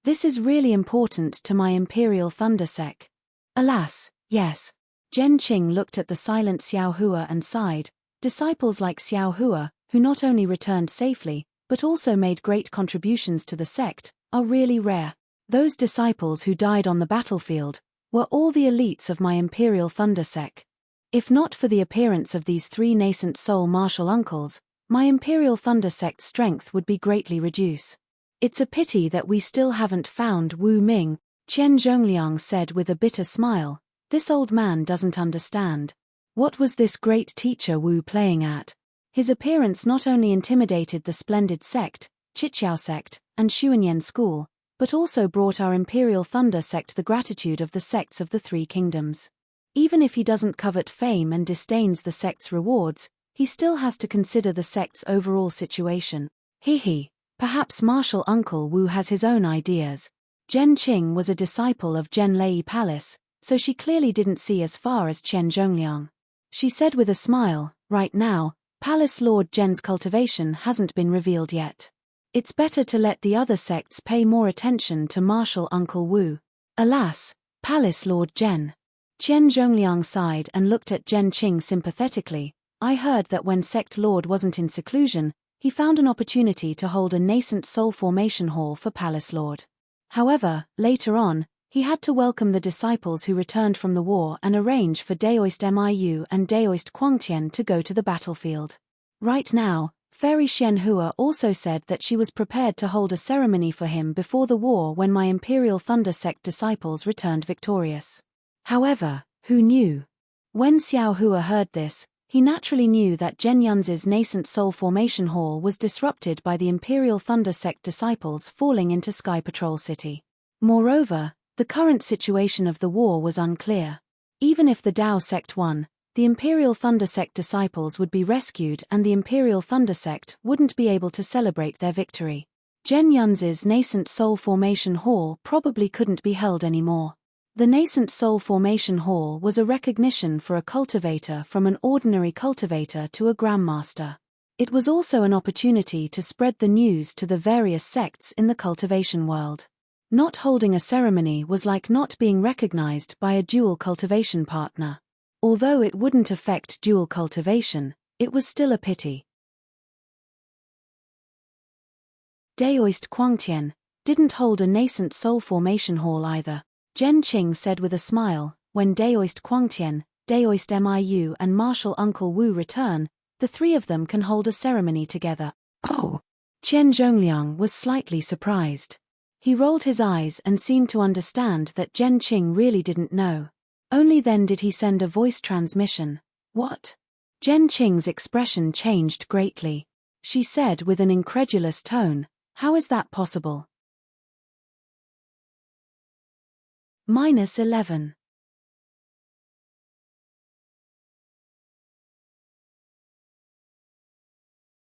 This is really important to my Imperial Thunder sect." "Alas, yes." Zhen Qing looked at the silent Xiao Hua and sighed. Disciples like Xiao Hua, who not only returned safely, but also made great contributions to the sect, are really rare. Those disciples who died on the battlefield were all the elites of my Imperial Thunder sect. If not for the appearance of these 3 nascent soul martial uncles, my Imperial Thunder sect's strength would be greatly reduced. "It's a pity that we still haven't found Wu Ming," Qian Zhongliang said with a bitter smile. "This old man doesn't understand. What was this great teacher Wu playing at? His appearance not only intimidated the splendid sect, Chiqiao sect, and Xuanyan school, but also brought our Imperial Thunder sect the gratitude of the sects of the 3 kingdoms. Even if he doesn't covet fame and disdains the sect's rewards, he still has to consider the sect's overall situation. He. Perhaps Martial Uncle Wu has his own ideas." Zhen Qing was a disciple of Gen Lei Palace, so she clearly didn't see as far as Qian Zhongliang. She said with a smile, "Right now, Palace Lord Zhen's cultivation hasn't been revealed yet. It's better to let the other sects pay more attention to Martial Uncle Wu." "Alas, Palace Lord Zhen." Qian Zhongliang sighed and looked at Zhen Qing sympathetically. "I heard that when Sect Lord wasn't in seclusion, he found an opportunity to hold a nascent soul formation hall for Palace Lord. However, later on, he had to welcome the disciples who returned from the war and arrange for Daoist Miu and Daoist Quangtian to go to the battlefield. Right now, Fairy Xianhua also said that she was prepared to hold a ceremony for him before the war when my Imperial Thunder sect disciples returned victorious." However, who knew? When Xiao Hua heard this, he naturally knew that Zhen Yunzi's nascent soul formation hall was disrupted by the Imperial Thunder sect disciples falling into Sky Patrol City. Moreover, the current situation of the war was unclear. Even if the Dao sect won, the Imperial Thunder sect disciples would be rescued and the Imperial Thunder sect wouldn't be able to celebrate their victory. Zhen Yunzi's nascent soul formation hall probably couldn't be held anymore. The nascent soul formation hall was a recognition for a cultivator from an ordinary cultivator to a grandmaster. It was also an opportunity to spread the news to the various sects in the cultivation world. Not holding a ceremony was like not being recognized by a dual cultivation partner. Although it wouldn't affect dual cultivation, it was still a pity. Daoist Quangtian didn't hold a nascent soul formation hall either. Zhen Qing said with a smile, "When Daoist Quangtian, Daoist Miu and Martial Uncle Wu return, the 3 of them can hold a ceremony together." "Oh!" Qian Zhongliang was slightly surprised. He rolled his eyes and seemed to understand that Zhen Qing really didn't know. Only then did he send a voice transmission. "What?" Zhen Qing's expression changed greatly. She said with an incredulous tone, "How is that possible?" -11.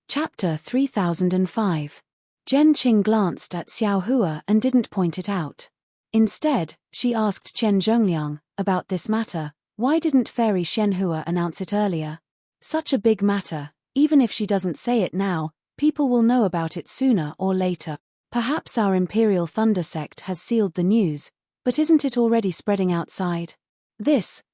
Chapter 3005. Zhen Qing glanced at Xiao Hua and didn't point it out. Instead, she asked Qian Zhongliang, "About this matter, why didn't Fairy Xianhua announce it earlier? Such a big matter, even if she doesn't say it now, people will know about it sooner or later. Perhaps our Imperial Thunder sect has sealed the news, but isn't it already spreading outside?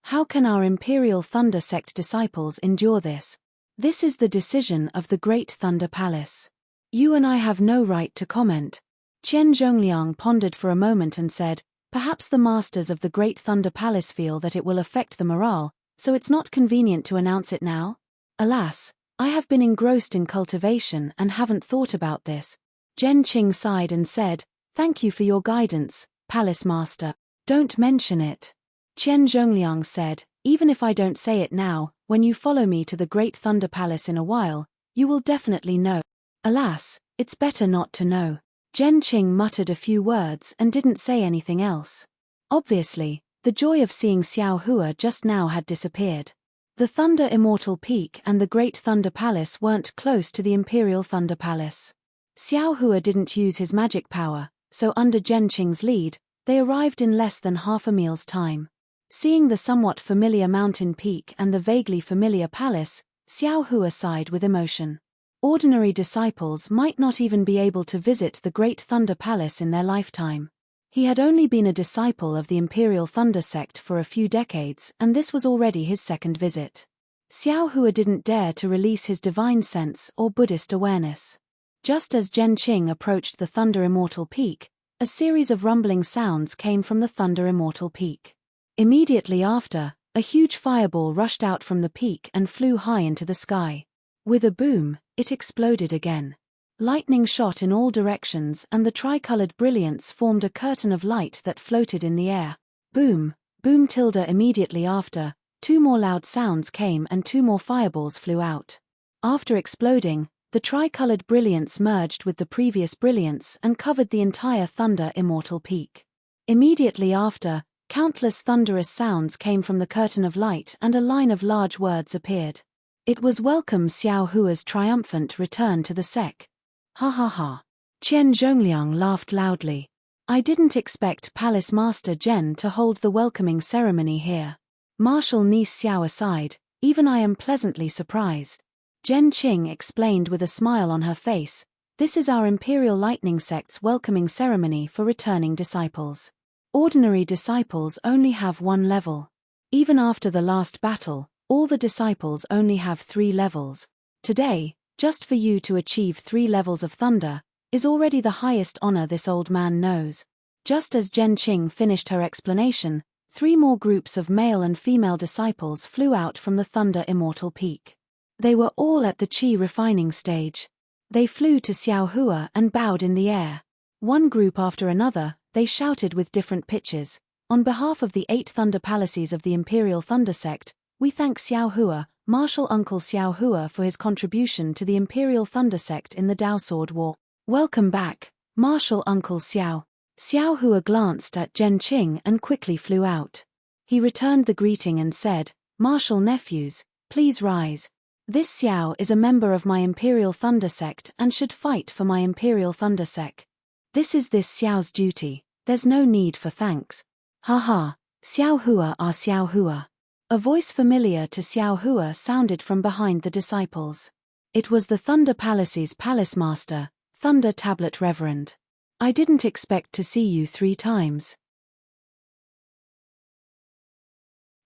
How can our Imperial Thunder sect disciples endure this? This is the decision of the Great Thunder Palace. You and I have no right to comment." Qian Zhongliang pondered for a moment and said, "Perhaps the masters of the Great Thunder Palace feel that it will affect the morale, so it's not convenient to announce it now? Alas, I have been engrossed in cultivation and haven't thought about this." Zhen Qing sighed and said, "Thank you for your guidance, Palace Master. Don't mention it." Qian Zhongliang said, "Even if I don't say it now, when you follow me to the Great Thunder Palace in a while, you will definitely know." "Alas, it's better not to know." Zhen Qing muttered a few words and didn't say anything else. Obviously, the joy of seeing Xiao Hua just now had disappeared. The Thunder Immortal Peak and the Great Thunder Palace weren't close to the Imperial Thunder Palace. Xiao Hua didn't use his magic power, so under Zhen Qing's lead, they arrived in less than half a meal's time. Seeing the somewhat familiar mountain peak and the vaguely familiar palace, Xiao Hua sighed with emotion. Ordinary disciples might not even be able to visit the Great Thunder Palace in their lifetime. He had only been a disciple of the Imperial Thunder sect for a few decades, and this was already his second visit. Xiao Hua didn't dare to release his divine sense or Buddhist awareness. Just as Zhen Qing approached the Thunder Immortal Peak, a series of rumbling sounds came from the Thunder Immortal Peak. Immediately after, a huge fireball rushed out from the peak and flew high into the sky. With a boom, it exploded again. Lightning shot in all directions and the tricolored brilliance formed a curtain of light that floated in the air. Boom, boom. Immediately after, two more loud sounds came and two more fireballs flew out. After exploding, the tricolored brilliance merged with the previous brilliance and covered the entire Thunder Immortal Peak. Immediately after, countless thunderous sounds came from the curtain of light and a line of large words appeared. It was welcome Xiao Hua's triumphant return to the sect. Ha ha ha. Qian Zhongliang laughed loudly. I didn't expect Palace Master Zhen to hold the welcoming ceremony here. Martial niece Xiao aside, even I am pleasantly surprised. Zhen Qing explained with a smile on her face, this is our Imperial Lightning Sect's welcoming ceremony for returning disciples. Ordinary disciples only have one level. Even after the last battle, all the disciples only have 3 levels. Today, just for you to achieve 3 levels of thunder, is already the highest honor this old man knows. Just as Zhen Qing finished her explanation, 3 more groups of male and female disciples flew out from the Thunder Immortal Peak. They were all at the Qi refining stage. They flew to Xiao Hua and bowed in the air. One group after another, they shouted with different pitches, on behalf of the 8 Thunder Palaces of the Imperial Thunder Sect, we thank Xiao Hua, Martial Uncle Xiao Hua for his contribution to the Imperial Thunder Sect in the Dao Sword War. Welcome back, Martial Uncle Xiao. Xiao Hua glanced at Zhen Qing and quickly flew out. He returned the greeting and said, Martial nephews, please rise. This Xiao is a member of my Imperial Thunder Sect and should fight for my Imperial Thunder Sect. This is this Xiao's duty, there's no need for thanks. Ha ha, Xiao Hua are Xiao Hua. A voice familiar to Xiao Hua sounded from behind the disciples. It was the Thunder Palace's Palace Master, Thunder Tablet Reverend. I didn't expect to see you 3 times.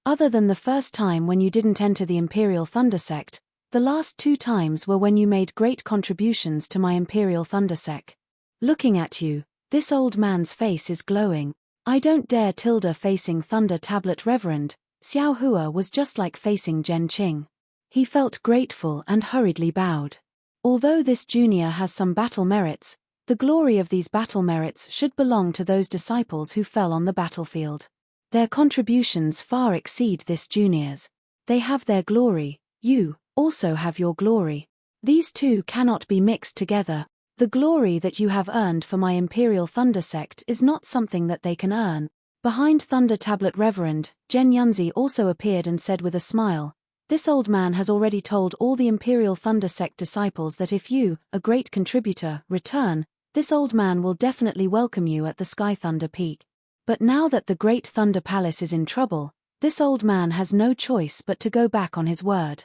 Other than the first time when you didn't enter the Imperial Thunder Sect, the last 2 times were when you made great contributions to my Imperial Thunder Sect. Looking at you, this old man's face is glowing. I don't dare facing Thunder Tablet Reverend. Xiao Hua was just like facing Zhen Qing. He felt grateful and hurriedly bowed. Although this junior has some battle merits, the glory of these battle merits should belong to those disciples who fell on the battlefield. Their contributions far exceed this junior's. They have their glory, you also have your glory. These two cannot be mixed together. The glory that you have earned for my Imperial Thunder Sect is not something that they can earn. Behind Thunder Tablet Reverend, Zhen Yunzi also appeared and said with a smile, this old man has already told all the Imperial Thunder Sect disciples that if you, a great contributor, return, this old man will definitely welcome you at the Sky Thunder Peak. But now that the Great Thunder Palace is in trouble, this old man has no choice but to go back on his word.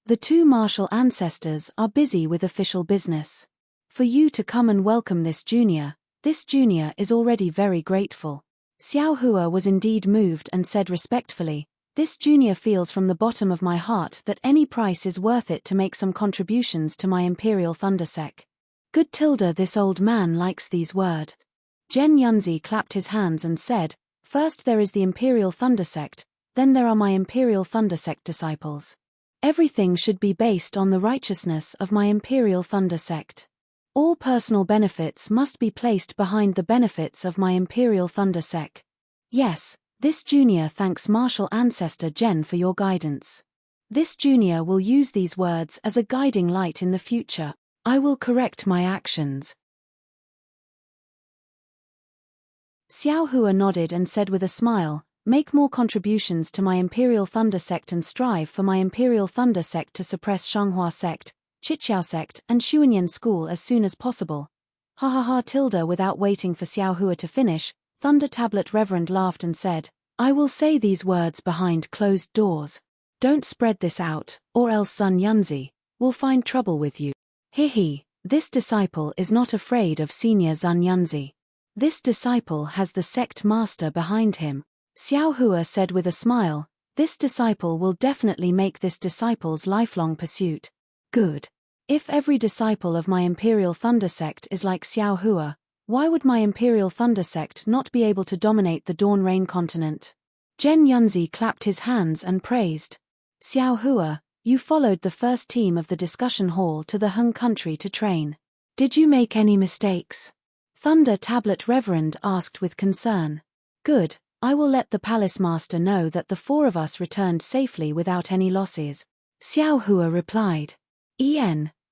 The 2 martial ancestors are busy with official business. For you to come and welcome this junior is already very grateful. Xiao Hua was indeed moved and said respectfully, this junior feels from the bottom of my heart that any price is worth it to make some contributions to my Imperial Thunder Sect. Good this old man likes these words. Zhen Yunzi clapped his hands and said, first there is the Imperial Thunder Sect, then there are my Imperial Thunder Sect disciples. Everything should be based on the righteousness of my Imperial Thunder Sect. All personal benefits must be placed behind the benefits of my Imperial Thunder Sect. Yes, this junior thanks Martial Ancestor Zhen for your guidance. This junior will use these words as a guiding light in the future. I will correct my actions. Xiao Hua nodded and said with a smile, "Make more contributions to my Imperial Thunder Sect and strive for my Imperial Thunder Sect to suppress Shanghua Sect, Chiqiao Sect and Xuanyan School as soon as possible." Ha ha ha tilde. Without waiting for Xiao Hua to finish, Thunder Tablet Reverend laughed and said, "I will say these words behind closed doors. Don't spread this out, or else Sun Yunzi will find trouble with you." He, this disciple is not afraid of Senior Zun Yunzi. This disciple has the sect master behind him. Xiao Hua said with a smile, "This disciple will definitely make this disciple's lifelong pursuit. Good. If every disciple of my Imperial Thunder Sect is like Xiao Hua, why would my Imperial Thunder Sect not be able to dominate the Dawn Rain continent?" Zhen Yunzi clapped his hands and praised. "Xiao Hua, you followed the first team of the discussion hall to the Hung country to train. Did you make any mistakes?" Thunder Tablet Reverend asked with concern. "Good, I will let the Palace Master know that the four of us returned safely without any losses," Xiao Hua replied.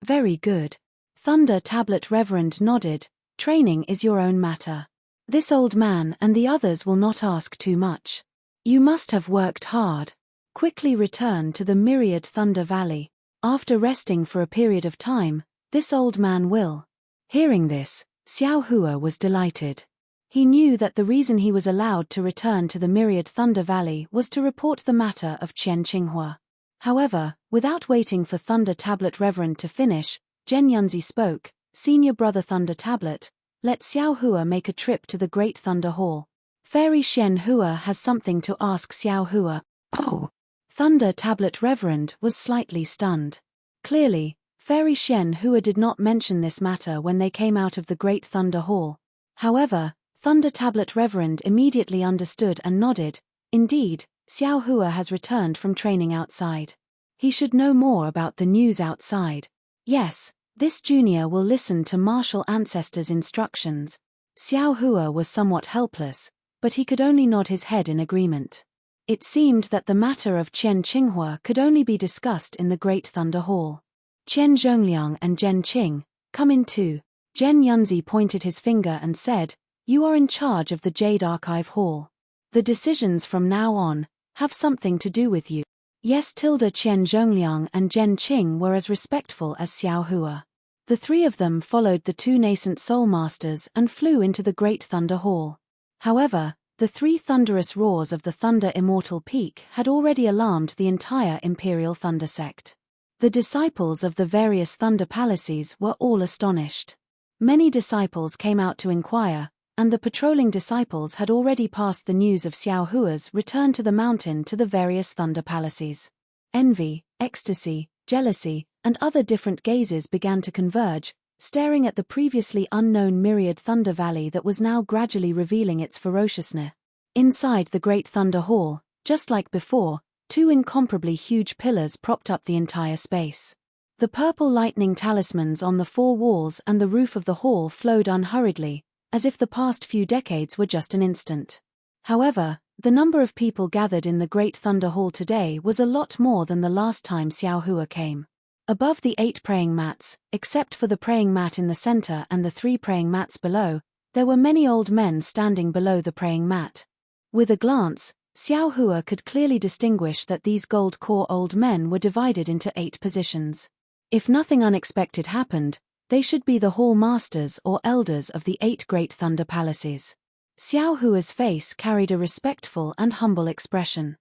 Very good." Thunder Tablet Reverend nodded. "Training is your own matter. This old man and the others will not ask too much. You must have worked hard. Quickly return to the Myriad Thunder Valley. After resting for a period of time, this old man will." Hearing this, Xiao Hua was delighted. He knew that the reason he was allowed to return to the Myriad Thunder Valley was to report the matter of Qian Qinghua. However, without waiting for Thunder Tablet Reverend to finish, Zhen Yunzi spoke, "Senior Brother Thunder Tablet, let Xiao Hua make a trip to the Great Thunder Hall. Fairy Shen Hua has something to ask Xiao Hua." Oh! Thunder Tablet Reverend was slightly stunned. Clearly, Fairy Shen Hua did not mention this matter when they came out of the Great Thunder Hall. However, Thunder Tablet Reverend immediately understood and nodded. Indeed, Xiao Hua has returned from training outside. He should know more about the news outside. Yes, this junior will listen to martial ancestors' instructions. Xiao Hua was somewhat helpless, but he could only nod his head in agreement. It seemed that the matter of Qian Qinghua could only be discussed in the Great Thunder Hall. "Qian Zhongliang and Zhen Qing, come in too." Zhen Yunzi pointed his finger and said, "You are in charge of the Jade Archive Hall. The decisions from now on have something to do with you." Yes, Qian Zhongliang and Zhen Qing were as respectful as Xiao Hua. The three of them followed the two nascent soul masters and flew into the Great Thunder Hall. However, the three thunderous roars of the Thunder Immortal Peak had already alarmed the entire Imperial Thunder Sect. The disciples of the various Thunder Palaces were all astonished. Many disciples came out to inquire, and the patrolling disciples had already passed the news of Xiao Hua's return to the mountain to the various Thunder Palaces. Envy, ecstasy, jealousy, and other different gazes began to converge, staring at the previously unknown Myriad Thunder Valley that was now gradually revealing its ferociousness. Inside the Great Thunder Hall, just like before, two incomparably huge pillars propped up the entire space. The purple lightning talismans on the four walls and the roof of the hall flowed unhurriedly, as if the past few decades were just an instant. However, the number of people gathered in the Great Thunder Hall today was a lot more than the last time Xiao Hua came. Above the 8 praying mats, except for the praying mat in the center and the 3 praying mats below, there were many old men standing below the praying mat. With a glance, Xiao Hua could clearly distinguish that these gold core old men were divided into 8 positions. If nothing unexpected happened, they should be the hall masters or elders of the 8 great Thunder Palaces. Xiao Hua's face carried a respectful and humble expression.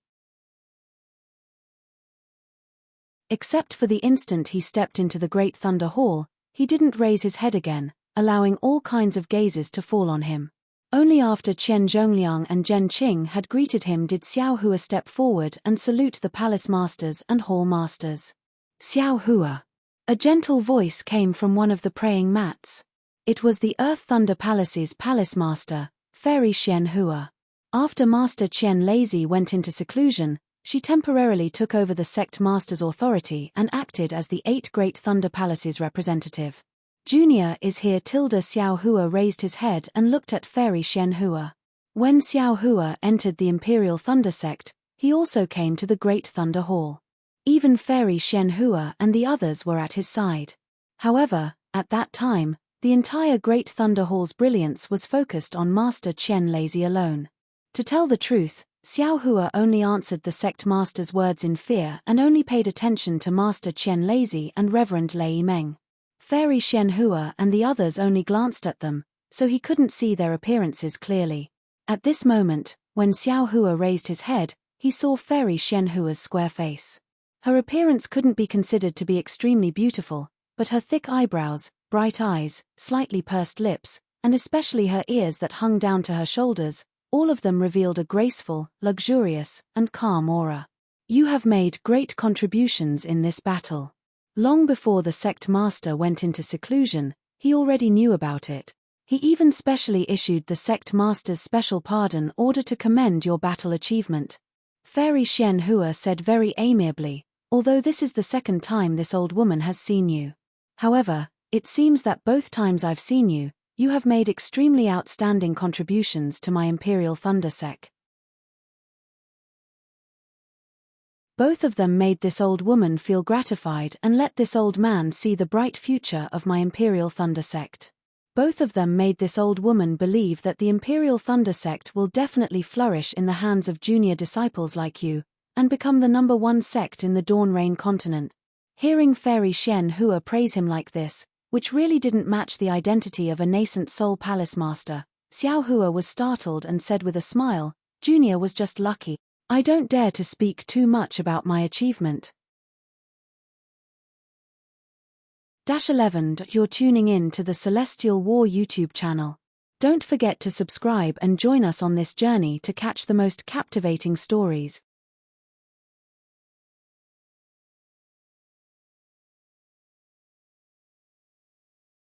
Except for the instant he stepped into the Great Thunder Hall, he didn't raise his head again, allowing all kinds of gazes to fall on him. Only after Qian Zhongliang and Zhen Qing had greeted him did Xiao Hua step forward and salute the palace masters and hall masters. "Xiao Hua." A gentle voice came from one of the praying mats. It was the Earth Thunder Palace's palace master, Fairy Shen Hua. After Master Qian Lazy went into seclusion, she temporarily took over the sect master's authority and acted as the 8 great Thunder Palaces representative. "Junior is here." Xiao Hua raised his head and looked at Fairy Shen Hua. When Xiao Hua entered the Imperial Thunder Sect, he also came to the Great Thunder Hall. Even Fairy Shen Hua and the others were at his side. However, at that time, The entire Great Thunder Hall's brilliance was focused on Master Chen Lazy alone. To tell the truth, Xiao Hua only answered the sect master's words in fear and only paid attention to Master Chen Lazy and Reverend Lei Meng. Fairy Shen Hua and the others only glanced at them, so he couldn't see their appearances clearly. At this moment, when Xiao Hua raised his head, he saw Fairy Shen Hua's square face. Her appearance couldn't be considered to be extremely beautiful, but her thick eyebrows, bright eyes, slightly pursed lips, and especially her ears that hung down to her shoulders, all of them revealed a graceful, luxurious, and calm aura. You have made great contributions in this battle. Long before the sect master went into seclusion, he already knew about it. He even specially issued the sect master's special pardon order to commend your battle achievement. Fairy Shen Hua said very amiably, although this is the second time this old woman has seen you. However, it seems that both times I've seen you, you have made extremely outstanding contributions to my Imperial Thunder Sect. Both of them made this old woman feel gratified and let this old man see the bright future of my Imperial Thunder Sect. Both of them made this old woman believe that the Imperial Thunder Sect will definitely flourish in the hands of junior disciples like you, and become the #1 sect in the Dawn Rain continent. Hearing Fairy Shen Hua praise him like this, which really didn't match the identity of a nascent Soul Palace master, Xiao Hua was startled and said with a smile, "Junior was just lucky. I don't dare to speak too much about my achievement." 11. You're tuning in to the Celestial War YouTube channel. Don't forget to subscribe and join us on this journey to catch the most captivating stories,